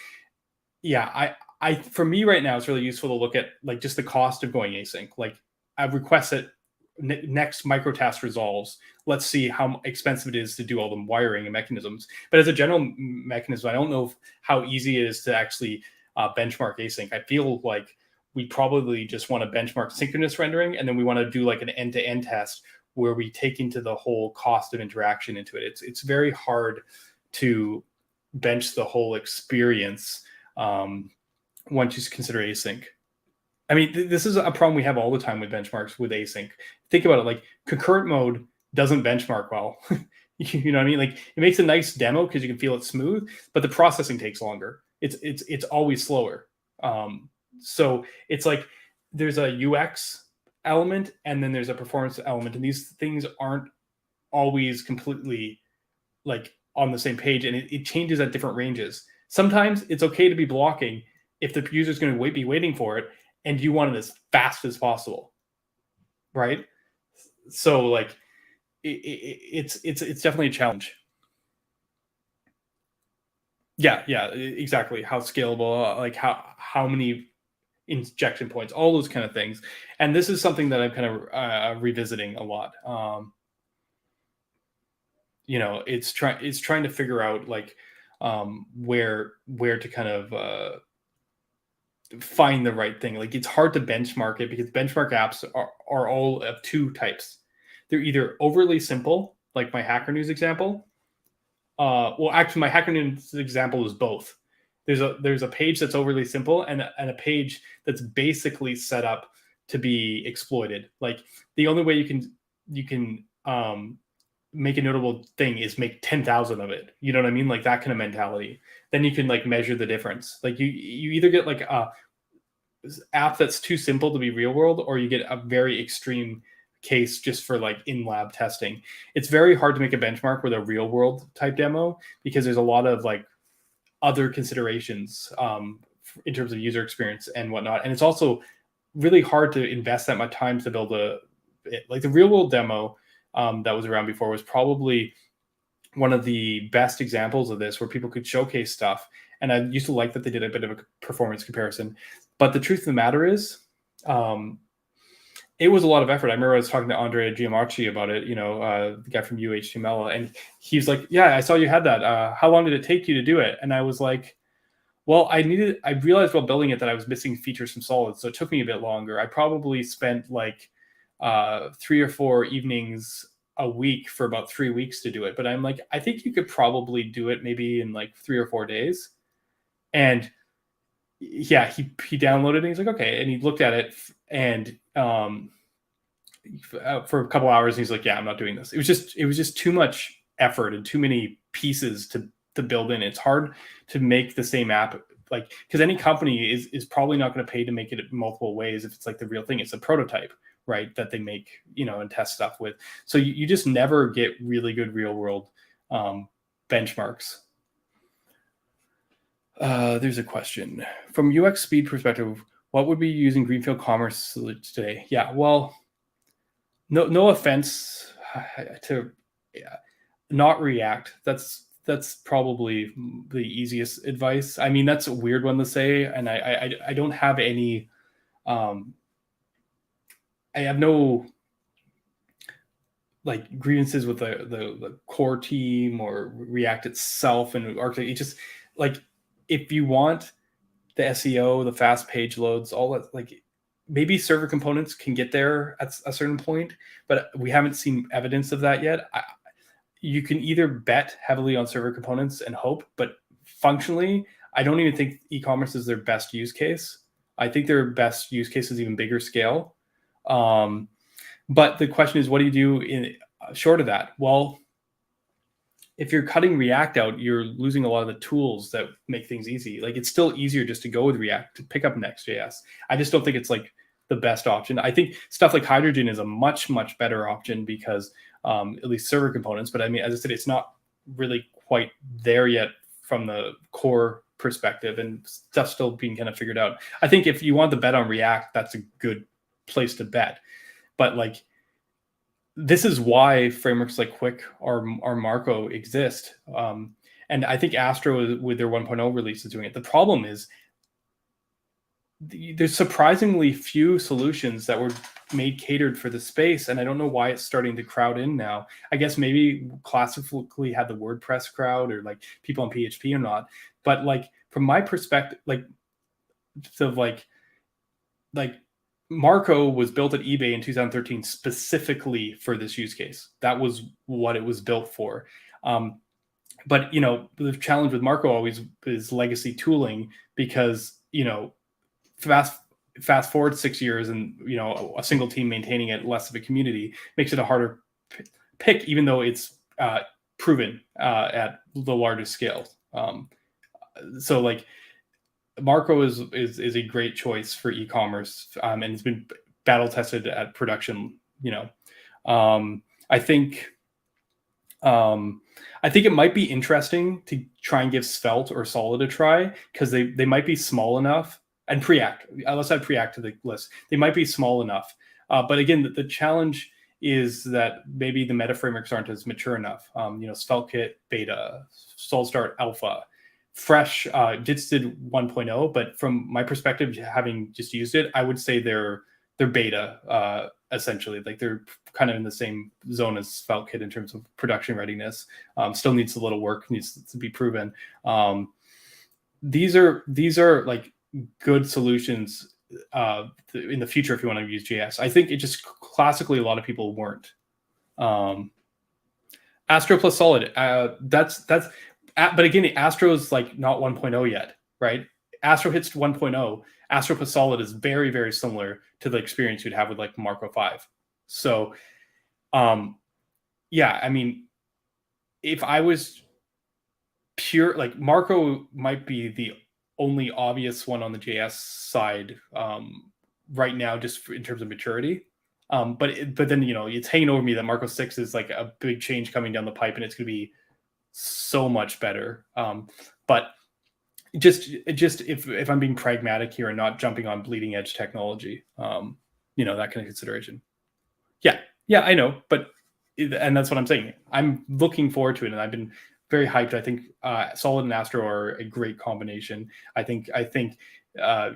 yeah, I for me right now, it's really useful to look at like just the cost of going async. Like, I've requested next microtask resolves. Let's see how expensive it is to do all the wiring and mechanisms. But as a general mechanism, I don't know how easy it is to actually benchmark async. I feel like we probably just want to benchmark synchronous rendering, and then we want to do like an end-to-end test where we take into the whole cost of interaction into it. It's very hard to bench the whole experience once you consider async. I mean, this is a problem we have all the time with benchmarks with async. Think about it, like concurrent mode doesn't benchmark well. You know what I mean? Like, it makes a nice demo because you can feel it smooth, but the processing takes longer. It's always slower. So it's like there's a UX element and then there's a performance element, and these things aren't always completely like on the same page, and it changes at different ranges. Sometimes it's okay to be blocking if the user's going to be waiting for it and you want it as fast as possible, right? So like it's definitely a challenge. Yeah, exactly. How scalable, like how many injection points, all those kind of things. And this is something that I'm kind of revisiting a lot. It's trying to figure out like where to kind of find the right thing. Like, it's hard to benchmark it because benchmark apps are all of two types. They're either overly simple, like my Hackernews example. Well, actually, my Hackernews example is both. There's a page that's overly simple and a page that's basically set up to be exploited. Like, the only way you can make a notable thing is make 10,000 of it. You know what I mean? Like that kind of mentality. Then you can like measure the difference. Like you either get like a app that's too simple to be real world, or you get a very extreme case just for like in-lab testing. It's very hard to make a benchmark with a real world type demo because there's a lot of like other considerations in terms of user experience and whatnot. And it's also really hard to invest that much time to build like the real world demo that was around before was probably one of the best examples of this, where people could showcase stuff. And I used to like that they did a bit of a performance comparison. But the truth of the matter is, it was a lot of effort. I remember I was talking to Andre Giamacci about it, the guy from UHTML, and he's like, yeah, I saw you had that. How long did it take you to do it? And I was like, well, I realized while building it that I was missing features from Solid, so it took me a bit longer. I probably spent like 3 or 4 evenings a week for about 3 weeks to do it. But I'm like, I think you could probably do it maybe in like 3 or 4 days. And yeah, he downloaded it and he's like, okay. And he looked at it and for a couple hours and he's like, yeah, I'm not doing this. It was just too much effort and too many pieces to build in. It's hard to make the same app, like, because any company is probably not going to pay to make it multiple ways if it's like the real thing. It's a prototype, right, that they make, and test stuff with. So you just never get really good real world benchmarks. There's a question. From UX speed perspective, what would be using Greenfield Commerce today? Yeah, well, no offense to not React. That's probably the easiest advice. I mean, that's a weird one to say, and I don't have any. I have no like grievances with the core team or React itself and architect. It just like, if you want the SEO, the fast page loads, all that, like maybe server components can get there at a certain point, but we haven't seen evidence of that yet. You can either bet heavily on server components and hope, but functionally, I don't even think e-commerce is their best use case. I think their best use case is even bigger scale. But the question is, what do you do in short of that? Well, if you're cutting React out, you're losing a lot of the tools that make things easy. Like it's still easier just to go with React to pick up Next.js. I just don't think it's like the best option. I think stuff like Hydrogen is a much, much better option because at least server components, but I mean, as I said, it's not really quite there yet from the core perspective, and stuff's still being kind of figured out. I think if you want to bet on React, that's a good place to bet. But like, this is why frameworks like Qwik or Marco exist. And I think Astro with their 1.0 release is doing it. The problem is there's surprisingly few solutions that were made catered for the space. And I don't know why it's starting to crowd in now. I guess maybe classically had the WordPress crowd or like people on PHP or not. But like, from my perspective, like Marco was built at eBay in 2013 specifically for this use case. That was what it was built for. But, the challenge with Marco always is legacy tooling because, fast forward 6 years and, a single team maintaining it, less of a community, makes it a harder pick, even though it's proven at the largest scale. So like, Marco is a great choice for e-commerce, and it's been battle tested at production. I think it might be interesting to try and give Svelte or Solid a try because they might be small enough, and Preact. Let's add Preact to the list. They might be small enough, but again, the challenge is that maybe the meta frameworks aren't as mature enough. SvelteKit beta, SolidStart alpha. Fresh just did 1.0, but from my perspective, having just used it, I would say they're beta essentially. Like they're kind of in the same zone as SvelteKit in terms of production readiness. Still needs a little work, needs to be proven. These are like good solutions in the future if you want to use JS. I think it just classically a lot of people weren't. Astro plus Solid, that's. But again, the Astro is like not 1.0 yet, right? Astro hits 1.0. Astro plus Solid is very, very similar to the experience you'd have with like Marco 5. So Yeah, I mean, if I was pure, like Marco might be the only obvious one on the JS side right now, just in terms of maturity. But then it's hanging over me that Marco 6 is like a big change coming down the pipe, and it's going to be so much better. But just if I'm being pragmatic here and not jumping on bleeding edge technology, that kind of consideration. Yeah, I know, and that's what I'm saying. I'm looking forward to it, and I've been very hyped. I think Solid and Astro are a great combination. I think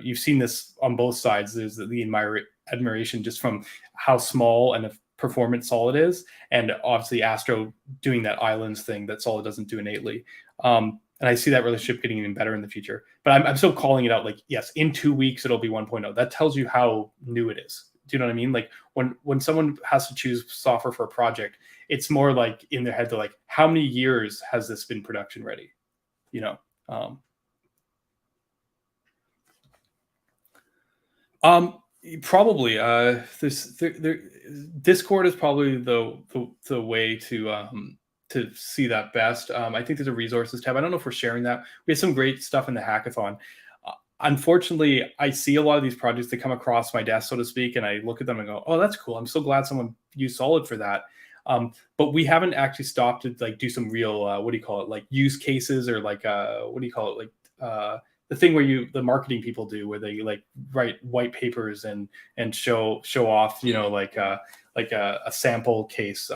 you've seen this on both sides. There's the admiration just from how small and performant Solid is, and obviously Astro doing that islands thing that Solid doesn't do innately. And I see that relationship getting even better in the future. But I'm still calling it out. Like, yes, in 2 weeks it'll be 1.0. That tells you how new it is. Do you know what I mean? Like when someone has to choose software for a project, it's more like in their head, they're like, how many years has this been production ready? Probably Discord is probably the way to see that best. I think there's a resources tab. I don't know if we're sharing that. We had some great stuff in the hackathon. Unfortunately, I see a lot of these projects that come across my desk, so to speak, and I look at them and go, "Oh, that's cool. I'm so glad someone used Solid for that." But we haven't actually stopped to like do some real like use cases, or like the thing where the marketing people do, where they like write white papers and show off, like a sample case.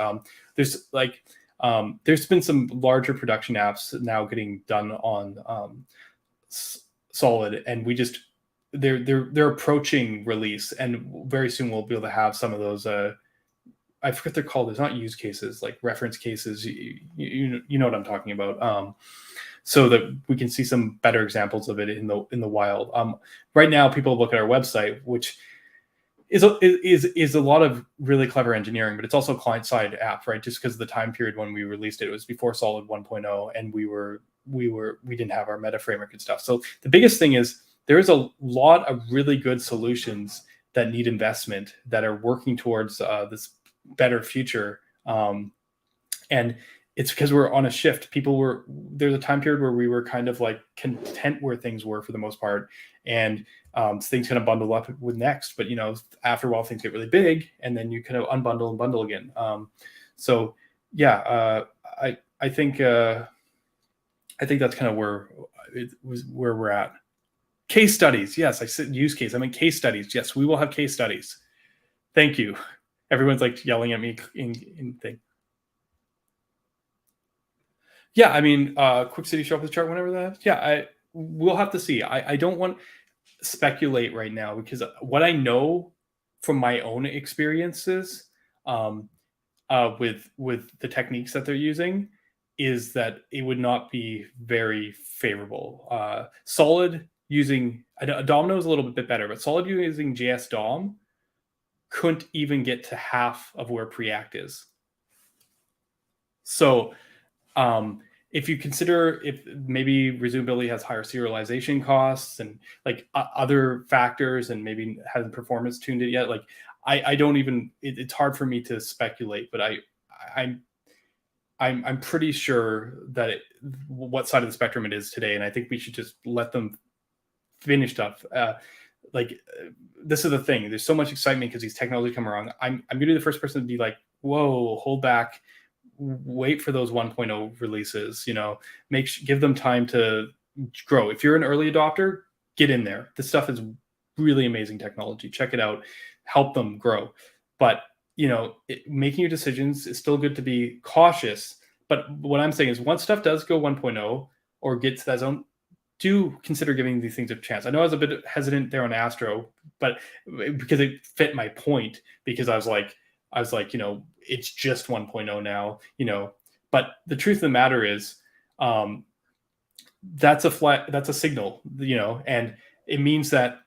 There's been some larger production apps now getting done on Solid, and they're approaching release, and very soon we'll be able to have some of those. I forget they're called. It's not use cases, like reference cases. You know what I'm talking about. So that we can see some better examples of it in the wild. Right now, people look at our website, which is a lot of really clever engineering, but it's also a client-side app, right? Just because of the time period when we released it, it was before Solid 1.0, and we didn't have our meta framework and stuff. So the biggest thing is there is a lot of really good solutions that need investment that are working towards this better future. And it's because we're on a shift. There's a time period where we were kind of like content where things were for the most part, and things kind of bundle up with Next. But after a while, things get really big, and then you kind of unbundle and bundle again. So yeah, I think that's kind of where we're at. Case studies, yes. I said use case. I mean case studies. Yes, we will have case studies. Thank you. Everyone's like yelling at me in thing. Yeah, I mean, Qwik City, show up the chart whenever that. Yeah, we'll have to see. I don't want to speculate right now, because what I know from my own experiences with the techniques that they're using is that it would not be very favorable. Solid using Domino is a little bit better, but Solid using JS DOM couldn't even get to half of where Preact is. So if you consider if maybe resumability has higher serialization costs and like other factors, and maybe hasn't performance tuned it yet, like I don't even, it's hard for me to speculate, but I'm pretty sure that what side of the spectrum it is today, and I think we should just let them finish stuff. This is the thing. There's so much excitement because these technologies come around. I'm going to be the first person to be like, whoa, hold back. Wait for those 1.0 releases, give them time to grow. If you're an early adopter, get in there. This stuff is really amazing technology. Check it out, help them grow. But, making your decisions is still good to be cautious. But what I'm saying is once stuff does go 1.0 or get to that zone, do consider giving these things a chance. I know I was a bit hesitant there on Astro, but because it fit my point, because I was like, it's just 1.0 now, but the truth of the matter is, that's a signal, and it means that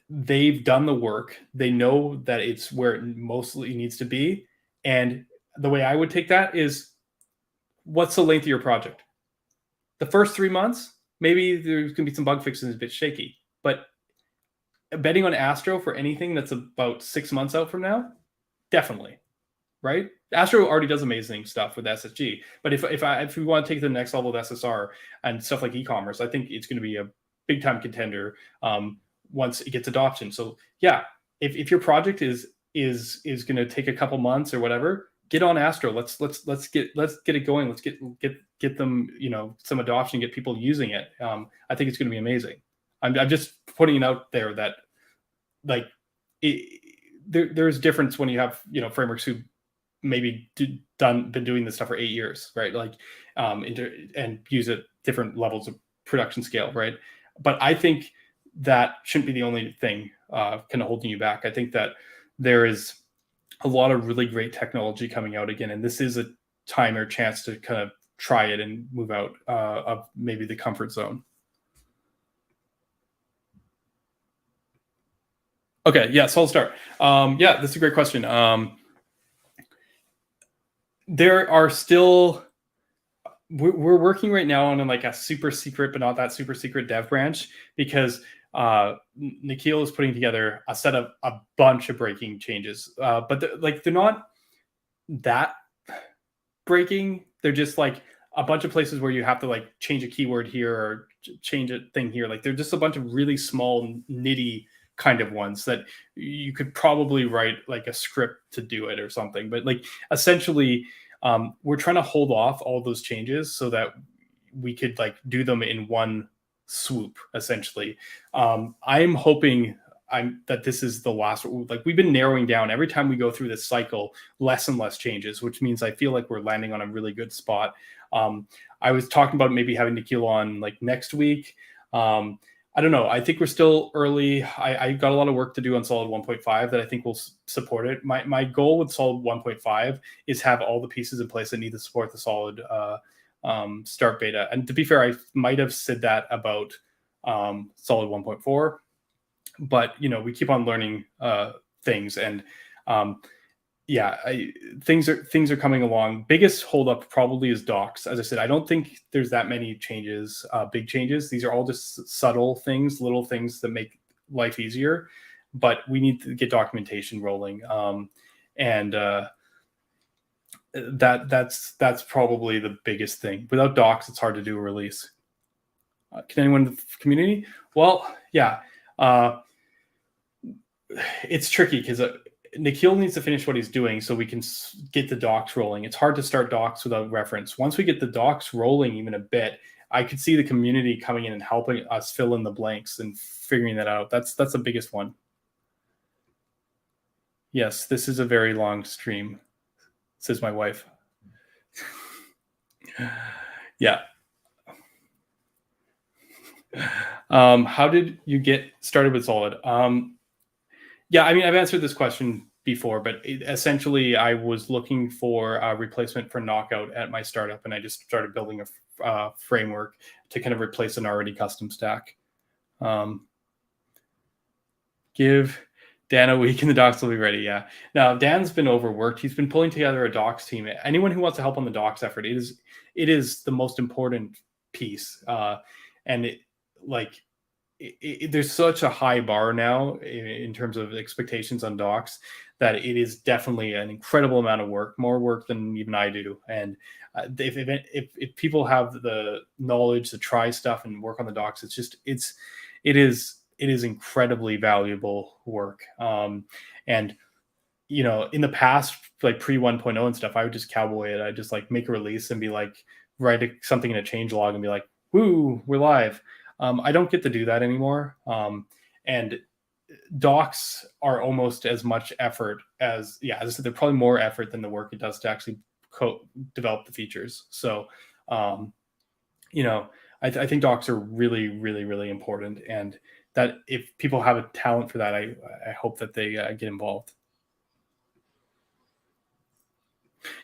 they've done the work. They know that it's where it mostly needs to be. And the way I would take that is, what's the length of your project? The first 3 months, maybe there's going to be some bug fixes, a bit shaky, but betting on Astro for anything that's about 6 months out from now, definitely, right? Astro already does amazing stuff with SSG, but if we want to take it to the next level with SSR and stuff like e-commerce, I think it's going to be a big time contender once it gets adoption. So yeah, if your project is going to take a couple months or whatever, get on Astro. Let's get it going. Let's get them, some adoption, get people using it. I think it's going to be amazing. I'm just putting it out there that like there's difference when you have frameworks who maybe been doing this stuff for 8 years, right? Like and use it different levels of production scale, right? But I think that shouldn't be the only thing kind of holding you back. I think that there is a lot of really great technology coming out again, and this is a time or chance to kind of try it and move out of maybe the comfort zone. Okay, yeah, so I'll start. Yeah, this is a great question. There are still, we're working right now on like a super secret, but not that super secret dev branch, because Nikhil is putting together a bunch of breaking changes, but they're not that breaking. They're just like a bunch of places where you have to like change a keyword here or change a thing here. Like they're just a bunch of really small nitty kind of ones that you could probably write like a script to do it or something. But like essentially, we're trying to hold off all those changes so that we could like do them in one swoop. Essentially, I'm hoping that this is the last. Like we've been narrowing down every time we go through this cycle, less and less changes, which means I feel like we're landing on a really good spot. I was talking about maybe having Nikhil on like next week. I don't know. I think we're still early. I got a lot of work to do on Solid 1.5 that I think will support it. My goal with Solid 1.5 is have all the pieces in place that need to support the Solid start beta. And to be fair, I might have said that about Solid 1.4, but we keep on learning things, and yeah, things are coming along. Biggest holdup probably is docs. As I said, I don't think there's that many changes, big changes. These are all just subtle things, little things that make life easier. But we need to get documentation rolling, and that's probably the biggest thing. Without docs, it's hard to do a release. Can anyone in the community? Well, yeah, it's tricky because Nikhil needs to finish what he's doing so we can get the docs rolling. It's hard to start docs without reference. Once we get the docs rolling even a bit, I could see the community coming in and helping us fill in the blanks and figuring that out. That's the biggest one. Yes, this is a very long stream, says my wife. Yeah. How did you get started with Solid? Yeah, I mean, I've answered this question before, but essentially I was looking for a replacement for Knockout at my startup, and I just started building a framework to kind of replace an already custom stack. Give Dan a week and the docs will be ready. Yeah. Now, Dan's been overworked. He's been pulling together a docs team. Anyone who wants to help on the docs effort, it is the most important piece. And there's such a high bar now in terms of expectations on docs that it is definitely an incredible amount of work, more work than even I do. And if people have the knowledge to try stuff and work on the docs, it is incredibly valuable work. And in the past, like pre 1.0 and stuff, I would just cowboy it. I'd just like make a release and be like, write something in a change log and be like, woo, we're live. I don't get to do that anymore. And docs are almost as much effort as I said, they're probably more effort than the work it does to actually develop the features. So, I think docs are really, really, really important. And that if people have a talent for that, I hope that they get involved.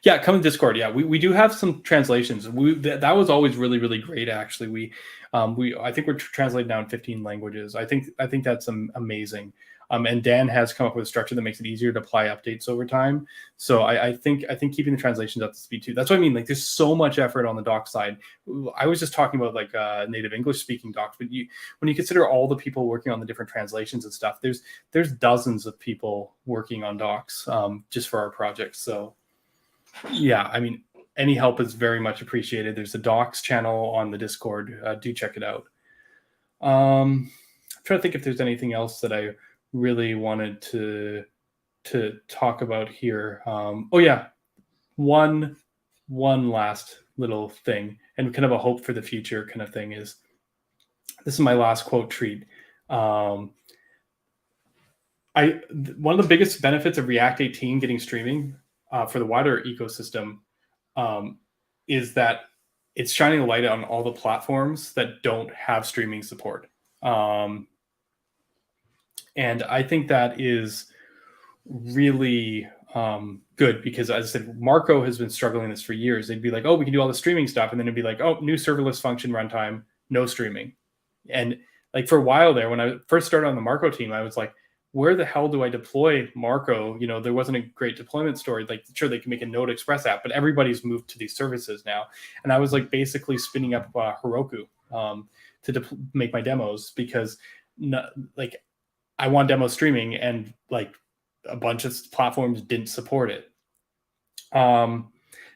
Yeah, come to Discord. Yeah, we do have some translations. That was always really, really great. Actually, I think we're translated now in 15 languages. I think that's amazing. And Dan has come up with a structure that makes it easier to apply updates over time. So I think keeping the translations up to speed too. That's what I mean. Like there's so much effort on the doc side. I was just talking about like native English speaking docs, but when you consider all the people working on the different translations and stuff, there's dozens of people working on docs just for our projects. So yeah, I mean, any help is very much appreciated. There's a docs channel on the Discord. Do check it out. I'm trying to think if there's anything else that I really wanted to talk about here. Oh yeah, one last little thing, and kind of a hope for the future kind of thing is, this is my last quote treat. One of the biggest benefits of React 18 getting streaming for the wider ecosystem is that it's shining a light on all the platforms that don't have streaming support. And I think that is really good, because as I said, Marco has been struggling this for years. They'd be like, oh, we can do all the streaming stuff. And then it'd be like, oh, new serverless function runtime, no streaming. And like for a while there, when I first started on the Marco team, I was like, where the hell do I deploy Marco? You know, there wasn't a great deployment story. Like, sure, they can make a Node Express app, but everybody's moved to these services now. And I was like basically spinning up Heroku to make my demos, because like I want demo streaming, and like a bunch of platforms didn't support it.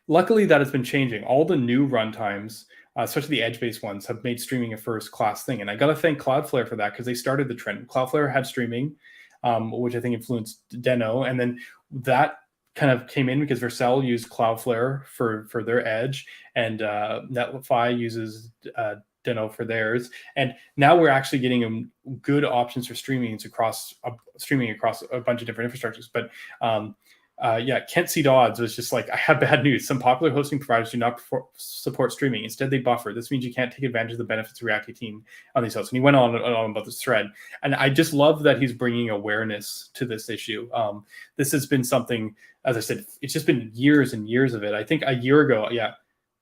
Luckily, that has been changing. All the new runtimes, especially the edge-based ones, have made streaming a first-class thing. And I got to thank Cloudflare for that, because they started the trend. Cloudflare had streaming, which I think influenced Deno. And then that kind of came in because Vercel used Cloudflare for their edge, and Netlify uses Deno for theirs. And now we're actually getting good options for streaming across a bunch of different infrastructures. But yeah, Kent C. Dodds was just like, I have bad news. Some popular hosting providers do not support streaming. Instead, they buffer. This means you can't take advantage of the benefits of React 18 on these hosts. And he went on and on about this thread. And I just love that he's bringing awareness to this issue. This has been something, as I said, it's just been years and years of it. I think a year ago,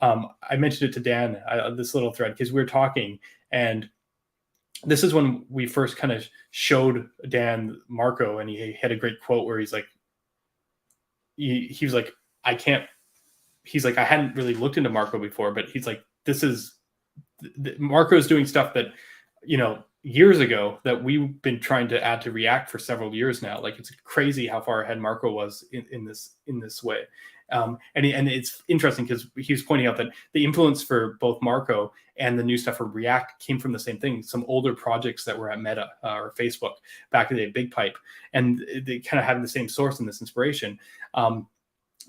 I mentioned it to Dan, this little thread, because we were talking, and this is when we first kind of showed Dan Marco, and he had a great quote where he's like, he was like, I hadn't really looked into Marco before, but he's like, Marco's doing stuff that, you know, years ago that we've been trying to add to React for several years now. Like, it's crazy how far ahead Marco was in this way. And it's interesting because he was pointing out that the influence for both Marco and the new stuff for React came from the same thing. Some older projects that were at Meta or Facebook back in the day, BigPipe, and they kind of had the same source in this inspiration. And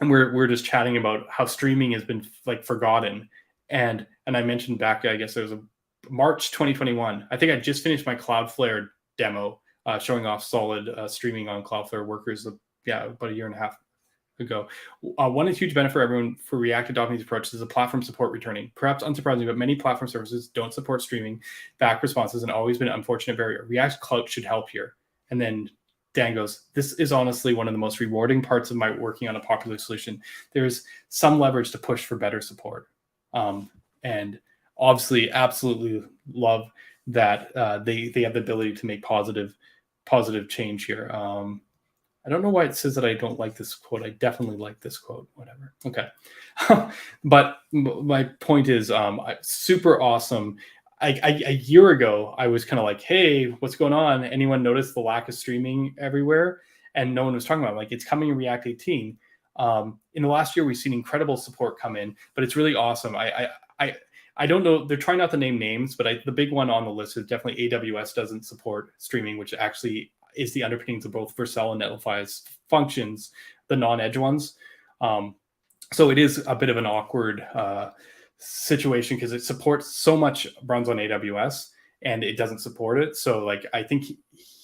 we're just chatting about how streaming has been like forgotten. And I mentioned back, I guess it was March 2021. I think I just finished my Cloudflare demo showing off solid streaming on Cloudflare workers. About a year and a half ago. One huge benefit for everyone for React adopting these approaches is the platform support returning. Perhaps unsurprisingly, but many platform services don't support streaming back responses, and always been an unfortunate barrier. React Cloud should help here. And then Dan goes, this is honestly one of the most rewarding parts of my working on a popular solution. There's some leverage to push for better support. And obviously, absolutely love that they have the ability to make positive change here. I don't know why it says that I don't like this quote. I definitely like this quote, whatever. Okay. But my point is super awesome. A year ago, I was kind of like, hey, what's going on? Anyone notice the lack of streaming everywhere? And no one was talking about it. Like, it's coming in React 18. In the last year, we've seen incredible support come in, but it's really awesome. I don't know. They're trying not to name names, but the big one on the list is definitely AWS doesn't support streaming, which actually is the underpinnings of both Vercel and Netlify's functions, the non-edge ones. So it is a bit of an awkward situation because it supports so much runs on AWS and it doesn't support it. So like, I think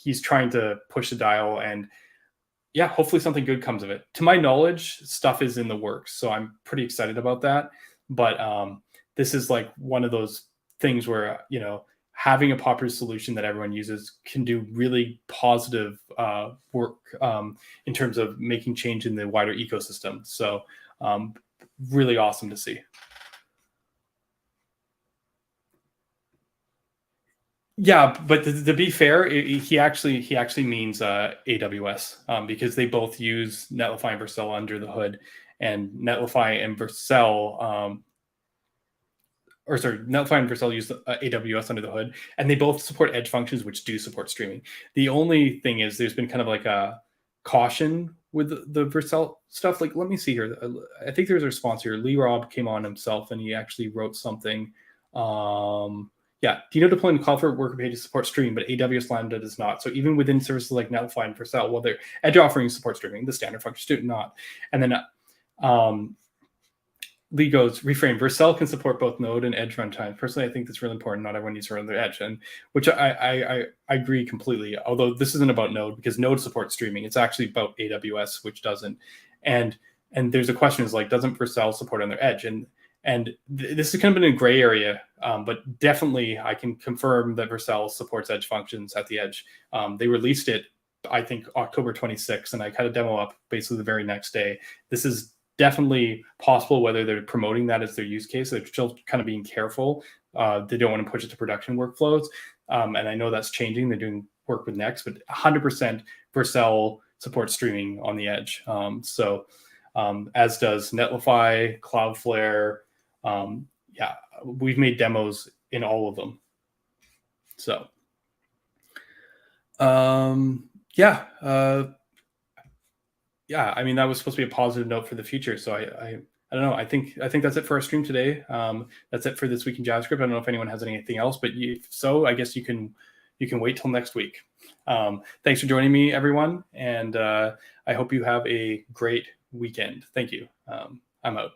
he's trying to push the dial, and yeah, hopefully something good comes of it. To my knowledge, stuff is in the works. So I'm pretty excited about that. But this is like one of those things where, you know, having a popular solution that everyone uses can do really positive work in terms of making change in the wider ecosystem. So really awesome to see. Yeah, but to be fair, he actually means AWS because they both use Netlify and Vercel under the hood, and Netlify and Vercel Netlify and Vercel use AWS under the hood, and they both support edge functions, which do support streaming. The only thing is there's been kind of like a caution with the Vercel stuff. Like, let me see here. I think there's a response here. Lee Robb came on himself and he actually wrote something. Yeah, Dino deploying Cloudflare worker pages support stream, but AWS Lambda does not. So even within services like Netlify and Vercel, well, their edge offerings support streaming, the standard functions do not. And then Lee goes, reframe, Vercel can support both Node and Edge runtime. Personally, I think that's really important. Not everyone needs to run their Edge, and which I agree completely. Although this isn't about Node, because Node supports streaming. It's actually about AWS, which doesn't. And there's a question is like, doesn't Vercel support on their Edge? And this is kind of in a gray area, but definitely I can confirm that Vercel supports Edge functions at the Edge. They released it, I think, October 26th, and I had a demo up basically the very next day. This is definitely possible, whether they're promoting that as their use case. They're still kind of being careful. They don't want to push it to production workflows. And I know that's changing. They're doing work with Next, but 100% Vercel supports streaming on the Edge. As does Netlify, Cloudflare. Yeah, we've made demos in all of them. So, yeah, I mean, that was supposed to be a positive note for the future. So I don't know. I think that's it for our stream today. That's it for this week in JavaScript. I don't know if anyone has anything else, but if so, I guess you can wait till next week. Thanks for joining me, everyone, and I hope you have a great weekend. Thank you. I'm out.